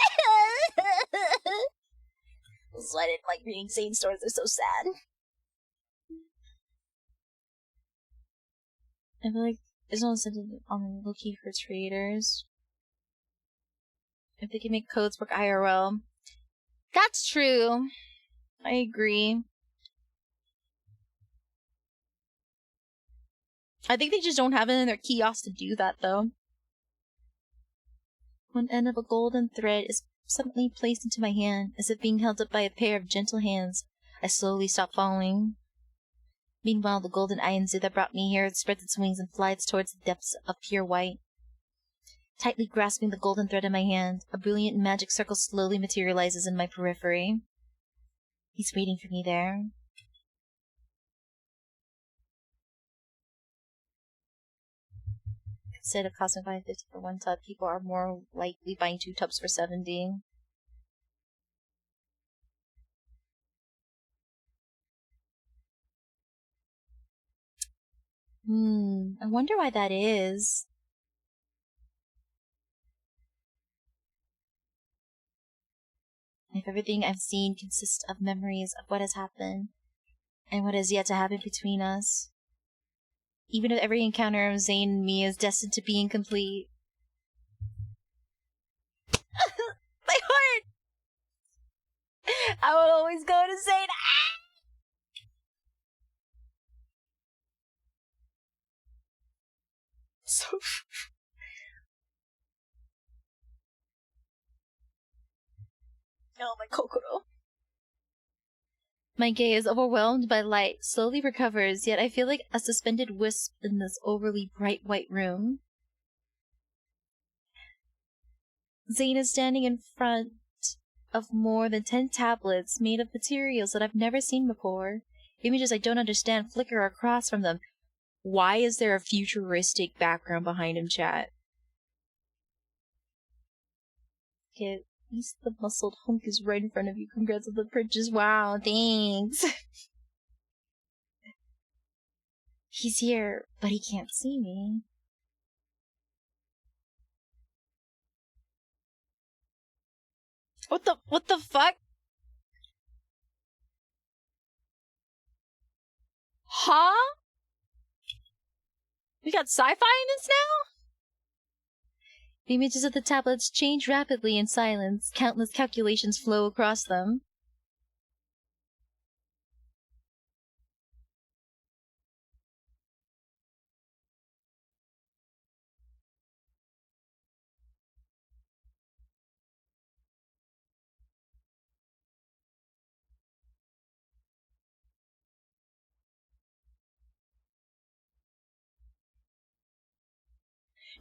S1: That's why I didn't like reading Zane stories. They're so sad. I feel like there's no incentive on looking for creators. If they can make codes work IRL. That's true. I agree. I think they just don't have it in their kiosks to do that, though. One end of a golden thread is suddenly placed into my hand, as if being held up by a pair of gentle hands. I slowly stop falling. Meanwhile, the golden Ainzu that brought me here spreads its wings and flies towards the depths of pure white. Tightly grasping the golden thread in my hand, a brilliant magic circle slowly materializes in my periphery. He's waiting for me there. Instead of costing $5.50 for one tub, people are more likely buying 2 tubs for $70. I wonder why that is. If everything I've seen consists of memories of what has happened and what has yet to happen between us, even if every encounter of Zane and me is destined to be incomplete. My heart! I will always go to Zane. So oh, my Kokoro. My gaze, overwhelmed by light, slowly recovers, yet I feel like a suspended wisp in this overly bright white room. Zane is standing in front of more than 10 tablets made of materials that I've never seen before. Images I don't understand flicker across from them. Why is there a futuristic background behind him, chat? Okay, at least the muscled hunk is right in front of you. Congrats on the purchase. Wow, thanks. He's here, but he can't see me.
S2: What the fuck? Huh? We got sci-fi in this now? The images of the tablets change rapidly in silence. Countless calculations flow across them.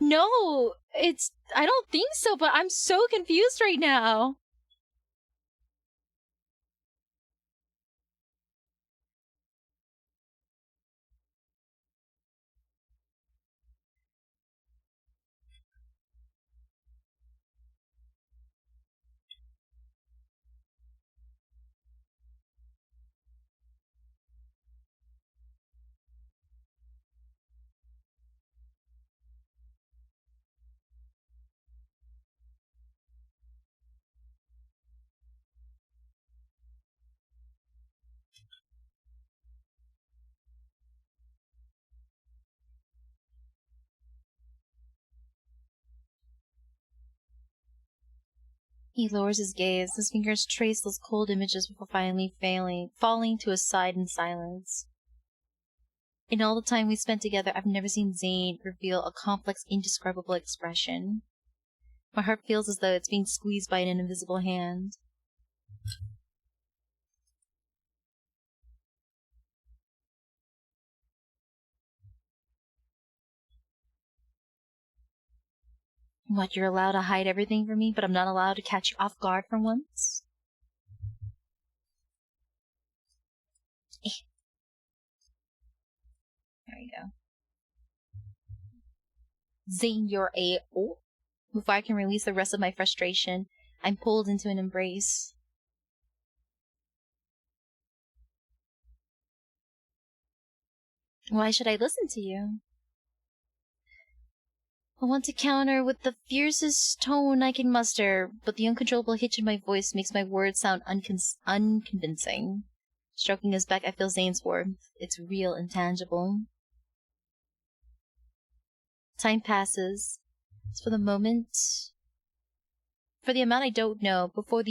S2: No, I don't think so, but I'm so confused right now. He lowers his gaze. His fingers trace those cold images before finally falling to his side in silence. In all the time we spent together, I've never seen Zayne reveal a complex, indescribable expression. My heart feels as though it's being squeezed by an invisible hand. What, you're allowed to hide everything from me, but I'm not allowed to catch you off guard for once? There we go. Zayne, you're a... Oh. Before I can release the rest of my frustration, I'm pulled into an embrace. Why should I listen to you? I want to counter with the fiercest tone I can muster, but the uncontrollable hitch in my voice makes my words sound unconvincing. Stroking his back, I feel Zayne's warmth. It's real and tangible. Time passes. For the amount I don't know, before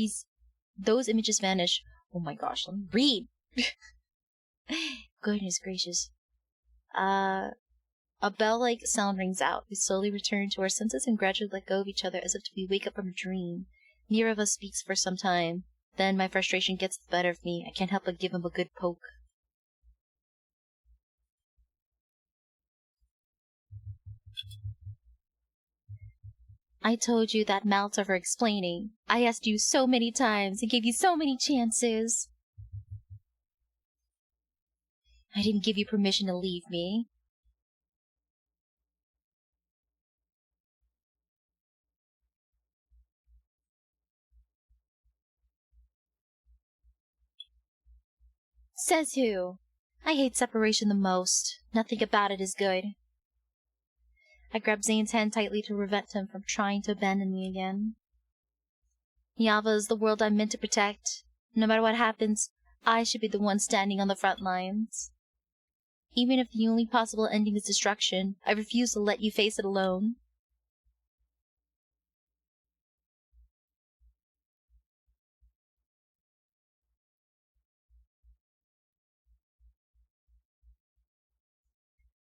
S2: those images vanish. Oh my gosh, let me read! Goodness gracious. A bell-like sound rings out. We slowly return to our senses and gradually let go of each other as if we wake up from a dream. Neither of us speaks for some time. Then my frustration gets the better of me. I can't help but give him a good poke. I told you that mouth's over explaining. I asked you so many times and gave you so many chances. I didn't give you permission to leave me. Says who? I hate separation the most. Nothing about it is good. I grabbed Zayne's hand tightly to prevent him from trying to abandon me again. Yava is the world I'm meant to protect. No matter what happens, I should be the one standing on the front lines. Even if the only possible ending is destruction, I refuse to let you face it alone.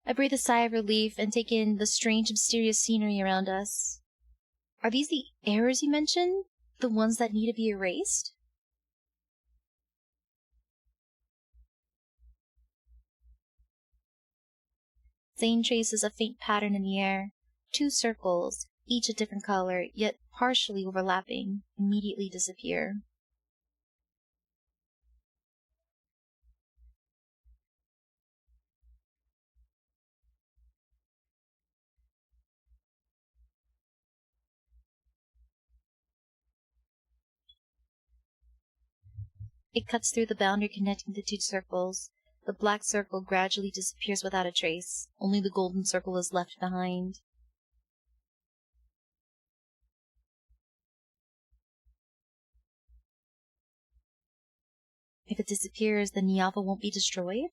S2: I breathe a sigh of relief and take in the strange, mysterious scenery around us. Are these the errors you mentioned? The ones that need to be erased? Zayne traces a faint pattern in the air. 2 circles, each a different color, yet partially overlapping, immediately disappear. It cuts through the boundary connecting the 2 circles. The black circle gradually disappears without a trace. Only the golden circle is left behind.
S1: If it disappears, then Niava won't be destroyed?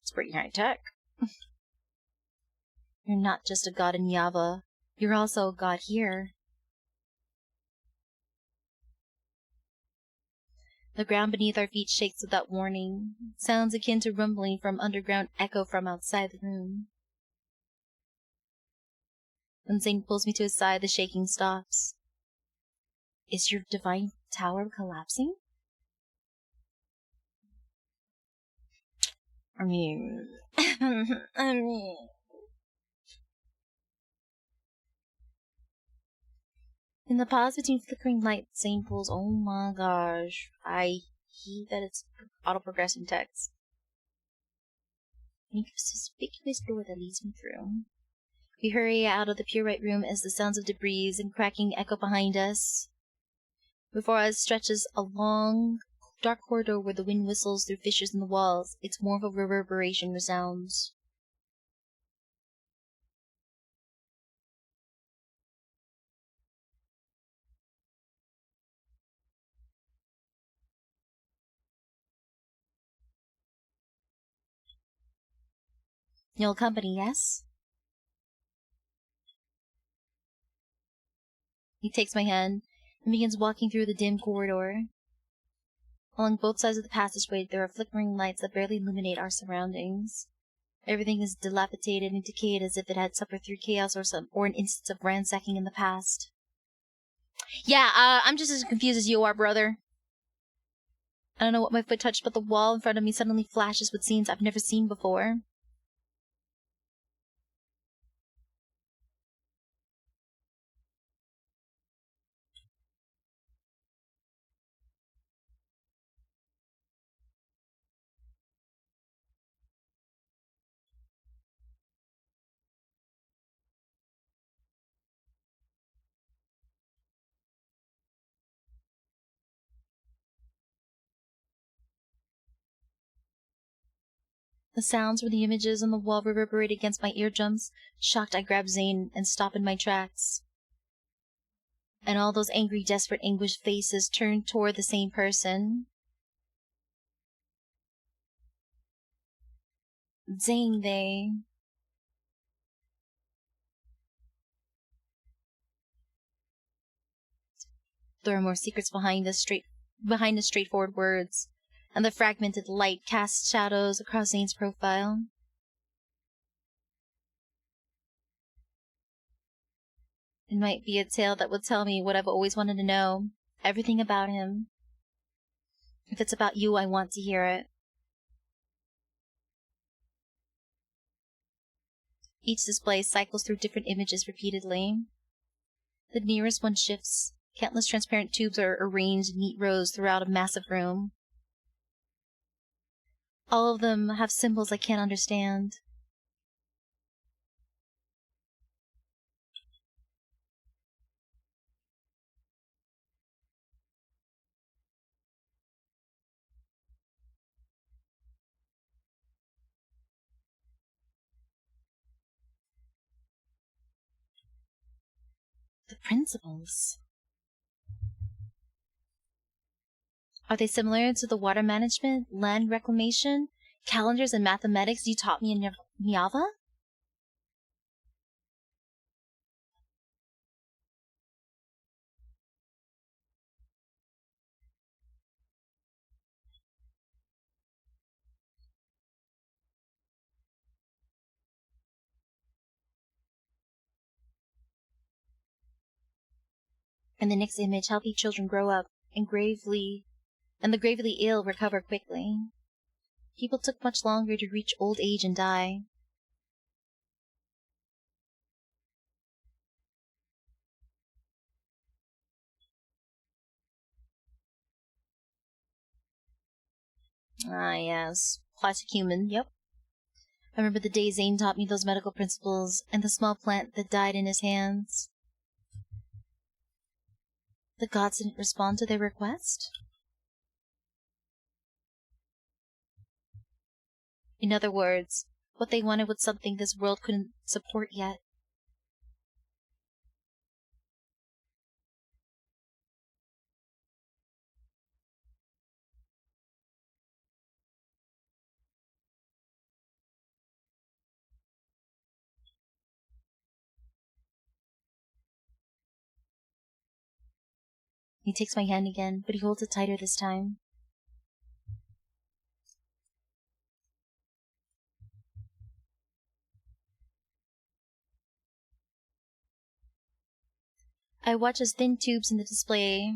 S2: It's pretty high tech.
S1: You're not just a god in Niava. You're also a god here. The ground beneath our feet shakes without warning. Sounds akin to rumbling from underground echo from outside the room. When Zayne pulls me to his side, the shaking stops. Is your divine tower collapsing?
S2: I mean...
S1: In the pause between flickering lights, Zayne pulls. Oh my gosh. I hate that it's auto-progressing text. Make a suspicious door that leads me through. We hurry out of the pure white room as the sounds of debris and cracking echo behind us. Before us stretches a long, dark corridor where the wind whistles through fissures in the walls. Its mournful reverberation resounds. You'll accompany, yes? He takes my hand and begins walking through the dim corridor. Along both sides of the passageway, there are flickering lights that barely illuminate our surroundings. Everything is dilapidated and decayed as if it had suffered through chaos or an instance of ransacking in the past.
S2: Yeah, I'm just as confused as you are, brother.
S1: I don't know what my foot touched, but the wall in front of me suddenly flashes with scenes I've never seen before. The sounds from the images on the wall reverberate against my eardrums. Shocked, I grab Zayne and stop in my tracks. And all those angry, desperate, anguished faces turn toward the same person. Zayne, they... There are more secrets behind the straightforward words, and the fragmented light casts shadows across Zayne's profile. It might be a tale that would tell me what I've always wanted to know, everything about him. If it's about you, I want to hear it. Each display cycles through different images repeatedly. The nearest one shifts. Countless transparent tubes are arranged in neat rows throughout a massive room. All of them have symbols I can't understand. The principles. Are they similar to the water management, land reclamation, calendars, and mathematics you taught me in Niava? In the next image, healthy children grow up and the gravely ill recover quickly. People took much longer to reach old age and die. Ah, yes. Classic human, yep. I remember the day Zayne taught me those medical principles and the small plant that died in his hands. The gods didn't respond to their request? In other words, What they wanted was something this world couldn't support yet. He takes my hand again, but he holds it tighter this time. I watch as thin tubes in the display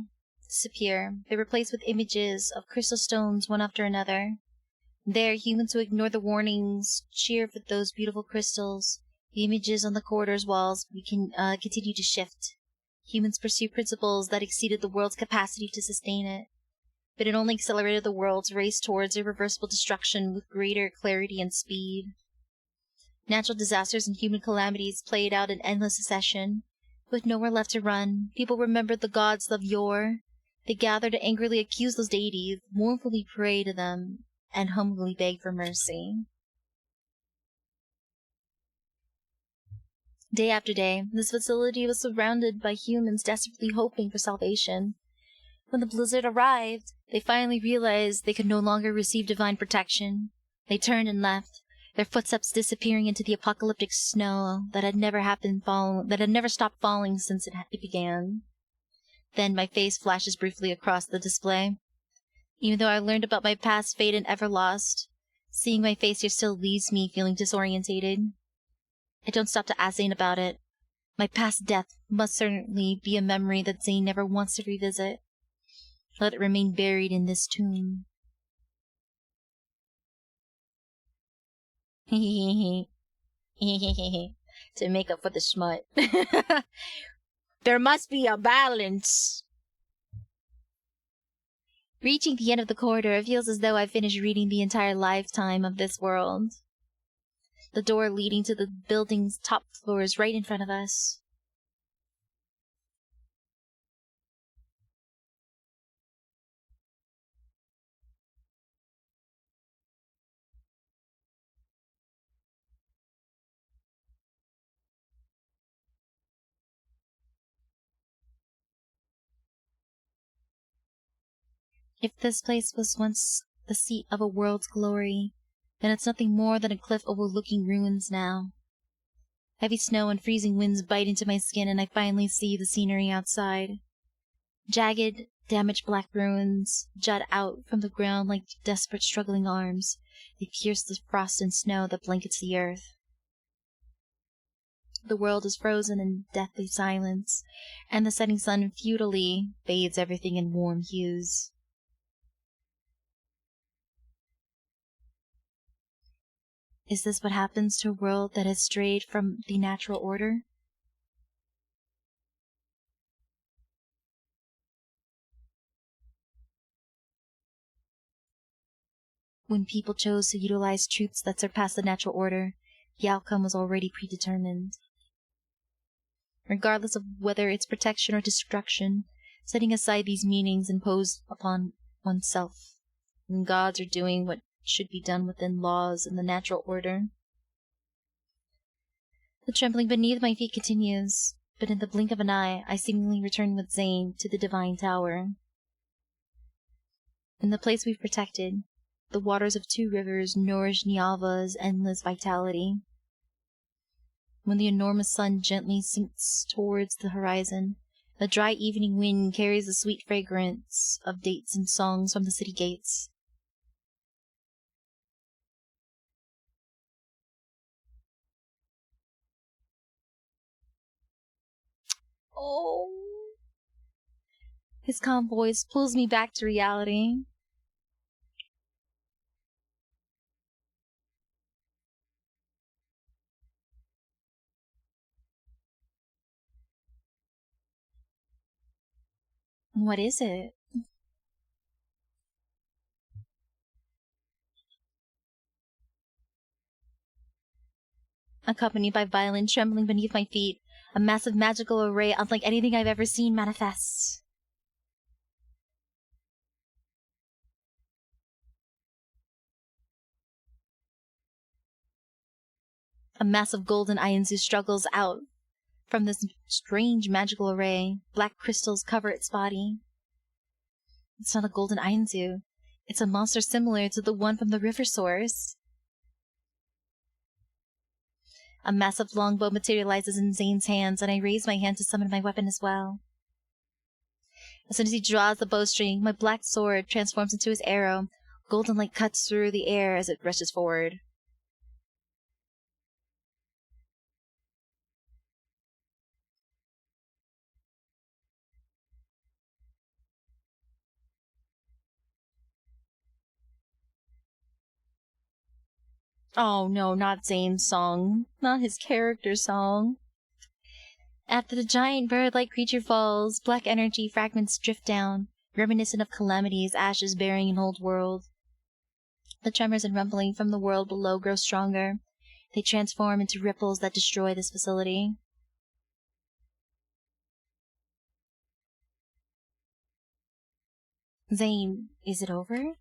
S1: disappear. They're replaced with images of crystal stones one after another. There, humans who ignore the warnings cheer for those beautiful crystals. The images on the corridor's walls continue to shift. Humans pursue principles that exceeded the world's capacity to sustain it. But it only accelerated the world's race towards irreversible destruction with greater clarity and speed. Natural disasters and human calamities played out in endless succession. With nowhere left to run, people remembered the gods of yore. They gathered to angrily accuse those deities, mournfully pray to them, and humbly beg for mercy. Day after day, this facility was surrounded by humans desperately hoping for salvation. When the blizzard arrived, they finally realized they could no longer receive divine protection. They turned and left, their footsteps disappearing into the apocalyptic snow that had never stopped falling since it began. Then my face flashes briefly across the display. Even though I learned about my past fate and ever lost, seeing my face here still leaves me feeling disorientated. I don't stop to ask Zayne about it. My past death must certainly be a memory that Zayne never wants to revisit. Let it remain buried in this tomb. To make up for the smut.
S3: There must be a balance.
S1: Reaching the end of the corridor, it feels as though I've finished reading the entire lifetime of this world. The door leading to the building's top floor is right in front of us. If this place was once the seat of a world's glory, then it's nothing more than a cliff overlooking ruins now. Heavy snow and freezing winds bite into my skin, and I finally see the scenery outside. Jagged, damaged black ruins jut out from the ground like desperate struggling arms. They pierce the frost and snow that blankets the earth. The world is frozen in deathly silence, and the setting sun futilely bathes everything in warm hues. Is this what happens to a world that has strayed from the natural order? When people chose to utilize truths that surpass the natural order, the outcome was already predetermined. Regardless of whether it's protection or destruction, setting aside these meanings imposed upon oneself, when gods are doing what should be done within laws and the natural order. The trembling beneath my feet continues, but in the blink of an eye, I seemingly return with Zayne to the Divine Tower. In the place we've protected, the waters of 2 rivers nourish Niava's endless vitality. When the enormous sun gently sinks towards the horizon, the dry evening wind carries the sweet fragrance of dates and songs from the city gates. Oh. His calm voice pulls me back to reality. What is it? Accompanied by violent trembling beneath my feet, a massive magical array unlike anything I've ever seen manifests.
S2: A massive golden Ainzu struggles out from this strange magical array. Black crystals cover its body. It's not a golden Ainzu. It's a monster similar to the one from the river source. A massive longbow materializes in Zayne's hands, and I raise my hand to summon my weapon as well. As soon as he draws the bowstring, my black sword transforms into his arrow. Golden light cuts through the air as it rushes forward. Oh no, not Zayne's song. Not his character song. After the giant bird-like creature falls, black energy fragments drift down, reminiscent of calamities, ashes burying an old world. The tremors and rumbling from the world below grow stronger. They transform into ripples that destroy this facility. Zayne, is it over?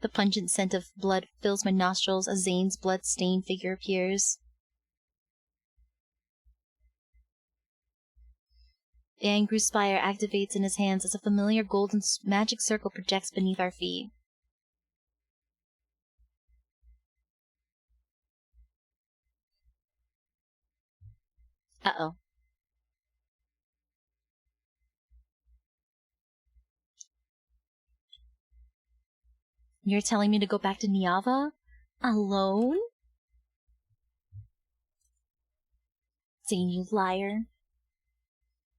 S2: The pungent scent of blood fills my nostrils as Zayne's blood-stained figure appears. The angry spire activates in his hands as a familiar golden magic circle projects beneath our feet. Uh-oh. You're telling me to go back to Niava? Alone? Zayne, you liar.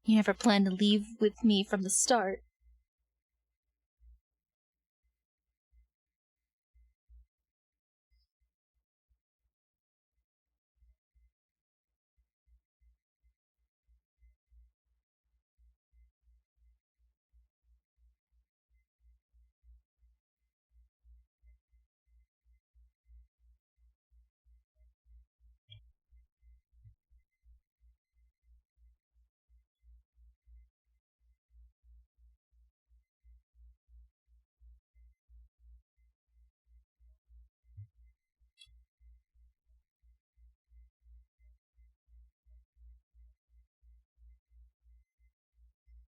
S2: You never planned to leave with me from the start.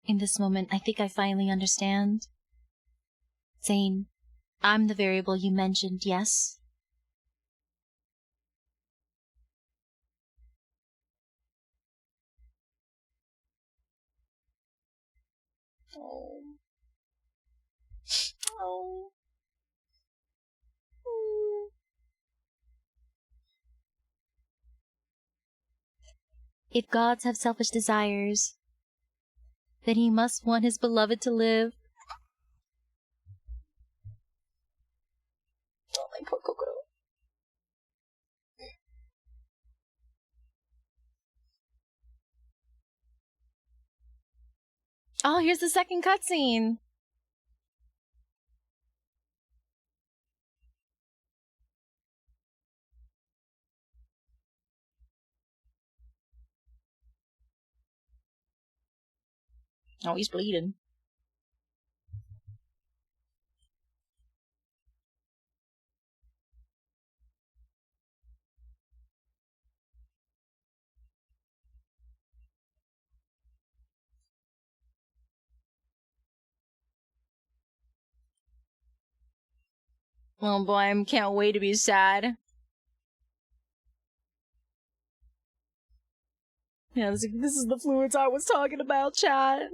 S2: In this moment, I think I finally understand. Zayne, I'm the variable you mentioned, yes? Oh. Oh. If gods have selfish desires, then he must want his beloved to live. Oh, my poor Kokoro. Oh, here's the second cutscene. Oh, he's bleeding. Oh boy, I can't wait to be sad. Yeah, this is the fluids I was talking about, chat.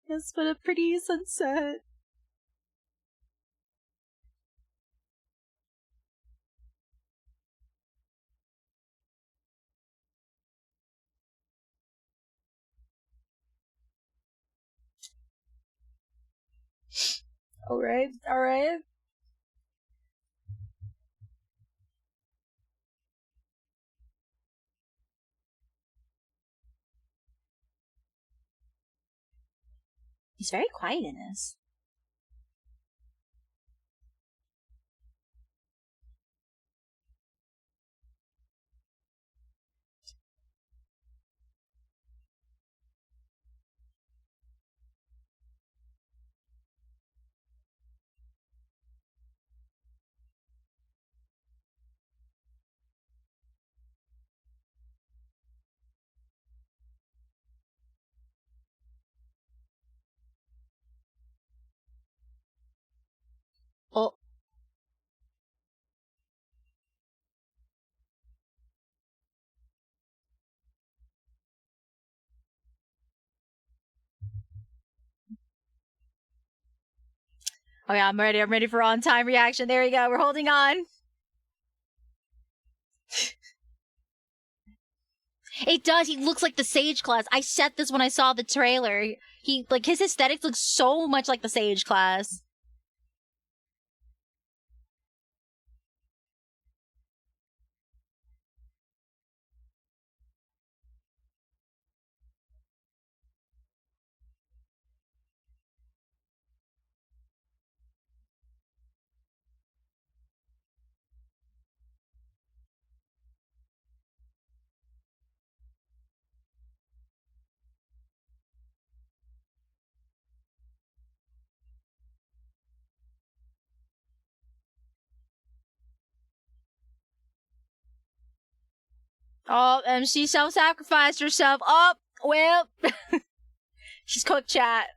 S2: Yes, but a pretty sunset. Alright, alright. He's very quiet in this. Oh. Oh yeah, I'm ready for on-time reaction. There we go, we're holding on. It does, he looks like the Sage class. I said this when I saw the trailer. He, like, his aesthetics look so much like the Sage class. Oh, and she self-sacrificed herself. Oh, well. She's cooked, chat.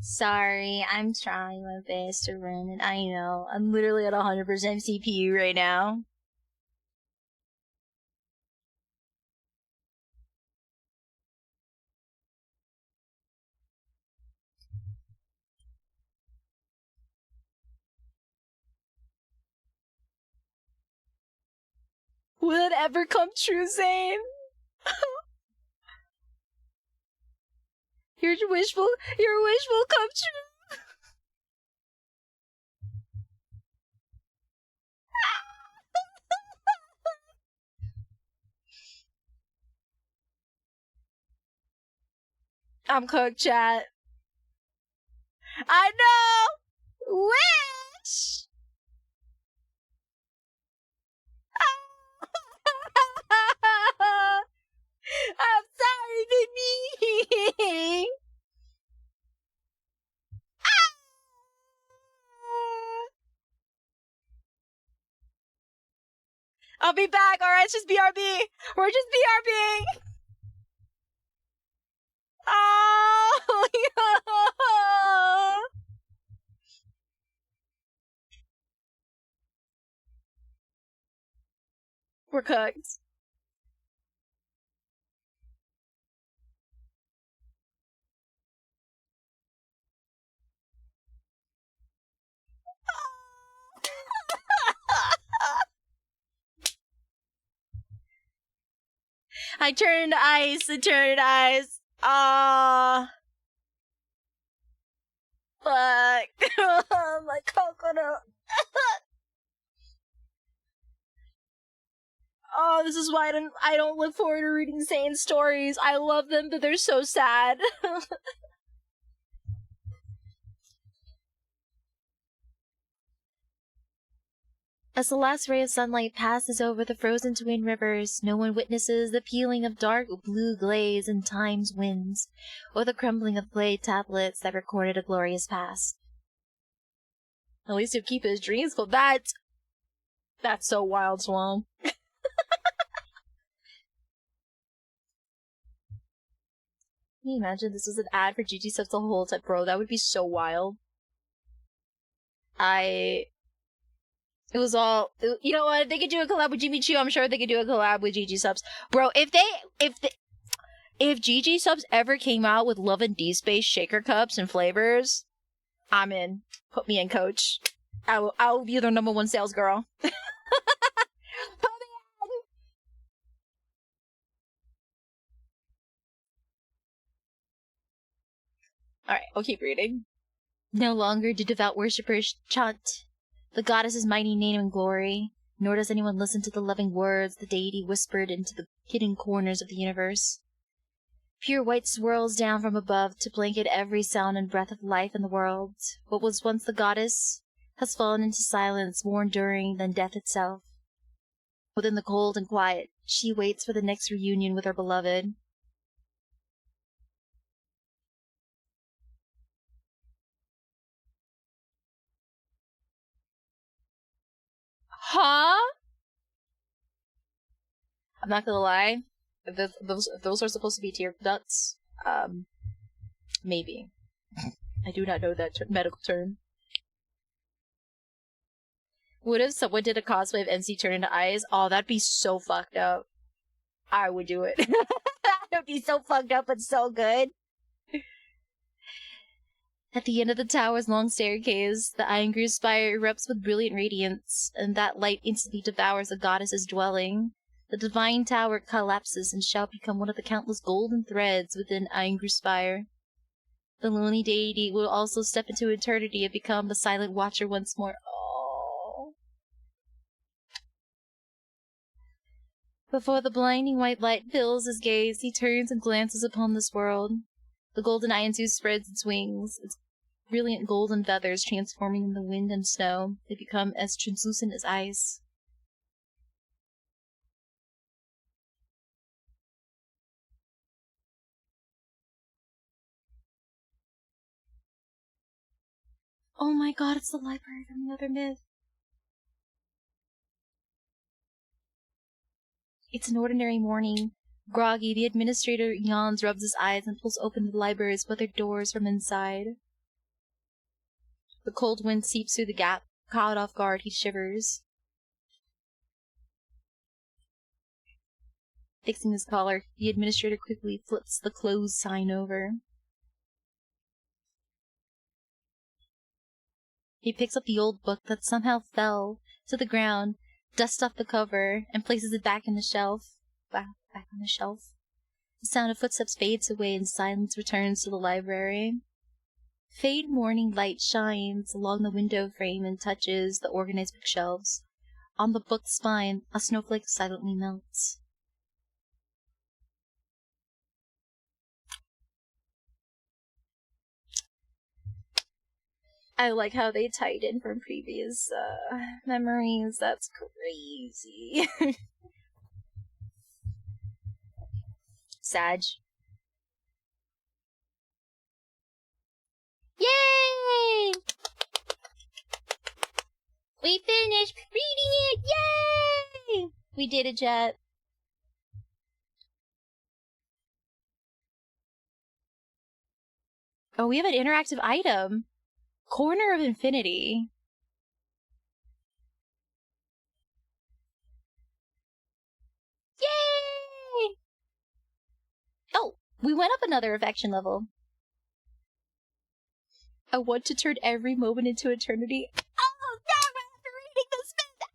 S2: Sorry, I'm trying my best to run it. I know. I'm literally at 100% CPU right now. Will it ever come true, Zane? Your wish will come true. I'm cooked, chat. I know! Wish! I'm sorry, baby! I'll be back, alright? It's just BRB. We're just BRBing. Oh, yeah. We're cooked. I turned ice. Fuck. My coconut. Oh, this is why I don't look forward to reading Zane stories. I love them, but they're so sad. As the last ray of sunlight passes over the frozen twin rivers, no one witnesses the peeling of dark blue glaze in time's winds, or the crumbling of clay tablets that recorded a glorious past. At least he'll keep his dreams full. That's so wild, Swamp. Can you imagine this was an ad for GG Subs the whole time? Bro, that would be so wild. It was all, you know what? If they could do a collab with Jimmy Choo, I'm sure they could do a collab with GG Subs. Bro, if GG Subs ever came out with Love and D-Space shaker cups and flavors, I'm in. Put me in, coach. I will be their #1 sales girl. Alright, I'll keep reading.
S1: No longer do devout worshippers chant the goddess's mighty name and glory, nor does anyone listen to the loving words the deity whispered into the hidden corners of the universe. Pure white swirls down from above to blanket every sound and breath of life in the world. What was once the goddess has fallen into silence more enduring than death itself. Within the cold and quiet, she waits for the next reunion with her beloved.
S2: Huh? I'm not gonna lie. If those are supposed to be tear ducts, maybe. I do not know that medical term. What if someone did a cosplay of MC turn into eyes? Oh, that'd be so fucked up. I would do it.
S3: That'd be so fucked up but so good.
S1: At the end of the tower's long staircase, the iron-grew spire erupts with brilliant radiance, and that light instantly devours the goddess's dwelling. The divine tower collapses and shall become one of the countless golden threads within iron-grew spire. The lonely deity will also step into eternity and become the silent watcher once more. Oh. Before the blinding white light fills his gaze, he turns and glances upon this world. The golden Ianzu spreads its wings, its brilliant golden feathers transforming in the wind and snow. They become as translucent as ice. Oh my god, it's the library from the other myth. It's an ordinary morning. Groggy, the administrator yawns, rubs his eyes, and pulls open the library's weathered doors from inside. The cold wind seeps through the gap. Caught off guard, he shivers. Fixing his collar, the administrator quickly flips the closed sign over. He picks up the old book that somehow fell to the ground, dusts off the cover, and places it back in the shelf. Back on the shelf. The sound of footsteps fades away and silence returns to the library. Faint morning light shines along the window frame and touches the organized bookshelves. On the book spine, a snowflake silently melts. I like how they tied in from previous memories. That's crazy. Sag. Yay! We finished reading it! Yay! We did it, Jet. Oh, we have an interactive item. Corner of Infinity. Yay! Oh, we went up another affection level. I want to turn every moment into eternity. Oh, damn, after reading this myth.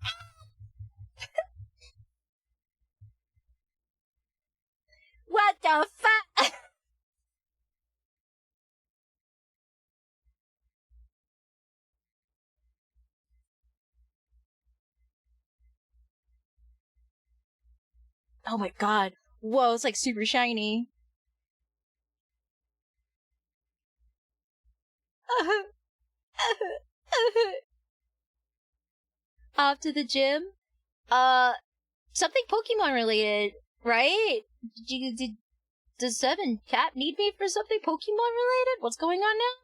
S3: What the fuck?
S2: Oh my god. Whoa, it's like super shiny.
S1: Off to the gym? Something Pokemon related, right? Does Seven Cat need me for something Pokemon related? What's going on now?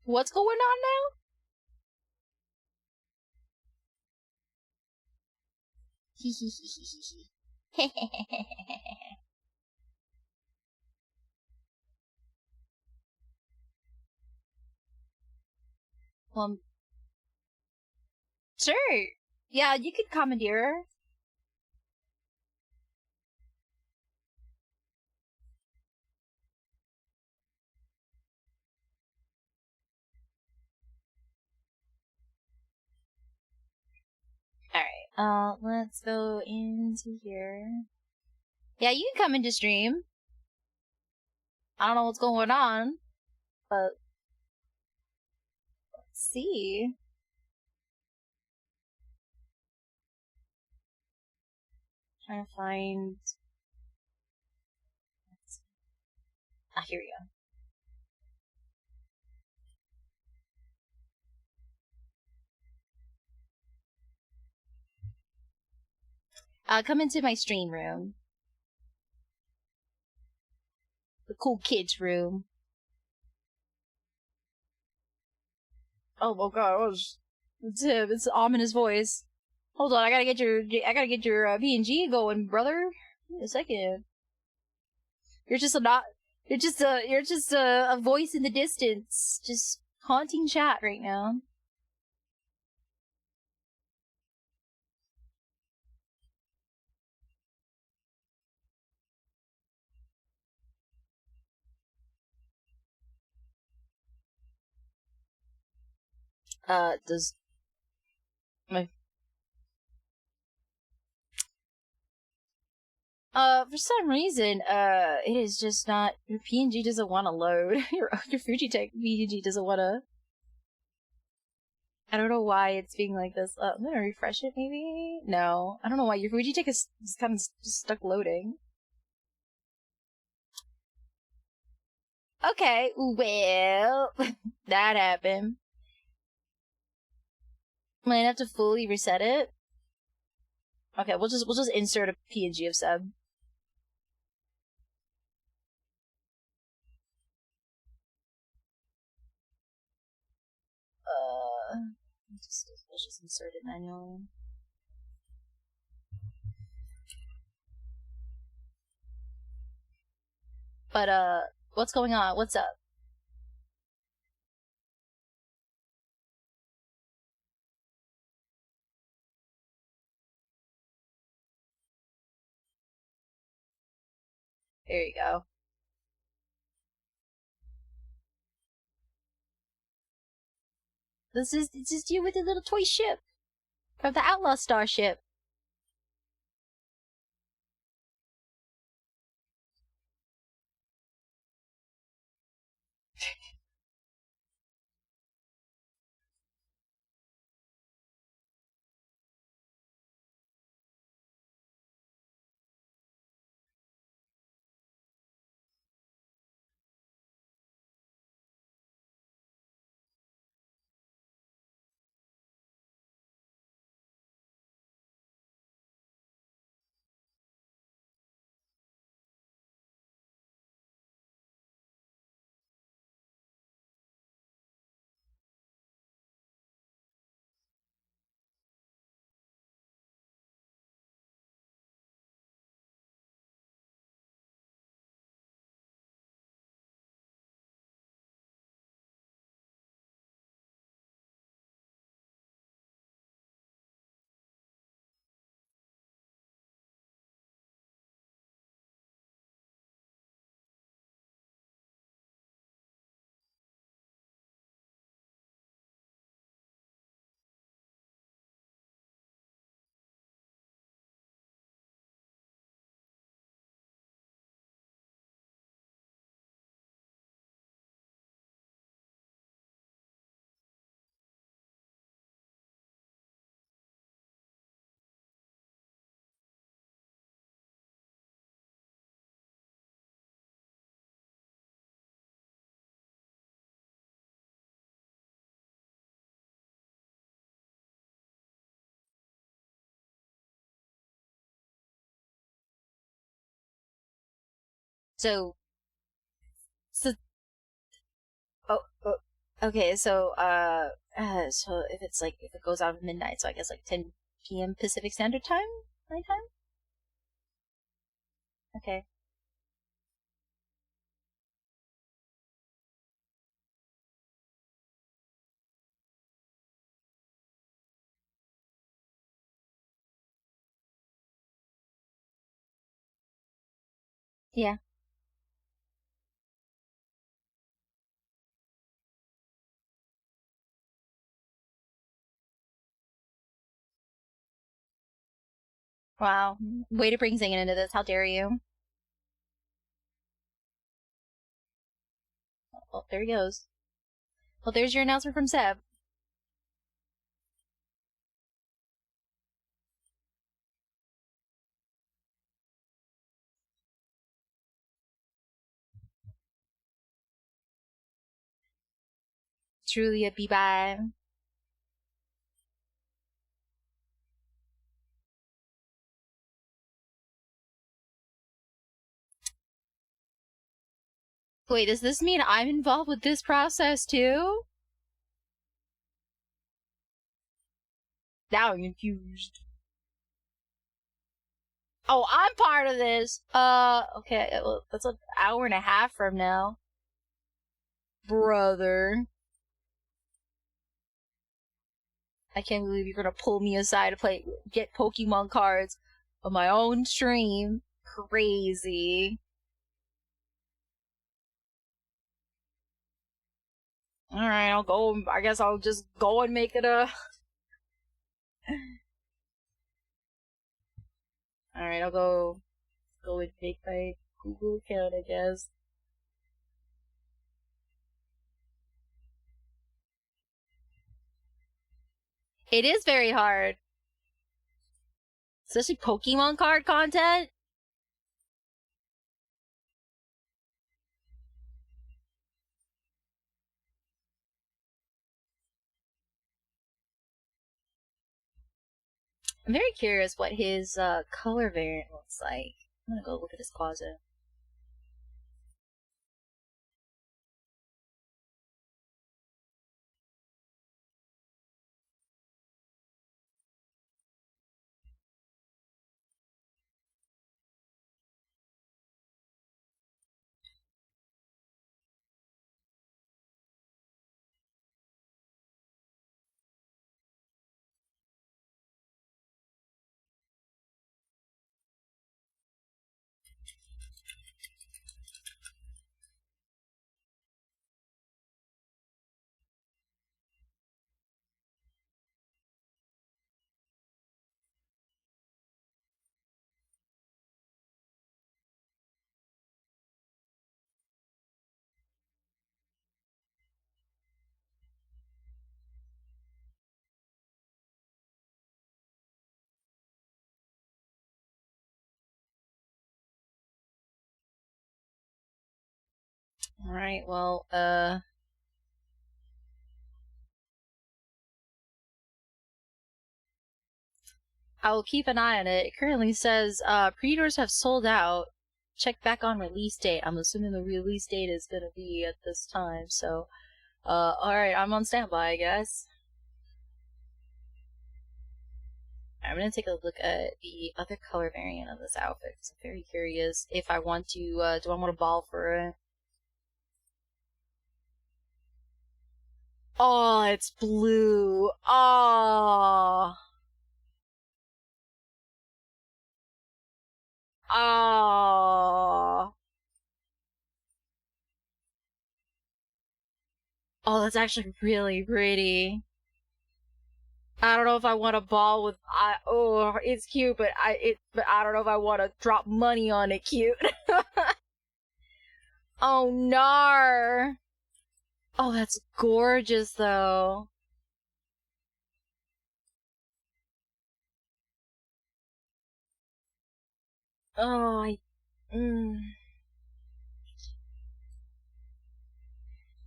S1: What's going on now? Sure. Yeah, you could commandeer her. Alright. Let's go into here. Yeah, you can come into stream. I don't know what's going on, but let's see. Trying to find. Here we go. Come into my stream room. The cool kids room. Oh my god, it's him. It's an ominous voice. Hold on, I gotta get your PNG going, brother. Wait a second. You're just a voice in the distance, just haunting chat right now. Does my for some reason, it is just not, your PNG doesn't want to load. your Fujitech PNG doesn't want to. I don't know why it's being like this. I'm gonna refresh it, maybe? No. I don't know why your Fujitech is kind of stuck loading. Okay, well, that happened. Might have to fully reset it. Okay, we'll just insert a PNG of Seb. Let's just insert it manually. But what's going on? What's up? There you go. It's just you with the little toy ship from the Outlaw Starship. So, okay, so if it goes out at midnight, so I guess like 10 p.m. Pacific Standard Time, night time. Okay. Yeah.
S2: Wow. Way to bring Zayne into this. How dare you? Well, there he goes. Well, there's your announcement from Seb. Truly a bye-bye. Wait, does this mean I'm involved with this process too? Now I'm confused. Oh, I'm part of this! Okay, well, that's an hour and a half from now. Brother. I can't believe you're gonna pull me aside to get Pokemon cards on my own stream. Crazy. Alright, I'll go. I guess I'll just go and make it a... Alright, I'll go and make my Google account, I guess. It is very hard. Especially Pokemon card content. I'm very curious what his color variant looks like. I'm gonna go look at his closet. Alright, well, I will keep an eye on it. It currently says, pre-orders have sold out. Check back on release date. I'm assuming the release date is gonna be at this time, so, alright, I'm on standby, I guess. I'm gonna take a look at the other color variant of this outfit, because I'm very curious if I want to, do I want to ball for it? Oh, it's blue. Oh. Oh. Oh, that's actually really pretty. I don't know if I want to ball with. Oh, it's cute, but I don't know if I want to drop money on it. Cute. Oh no. Oh, that's gorgeous though. Oh,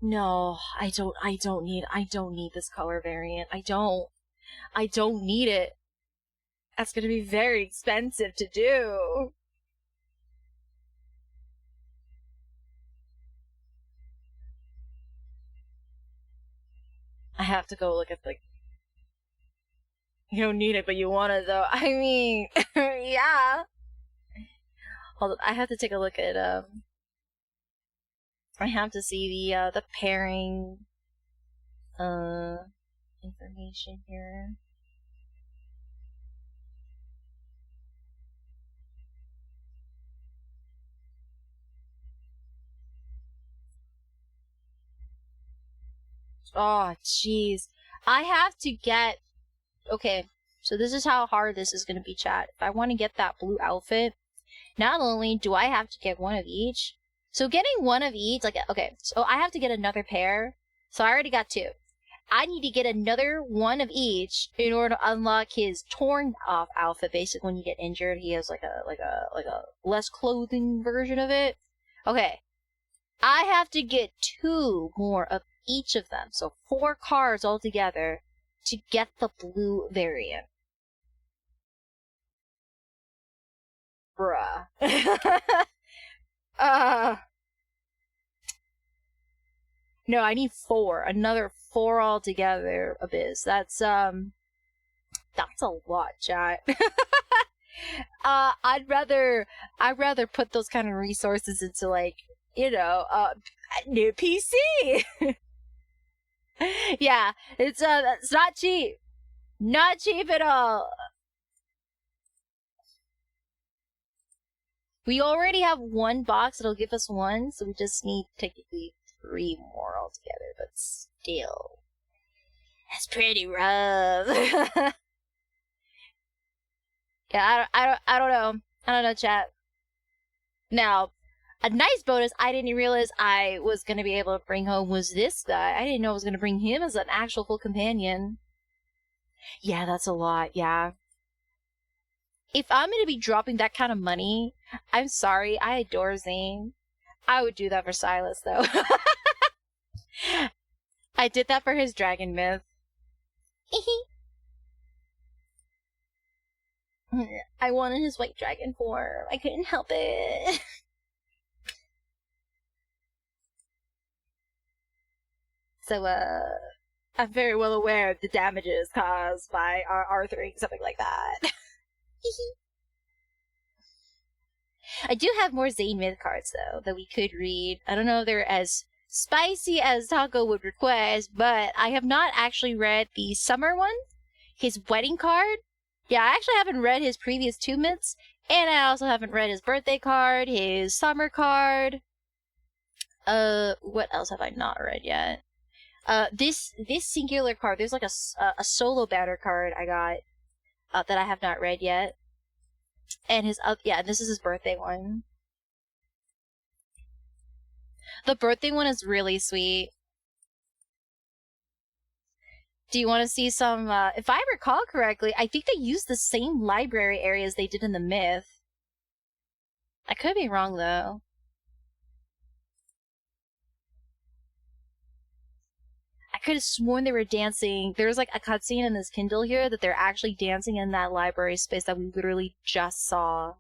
S2: No, I don't need this color variant. I don't need it. That's gonna be very expensive to do. I have to go look at you don't need it, but you want it though. I mean, yeah. Hold on, I have to take a look at, I have to see the pairing, information here. Oh, jeez. I have to get... Okay, So this is how hard this is going to be, chat. If I want to get that blue outfit, not only do I have to get one of each, so getting one of each, like, okay, so I have to get another pair. So I already got 2. I need to get another one of each in order to unlock his torn off outfit. Basically, when you get injured, he has like a less clothing version of it. Okay. I have to get 2 more of each of them. So 4 cards altogether to get the blue variant. Bruh. No, I need 4. Another 4 altogether, Abyss. That's a lot, chat. I'd rather put those kind of resources into, like, you know, new PC. Yeah, it's not cheap. Not cheap at all. We already have 1 box that'll give us 1, so we just need technically 3 more altogether, but still. That's pretty rough. Yeah, I don't know. I don't know, chat. Now, a nice bonus I didn't realize I was going to be able to bring home was this guy. I didn't know I was going to bring him as an actual full companion. Yeah, that's a lot, yeah. If I'm going to be dropping that kind of money, I'm sorry, I adore Zayne. I would do that for Silas, though. I did that for his dragon myth. I wanted his white dragon form. I couldn't help it. So, I'm very well aware of the damages caused by arthring, something like that. I do have more Zayne myth cards, though, that we could read. I don't know if they're as spicy as Taco would request, but I have not actually read the summer one, his wedding card. Yeah, I actually haven't read his previous 2 myths, and I also haven't read his birthday card, his summer card. What else have I not read yet? This singular card, there's like a solo banner card I got, that I have not read yet. And his, yeah, this is his birthday one. The birthday one is really sweet. Do you want to see some, if I recall correctly, I think they used the same library areas they did in the myth. I could be wrong, though. I could have sworn they were dancing. There's like a cutscene in this Kindle here that they're actually dancing in that library space that we literally just saw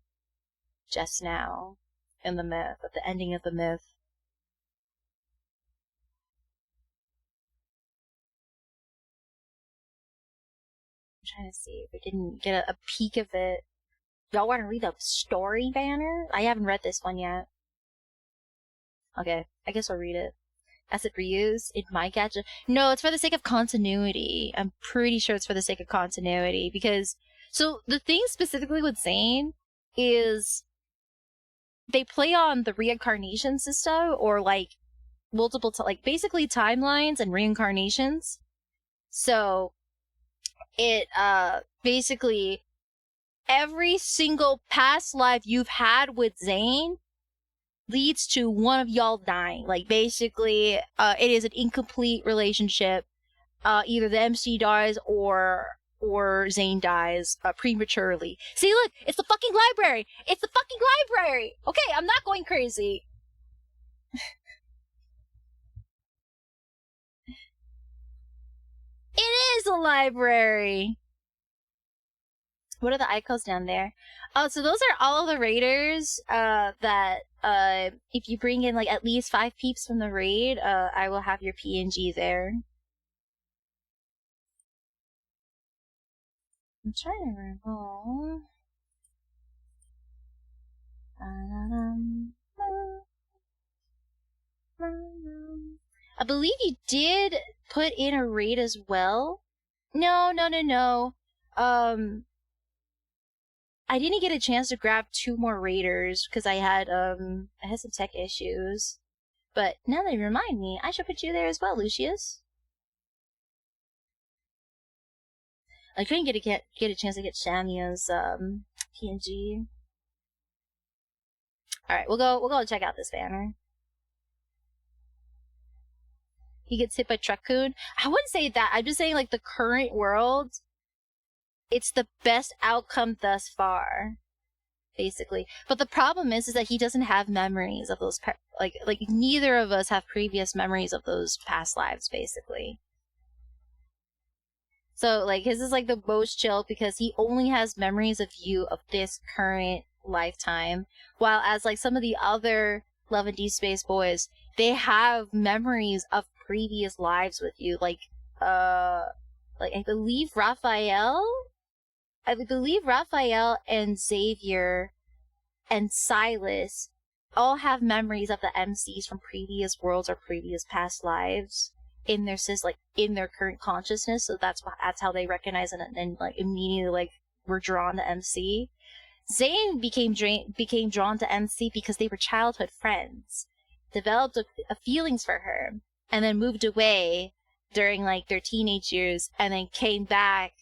S2: just now in the myth, at the ending of the myth. I'm trying to see if we didn't get a peek of it. Y'all want to read the story banner? I haven't read this one yet. Okay, I guess I'll read it. Asset reuse, it might catch it. No, it's for the sake of continuity. I'm pretty sure it's for the sake of continuity, because... So, the thing specifically with Zayne is... They play on the reincarnation system, or, like, multiple... like, basically timelines and reincarnations. So, it, basically... Every single past life you've had with Zayne leads to one of y'all dying. Like, basically, it is an incomplete relationship. Either the MC dies or Zayne dies prematurely. See, look, it's the fucking library. It's the fucking library. Okay, I'm not going crazy. It is a library. What are the icons down there? Oh, so those are all of the raiders that if you bring in like at least 5 peeps from the raid, I will have your PNG there. I'm trying to recall. I believe you did put in a raid as well. No. I didn't get a chance to grab 2 more raiders because I had some tech issues. But now that you remind me, I should put you there as well, Lucius. I couldn't get a chance to get Shamia's PNG. All right, we'll go check out this banner. He gets hit by Truck-kun. I wouldn't say that. I'm just saying, like, the current world, it's the best outcome thus far, basically. But the problem is that he doesn't have memories of those, like neither of us have previous memories of those past lives, basically. So, like, his is, like, the most chill because he only has memories of you of this current lifetime. While as, like, some of the other Love and Deep Space boys, they have memories of previous lives with you. Like, I believe Raphael and Xavier and Silas all have memories of the MCs from previous worlds or previous past lives in their current consciousness. So that's how they recognize it and like immediately like were drawn to MC. Zayne became drawn to MC because they were childhood friends, developed a feelings for her, and then moved away during like their teenage years, and then came back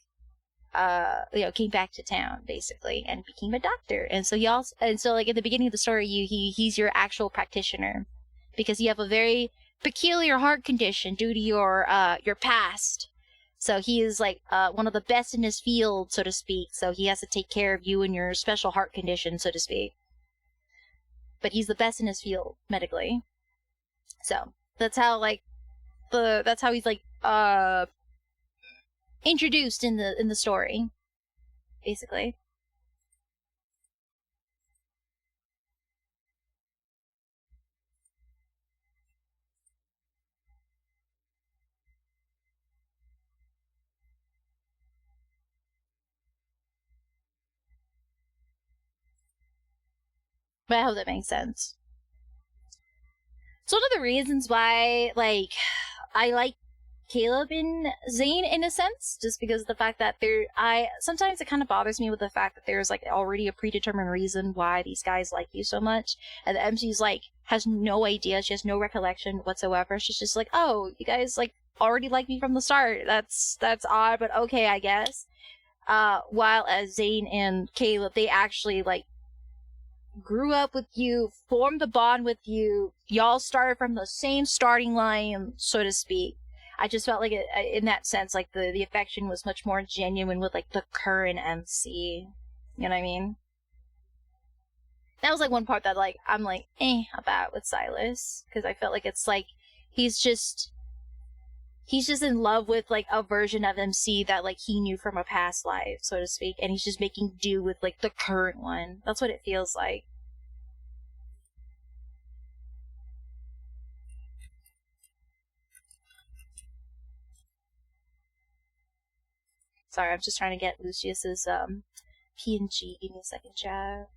S2: to town basically and became a doctor. And so like at the beginning of the story, he's your actual practitioner because you have a very peculiar heart condition due to your past. So he is like one of the best in his field, so to speak. So he has to take care of you and your special heart condition, so to speak. But he's the best in his field medically. So that's how he's like introduced in the story, basically. But I hope that makes sense. It's one of the reasons why, like, I like Caleb and Zayne in a sense, just because of the fact that sometimes it kind of bothers me with the fact that there's like already a predetermined reason why these guys like you so much, and the MC's like has no idea, she has no recollection whatsoever. She's just like, oh, you guys like already like me from the start. That's odd, but okay, I guess. While as Zayne and Caleb, they actually like grew up with you, formed a bond with you, y'all started from the same starting line, so to speak. I just felt like in that sense, like the affection was much more genuine with like the current MC. You know what I mean? That was like one part that like I'm like about with Silas, because I felt like it's like he's just in love with like a version of MC that like he knew from a past life, so to speak, and he's just making do with like the current one. That's what it feels like. Sorry, I'm just trying to get Lucius's PNG. Give me a second, chat.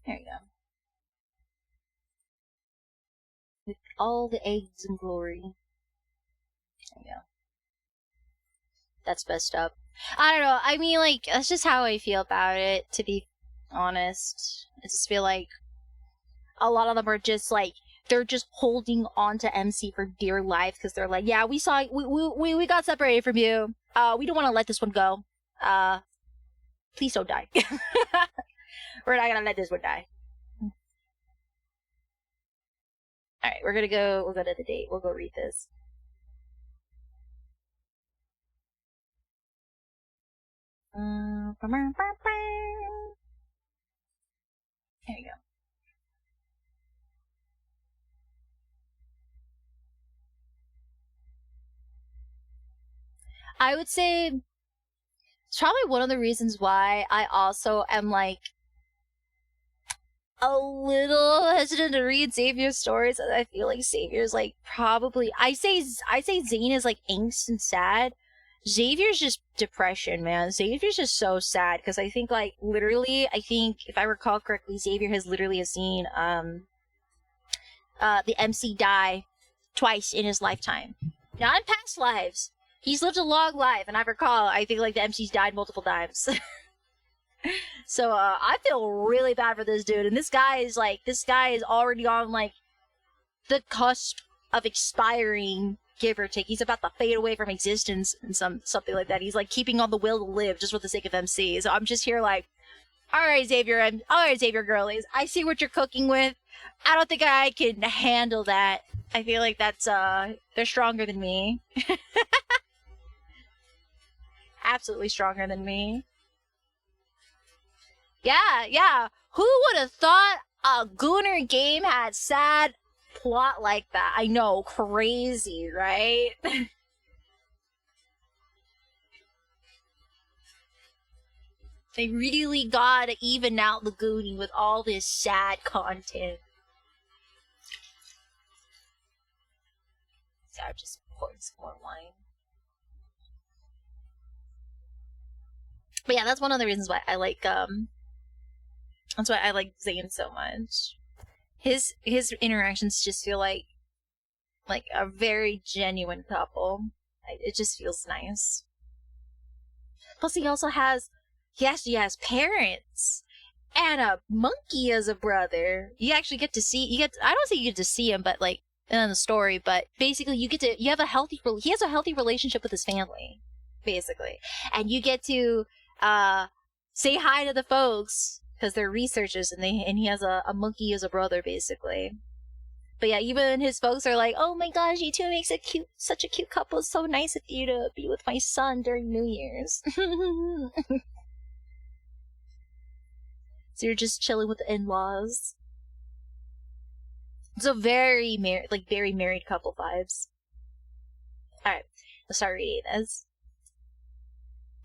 S2: There you go. With all the eggs and glory. There you go. That's messed up. I don't know. I mean, like, that's just how I feel about it, to be honest. I just feel like a lot of them are just, like, they're just holding on to MC for dear life, because they're like, yeah, we got separated from you. We don't want to let this one go. Please don't die. We're not gonna let this one die. Alright, we'll go to the date. We'll go read this. There you go. I would say it's probably one of the reasons why I also am like a little hesitant to read Xavier's stories. I feel like Xavier's like probably I say Zayne is like angst and sad. Xavier's just depression, man. Xavier's just so sad because I think like literally, I think if I recall correctly, Xavier has literally seen the MC die twice in his lifetime. Not in past lives. He's lived a long life, and I recall, I think like the MC's died multiple times. So I feel really bad for this dude, and this guy is already on like the cusp of expiring, give or take. He's about to fade away from existence and something like that. He's like keeping on the will to live just for the sake of MC. So I'm just here like, all right, Xavier girlies, I see what you're cooking with. I don't think I can handle that. I feel like that's they're stronger than me. Absolutely stronger than me. Yeah. Who would have thought a Gooner game had sad plot like that? I know, crazy, right? They really gotta even out the Goonie with all this sad content. So I'm just pouring some more wine. But yeah, that's one of the reasons why I like that's why I like Zayne so much. His interactions just feel like a very genuine couple. It just feels nice. Plus, he has parents and a monkey as a brother. You actually get to see. I don't say you get to see him, but like in the story. But basically, he has a healthy relationship with his family, basically, and you get to say hi to the folks because they're researchers, and he has a monkey as a brother, basically. But yeah, even his folks are like, "Oh my gosh, you two make such a cute couple. It's so nice of you to be with my son during New Year's." So you're just chilling with the in-laws. So very married couple vibes. Alright, let's start reading this.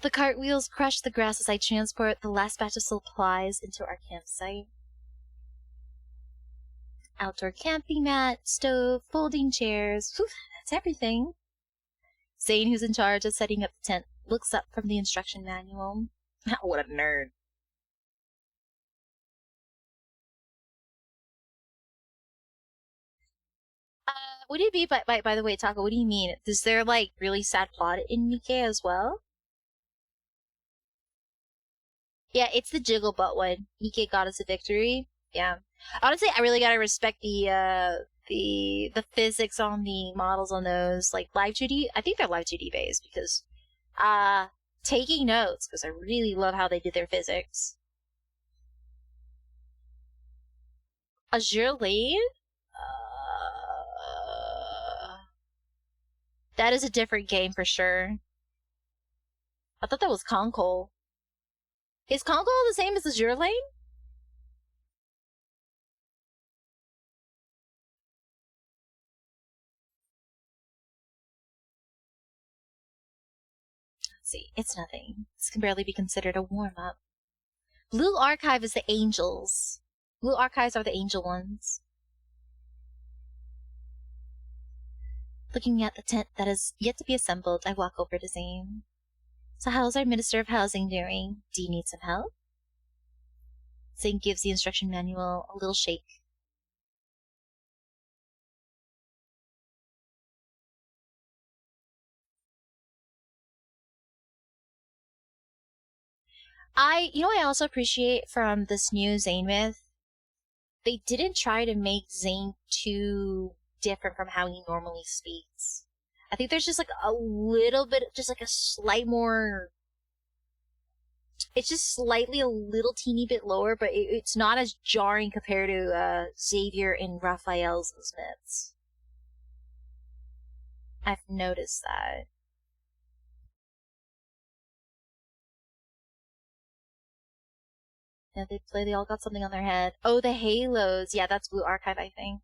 S2: The cartwheels crush the grass as I transport the last batch of supplies into our campsite. Outdoor camping mat, stove, folding chairs. Whew, that's everything. Zayne, who's in charge of setting up the tent, looks up from the instruction manual. What a nerd. What do you mean by the way, Taco? What do you mean? Is there like really sad plot in Nikkei as well? Yeah, it's the jiggle butt one. Nikkei got us a victory. Yeah, honestly, I really gotta respect the physics on the models on those like live 2D. I think they're live 2D based because taking notes because I really love how they did their physics. Azure Lane. That is a different game for sure. I thought that was Conco. Is Conco the same as Azure Lane? Let's see, it's nothing. This can barely be considered a warm-up. Blue Archive is the angels. Blue Archives are the angel ones. Looking at the tent that is yet to be assembled, I walk over to Zayne. So how's our Minister of Housing doing? Do you need some help? Zayne gives the instruction manual a little shake. I also appreciate from this new Zayne myth, they didn't try to make Zayne too different from how he normally speaks. I think there's just like a little bit, just like a slight more. It's just slightly a little teeny bit lower, but it's not as jarring compared to Xavier and Raphael's myths. I've noticed that. Yeah, they all got something on their head. Oh, the halos. Yeah, that's Blue Archive, I think.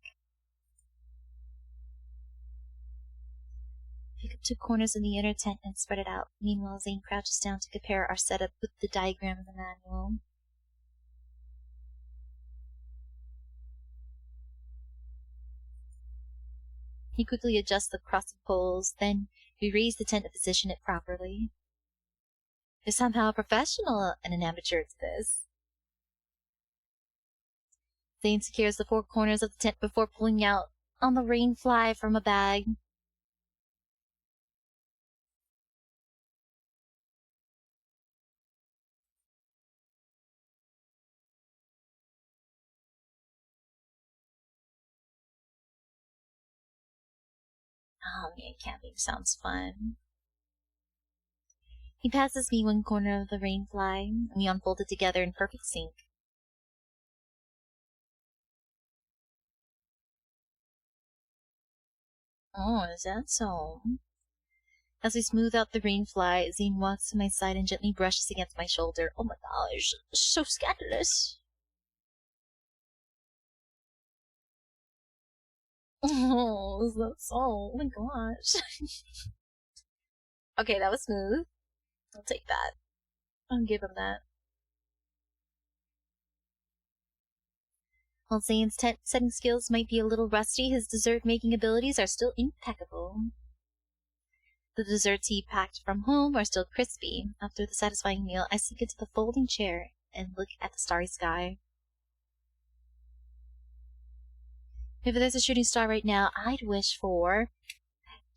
S2: Pick up 2 corners in the inner tent and spread it out. Meanwhile, Zayne crouches down to compare our setup with the diagram in the manual. He quickly adjusts the crossing poles, then we raise the tent to position it properly. There's somehow a professional and an amateur to this. Zayne secures the 4 corners of the tent before pulling out on the rain fly from a bag.
S1: Oh yeah, camping sounds fun. He passes me one corner of the rainfly, and we unfold it together in perfect sync. Oh, is that so? As we smooth out the rainfly, Zane walks to my side and gently brushes against my shoulder. Oh my gosh, so scandalous. Oh, is that so? Oh my gosh. Okay, that was smooth. I'll take that. I'll give him that. While Zane's tent setting skills might be a little rusty, his dessert making abilities are still impeccable. The desserts he packed from home are still crispy. After the satisfying meal, I sink into the folding chair and look at the starry sky. If there's a shooting star right now, I'd wish for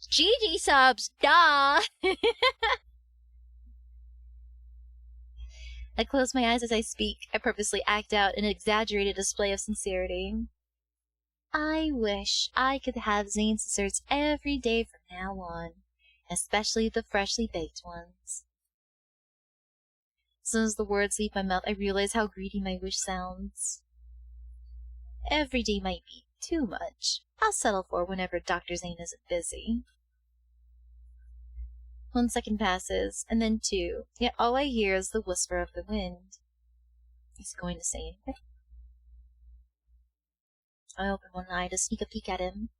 S1: GG subs, duh! I close my eyes as I speak. I purposely act out an exaggerated display of sincerity. I wish I could have Zane's desserts every day from now on, especially the freshly baked ones. As soon as the words leave my mouth, I realize how greedy my wish sounds. Every day might be too much. I'll settle for whenever Dr. Zane isn't busy. 1 second passes, and then 2, yet all I hear is the whisper of the wind. He's going to say anything? I open one eye to sneak a peek at him.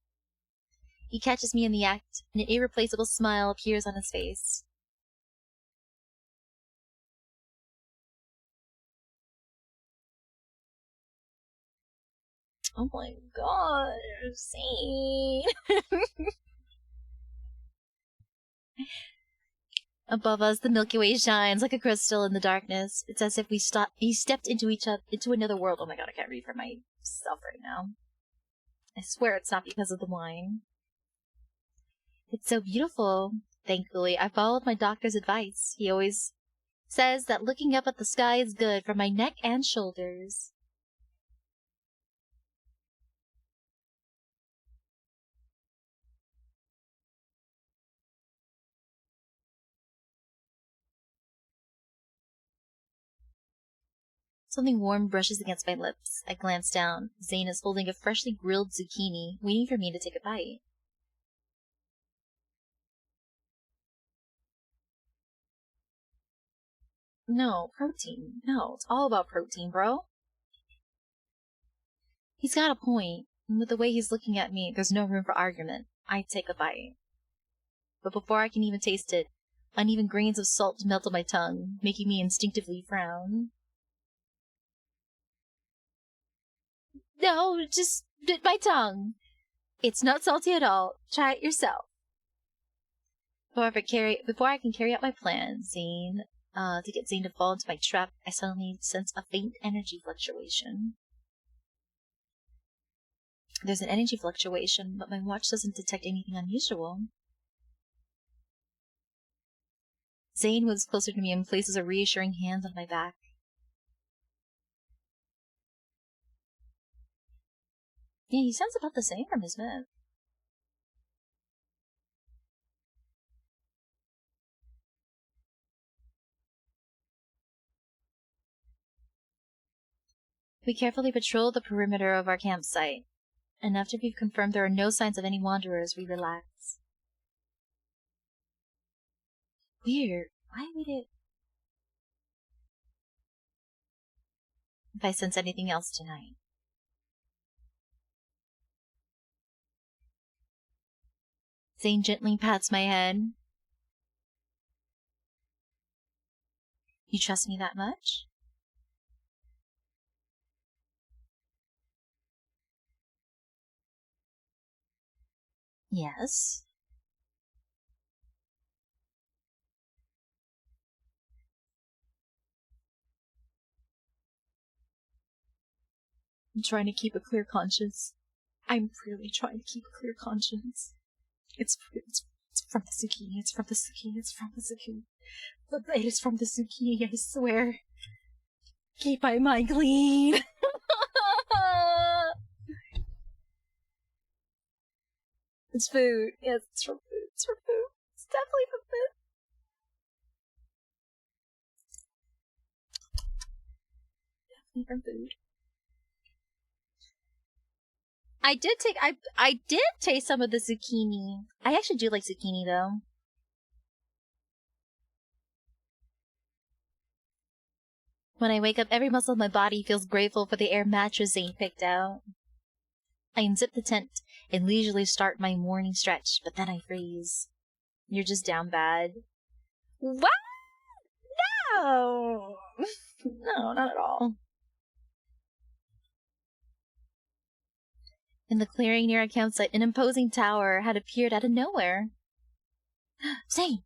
S1: He catches me in the act, and an irreplaceable smile appears on his face. Oh my god, Zane! Above us, the Milky Way shines like a crystal in the darkness. It's as if we stepped into another world. Oh my god, I can't read for myself right now. I swear it's not because of the wine. It's so beautiful. Thankfully, I followed my doctor's advice. He always says that looking up at the sky is good for my neck and shoulders. Something warm brushes against my lips. I glance down. Zane is holding a freshly grilled zucchini, waiting for me to take a bite. No, protein. No, it's all about protein, bro. He's got a point, and with the way he's looking at me, there's no room for argument. I take a bite. But before I can even taste it, uneven grains of salt melt on my tongue, making me instinctively frown. No, just bit my tongue. It's not salty at all. Try it yourself. Before I can carry out my plan, to get Zane to fall into my trap, I suddenly sense a faint energy fluctuation. There's an energy fluctuation, but my watch doesn't detect anything unusual. Zane moves closer to me and places a reassuring hand on my back. Yeah, he sounds about the same from his myth. We carefully patrol the perimeter of our campsite, and after we've confirmed there are no signs of any wanderers, we relax. Weird. Why would it... If I sense anything else tonight. Zane gently pats my head. You trust me that much? Yes. I'm trying to keep a clear conscience. I'm really trying to keep a clear conscience. It's from the zucchini. It's from the zucchini. It's from the zucchini. It is from the zucchini, I swear. Keep my mind clean.
S2: It's food. Yes, it's from food. It's from food. It's definitely from food. Definitely from food. I did taste some of the zucchini. I actually do like zucchini though. When I wake up, every muscle in my body feels grateful for the air mattress Zane picked out. I unzip the tent and leisurely start my morning stretch, but then I freeze. You're just down bad. What? No! No, not at all. In the clearing near our campsite, an imposing tower had appeared out of nowhere. Zane!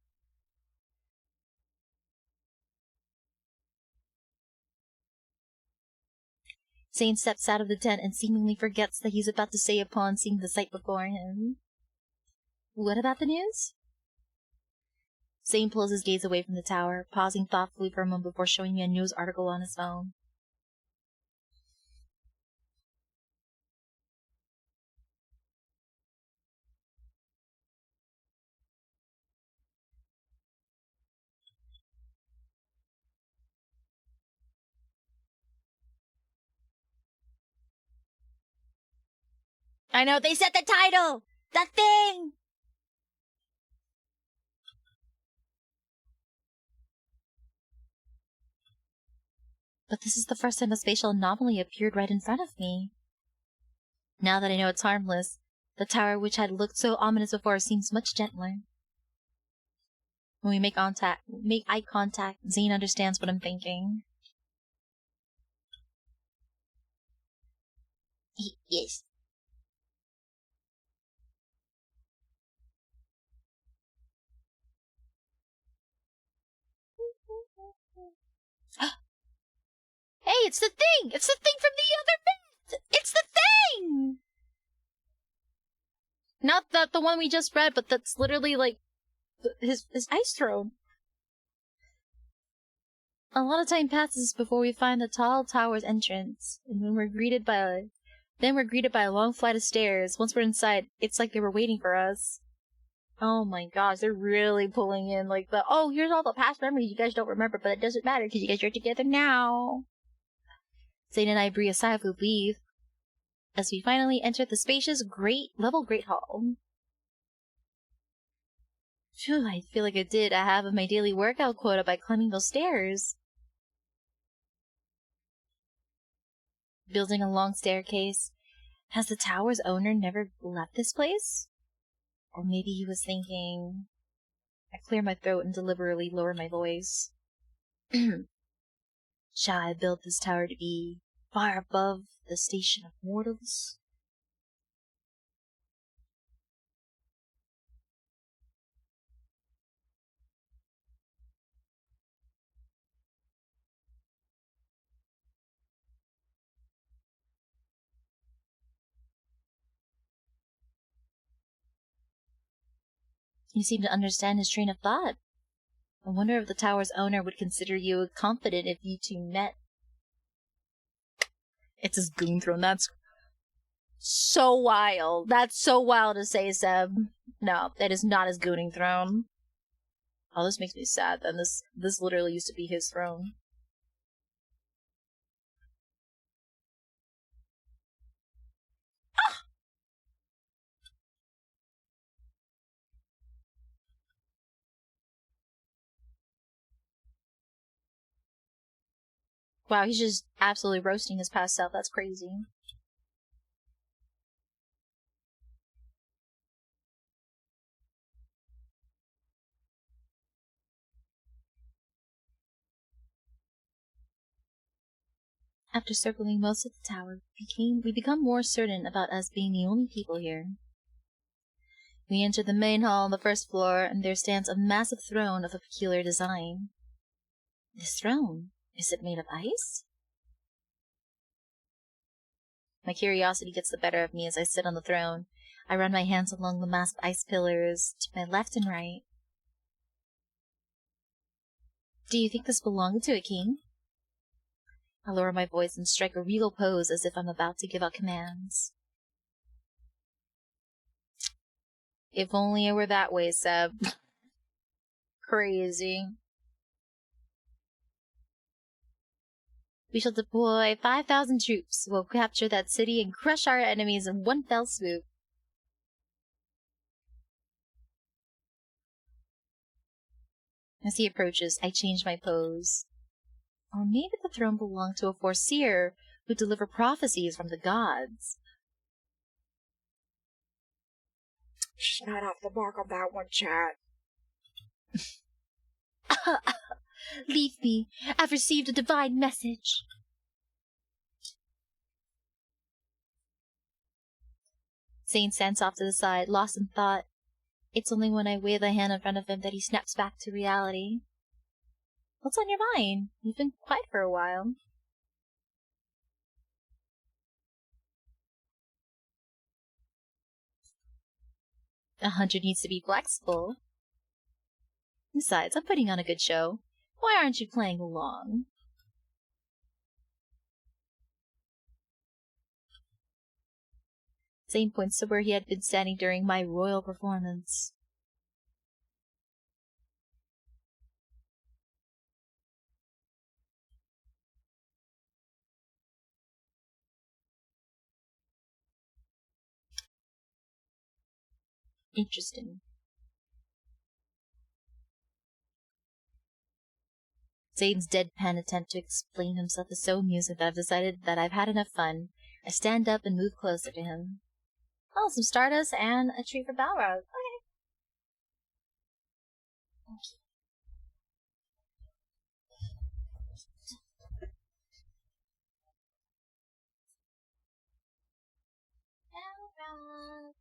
S2: Zane steps out of the tent and seemingly forgets that he's about to say upon seeing the sight before him. What about the news? Zane pulls his gaze away from the tower, pausing thoughtfully for a moment before showing me a news article on his phone.
S3: I know, they said the title! The thing!
S1: But this is the first time a spatial anomaly appeared right in front of me. Now that I know it's harmless, the tower which had looked so ominous before seems much gentler. When we make eye contact, Zane understands what I'm thinking.
S3: Yes.
S2: Hey, it's the thing! It's the thing from the other bit! It's the thing! Not the one we just read, but that's literally like his ice throne.
S1: A lot of time passes before we find the tall tower's entrance, and when we're greeted by a long flight of stairs. Once we're inside, it's like they were waiting for us.
S2: Oh my gosh, they're really pulling in like here's all the past memories you guys don't remember, but it doesn't matter because you guys are together now.
S1: Zane and I breathe a sigh of relief as we finally enter the spacious great hall. Phew, I feel like I did a half of my daily workout quota by climbing those stairs. Building a long staircase. Has the tower's owner never left this place? Or maybe he was thinking... I clear my throat and deliberately lower my voice. Shall I build this tower to be far above the station of mortals? You seem to understand his train of thought. I wonder if the tower's owner would consider you confident if you two met.
S2: It's his goon throne. That's so wild. That's so wild to say, Seb. No, that is not his gooning throne. Oh, this makes me sad. Then this literally used to be his throne. Ah!
S1: Wow, he's just absolutely roasting his past self. That's crazy. After circling most of the tower, we become more certain about us being the only people here. We enter the main hall on the first floor, and there stands a massive throne of a peculiar design. This throne, is it made of ice? My curiosity gets the better of me as I sit on the throne. I run my hands along the massive ice pillars to my left and right. Do you think this belonged to a king? I lower my voice and strike a regal pose as if I'm about to give out commands.
S2: If only it were that way, Seb. Crazy.
S1: We shall deploy 5,000 troops. We'll capture that city and crush our enemies in one fell swoop. As he approaches, I change my pose. Or maybe the throne belonged to a foreseer who delivered prophecies from the gods.
S2: She's not off the mark on that one, chat.
S1: Leave me. I've received a divine message. Zayne stands off to the side, lost in thought. It's only when I wave a hand in front of him that he snaps back to reality. What's on your mind? You've been quiet for a while. A hunter needs to be flexible. Besides, I'm putting on a good show. Why aren't you playing along? Zayne points to where he had been standing during my royal performance. Interesting. Zayne's deadpan attempt to explain himself is so amusing that I've decided that I've had enough fun. I stand up and move closer to him. Oh, some Stardust and a treat for Balrog. Okay. Thank you. Balrog.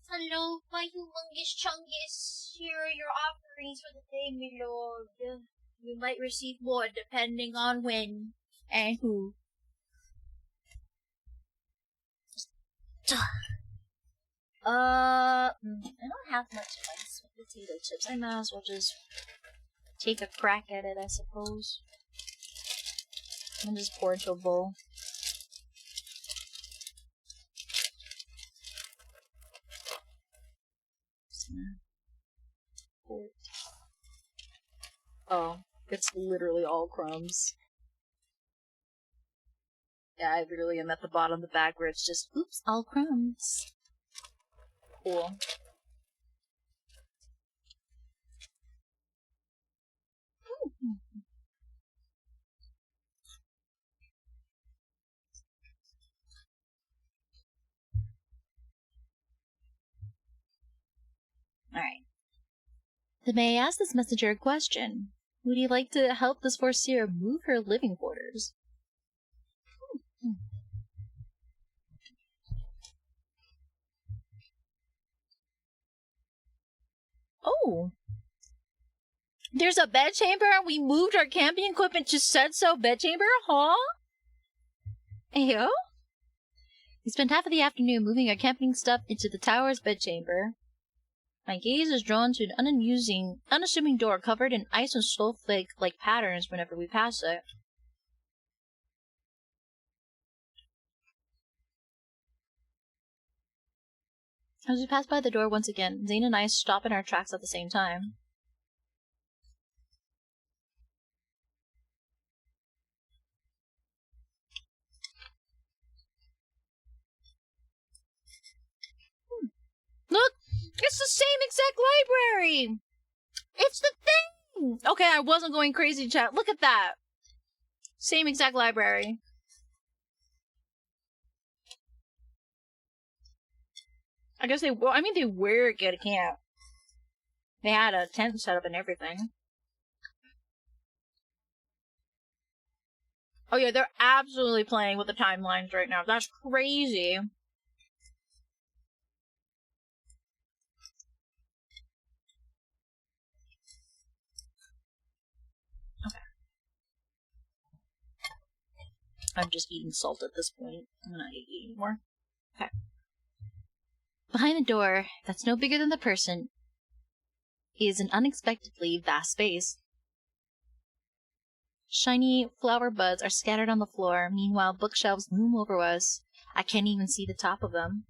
S1: Hello, my humongous chungus. Here are your offerings for the day, my lord. You might receive more depending on when and who. I don't have much ice with potato chips. I might as well just take a crack at it, I suppose. And just pour into a bowl.
S2: Oh, it's literally all crumbs. Yeah, I literally am at the bottom of the bag where it's just, oops, all crumbs. Cool.
S1: Alright. Then may I ask this messenger a question? Would you like to help this Foreseer move her living quarters?
S2: Oh! There's a bedchamber and we moved our camping equipment to said so bedchamber? Huh?
S1: Ayo? We spent half of the afternoon moving our camping stuff into the tower's bedchamber. My gaze is drawn to an unassuming door covered in ice and snowflake-like patterns whenever we pass it. As we pass by the door once again, Zayne and I stop in our tracks at the same time.
S2: Look! It's the same exact library! It's the thing! Okay, I wasn't going crazy, chat. Look at that! Same exact library. I guess they were at a camp. They had a tent set up and everything. Oh yeah, they're absolutely playing with the timelines right now. That's crazy. Okay. I'm just eating salt at this point. I'm not eating anymore. Okay.
S1: Behind the door, that's no bigger than the person, is an unexpectedly vast space. Shiny flower buds are scattered on the floor. Meanwhile, bookshelves loom over us. I can't even see the top of them.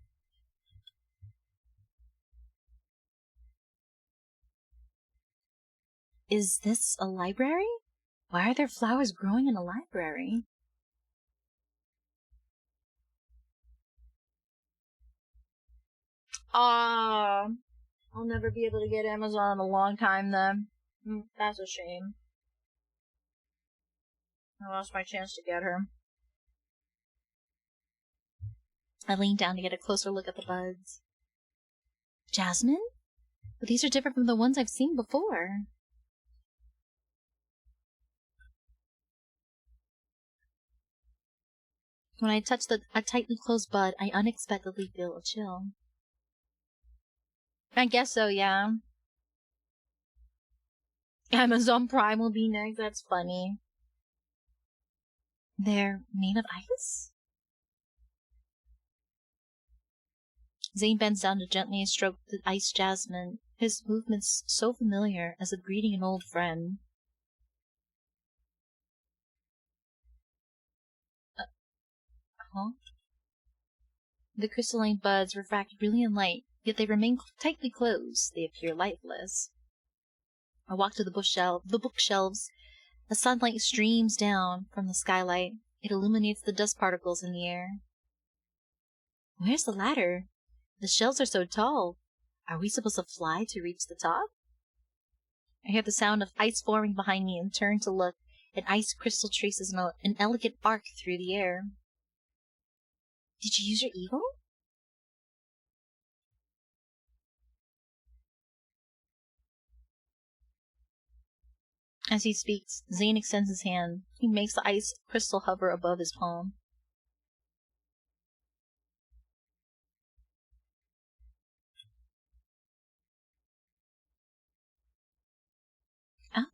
S2: Is this a library? Why are there flowers growing in a library? I'll never be able to get Amazon in a long time then. That's a shame. I lost my chance to get her. I leaned down to get a closer look at the buds. Jasmine? But these are different from the ones I've seen before. When I touch a tightly closed bud, I unexpectedly feel a chill. I guess so, yeah. Amazon Prime will be next. That's funny. They're made of ice? Zayne bends down to gently stroke the ice jasmine, his movements so familiar, as if greeting an old friend. Huh? The crystalline buds refract brilliant light, yet they remain tightly closed. They appear lifeless. I walk to the bookshelves. The sunlight streams down from the skylight. It illuminates the dust particles in the air. Where's the ladder? The shelves are so tall. Are we supposed to fly to reach the top? I hear the sound of ice forming behind me and turn to look. An ice crystal traces an elegant arc through the air. Did you use your eagle? As he speaks, Zayne extends his hand. He makes the ice crystal hover above his palm. Oh.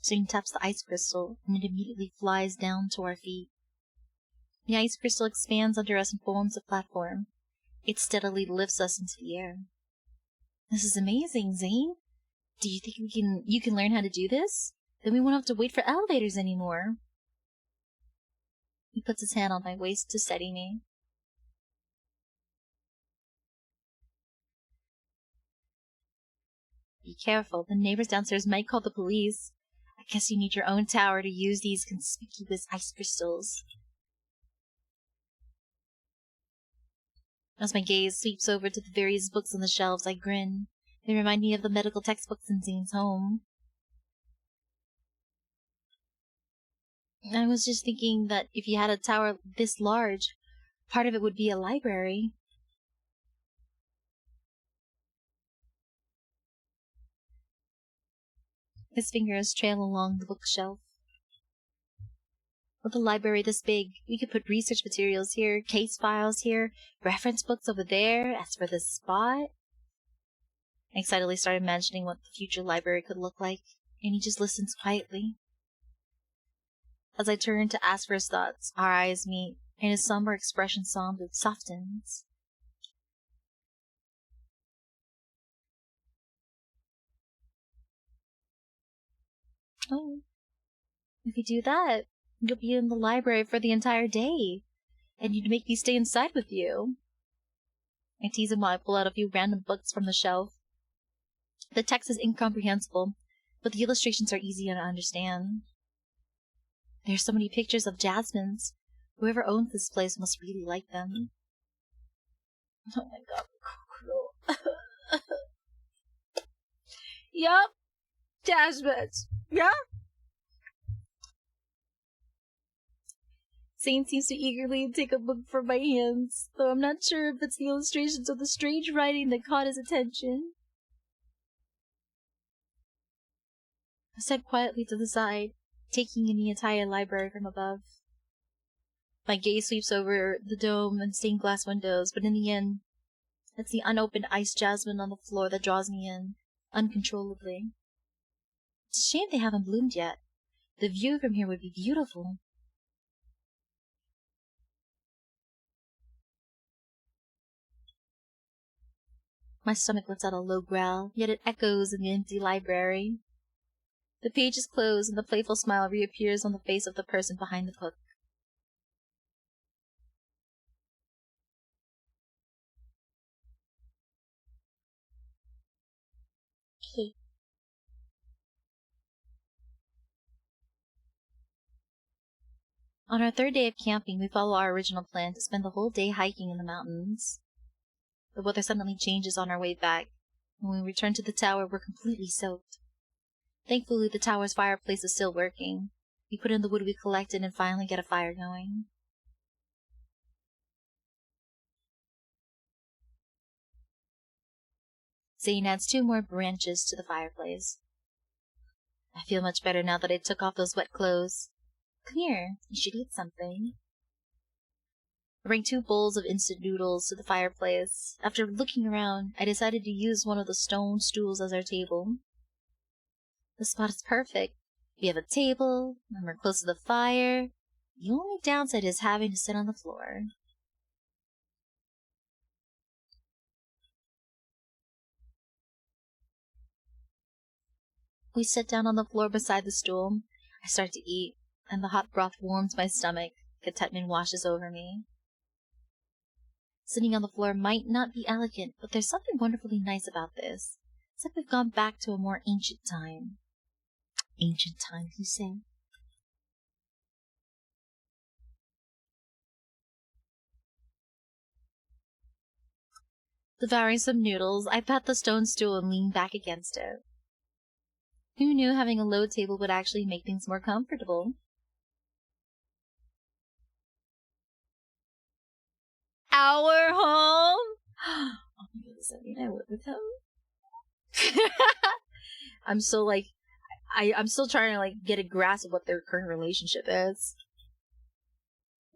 S2: Zayne taps the ice crystal, and it immediately flies down to our feet. The ice crystal expands under us and forms a platform. It steadily lifts us into the air. This is amazing, Zayne. Do you think you can learn how to do this? Then we won't have to wait for elevators anymore. He puts his hand on my waist to steady me. Be careful, the neighbors downstairs might call the police. I guess you need your own tower to use these conspicuous ice crystals. As my gaze sweeps over to the various books on the shelves, I grin. They remind me of the medical textbooks in Zayne's home. I was just thinking that if you had a tower this large, part of it would be a library. His fingers trail along the bookshelf. With a library this big, we could put research materials here, case files here, reference books over there. As for this spot... I excitedly started imagining what the future library could look like, and he just listens quietly. As I turn to ask for his thoughts, our eyes meet, and his somber expression softens. Oh, if you do that, you'll be in the library for the entire day, and you'd make me stay inside with you. I tease him while I pull out a few random books from the shelf. The text is incomprehensible, but the illustrations are easy to understand. There are so many pictures of jasmines. Whoever owns this place must really like them. Oh my god, Yup, jasmines. Yup. Zayne seems to eagerly take a book from my hands, though I'm not sure if it's the illustrations of the strange writing that caught his attention. I step quietly to the side, taking in the entire library from above. My gaze sweeps over the dome and stained glass windows, but in the end, it's the unopened ice jasmine on the floor that draws me in, uncontrollably. It's a shame they haven't bloomed yet. The view from here would be beautiful. My stomach lets out a low growl, yet it echoes in the empty library. The page is closed, and the playful smile reappears on the face of the person behind the book. Hey.
S1: On our third day of camping, we follow our original plan to spend the whole day hiking in the mountains. The weather suddenly changes on our way back. When we return to the tower, we're completely soaked. Thankfully, the tower's fireplace is still working. We put in the wood we collected and finally get a fire going. Zayne adds 2 more branches to the fireplace. I feel much better now that I took off those wet clothes. Come here, you should eat something. I bring 2 bowls of instant noodles to the fireplace. After looking around, I decided to use one of the stone stools as our table. The spot is perfect. We have a table, and we're close to the fire. The only downside is having to sit on the floor. We sit down on the floor beside the stool. I start to eat, and the hot broth warms my stomach. Contentment washes over me. Sitting on the floor might not be elegant, but there's something wonderfully nice about this. It's like we've gone back to a more ancient time. Ancient time, you say? Devouring some noodles, I pat the stone stool and lean back against it. Who knew having a low table would actually make things more comfortable? Our home? Oh my goodness, I mean, I live with him. I'm still like, I'm still trying to like get a grasp of what their current relationship is.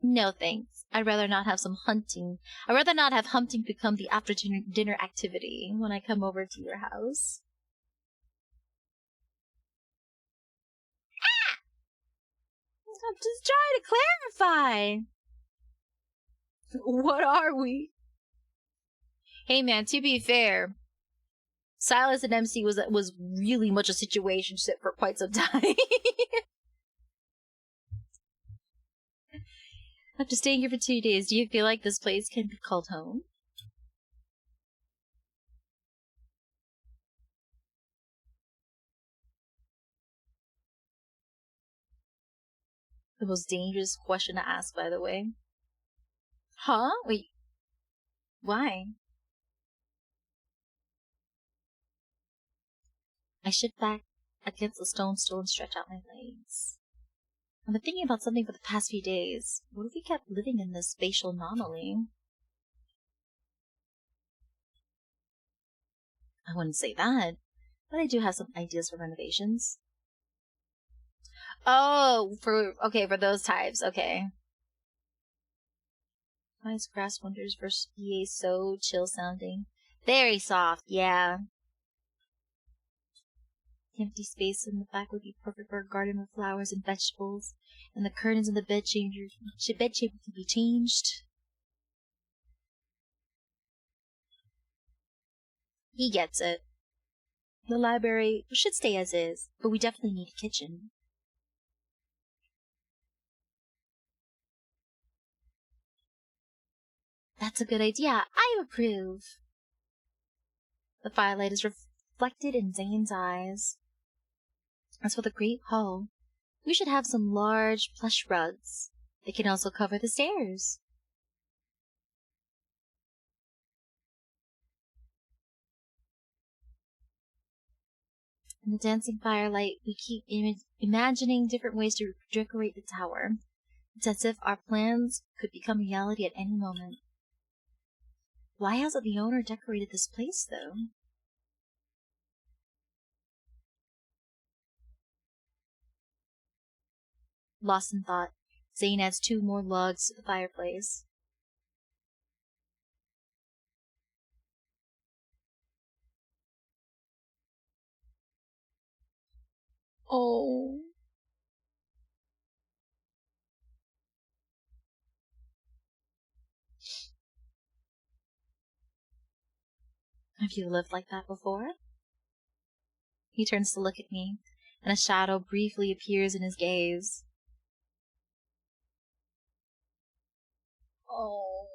S1: No thanks. I'd rather not have hunting become the after dinner activity when I come over to your house. I'm just trying to clarify. What are we? Hey man, to be fair, Silas and MC was really much a situationship for quite some time. After staying here for 2 days, do you feel like this place can be called home? The most dangerous question to ask, by the way. Huh? Wait. Why? I shift back against the stone stool and stretch out my legs. I've been thinking about something for the past few days. What if we kept living in this spatial anomaly? I wouldn't say that, but I do have some ideas for renovations. Oh, for those types, okay. Why is Grass Wonders vs. EA so chill sounding? Very soft, yeah. The empty space in the back would be perfect for a garden with flowers and vegetables, and the curtains in the bedchamber can be changed. He gets it. The library should stay as is, but we definitely need a kitchen. That's a good idea. I approve. The firelight is reflected in Zayne's eyes. As for the great hall, we should have some large plush rugs. They can also cover the stairs. In the dancing firelight, we keep imagining different ways to decorate the tower. It's as if our plans could become reality at any moment. Why hasn't the owner decorated this place, though? Lost in thought, Zayne adds 2 more logs to the fireplace. Oh. Have you lived like that before? He turns to look at me, and a shadow briefly appears in his gaze. Oh.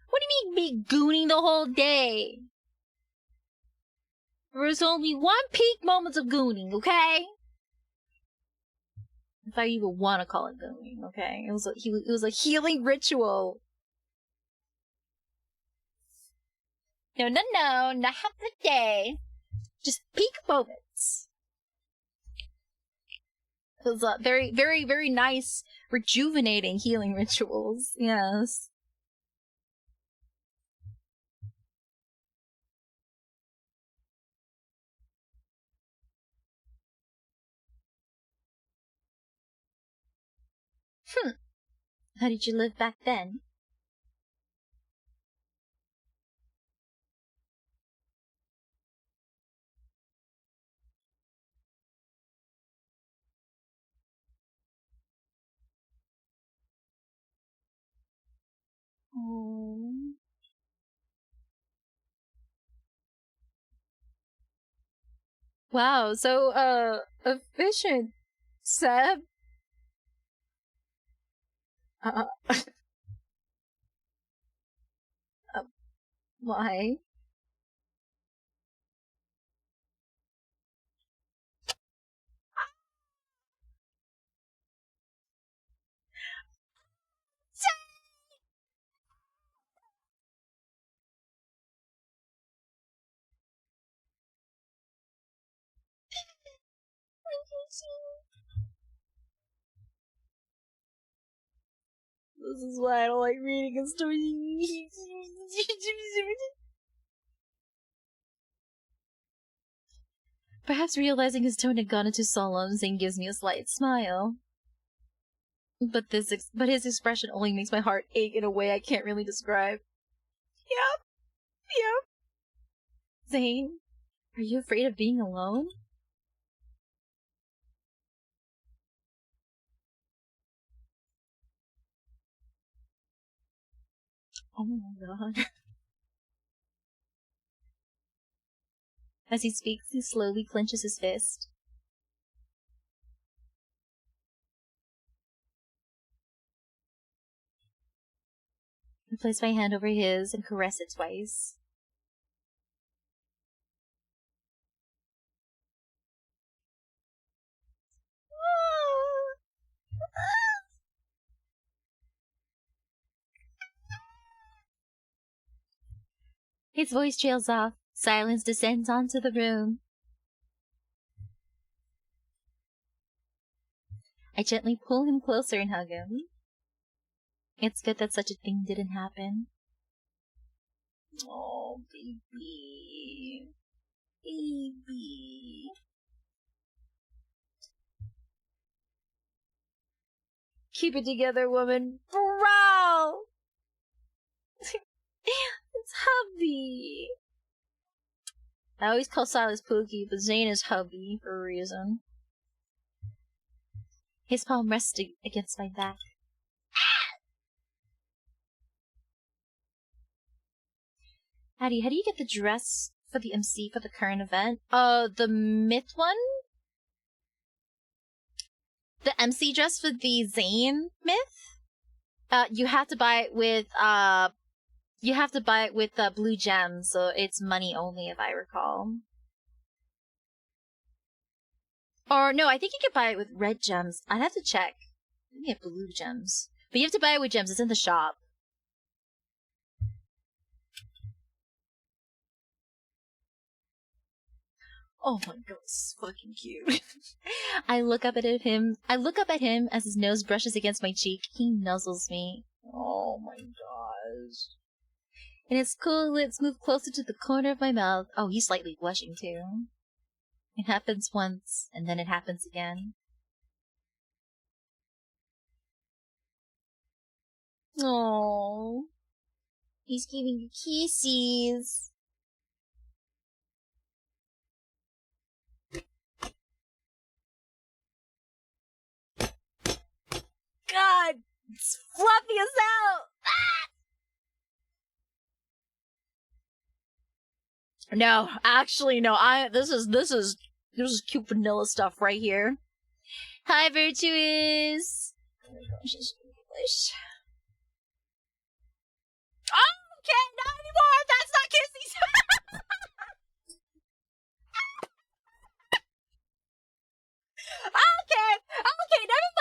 S1: What do you mean be gooning the whole day? There was only 1 peak moment of gooning, okay?
S2: If I even want to call it going, okay? It was a healing ritual. No, not half the day. Just peak moments. It was very, very, very nice, rejuvenating healing rituals. Yes. How did you live back then? Oh. Wow, so efficient, Seb. Uh, why? This is why I don't like reading a story. Perhaps realizing his tone had gone into solemn, Zane gives me a slight smile. But his expression only makes my heart ache in a way I can't really describe. Yep. Zane, are you afraid of being alone? Oh my god. As he speaks, he slowly clenches his fist. I place my hand over his and caress it twice. His voice trails off. Silence descends onto the room. I gently pull him closer and hug him. It's good that such a thing didn't happen. Oh, baby. Baby. Keep it together, woman. Bro! It's hubby. I always call Silas Pookie, but Zane is hubby for a reason. His palm rests against my back. How do you get the dress for the MC for the current event? The myth one? The MC dress for the Zane myth? You have to buy it with, blue gems, so it's money only if I recall. Or no, I think you can buy it with red gems. I'd have to check. Maybe have blue gems. But you have to buy it with gems, it's in the shop. Oh my god, this is fucking cute. I look up at him as his nose brushes against my cheek. He nuzzles me. Oh my gosh. And his cool lips move closer to the corner of my mouth. Oh, he's slightly blushing too. It happens once, and then it happens again. Oh, he's giving you kisses. God, it's fluffy as hell. No, actually, no. This is cute vanilla stuff right here. Hi, Virtuous. Oh my gosh, it's English. Oh, okay, not anymore. That's not kissing. Okay, never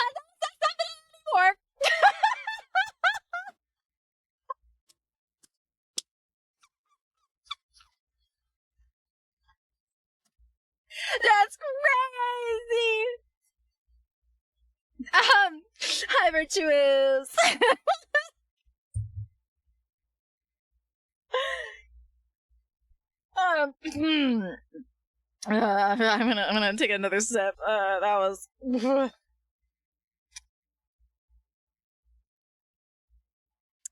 S2: virtue is. I'm gonna take another sip. That was.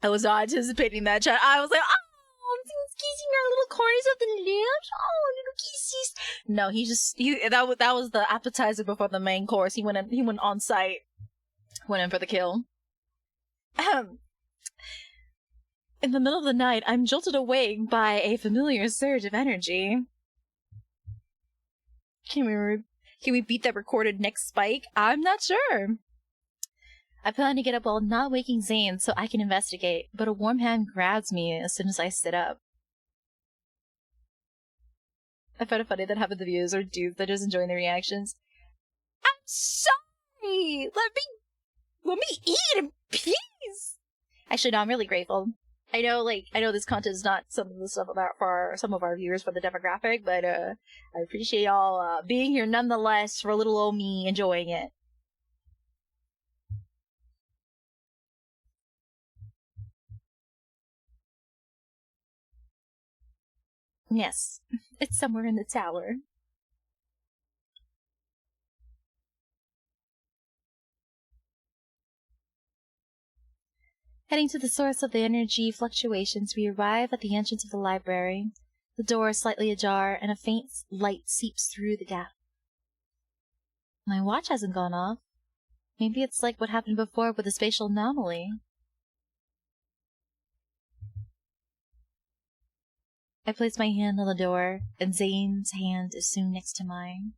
S2: I was not anticipating that chat. I was like, oh, he's kissing our little corners of the lips. Oh, little kisses. No, that was the appetizer before the main course. He went on site, went in for the kill. In the middle of the night, I'm jolted awake by a familiar surge of energy. Can we beat that recorded next spike? I'm not sure. I plan to get up while not waking Zane so I can investigate, but a warm hand grabs me as soon as I sit up. I find it funny that half of the viewers are dudes that just enjoying the reactions. I'm sorry! Let me eat in peace! Actually, no, I'm really grateful. I know this content is not some of the stuff about for some of our viewers for the demographic, but I appreciate y'all being here nonetheless for little old me enjoying it. Yes, it's somewhere in the tower. Heading to the source of the energy fluctuations, we arrive at the entrance of the library. The door is slightly ajar, and a faint light seeps through the gap. My watch hasn't gone off. Maybe it's like what happened before with the spatial anomaly. I place my hand on the door, and Zane's hand is soon next to mine.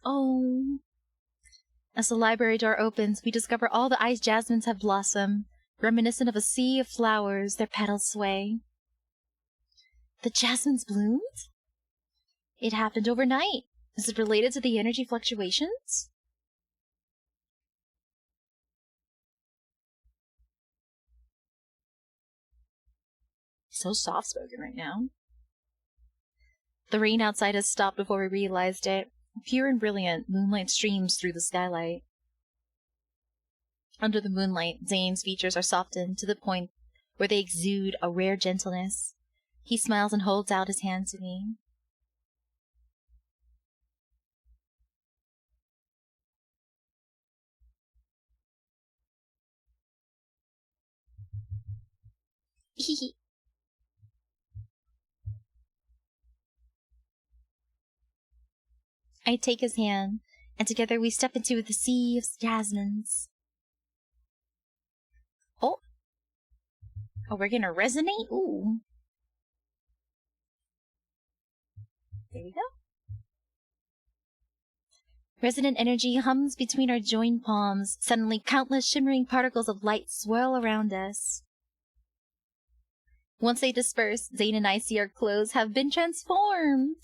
S2: Oh. As the library door opens, we discover all the ice jasmines have blossomed, reminiscent of a sea of flowers, their petals sway. The jasmines bloomed? It happened overnight. Is it related to the energy fluctuations? So soft-spoken right now. The rain outside has stopped before we realized it. Pure and brilliant, moonlight streams through the skylight. Under the moonlight, Zane's features are softened to the point where they exude a rare gentleness. He smiles and holds out his hand to me. I take his hand, and together we step into the sea of jasmines. Oh, we're gonna resonate? Ooh. There we go. Resonant energy hums between our joined palms. Suddenly, countless shimmering particles of light swirl around us. Once they disperse, Zayne and I see our clothes have been transformed.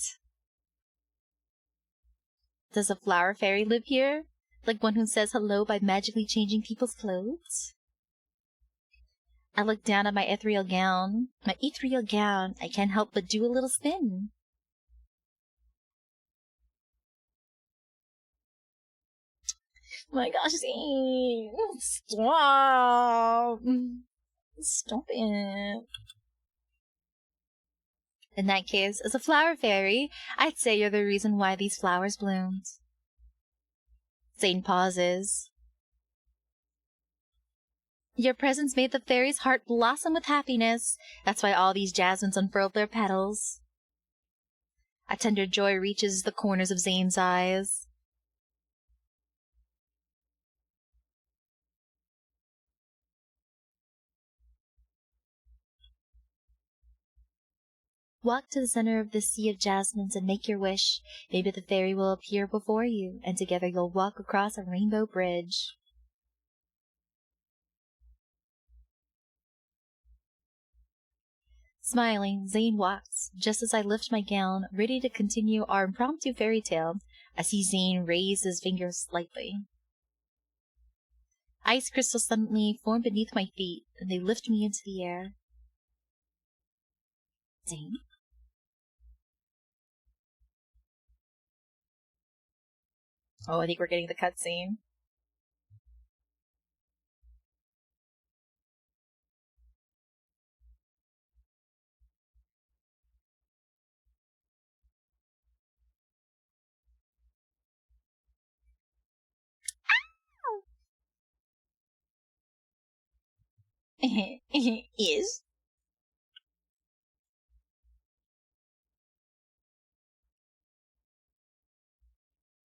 S2: Does a flower fairy live here? Like one who says hello by magically changing people's clothes? I look down at my ethereal gown. I can't help but do a little spin. My gosh, Zayne! Stop! Stop it. In that case, as a flower fairy, I'd say you're the reason why these flowers bloomed. Zayne pauses. Your presence made the fairy's heart blossom with happiness. That's why all these jasmines unfurled their petals. A tender joy reaches the corners of Zayne's eyes. Walk to the center of this sea of jasmines and make your wish. Maybe the fairy will appear before you, and together you'll walk across a rainbow bridge. Smiling, Zayne walks. Just as I lift my gown, ready to continue our impromptu fairy tale, I see Zayne raise his fingers slightly.
S1: Ice crystals suddenly form beneath my feet, and they lift me into the air. Zayne?
S2: Oh, I think we're getting the cutscene. Yes.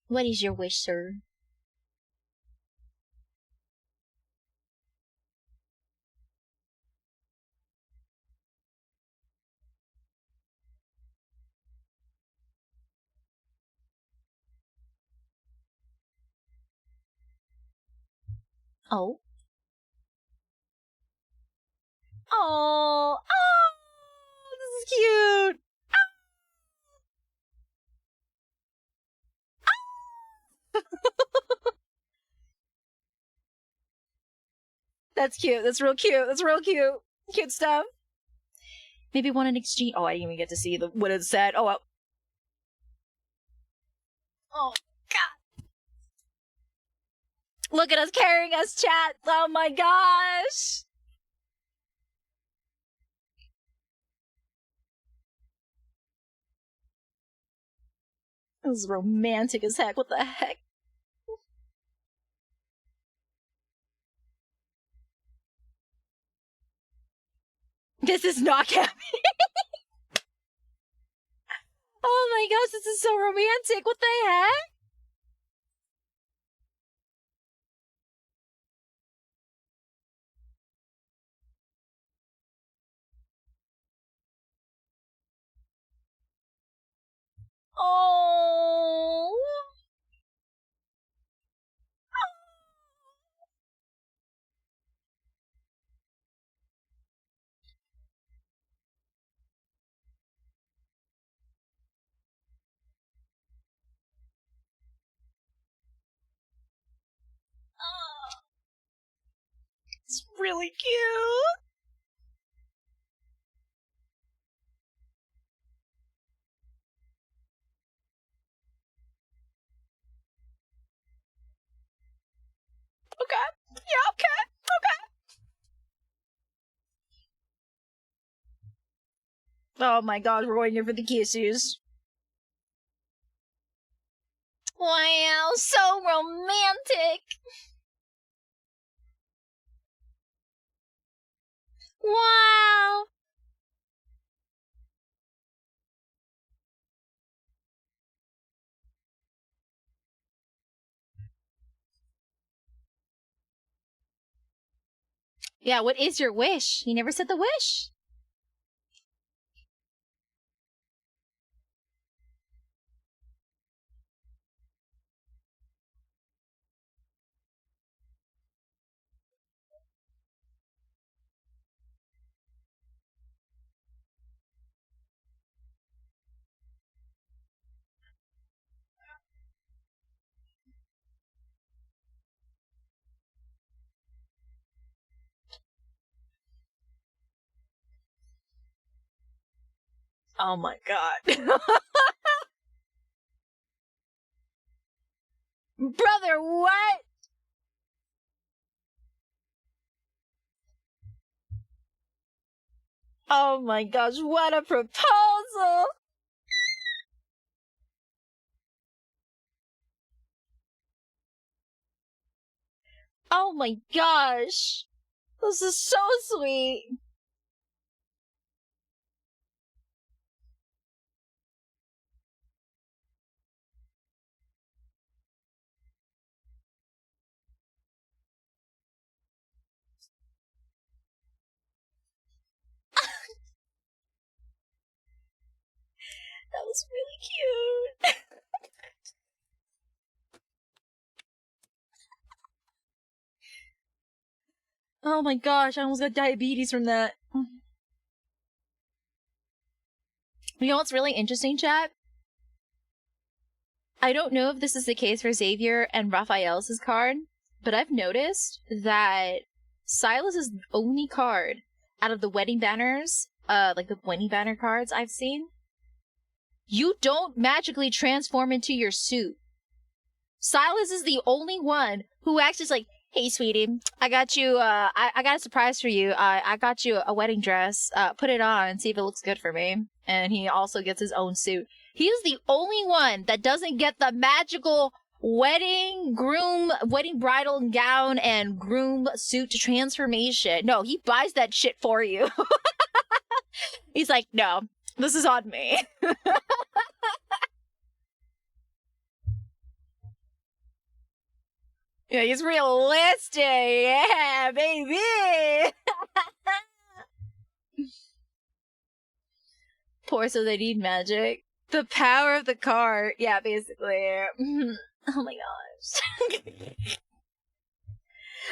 S1: What is your wish, sir? Oh.
S2: Oh, oh, this is cute. That's cute. That's real cute. That's real cute. Cute stuff.
S1: Maybe want an exchange.
S2: Oh, I didn't even get to see what it said. Oh, well. Oh, God. Look at us carrying us, chat. Oh, my gosh. This is romantic as heck. What the heck? This is not happening. Oh my gosh, this is so romantic. What the heck? Oh. It's really cute. Okay. Yeah, okay. Okay. Oh my god, we're going here for the kisses. Wow, so romantic. Wow.
S1: Yeah, what is your wish? You never said the wish.
S2: Oh my god. Brother, what? Oh my gosh, what a proposal! Oh my gosh! This is so sweet! That was really cute! Oh my gosh, I almost got diabetes from that.
S1: You know what's really interesting, chat? I don't know if this is the case for Xavier and Raphael's card,
S2: but I've noticed that Silas is the only card out of the wedding banners, like the wedding banner cards I've seen. You don't magically transform into your suit. Silas is the only one who acts just like, hey, sweetie, I got you, I got a surprise for you. I got you a wedding dress. Put it on and see if it looks good for me. And he also gets his own suit. He is the only one that doesn't get the magical wedding bridal gown and groom suit transformation. No, he buys that shit for you. He's like, no, this is on me. Yeah, he's realistic. Yeah, baby. Poor so they need magic. The power of the card. Yeah, basically. Oh my gosh.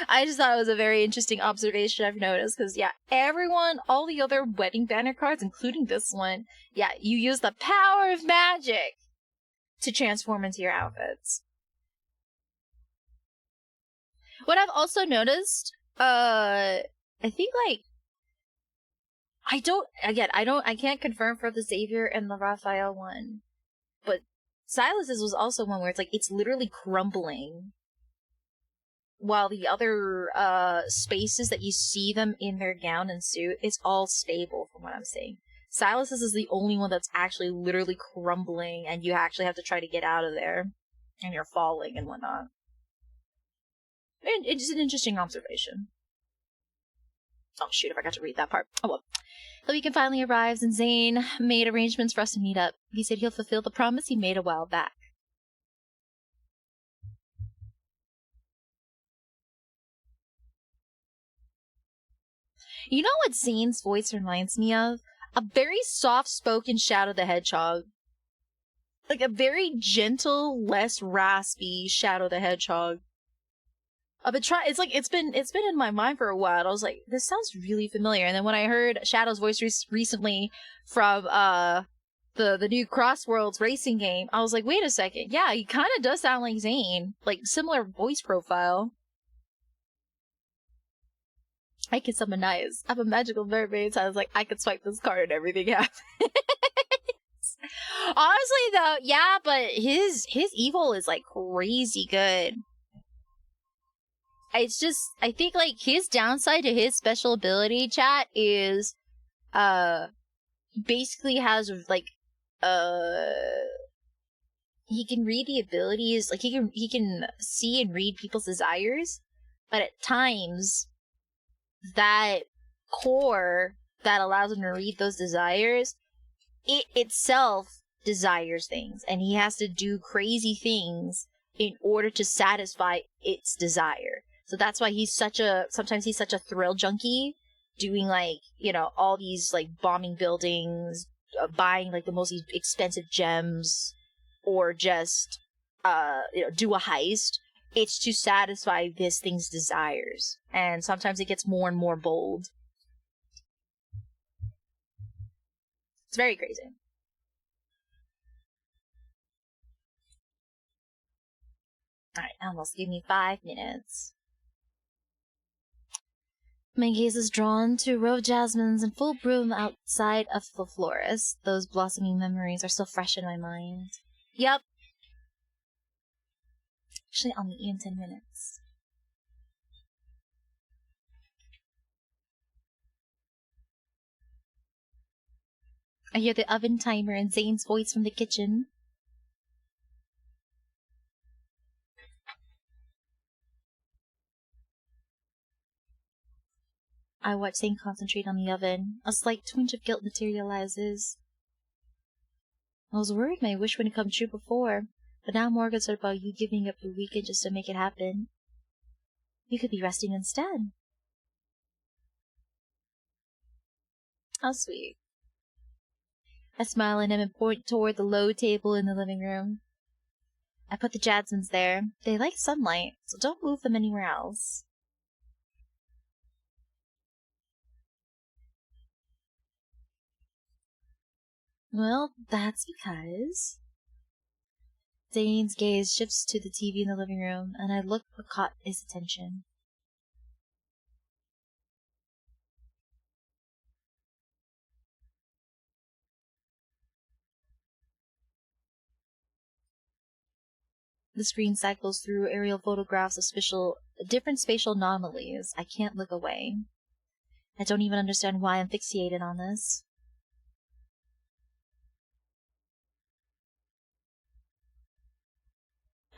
S2: I just thought it was a very interesting observation I've noticed, because, yeah, everyone, all the other wedding banner cards, including this one, yeah, you use the power of magic to transform into your outfits. What I've also noticed, I think, like, I can't confirm for the Xavier and the Raphael one, but Silas's was also one where it's like, it's literally crumbling, while the other, spaces that you see them in their gown and suit, it's all stable from what I'm seeing. Silas's is the only one that's actually literally crumbling, and you actually have to try to get out of there, and you're falling and whatnot. And it's an interesting observation. Oh shoot, I forgot to read that part. Oh well. The weekend finally arrives, and Zayne made arrangements for us to meet up. He said he'll fulfill the promise he made a while back. You know what Zayne's voice reminds me of? A very soft-spoken Shadow the Hedgehog. Like a very gentle, less raspy Shadow the Hedgehog. It's been in my mind for a while. I was like, this sounds really familiar. And then when I heard Shadow's voice recently from the new Crossworlds racing game, I was like, wait a second, yeah, he kind of does sound like Zayne, like similar voice profile. I can summon knives. I have a magical mermaid, so I was like, I could swipe this card and everything happens. Honestly, though, yeah, but his evil is like crazy good. It's just, I think, like, his downside to his special ability, chat, is, basically has, like, he can read the abilities, like, he can see and read people's desires, but at times, that core that allows him to read those desires, it itself desires things, and he has to do crazy things in order to satisfy its desire. So that's why sometimes he's such a thrill junkie, doing, like, you know, all these, like, bombing buildings, buying, like, the most expensive gems, or just, do a heist. It's to satisfy this thing's desires. And sometimes it gets more and more bold. It's very crazy. Alright, almost give me 5 minutes. My gaze is drawn to a row of jasmines in full bloom outside of the florist. Those blossoming memories are still fresh in my mind. Yep. Actually, I'll meet you in 10 minutes. I hear the oven timer and Zayne's voice from the kitchen. I watch Zayne concentrate on the oven. A slight twinge of guilt materializes. I was worried my wish wouldn't come true before, but now I'm more concerned about you giving up your weekend just to make it happen. You could be resting instead. How sweet. I smile at him and point toward the low table in the living room. I put the jasmines there. They like sunlight, so don't move them anywhere else. Well, that's because
S1: Zayne's gaze shifts to the TV in the living room, and I look what caught his attention. The screen cycles through aerial photographs of different spatial anomalies. I can't look away. I don't even understand why I'm fixated on this.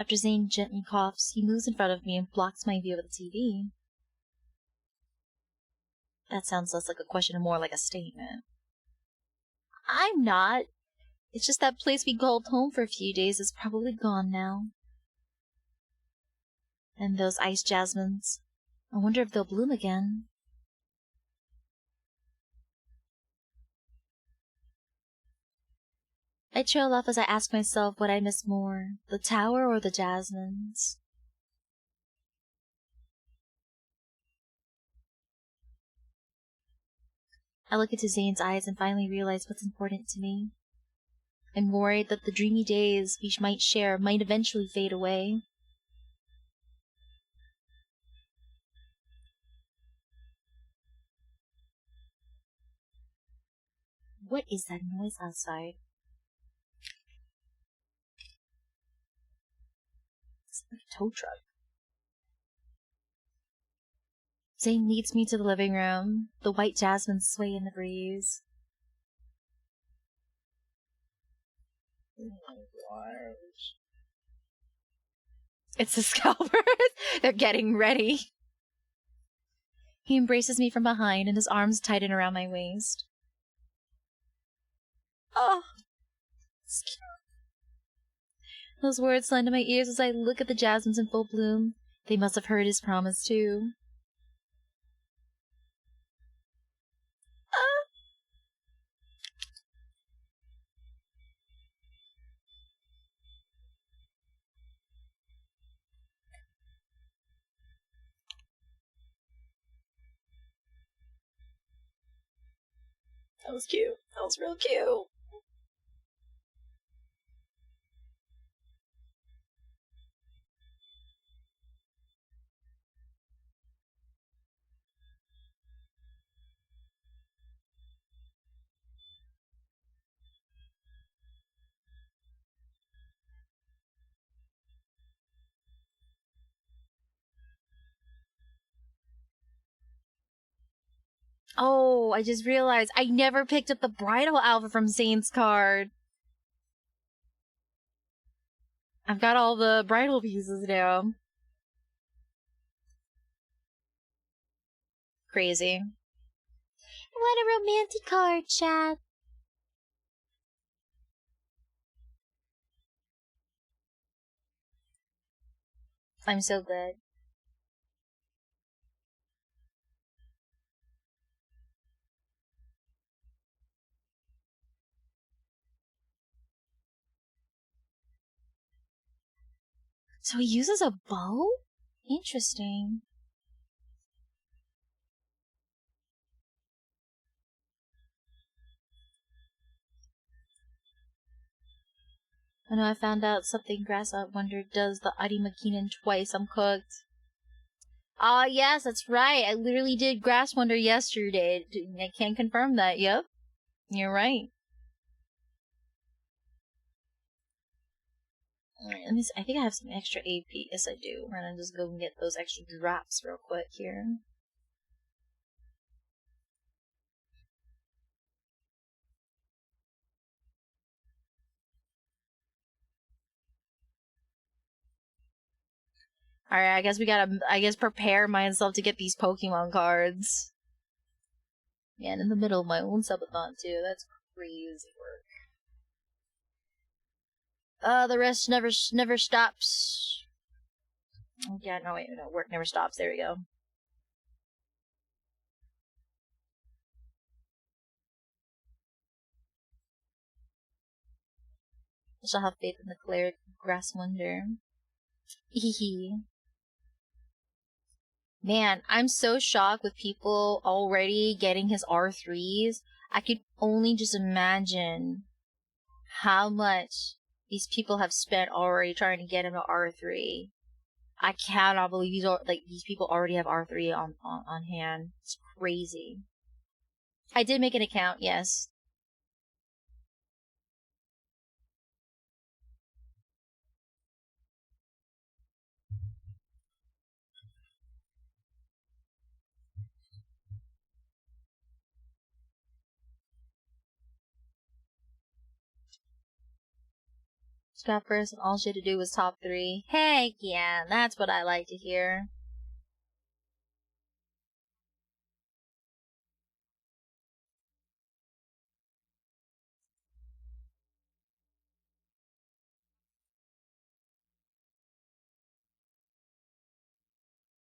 S1: After Zayne gently coughs, he moves in front of me and blocks my view of the TV. That sounds less like a question and more like a statement. I'm not. It's just that place we called home for a few days is probably gone now. And those ice jasmines. I wonder if they'll bloom again. I trail off as I ask myself what I miss more, the tower or the jasmines. I look into Zayne's eyes and finally realize what's important to me. I'm worried that the dreamy days we might share might eventually fade away. What is that noise outside? It's like a tow truck. Zayne leads me to the living room. The white jasmines sway in the breeze. It's the scalpers. They're getting ready. He embraces me from behind and his arms tighten around my waist. Oh, it's cute. Those words land in my ears as I look at the jasmines in full bloom. They must have heard his promise too. That was cute. That was real cute. Oh, I just realized I never picked up the bridal outfit from Zayne's card. I've got all the bridal pieces now. Crazy.
S3: What a romantic card, Chad.
S1: I'm so glad. So he uses a bow? Interesting. I know I found out something Grass Wonder does the Adi McKinnon twice. I'm cooked. Ah, yes, that's right. I literally did Grass Wonder yesterday. I can confirm that. Yep. You're right. Alright, let me see. I think I have some extra AP. Yes, I do. We're gonna just go and get those extra drops real quick here. Alright, I guess we gotta, prepare myself to get these Pokemon cards. Yeah, and in the middle of my own subathon, too. That's crazy work. The rest never stops. Oh, yeah, no, wait, no, work never stops. There we go. I shall have faith in the cleric Grass Wonder. Hehe. Man, I'm so shocked with people already getting his R3s. I could only just imagine how much These people have spent already trying to get him to R3. I cannot believe these people already have R3 on hand. It's crazy. I did make an account, yes. Got first and all she had to do was top 3. Heck yeah, that's what I like to hear.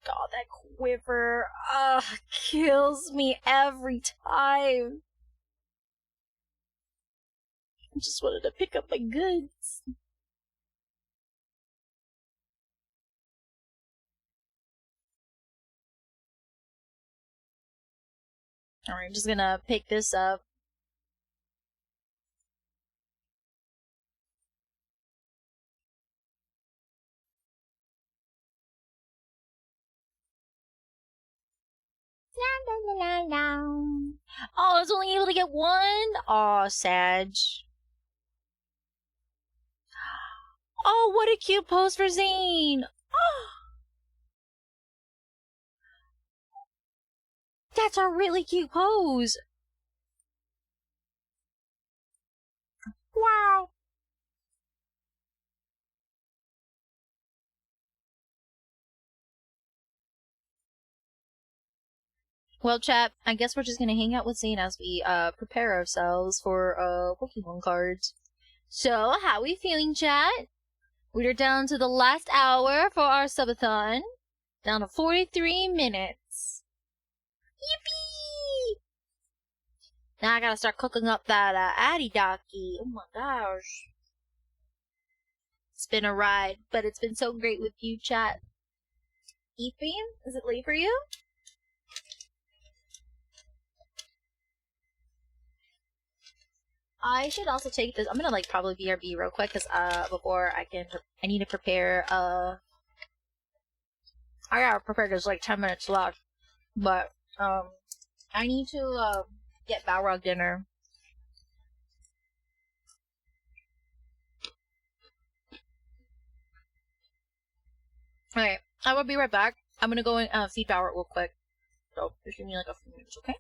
S1: God, that quiver, kills me every time. I just wanted to pick up my goods. Alright, I'm just gonna pick this up. Oh, I was only able to get one? Aw, Sag. Oh, what a cute pose for Zayne! Oh, that's a really cute pose! Wow! Well, chat, I guess we're just gonna hang out with Zayne as we, prepare ourselves for, Pokemon cards. So, how we feeling, chat? We're down to the last hour for our subathon. Down to 43 minutes. Yippee! Now I gotta start cooking up that, AdiAstraya. Oh my gosh. It's been a ride, but it's been so great with you, chat. Ethan, is it late for you? I should also take this. I'm gonna like probably BRB real quick because before I need to prepare I gotta prepare. There's like 10 minutes left, but I need to get Balrog dinner. All right, I will be right back. I'm gonna go and feed Balrog real quick. So just give me like a few minutes, okay?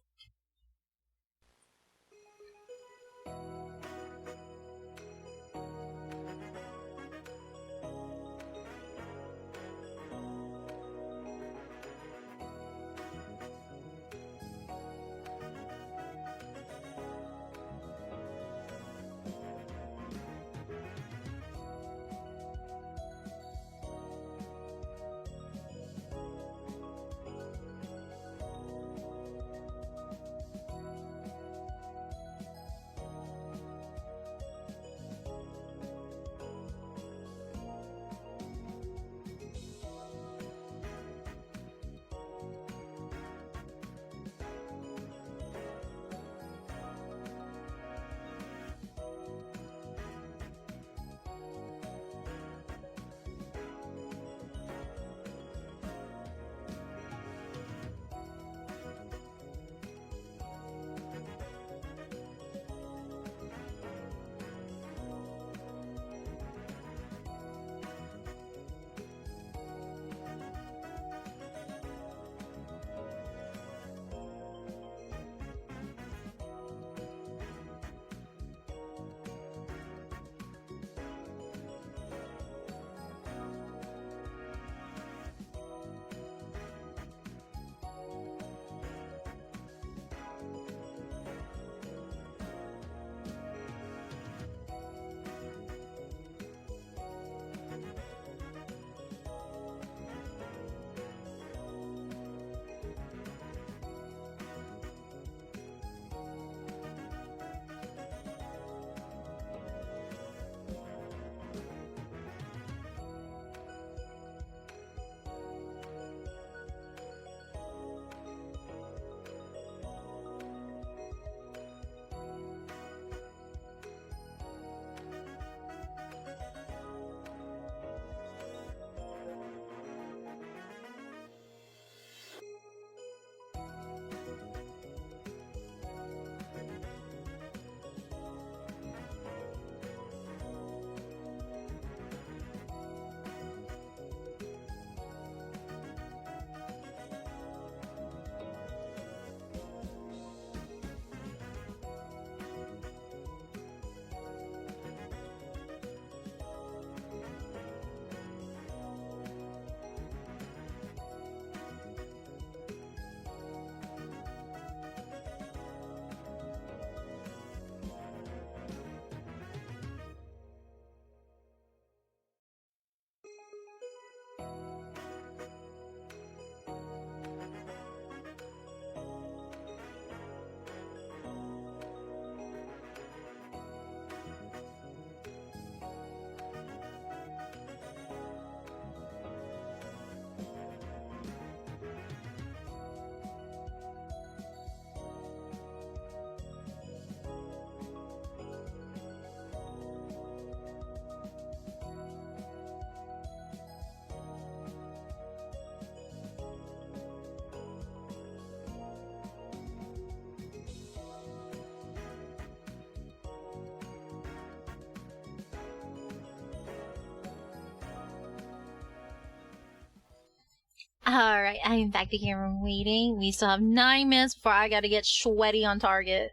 S2: Alright, I'm back to camera waiting. We still have 9 minutes before I gotta get sweaty on target.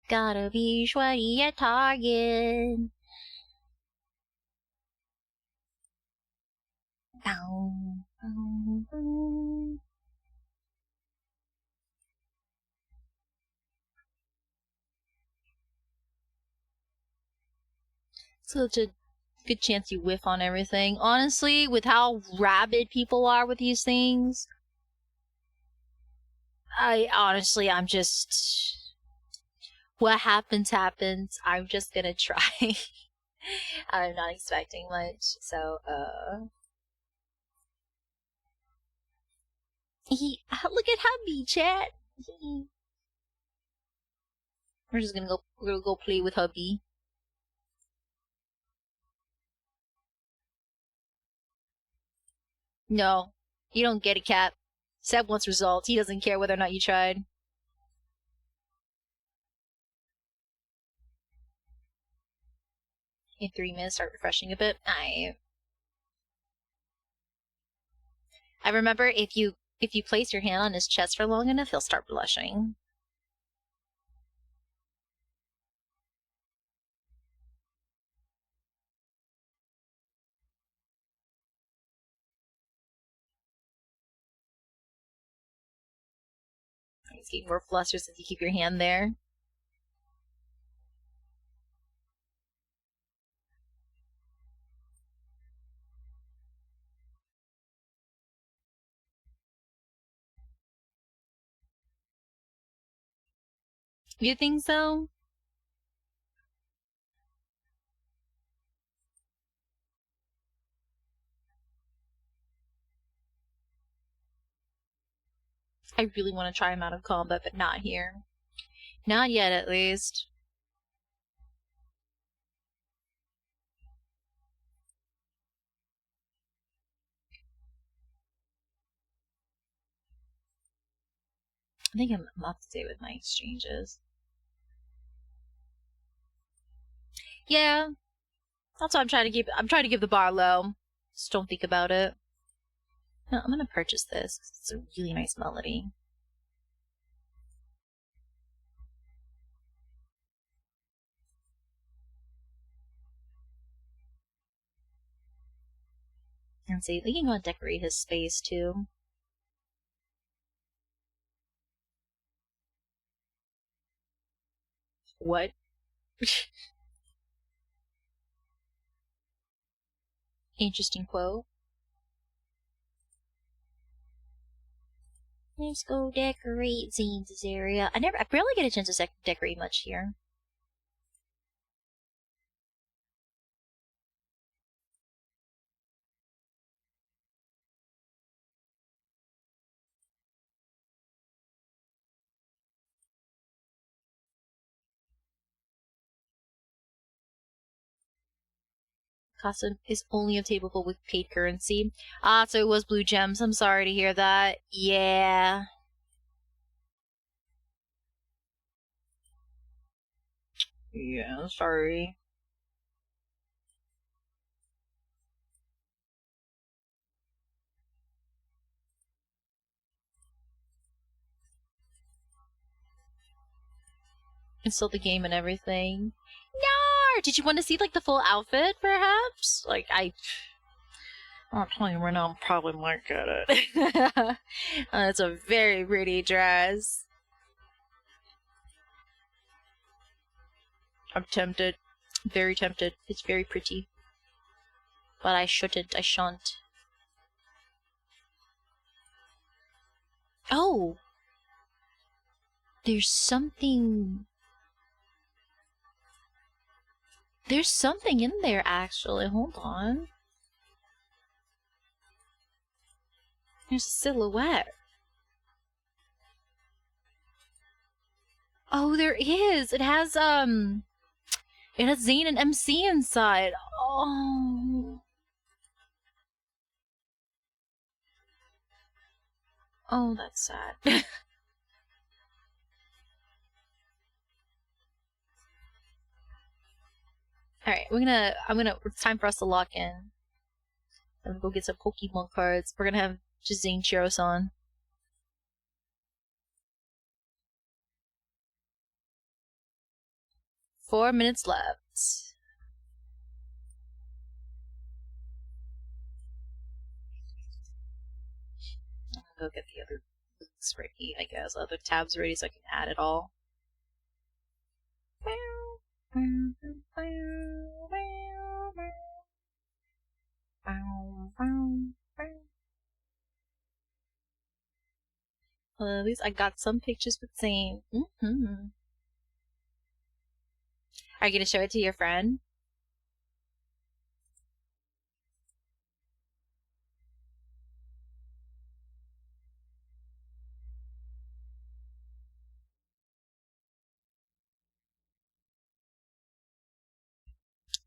S2: Gotta be sweaty at target. Bow, bow, bow. Such a good chance you whiff on everything. Honestly, with how rabid people are with these things, I'm just... What happens, happens. I'm just gonna try. I'm not expecting much, so, look at hubby, chat! We're just gonna go play with hubby. No, you don't get it, Cap. Seb wants results. He doesn't care whether or not you tried. In 3 minutes, start refreshing a bit. I remember if you place your hand on his chest for long enough, he'll start blushing. He's getting more flustered since you keep your hand there. You think so? I really want to try him out of combat, but not here. Not yet, at least. I think I'm up to date with my exchanges. Yeah, that's what I'm trying to keep. I'm trying to keep the bar low. Just don't think about it. No, I'm gonna purchase this. It's a really nice melody. And see, we can go and decorate his space too. What? Interesting quote. Let's go decorate Zane's area. I barely get a chance to decorate much here. Costume is only obtainable with paid currency. Ah, so it was blue gems. I'm sorry to hear that. Yeah. Yeah, sorry. Install the game and everything. Yar! Did you want to see, like, the full outfit, perhaps? Like, I'm telling you right now, I'm probably might get it. It's a very pretty dress. I'm tempted. Very tempted. It's very pretty. But I shouldn't. I shan't. Oh! There's something... There's something in there, actually. Hold on. There's a silhouette. Oh, there is! It has Zayne and MC inside. Oh. Oh, that's sad. Alright, it's time for us to lock in. Then we'll go get some Pokemon cards. We're gonna have just ZAYNE. 4 minutes left. I'm gonna go get the other links ready, I guess. Other tabs ready so I can add it all. Well, at least I got some pictures with ZAYNE. Are you gonna show it to your friend?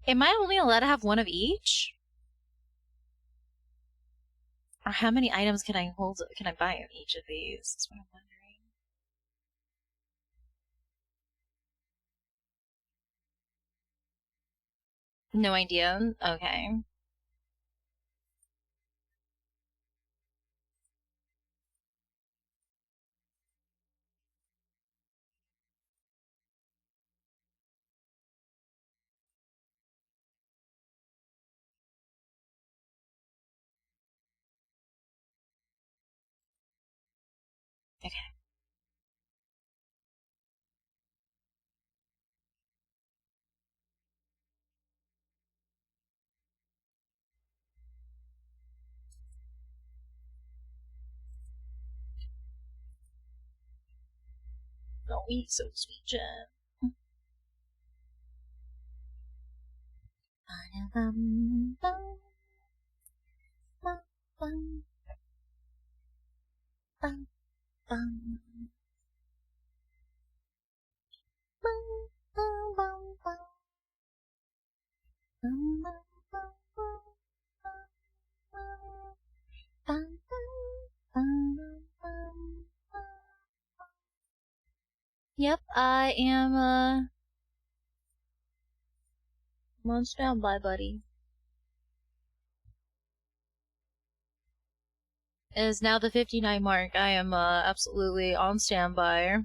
S2: Am I only allowed to have one of each? Or how many items can I hold? Can I buy of each of these? That's what I'm wondering. No idea. Okay. Okay. Don't eat so sweet, Jen. Yep, I am, I'm on standby, buddy. It is now the 59 mark. I am, absolutely on standby.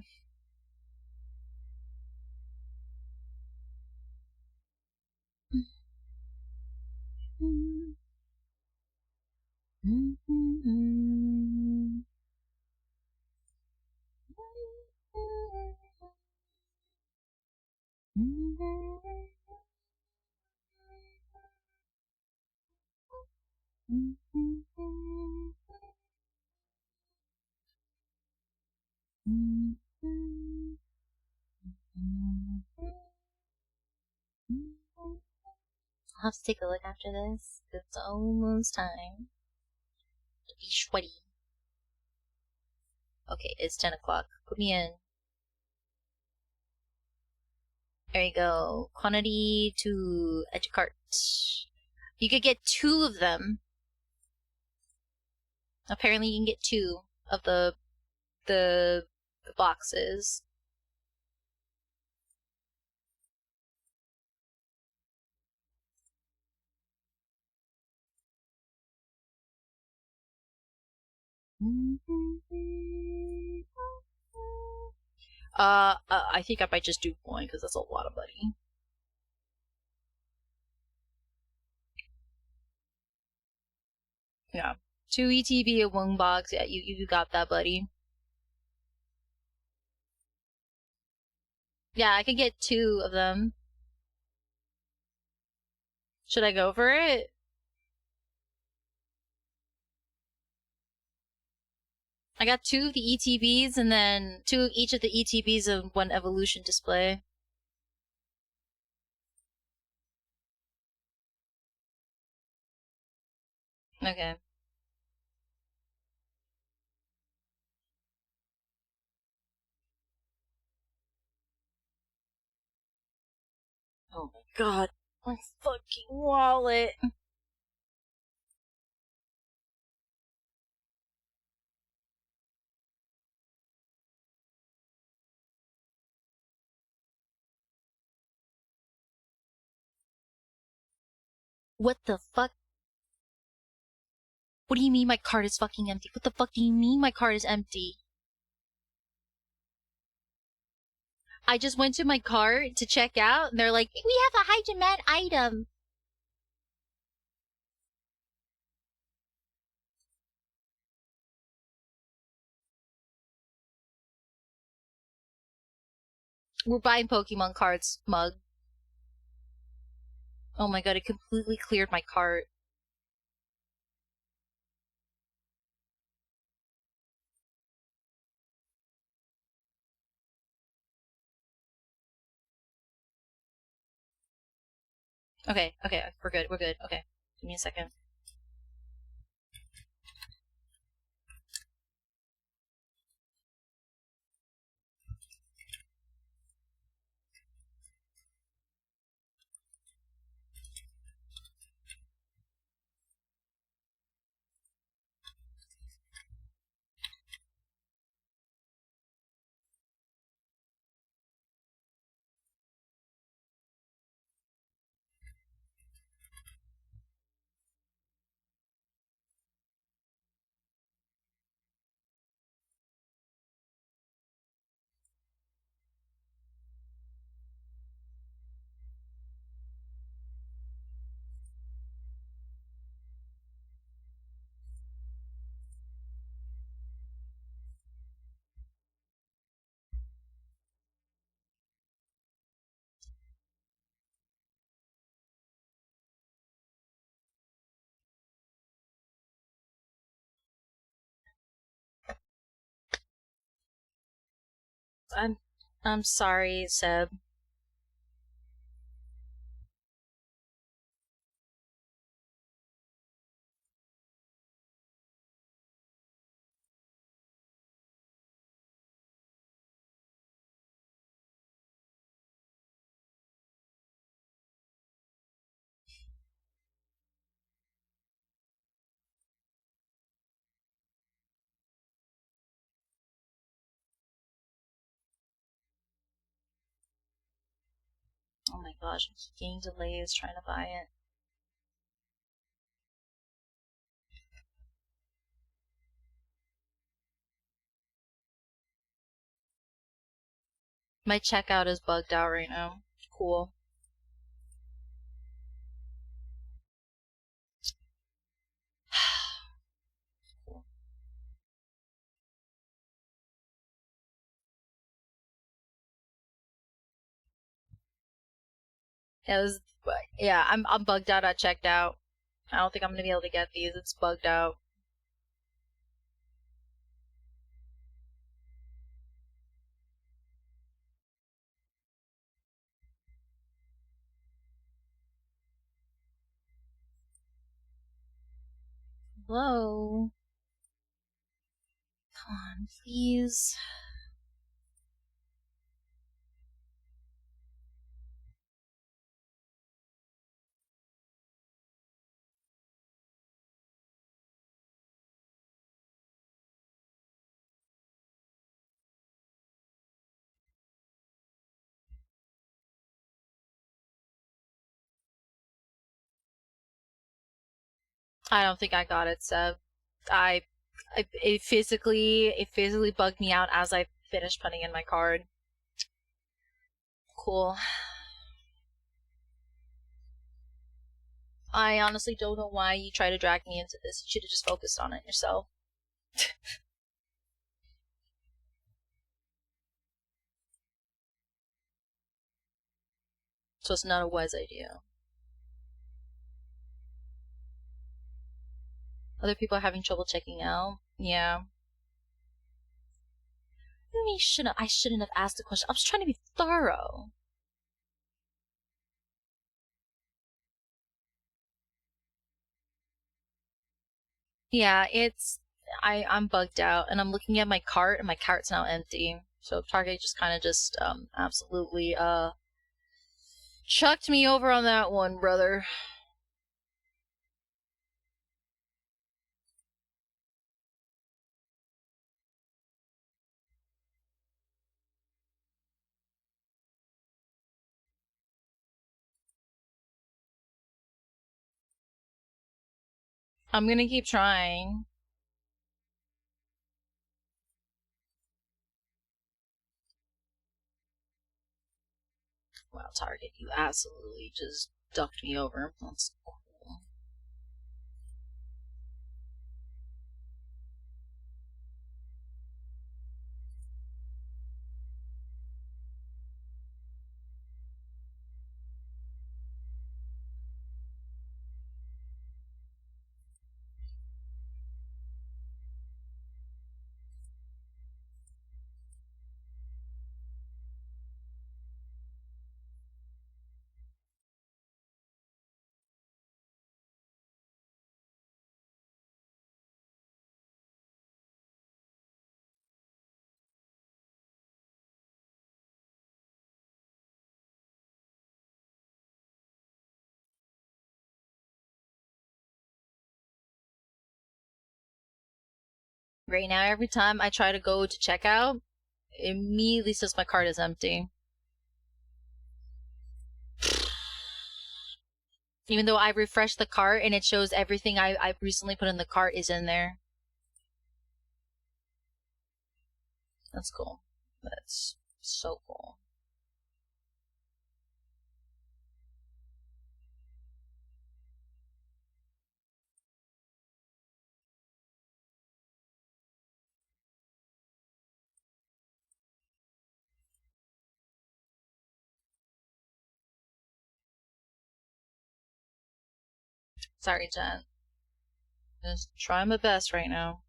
S2: I'll have to take a look after this. It's almost time to be sweaty. Okay, it's 10 o'clock. Put me in. There you go. Quantity to add to cart. You could get 2 of them. Apparently you can get 2 of the boxes. I think I might just do 1 because that's a lot of money. Yeah. 2 ETB and 1 box. Yeah, you got that, buddy. Yeah, I could get 2 of them. Should I go for it? I got 2 of the ETBs and then 2 of each of the ETBs and 1 evolution display. Okay. Oh my god. My fucking wallet. What the fuck?
S1: What do you mean my cart is fucking empty? What the fuck do you mean my cart is empty? I just went to my cart to check out, and they're like, we have a high demand item. We're buying Pokemon cards, mug. Oh my god, it completely cleared my cart. Okay, we're good, okay. Give me a second. I'm sorry, Seb. Oh my gosh, I'm getting delays trying to buy it. My checkout is bugged out right now. Cool. Cool. Yeah, I'm bugged out at checked out. I don't think I'm gonna be able to get these. It's bugged out. Hello? Come on, please. I don't think I got it, Seb. It physically bugged me out as I finished putting in my card. Cool. I honestly don't know why you try to drag me into this. You should have just focused on it yourself. So it's not a wise idea. Other people are having trouble checking out. Yeah. I shouldn't have asked the question. I was trying to be thorough. Yeah, I'm bugged out and I'm looking at my cart and my cart's now empty. So Target just kind of absolutely chucked me over on that one, brother.
S2: I'm gonna keep trying. Wow, Target, you absolutely just ducked me over. That's cool. Right now, every time I try to go to checkout, it immediately says my cart is empty. Even though I refreshed the cart and it shows everything I recently put in the cart is in there. That's cool. That's so cool. Sorry, Jen. Just trying my best right now.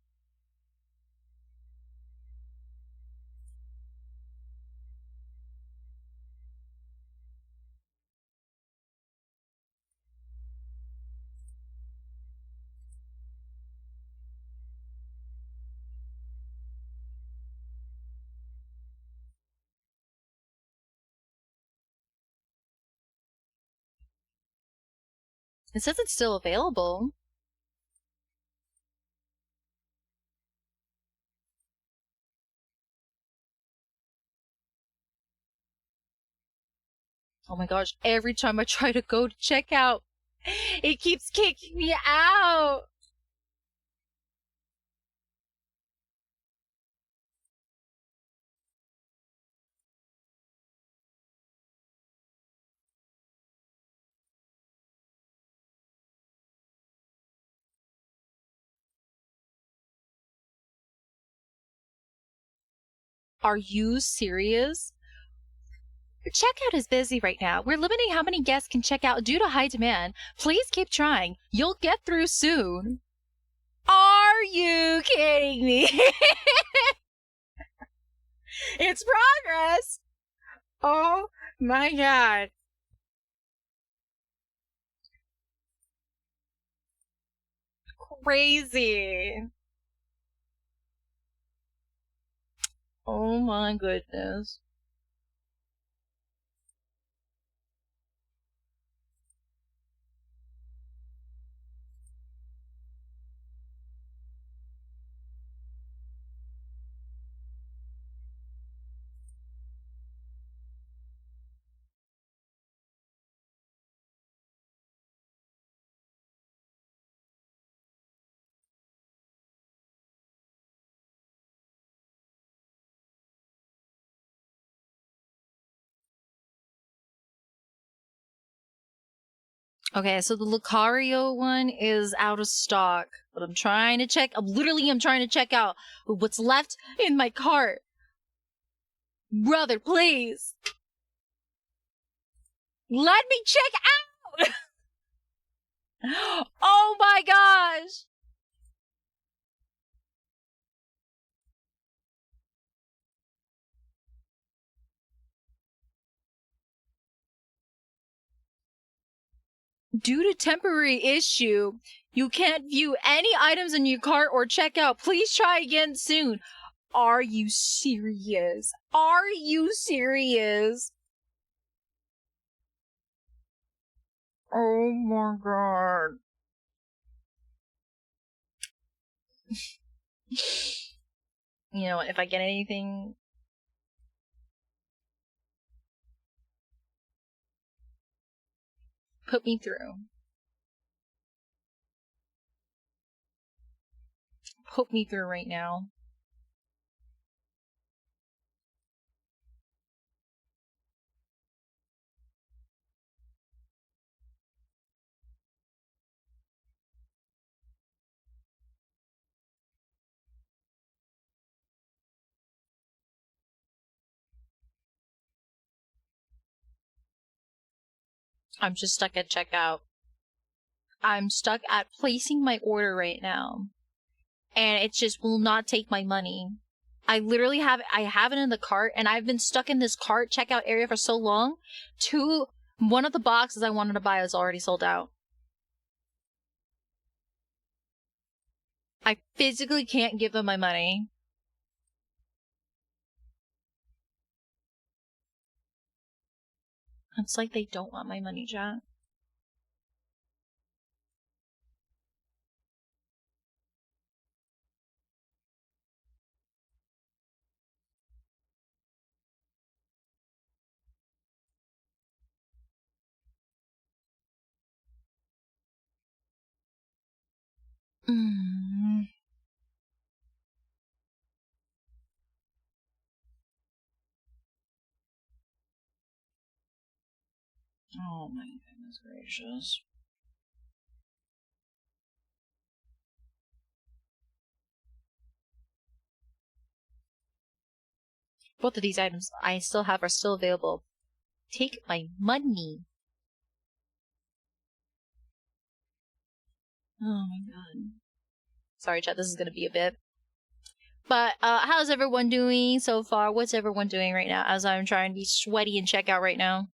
S2: It says it's still available. Oh my gosh, every time I try to go to checkout, it keeps kicking me out. Are you serious? Checkout is busy right now. We're limiting how many guests can check out due to high demand. Please keep trying. You'll get through soon. Are you kidding me? It's progress. Oh my god. Crazy. Oh my goodness. Okay, so the Lucario one is out of stock, but I'm trying to check. I'm trying to check out what's left in my cart. Brother, please. Let me check out. Oh my gosh. Due to temporary issue, you can't view any items in your cart or check out. Please try again soon. Are you serious? Are you serious? Oh my god. You know, if I get anything, put me through. Hope me through right now. I'm just stuck at checkout. I'm stuck at placing my order right now. And it just will not take my money. I literally have it in the cart, and I've been stuck in this cart checkout area for so long. One of the boxes I wanted to buy is already sold out. I physically can't give them my money. It's like they don't want my money, chat. Oh my goodness gracious. Both of these items I still have are still available. Take my money. Oh my god. Sorry, chat, this is gonna be a bit. But how's everyone doing so far? What's everyone doing right now as I'm trying to be sweaty and check out right now?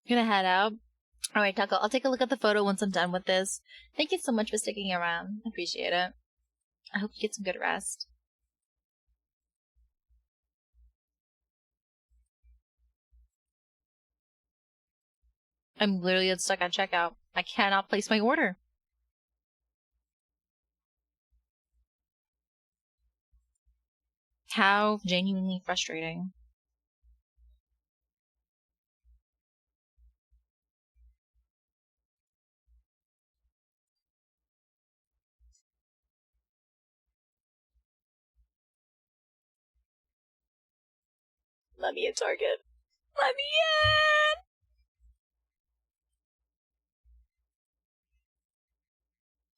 S2: Gonna head out. Alright, Taco, I'll take a look at the photo once I'm done with this. Thank you so much for sticking around. I appreciate it. I hope you get some good rest. I'm literally stuck at checkout. I cannot place my order. How genuinely frustrating. Let me at Target. Let me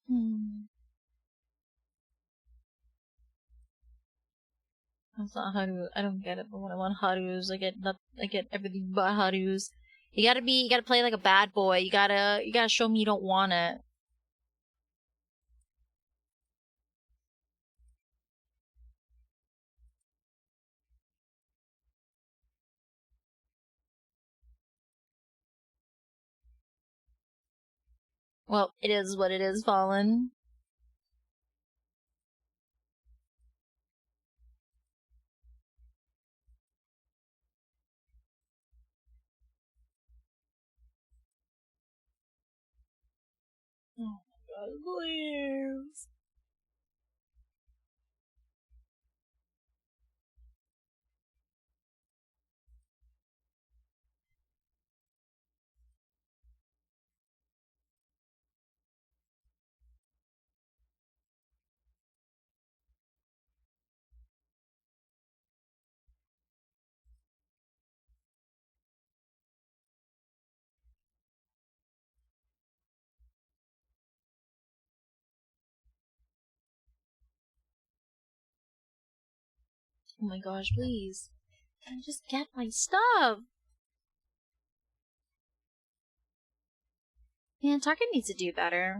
S2: in! That's not Haru. I don't get it, but when I want Harus, I get everything but Harus. You gotta play like a bad boy. You gotta show me you don't want it. Well, it is what it is, Fallen. Oh my god, please. Oh my gosh, please. Can I just get my stuff? Man, Target needs to do better.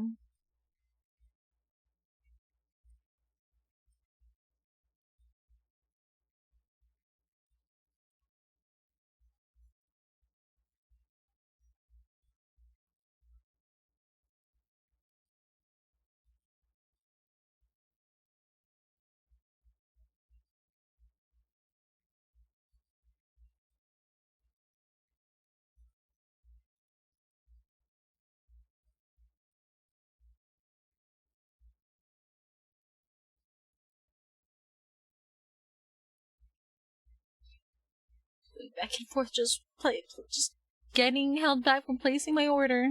S2: back and forth, just getting held back from placing my order.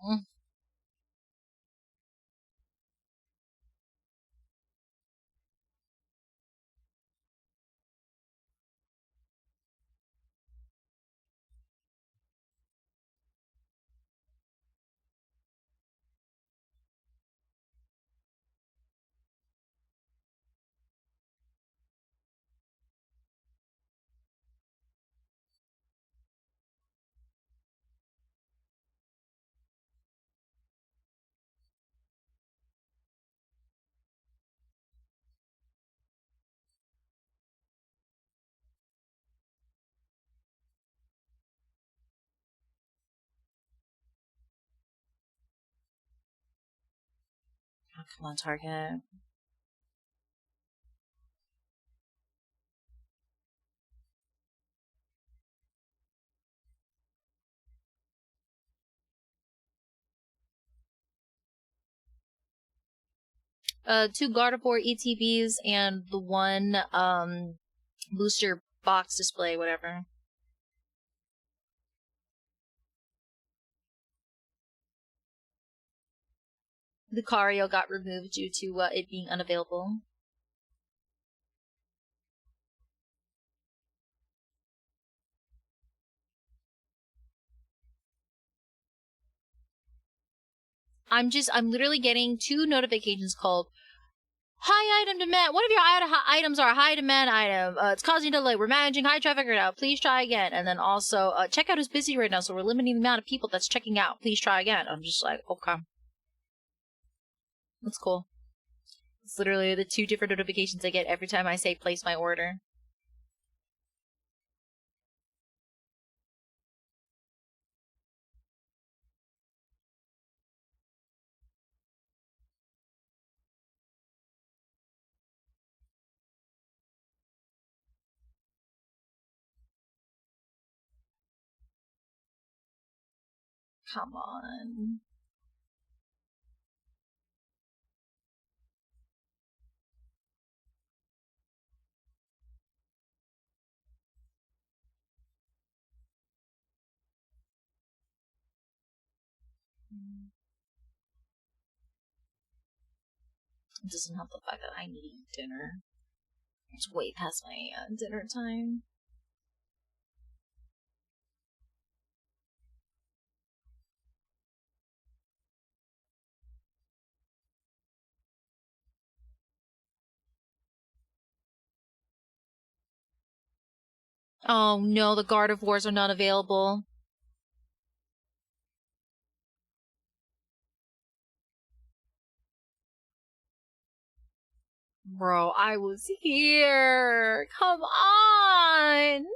S2: Mm. Oh, come on, Target. Two Gardevoir ETBs and the one booster box display, whatever. Lucario got removed due to it being unavailable. I'm literally getting 2 notifications called high item demand. One of your items are a high demand item. It's causing delay. We're managing high traffic right now. Please try again. And then also, checkout is busy right now, so we're limiting the amount of people that's checking out. Please try again. I'm just like, okay. That's cool. It's literally the 2 different notifications I get every time I say place my order. Come on. It doesn't help the fact that I need to eat dinner. It's way past my dinner time. Oh no, the Gardevoirs are not available. Bro, I was here. Come on.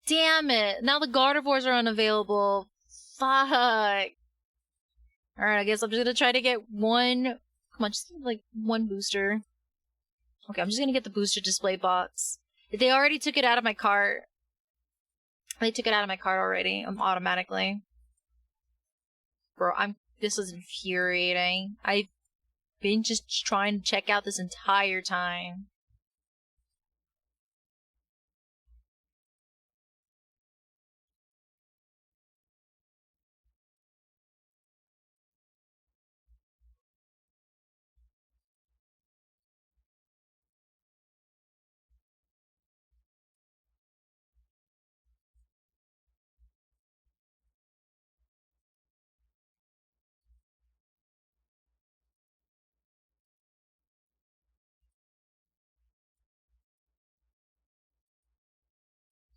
S2: Damn it. Now the Gardevoirs are unavailable. Fuck. Alright, I guess I'm just gonna try to get one. Come on, just like one booster. Okay, I'm just gonna get the booster display box. They already took it out of my cart. They took it out of my cart already, automatically. Bro, this is infuriating. I've been just trying to check out this entire time.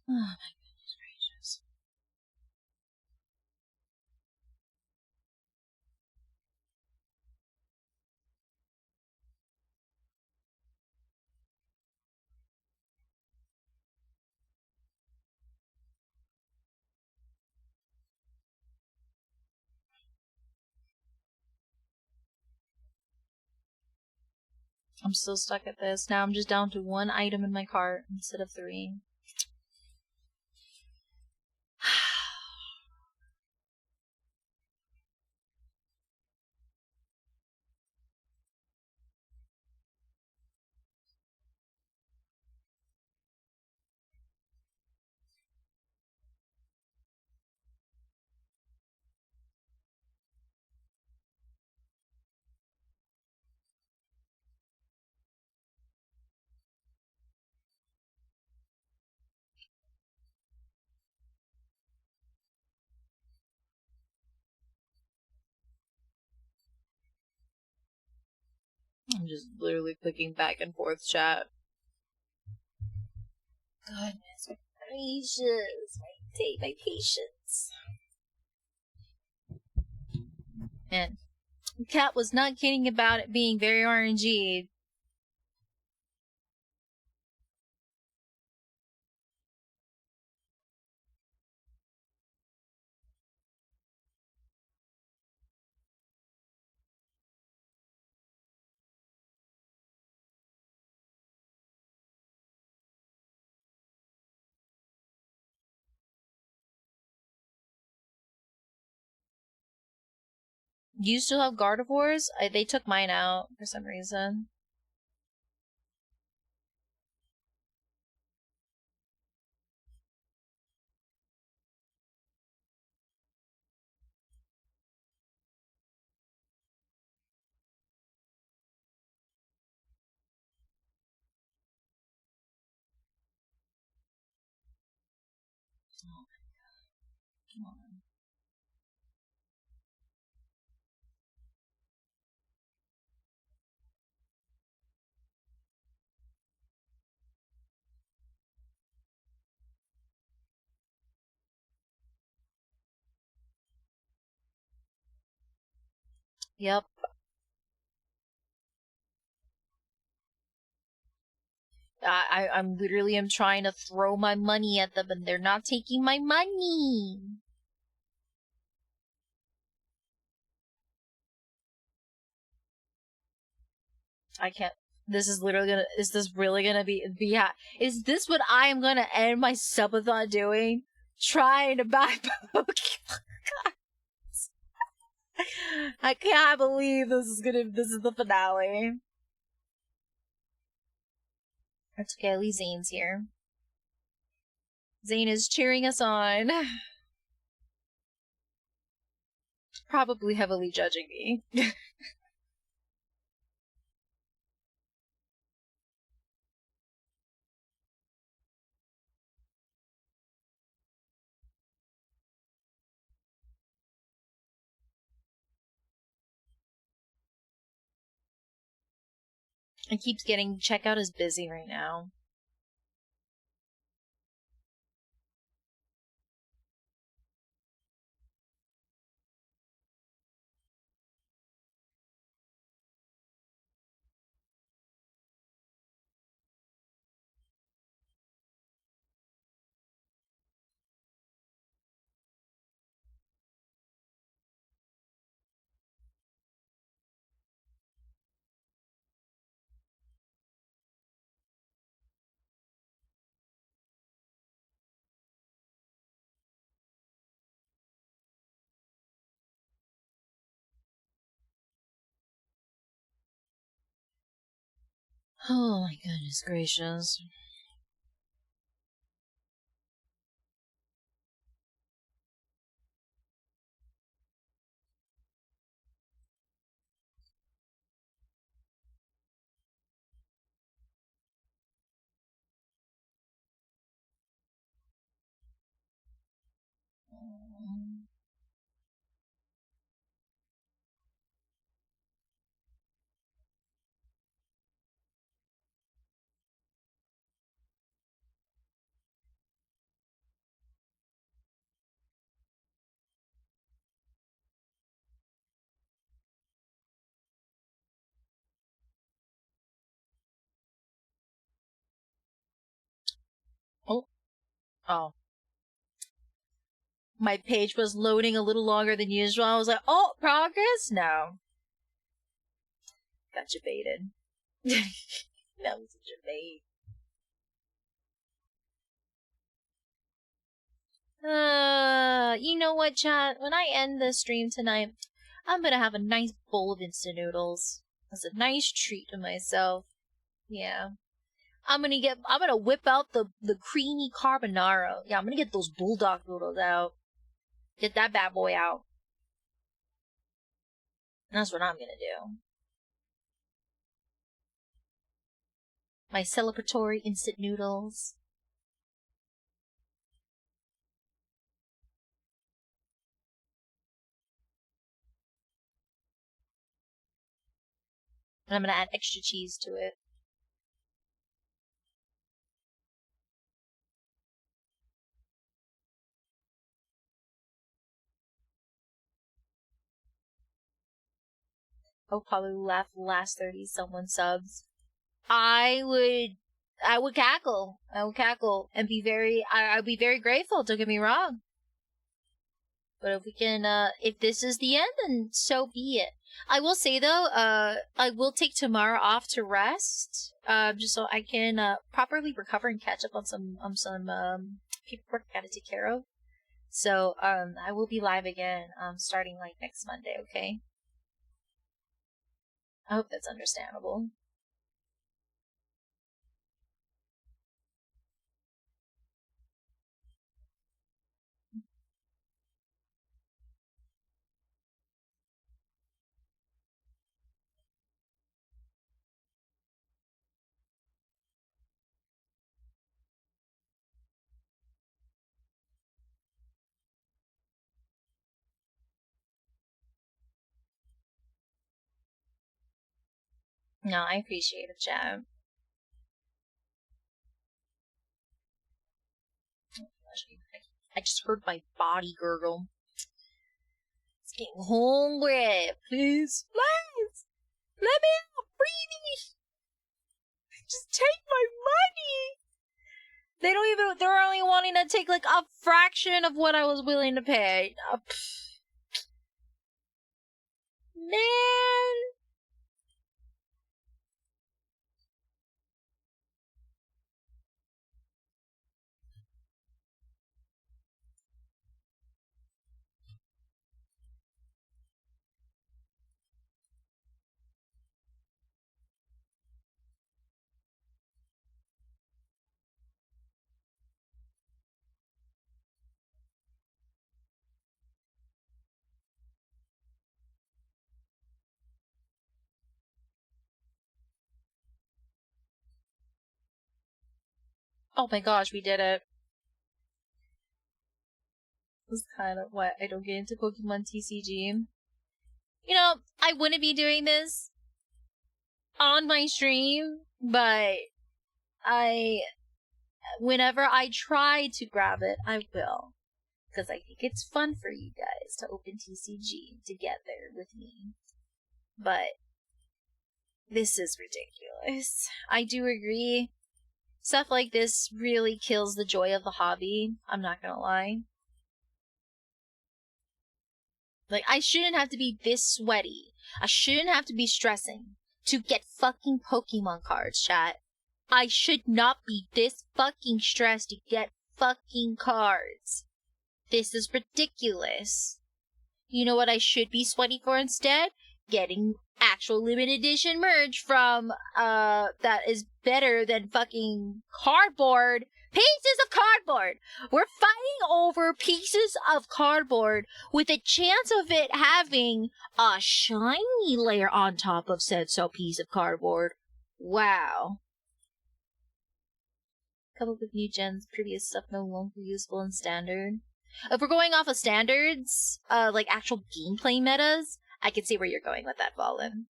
S2: Oh my goodness gracious. I'm still stuck at this. Now I'm just down to 1 item in my cart instead of 3. I'm just literally clicking back and forth, chat. Goodness gracious. My patience. Man, Cat was not kidding about it being very RNG. You still have Gardevoirs? They took mine out for some reason. Oh, come on. Yep. I'm literally am trying to throw my money at them and they're not taking my money. I can't. This is literally gonna. Is this really gonna be? Is this what I am gonna end my subathon doing? Trying to buy Pokemon cards. I can't believe this is gonna. This is the finale. That's okay. At least Zane's here. Zane is cheering us on. Probably heavily judging me. It keeps getting checkout is busy right now. Oh my goodness gracious. Oh. Oh. My page was loading a little longer than usual. I was like, oh, progress? No. Got you baited.
S1: That was such a bait. You know what, chat? When I end this stream tonight, I'm gonna have a nice bowl of instant noodles. That's a nice treat to myself. Yeah. I'm gonna whip out the creamy carbonara. Yeah, I'm gonna get those bulldog noodles out. Get that bad boy out. That's what I'm gonna do. My celebratory instant noodles. And I'm gonna add extra cheese to it. I'll probably laugh the last 30 someone subs. I would cackle. I would cackle and be I'd be very grateful, don't get me wrong. But if we can, if this is the end, then so be it. I will say though, I will take tomorrow off to rest, just so I can, properly recover and catch up on some paperwork I gotta take care of. So, I will be live again, starting like next Monday, okay? I hope that's understandable. No, I appreciate it, chat. I just heard my body gurgle. It's getting hungry. Please, let me out. Free me. Just take my money. They're only wanting to take like a fraction of what I was willing to pay. Man. Oh my gosh, we did it. This is kind of what I don't get into Pokemon TCG. You know, I wouldn't be doing this on my stream, but whenever I try to grab it, I will. Because I think it's fun for you guys to open TCG together with me. But this is ridiculous. I do agree. Stuff like this really kills the joy of the hobby. I'm not gonna lie. Like, I shouldn't have to be this sweaty. I shouldn't have to be stressing to get fucking Pokemon cards, chat. I should not be this fucking stressed to get fucking cards. This is ridiculous. You know what I should be sweaty for instead? Getting actual limited edition merch from, that is better than fucking cardboard. Pieces of cardboard! We're fighting over pieces of cardboard with a chance of it having a shiny layer on top of said piece of cardboard. Wow. Couple of new gens, previous stuff no longer useful in standard. If we're going off of standards, like actual gameplay metas, I can see where you're going with that, Fallen.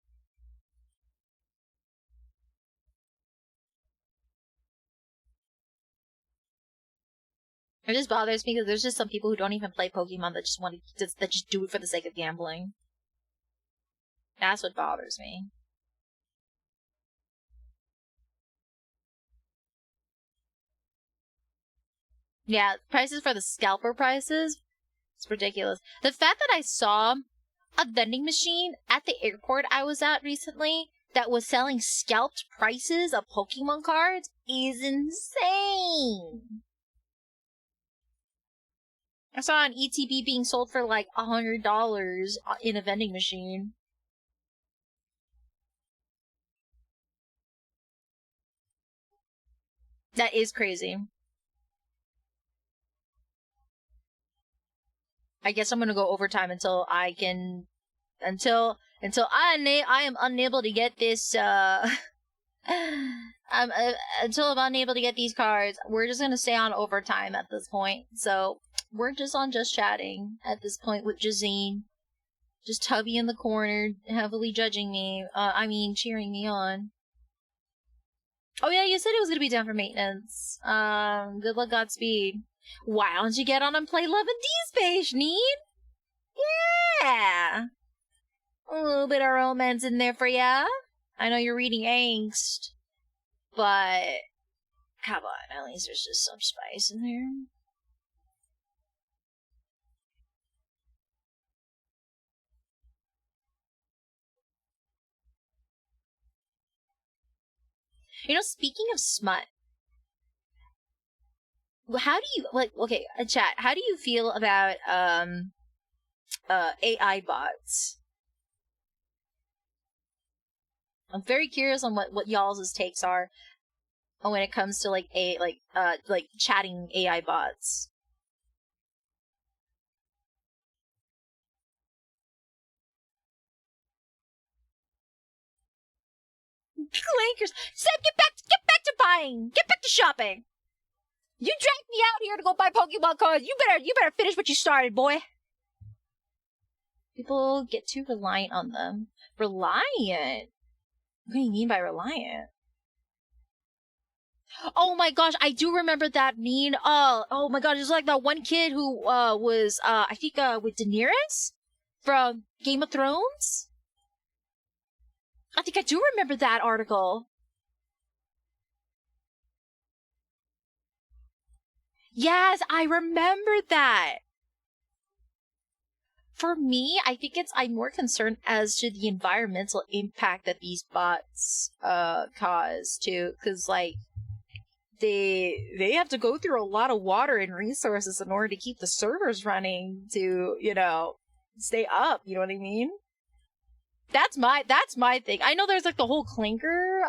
S1: It just bothers me because there's just some people who don't even play Pokemon that just do it for the sake of gambling. That's what bothers me. Yeah, prices for the scalper prices, it's ridiculous. The fact that I saw a vending machine at the airport I was at recently
S2: that was selling scalped prices of Pokemon cards is insane. I saw an ETB being sold for like $100 in a vending machine. That is crazy. I guess I'm gonna go overtime until I can, until I am unable to get this. Until I'm unable to get these cards, we're just gonna stay on overtime at this point. So we're just on just chatting at this point with Jazine, just Tubby in the corner, heavily judging me. Cheering me on. Oh yeah, you said it was gonna be down for maintenance. Good luck, Godspeed. Why don't you get on and play Love and D-Space, Need? Yeah! A little bit of romance in there for ya. I know you're reading angst, but come on, at least there's just some spice in there. You know, speaking of smut, how do you, like, okay, chat, how do you feel about, AI bots? I'm very curious on what y'all's takes are when it comes to, like, chatting AI bots. Clankers! Seb, get back to buying! Get back to shopping! You dragged me out here to go buy Pokemon cards. You better finish what you started, boy. People get too reliant on them. Reliant? What do you mean by reliant? Oh my gosh, I do remember that meme. Oh my god, it's like that one kid who was I think with Daenerys from Game of Thrones. I think I do remember that article. Yes, I remember that. For me, I think I'm more concerned as to the environmental impact that these bots cause too, because like they have to go through a lot of water and resources in order to keep the servers running to, you know, stay up, you know what I mean? That's my thing. I know there's like the whole clinker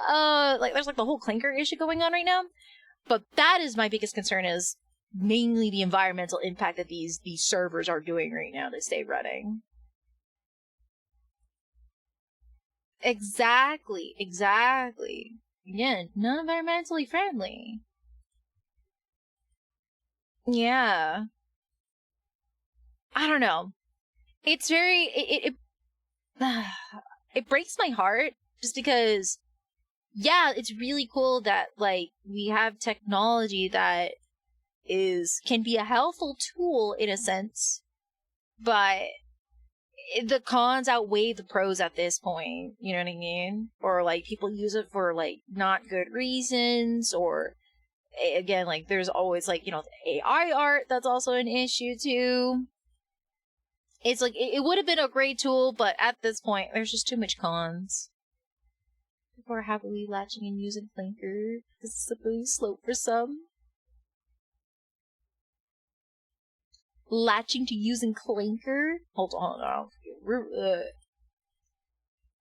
S2: there's like the whole clinker issue going on right now, but that is my biggest concern, is mainly the environmental impact that these servers are doing right now to stay running. Exactly. Again, not environmentally friendly. Yeah. I don't know. It's very it breaks my heart just because, yeah, it's really cool that like we have technology that can be a helpful tool in a sense, but the cons outweigh the pros at this point, you know what I mean? Or like people use it for like not good reasons, or again, like there's always like, you know, AI art that's also an issue too. It's like it would have been a great tool, but at this point there's just too much cons. People are happily latching and using Clinker because it's a really slope for some. Latching to using Clinker? Hold on.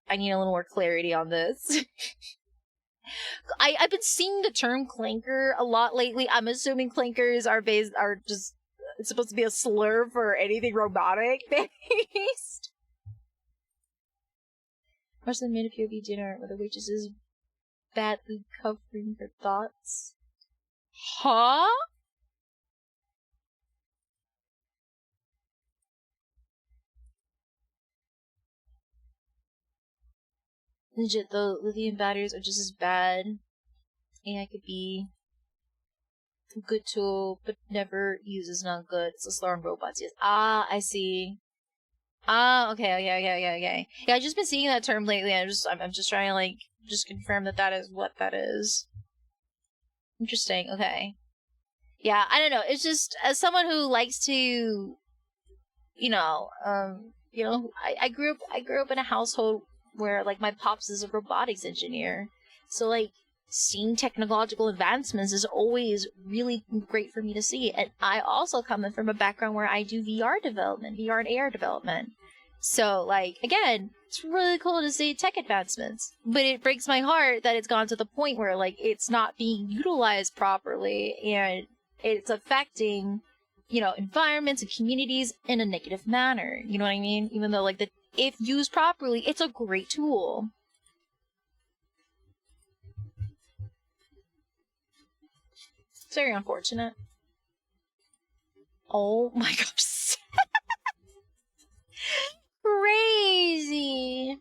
S2: I need a little more clarity on this. I've been seeing the term clinker a lot lately. I'm assuming clinkers are just it's supposed to be a slur for anything robotic based. Watch the made a POV dinner where the waitress is badly covering her thoughts. Huh? Legit though, lithium batteries are just as bad. AI could be a good tool, but never uses not good. It's a slow on robots, yes. Ah, I see. Ah, okay. Yeah, I've just been seeing that term lately. I'm just trying to like just confirm that is what that is. Interesting. Okay. Yeah, I don't know. It's just as someone who likes to, I grew up in a household where like my pops is a robotics engineer, so like seeing technological advancements is always really great for me to see. And I also come from a background where I do VR development, VR and AR development. So like again, it's really cool to see tech advancements, but it breaks my heart that it's gone to the point where like it's not being utilized properly and it's affecting, you know, environments and communities in a negative manner. You know what I mean? Even though like if used properly, it's a great tool. It's very unfortunate. Oh my gosh. Crazy.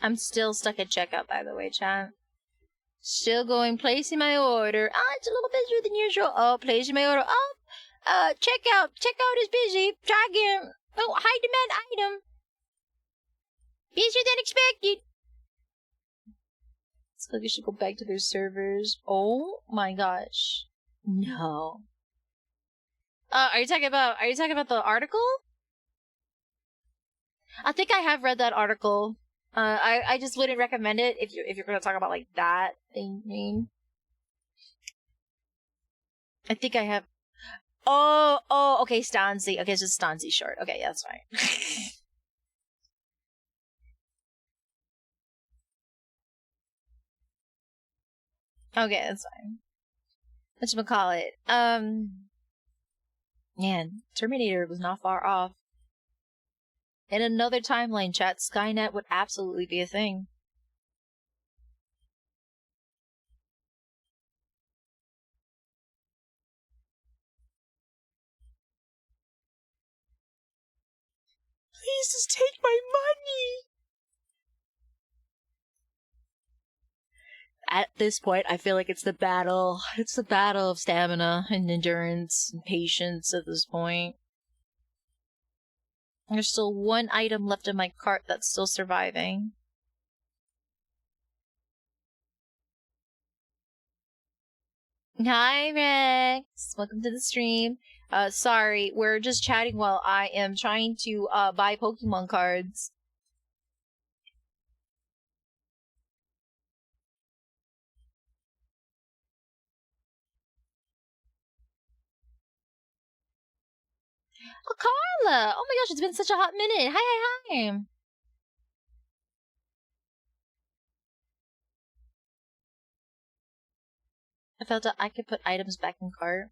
S2: I'm still stuck at checkout, by the way, chat. Still going, placing my order. Ah, it's a little busier than usual. Oh, placing my order. Oh, checkout. Checkout is busy. Try again. Oh, high demand item. Busier than expected. It's like I should go back to their servers. Oh my gosh. No. Are you talking about the article? I think I have read that article. I just wouldn't recommend it if you're gonna talk about like that thing. I think I have. Oh, okay, Stanzi. Okay, it's just Stanzi short. Okay, yeah, that's fine. Okay, that's fine. Whatchamacallit? Man, Terminator was not far off. In another timeline, chat, Skynet would absolutely be a thing. Please just take my money! At this point, I feel like it's the battle. It's the battle of stamina and endurance and patience at this point. There's still one item left in my cart that's still surviving. Hi, Rex! Welcome to the stream. Sorry, we're just chatting while I am trying to, buy Pokemon cards. Oh, Carla! Oh my gosh, it's been such a hot minute. Hi. I felt that I could put items back in cart.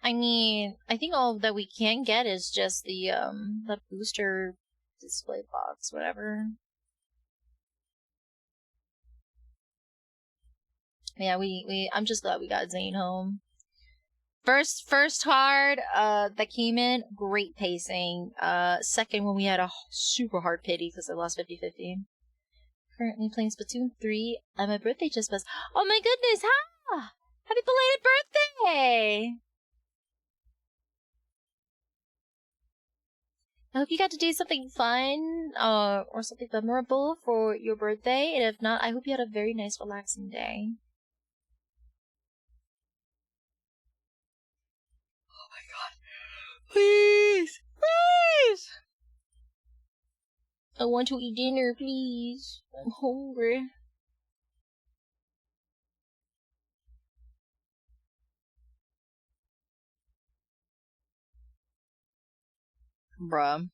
S2: I mean, I think all that we can get is just the booster display box, whatever. Yeah, I'm just glad we got Zane home. First hard, that came in, great pacing. Second one we had a super hard pity because I lost 50-50. Currently playing Splatoon 3, and my birthday just passed. Oh my goodness, ha! Happy belated birthday! I hope you got to do something fun, or something memorable for your birthday, and if not, I hope you had a very nice, relaxing day. Oh my god. Please! Please! I want to eat dinner, please. I'm hungry. Bruh.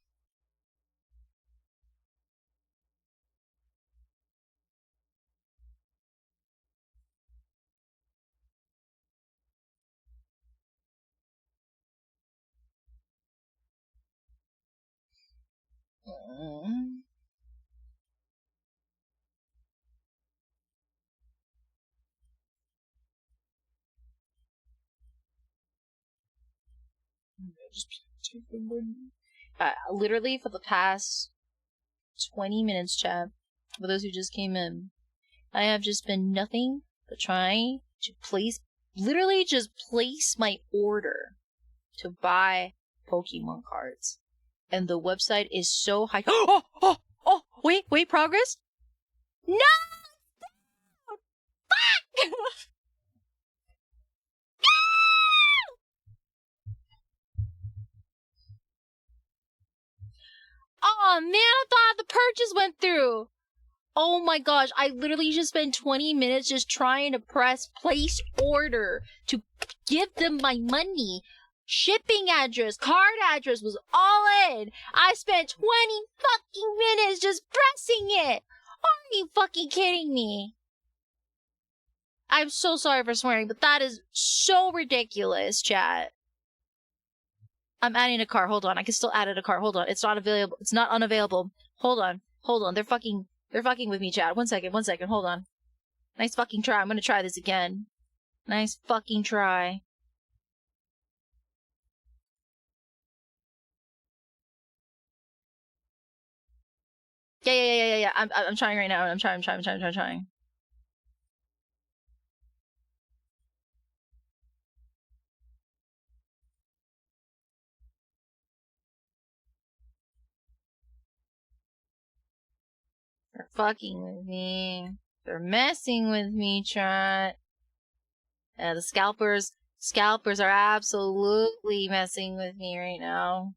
S2: Literally for the past 20 minutes, chat, for those who just came in, I have just been nothing but trying to place my order to buy Pokemon cards. And the website is so high. Oh, wait, progress? No! Fuck! Oh man, I thought the purchase went through. Oh my gosh, I literally just spent 20 minutes just trying to press place order to give them my money. Shipping address, card address was all in. I spent 20 fucking minutes just pressing it. Are you fucking kidding me? I'm so sorry for swearing, but that is so ridiculous, chat. I'm adding a cart. Hold on. I can still add it a cart. Hold on. It's not available. It's not unavailable. Hold on. They're fucking with me, chat. One second. Hold on. Nice fucking try. I'm gonna try this again. Nice fucking try. Yeah. I'm trying right now. I'm trying. They're fucking with me. They're messing with me, chat. The scalpers are absolutely messing with me right now.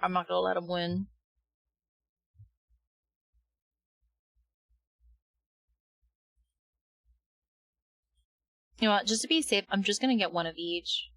S2: I'm not gonna let them win. You know what? Just to be safe, I'm just gonna get one of each.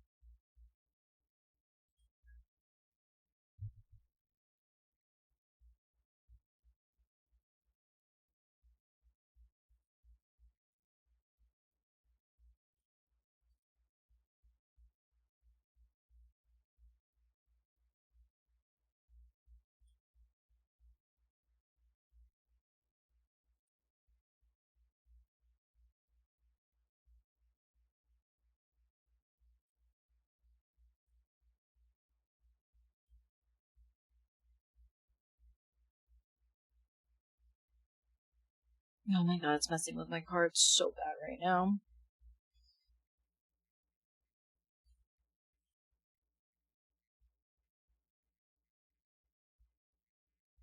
S2: Oh my god, it's messing with my cards so bad right now.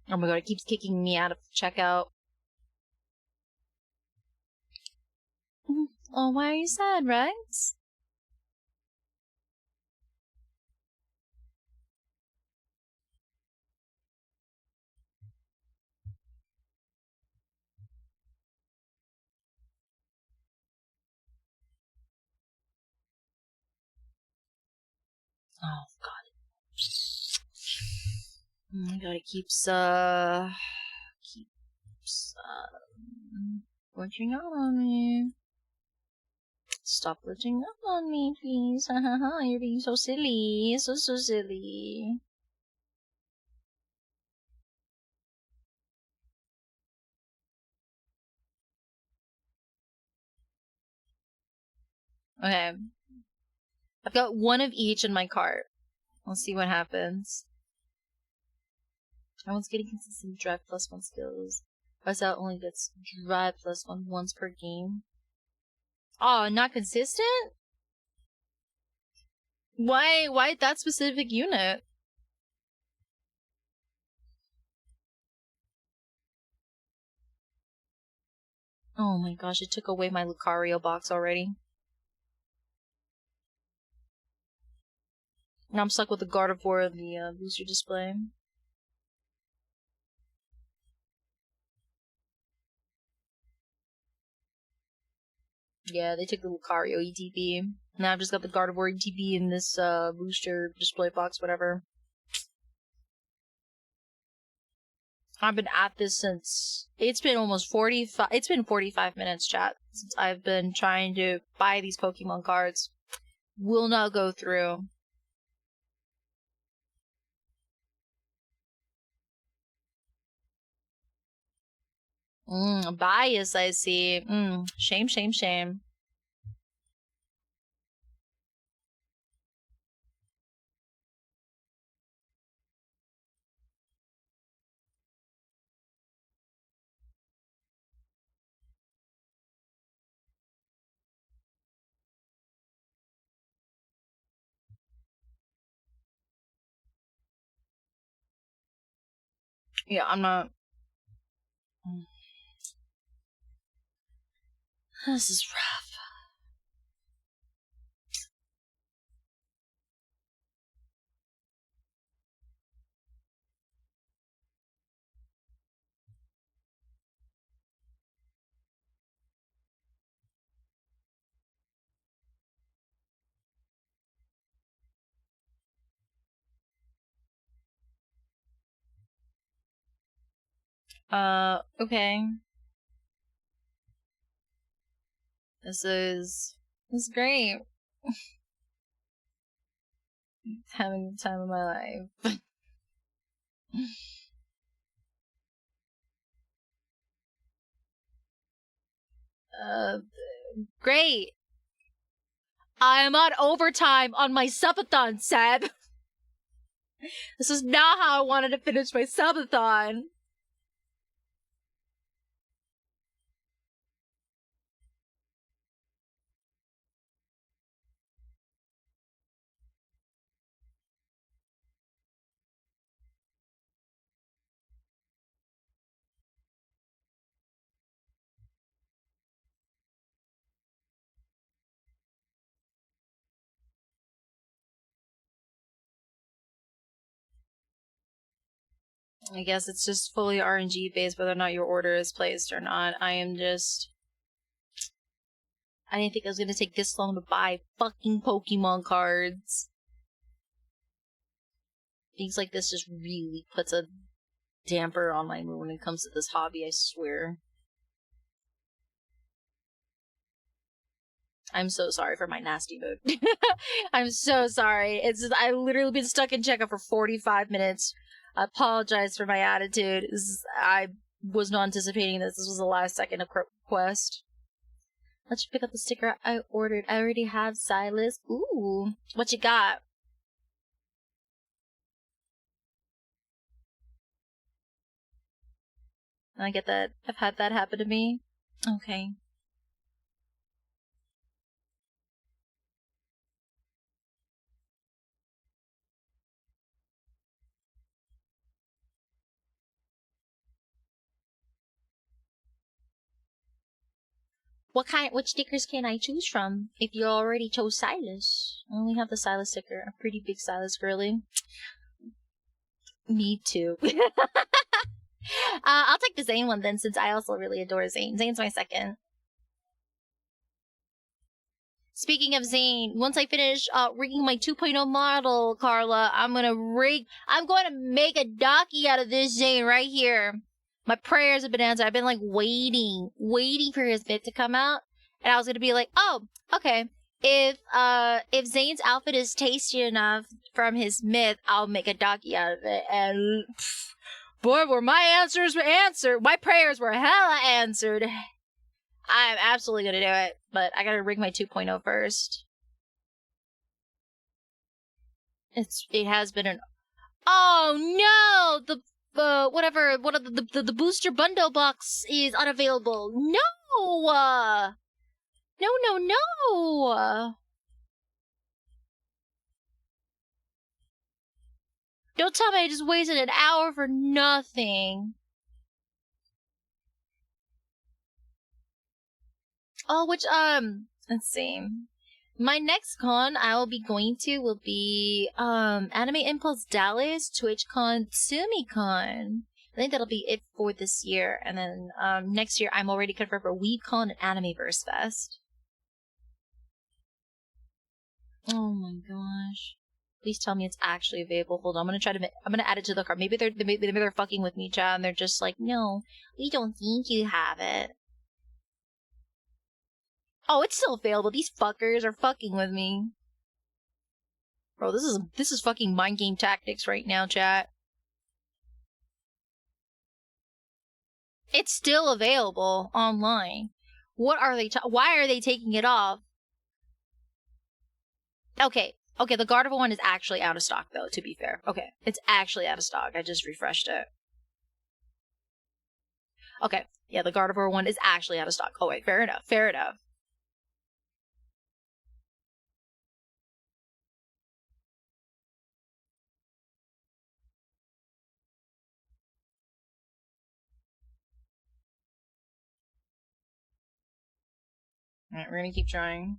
S2: Oh my god, it keeps kicking me out of checkout. Oh, why are you sad, Rex? Oh god. Oh my god, it keeps glitching out on me. Stop glitching out on me, please. You're being so silly. So silly. Okay. I've got one of each in my cart. Let's see what happens. Everyone's getting consistent drive +1 skills. Buzzout only gets drive +1 once per game. Oh, not consistent? Why that specific unit? Oh my gosh, it took away my Lucario box already. Now I'm stuck with the Gardevoir and the booster display. Yeah, they took the Lucario ETB. Now I've just got the Gardevoir ETB in this booster display box, whatever. I've been at this since it's been almost 45. It's been 45 minutes, chat, since I've been trying to buy these Pokemon cards. Will not go through. Bias, I see. Shame. Yeah, I'm not. This is rough. Okay. This is great. Having the time of my life. uh, Great. I am on overtime on my subathon, Seb. This is not how I wanted to finish my subathon. I guess it's just fully RNG based whether or not your order is placed or not. I didn't think it was gonna take this long to buy fucking Pokemon cards. Things like this just really puts a damper on my mood when it comes to this hobby, I swear. I'm so sorry for my nasty mood. I'm so sorry. I literally been stuck in checkout for 45 minutes. I apologize for my attitude. I was not anticipating this. This was a last second request. Let you pick up the sticker I ordered. I already have Silas. Ooh. What you got? I get that. I've had that happen to me. Okay. Which stickers can I choose from? If you already chose Silas. I only have the Silas sticker. A pretty big Silas girly. Me too. I'll take the Zane one then, since I also really adore Zane. Zane's my second. Speaking of Zane, once I finish rigging my 2.0 model, Carla, I'm going to make a docky out of this Zane right here. My prayers have been answered. I've been like waiting for his bit to come out. And I was going to be like, oh, okay. If Zane's outfit is tasty enough from his myth, I'll make a docky out of it. And boy, were my answers answered. My prayers were hella answered. I'm absolutely gonna do it, but I gotta rig my 2.0 first. It has been an. Oh no! The booster bundle box is unavailable. No! No! Don't tell me I just wasted an hour for nothing. Oh, let's see. My next con I will be going to will be Anime Impulse Dallas, TwitchCon, SumiCon. I think that'll be it for this year. And then next year I'm already confirmed for WeebCon and Animeverse Fest. Oh my gosh. Please tell me it's actually available. Hold on, I'm gonna add it to the cart. Maybe they're fucking with me, Chad, and they're just like, no, we don't think you have it. Oh, it's still available. These fuckers are fucking with me. Bro, this is fucking mind game tactics right now, chat. It's still available online. What are they why are they taking it off? Okay, the Gardevoir one is actually out of stock though, to be fair. Okay, it's actually out of stock. I just refreshed it. Okay, yeah, the Gardevoir one is actually out of stock. Oh wait, fair enough. Alright, we're gonna keep trying.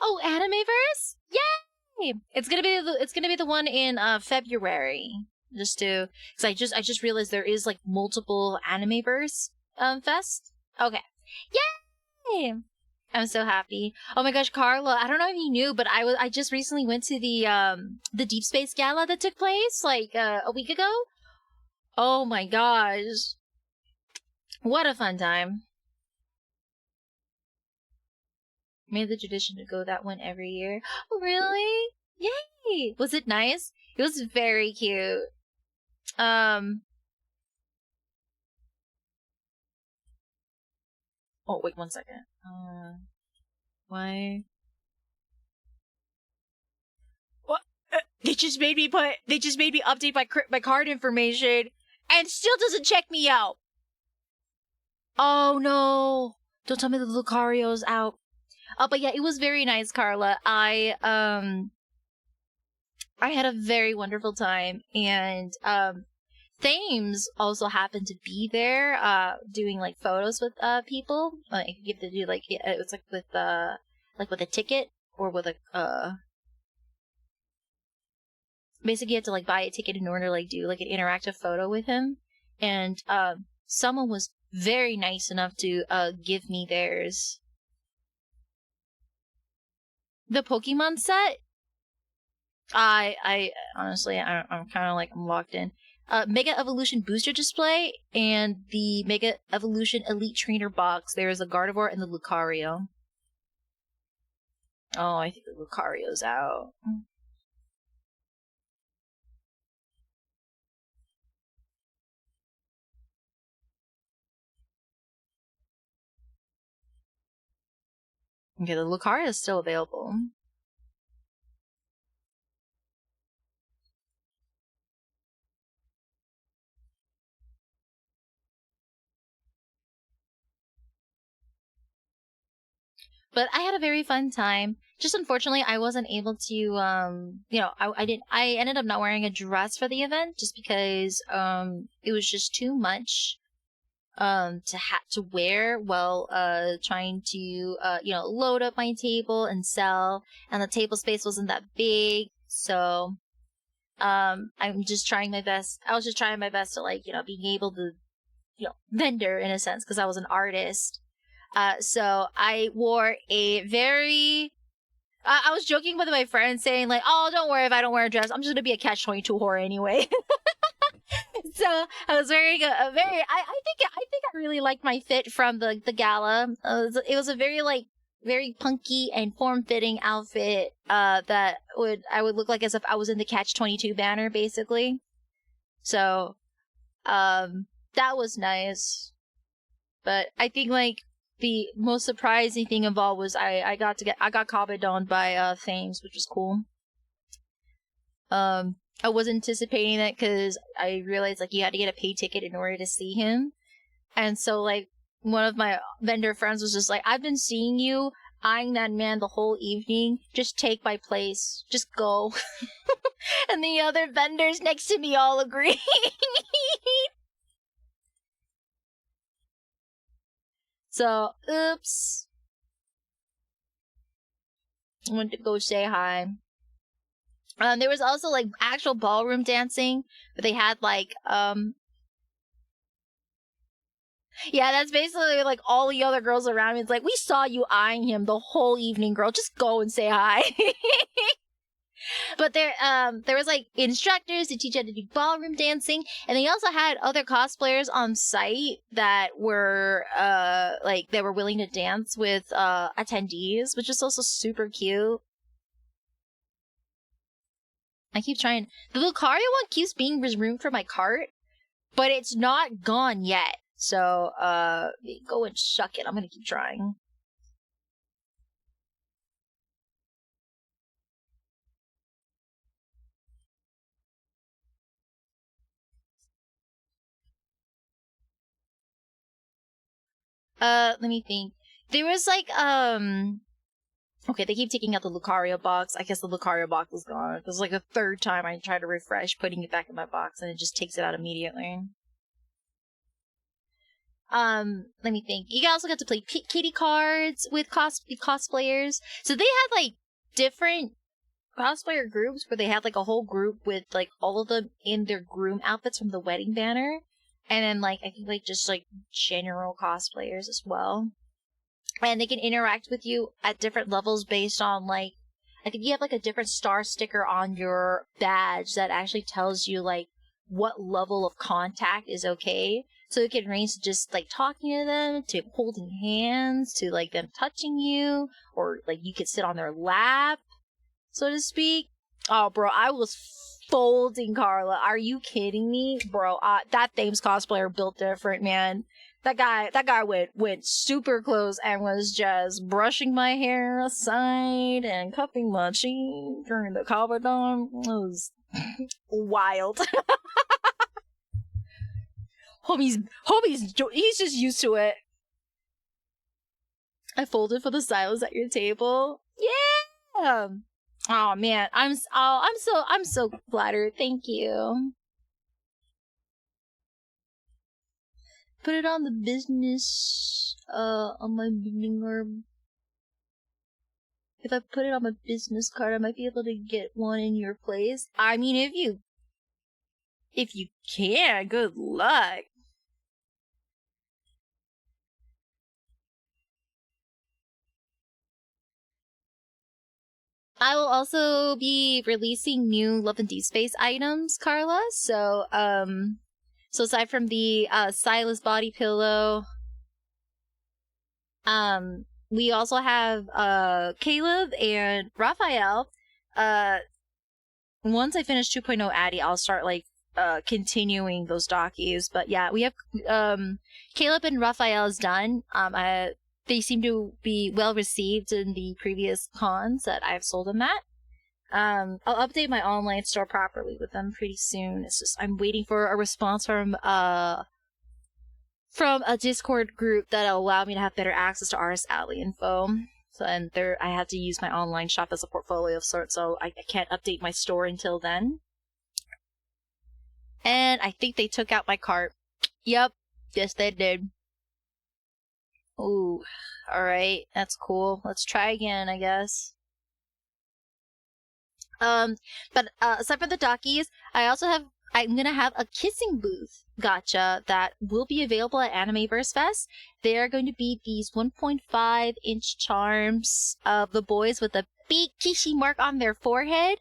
S2: Oh, Animeverse! Yay! It's gonna be the one in February. Just to, because I just realized there is like multiple Animeverse fest. Okay. Yay! I'm so happy. Oh my gosh, Carla, I don't know if you knew, but I just recently went to the Deep Space Gala that took place like a week ago. Oh my gosh. What a fun time. Made the tradition to go that one every year. Oh, really? Yay! Was it nice? It was very cute. Oh, wait 1 second. Why? What? They just made me update my card information and still doesn't check me out. Oh no. Don't tell me the Lucario's out. But yeah, it was very nice, Carla. I had a very wonderful time, and Thames also happened to be there, doing like photos with people. Like you have to do like it's like with a ticket or with a basically you have to like buy a ticket in order to like do like an interactive photo with him. And someone was very nice enough to give me theirs. The Pokemon set. I honestly, I'm kind of like I'm locked in. Mega Evolution Booster Display and the Mega Evolution Elite Trainer Box. There is a Gardevoir and the Lucario. Oh, I think the Lucario's out. Okay, the Lucario is still available. But I had a very fun time. Just unfortunately, I wasn't able to, I ended up not wearing a dress for the event just because, it was just too much, to wear while, trying to, load up my table and sell. And the table space wasn't that big. So, I'm just trying my best. I was just trying my best to being able to, vendor in a sense because I was an artist. So I wore a very. I was joking with my friends saying like, "Oh, don't worry if I don't wear a dress. I'm just gonna be a Catch-22 whore anyway." So I was wearing a very. I think I really liked my fit from the gala. It was a very punky and form-fitting outfit. That I would look like as if I was in the Catch-22 banner basically. So, that was nice. But I think the most surprising thing involved was I got kabedoned by Thames, which was cool. I was anticipating that because I realized you had to get a paid ticket in order to see him, and so one of my vendor friends was just like, "I've been seeing you eyeing that man the whole evening. Just take my place. Just go." And the other vendors next to me all agreed. So, oops. I went to go say hi. There was also actual ballroom dancing, but they had yeah, that's basically all the other girls around me. It's like, we saw you eyeing him the whole evening, girl. Just go and say hi. But there was instructors to teach how to do ballroom dancing, and they also had other cosplayers on site that were they were willing to dance with attendees, which is also super cute. I keep trying. The Lucario one keeps being removed from my cart, but it's not gone yet. So go and shuck it. I'm gonna keep trying. Let me think. There was okay, they keep taking out the Lucario box. I guess the Lucario box is gone. It was the third time I tried to refresh putting it back in my box, and it just takes it out immediately. Let me think. You also got to play kitty cards with cosplayers. So they had like different cosplayer groups where they had like a whole group with like all of them in their groom outfits from the wedding banner, and then like I think like just like general cosplayers as well. And they can interact with you at different levels based on like, I think you have like a different star sticker on your badge that actually tells you like what level of contact is okay. So it can range to just like talking to them, to holding hands, to like them touching you, or like you could sit on their lap, so to speak. Oh, bro, I was folding Carla. Are you kidding me, bro? That Thames cosplayer built different, man. That guy went super close and was just brushing my hair aside and cupping my cheek during the Calvadon. It was wild. Homie's he's just used to it. I folded for the stylus at your table. Yeah. Oh man, I'm so flattered. Thank you. Put it on the business on my business card. If I put it on my business card, I might be able to get one in your place. I mean, if you can, good luck. I will also be releasing new Love and Deep Space items, Carla. So aside from the Silas body pillow, we also have Caleb and Raphael. Once I finish 2.0 Addy, I'll start like continuing those dockies. But yeah, we have Caleb and Raphael is done. They seem to be well received in the previous cons that I've sold them at. I'll update my online store properly with them pretty soon. It's just I'm waiting for a response from a Discord group that'll allow me to have better access to Artist Alley info. So and I have to use my online shop as a portfolio of sorts, so I can't update my store until then. And I think they took out my cart. Yep, yes they did. Ooh, alright, that's cool. Let's try again, I guess. But aside from the dockies, I'm gonna have a kissing booth gotcha that will be available at Animeverse Fest. They are going to be these 1.5-inch charms of the boys with a big kissy mark on their forehead.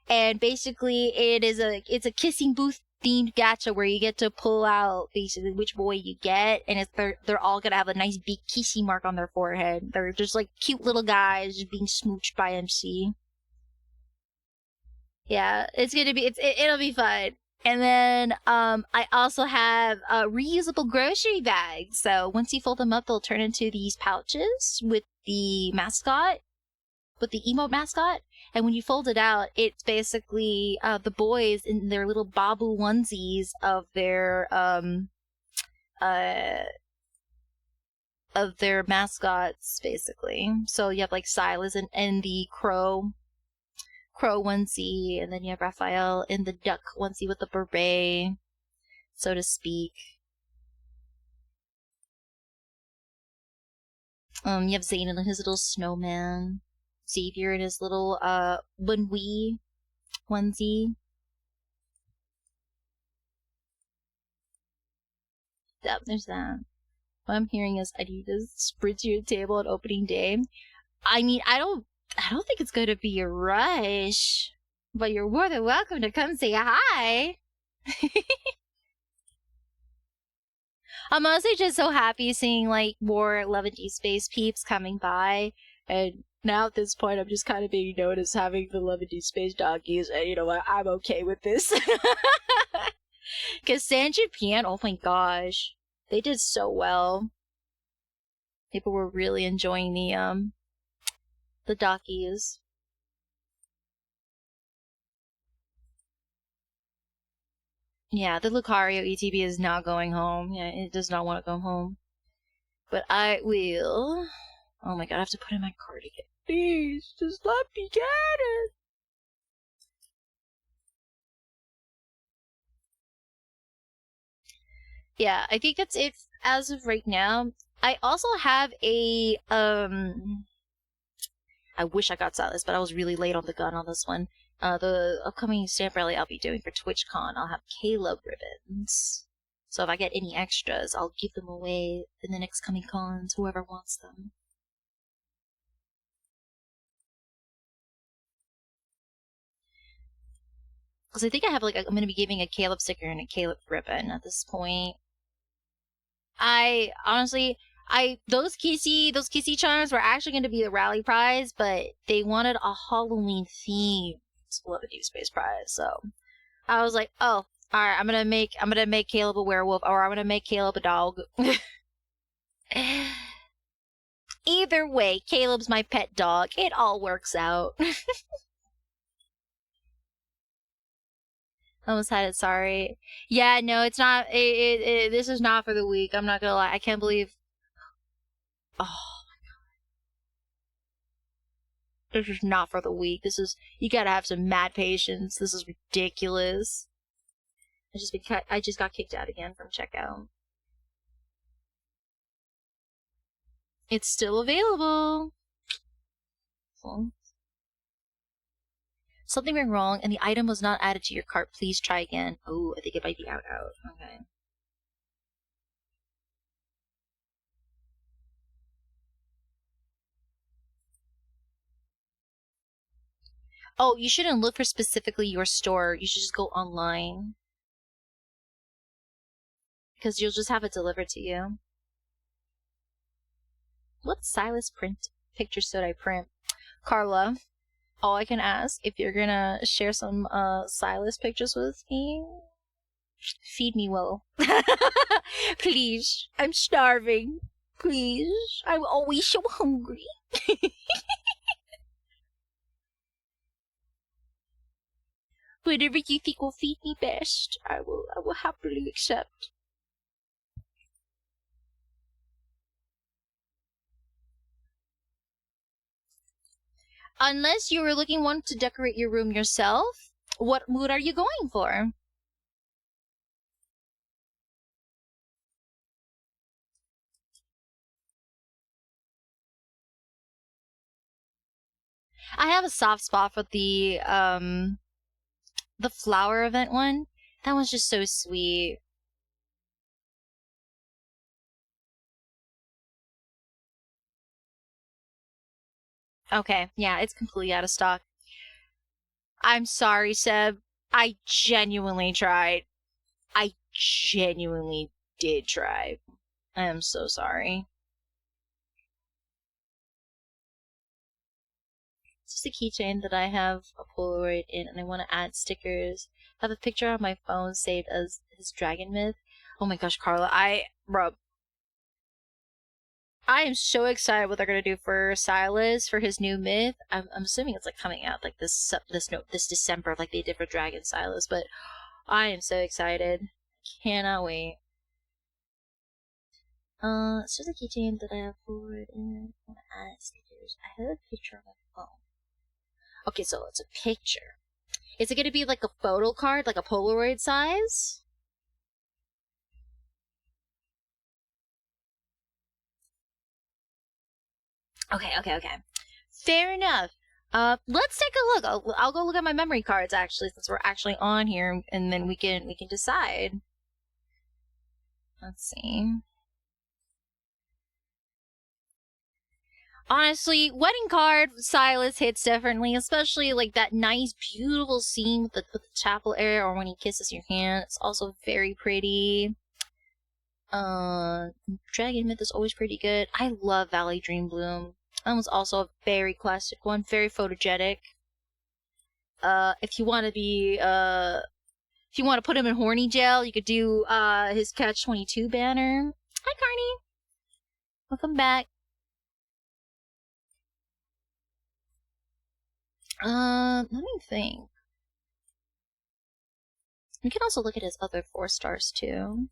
S2: And basically it's a kissing booth themed gacha where you get to pull out basically which boy you get, and they're all gonna have a nice big kissy mark on their forehead. They're just like cute little guys just being smooched by MC. Yeah, it'll be fun. And then I also have reusable grocery bags. So once you fold them up, they'll turn into these pouches with the mascot, with the emote mascot. And when you fold it out, it's basically the boys in their little babu onesies of their mascots, basically. So you have like Silas and the crow onesie, and then you have Raphael in the duck onesie with the beret, so to speak. You have Zayne in his little snowman, Xavier in his little Bunwee onesie. Yep, there's that. What I'm hearing is I need to sprint to your table on opening day. I mean, I don't think it's going to be a rush, but you're more than welcome to come say hi. I'm honestly just so happy seeing like more Love and Deep Space peeps coming by, and now at this point I'm just kind of being known as having the Love and Deep Space doggies, and you know what, I'm okay with this. Because San Japan, oh my gosh, they did so well. People were really enjoying the dockies. Yeah, the Lucario ETB is not going home. Yeah, it does not want to go home. But I will. Oh my god, I have to put in my card again. Please, just let me get it. yeah, I think that's it as of right now. I also have a I wish I got Silas, but I was really late on the gun on this one. The upcoming stamp rally I'll be doing for TwitchCon, I'll have Caleb ribbons. So if I get any extras, I'll give them away in the next coming cons, whoever wants them. Because I think I have I'm going to be giving a Caleb sticker and a Caleb ribbon at this point. I honestly, those kissy charms were actually going to be the rally prize, but they wanted a Halloween theme Split New Space prize. So I was like, oh, all right, I'm gonna make Caleb a werewolf, or I'm gonna make Caleb a dog. Either way, Caleb's my pet dog. It all works out. Almost had it. Sorry. Yeah, no, it's not. This is not for the week. I'm not gonna lie. I can't believe. Oh. This is not for the weak. This is, you gotta have some mad patience. This is ridiculous. I just got kicked out again from checkout. It's still available. Something went wrong and the item was not added to your cart. Please try again. Oh, I think it might be out. Okay. Oh, you shouldn't look for specifically your store. You should just go online. Because you'll just have it delivered to you. What Silas print picture should I print? Carla, all I can ask, if you're gonna share some Silas pictures with me, feed me well. Please. I'm starving. Please. I'm always so hungry. Whatever you think will feed me best, I will happily accept. Unless you were want to decorate your room yourself, what mood are you going for? I have a soft spot for the flower event one. That one's just so sweet. Okay, yeah, it's completely out of stock. I'm sorry, Seb. I genuinely tried. I genuinely did try. I am so sorry. It's just a keychain that I have a Polaroid in, and I want to add stickers. I have a picture on my phone saved as his dragon myth. Oh my gosh, Carla, bro, I am so excited what they're gonna do for Silas for his new myth. I'm assuming it's coming out this December, like they did for Dragon Silas. But I am so excited, cannot wait. It's just a keychain that I have forward and I want to add stickers. I have a picture on my phone. Okay, so it's a picture. Is it gonna be like a photo card, like a Polaroid size? Okay. Fair enough. Let's take a look. I'll go look at my memory cards actually, since we're actually on here, and then we can decide. Let's see. Honestly, wedding card Silas hits differently, especially that nice, beautiful scene with the chapel area, or when he kisses your hand. It's also very pretty. Dragon Myth is always pretty good. I love Valley Dream Bloom. That was also a very classic one, very photogenic. If you want to be, if you want to put him in horny jail, you could do, his Catch-22 banner. Hi, Carney! Welcome back. Let me think. We can also look at his other 4 stars, too.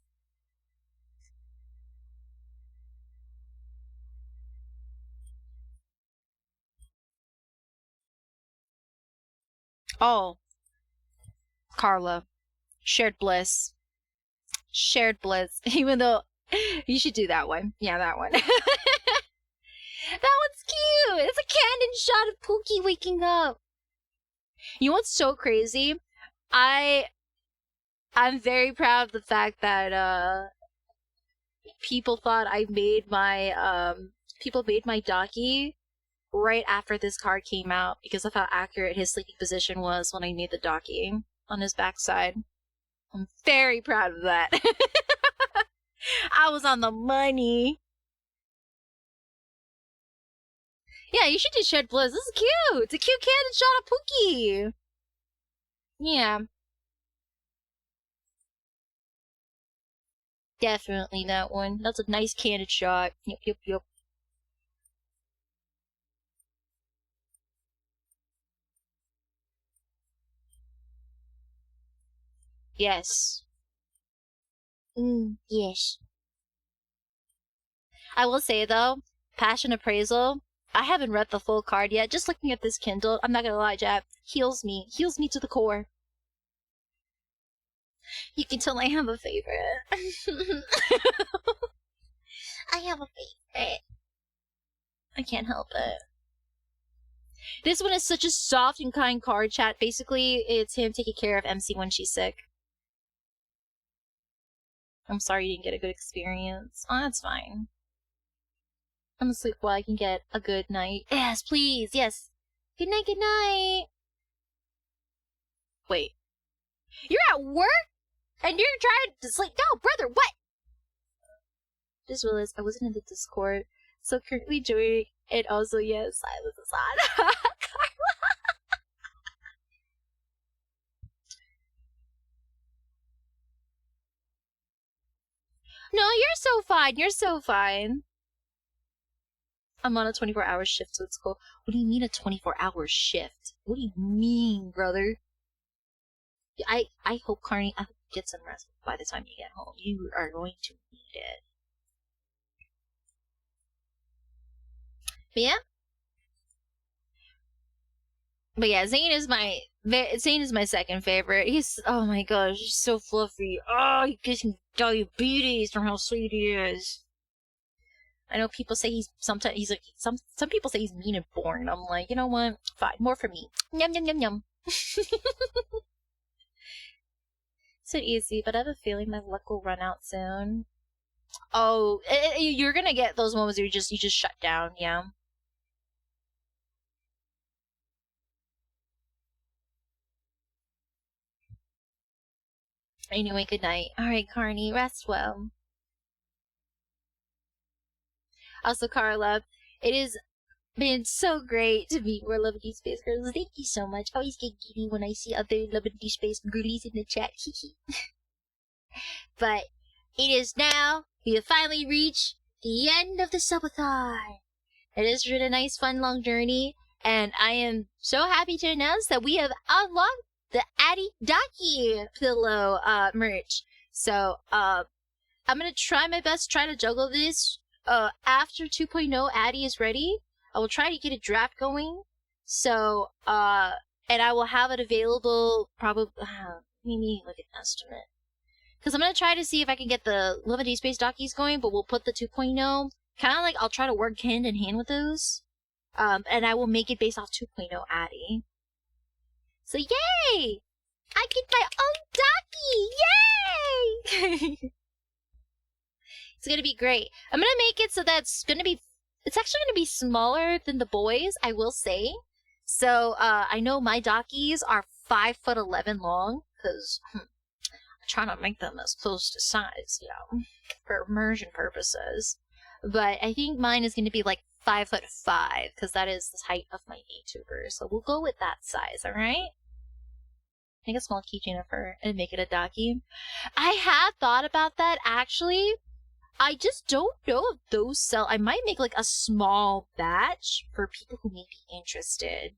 S2: Oh. Carla. Shared Bliss. Shared bliss. Even though you should do that one. Yeah, that one. That one's cute. It's a candid shot of Pookie waking up. You know what's so crazy? I'm very proud of the fact that people thought I made my people made my Docky right after this card came out because of how accurate his sleeping position was when I made the Docky on his backside. I'm very proud of that. I was on the money. Yeah, you should do Shed Bliss. This is cute. It's a cute candid shot of Pookie. Yeah. Definitely that one. That's a nice candid shot. Yep. Yes. Yes. I will say though, Passion Appraisal, I haven't read the full card yet. Just looking at this Kindle, I'm not gonna lie, Jap, heals me to the core. You can tell I have a favorite. I have a favorite. I can't help it. This one is such a soft and kind card, chat. Basically, it's him taking care of MC when she's sick. I'm sorry you didn't get a good experience. Oh, that's fine. I'm gonna sleep while I can get a good night. Yes, please, yes. Good night, good night. Wait. You're at work? And you're trying to sleep? No, brother, what? Just realized I wasn't in the Discord, so currently joining, and also, yes, silence is on. No, you're so fine. You're so fine. I'm on a 24-hour shift, so it's cool. What do you mean a 24-hour shift? What do you mean, brother? I hope, Carney, I hope you get some rest by the time you get home. You are going to need it. But yeah, Zayne is my second favorite. He's, oh my gosh, he's so fluffy. Oh, he gives me diabetes from how sweet he is. I know people say some people say he's mean and boring. I'm like, you know what? Fine, more for me. Yum yum yum yum. So easy, but I have a feeling my luck will run out soon. Oh, you're gonna get those moments where you just shut down, yeah. Anyway, good night. Alright, Carney, rest well. Also, Carla, it has been so great to meet more Love and Deep Space girls. Thank you so much. I always get giddy when I see other Love and Deep Space girlies in the chat. But it is now, we have finally reached the end of the subathon. It has been a nice, fun, long journey, and I am so happy to announce that we have unlocked the AdiAstraya pillow merch. So I'm gonna try my best to try to juggle this. After 2.0 Addy is ready, I will try to get a draft going. So and I will have it available probably. Let me look at an estimate. Because I'm gonna try to see if I can get the Love and Deep Space Dockies going, but we'll put the 2.0 kind of like I'll try to work hand in hand with those. And I will make it based off 2.0 Addy. So yay! I get my own Docky! Yay! It's gonna be great. I'm gonna make it so that's gonna be, it's actually gonna be smaller than the boys, I will say. So, I know my Dockies are 5'11" long, because I'm trying to make them as close to size, you know, for immersion purposes. But I think mine is gonna be like 5'5", because that is the height of my VTuber. So we'll go with that size, alright? Make a small keychain of her and make it a Docky. I had thought about that, actually. I just don't know if those sell. I might make like a small batch for people who may be interested.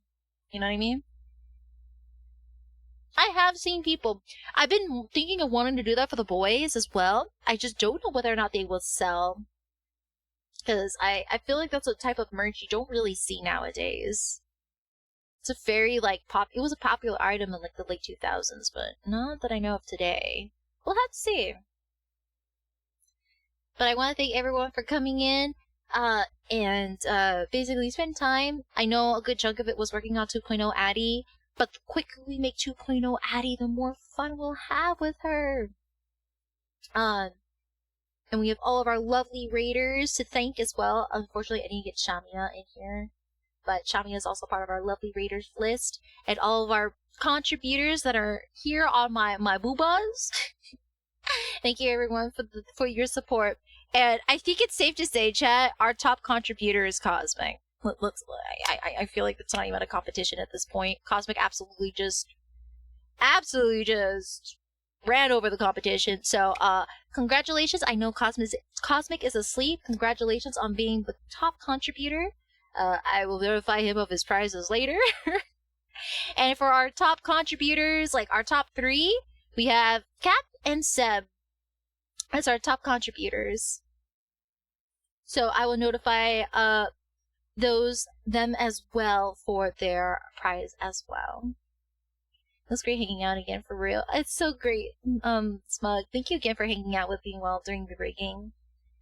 S2: You know what I mean? I have seen people. I've been thinking of wanting to do that for the boys as well. I just don't know whether or not they will sell. Because I feel like that's a type of merch you don't really see nowadays. It's a very, like, it was a popular item in, like, the late 2000s, but not that I know of today. We'll have to see.
S1: But I want to thank everyone for coming in and basically spend time. I know a good chunk of it was working on 2.0 Addie, but the quicker we make 2.0 Addie, the more fun we'll have with her. And we have all of our lovely raiders to thank as well. Unfortunately, I didn't get Shamia in here, but Shamia is also part of our lovely raiders list. And all of our contributors that are here on my boobas. Thank you everyone for your support. And I think it's safe to say, chat, our top contributor is Cosmic. I feel like it's not even a competition at this point. Cosmic absolutely just ran over the competition. So, congratulations. I know Cosmic is asleep. Congratulations on being the top contributor. I will notify him of his prizes later. And for our top contributors, like our top 3, we have Cap and Seb as our top contributors. So I will notify them as well for their prize as well. It was great hanging out again, for real. It's so great. Smug, thank you again for hanging out with me while during the rigging.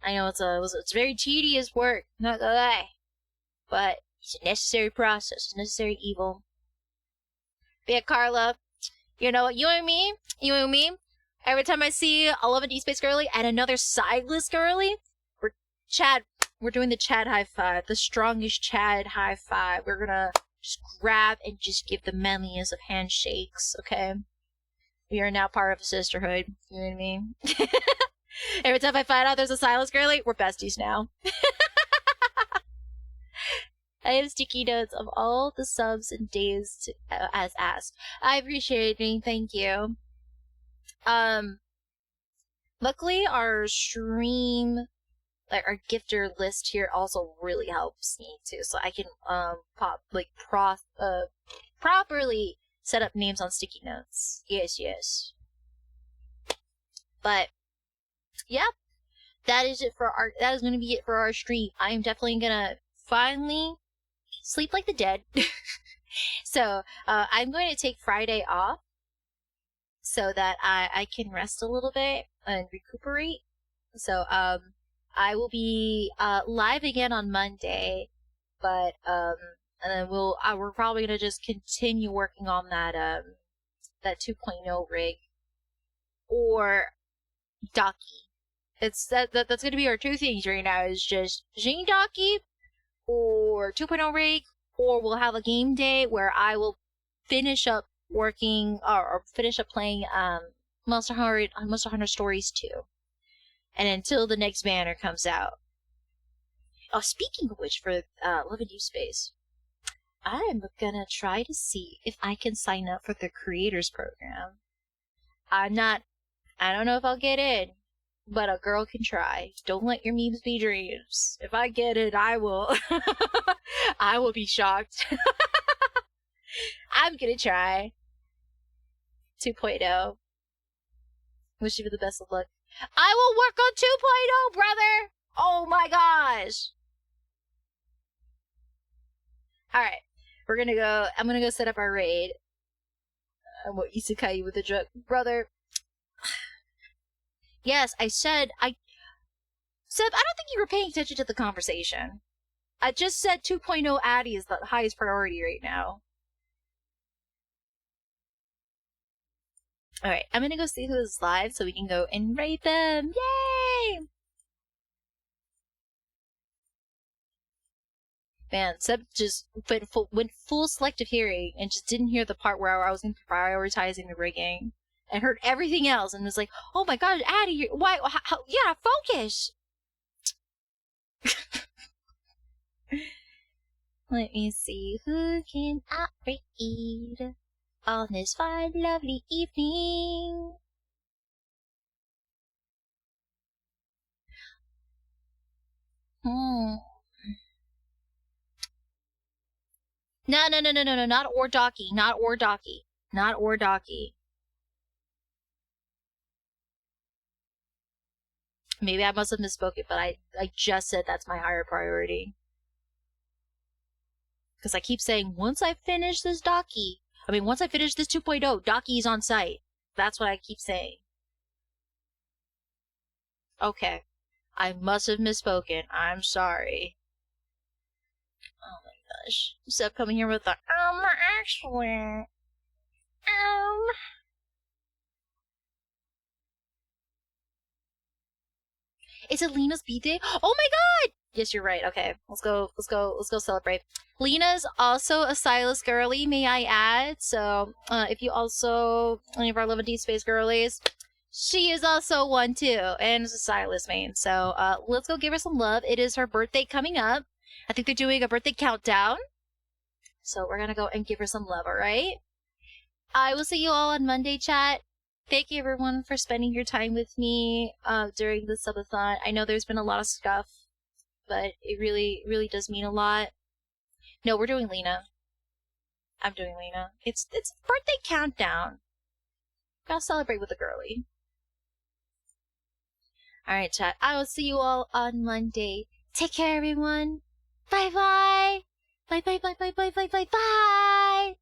S1: I know it's very tedious work, not gonna lie. But it's a necessary process, it's a necessary evil. But yeah, Carla, you know what, you and me, every time I see a 11D Space Girly and another sideless girly, we're doing the Chad high five, the strongest Chad high five. We're gonna just grab and just give the manliest of handshakes, okay? We are now part of a sisterhood, you know what I mean? Every time I find out there's a sideless girly, we're besties now. I have sticky notes of all the subs and days as asked. I appreciate it, thank you. Luckily our stream, like our gifter list here also really helps me too, so I can properly set up names on sticky notes. Yes. But yeah, that is gonna be it for our stream. I am definitely gonna finally sleep like the dead. So I'm going to take Friday off so that I can rest a little bit and recuperate. So I will be live again on Monday, but and then we're probably gonna just continue working on that 2.0 rig or Docky. That's gonna be our 2 things right now, is just Zane Docky or 2.0 rig, or we'll have a game day where I will finish up working or finish up playing Monster Hunter Stories 2. And until the next banner comes out. Oh, speaking of which, for Live in Deep Space, I'm gonna try to see if I can sign up for the Creators Program. I don't know if I'll get in, but a girl can try. Don't let your memes be dreams. If I get it, I will. I will be shocked. I'm gonna try. 2.0. Wish you the best of luck. I will work on 2.0, brother! Oh my gosh! Alright, I'm gonna go set up our raid. I will isekai you with a drug. Brother. Yes, Seb, I don't think you were paying attention to the conversation. I just said 2.0 Addie is the highest priority right now. Alright, I'm gonna go see who is live so we can go and raid them. Yay! Man, Seb just went full selective hearing and just didn't hear the part where I was prioritizing the rigging. And heard everything else and was like, oh my god, Addie, why, how, yeah, focus! Let me see, who can I raid on this fine, lovely evening? No, not or Docky. Maybe I must have misspoken, but I just said that's my higher priority. Because I keep saying, once I finish this 2.0, Docky's on site. That's what I keep saying. Okay.
S2: I must have misspoken. I'm sorry. Oh my gosh. Steph coming here with the actually. Is it Lena's birthday? Oh my god! Yes, you're right. Okay, let's go celebrate. Lena's also a stylist girly, may I add. So, if you also, any of our Love and Deep Space girlies, she is also one too, and is a stylist main. So, let's go give her some love. It is her birthday coming up. I think they're doing a birthday countdown. So, we're gonna go and give her some love, alright? I will see you all on Monday, chat. Thank you, everyone, for spending your time with me during the subathon. I know there's been a lot of stuff, but it really, really does mean a lot. No, we're doing Lena. I'm doing Lena. It's birthday countdown. Gotta celebrate with the girly. Alright, chat. I will see you all on Monday. Take care, everyone. Bye-bye. Bye-bye, bye-bye, bye-bye, bye-bye.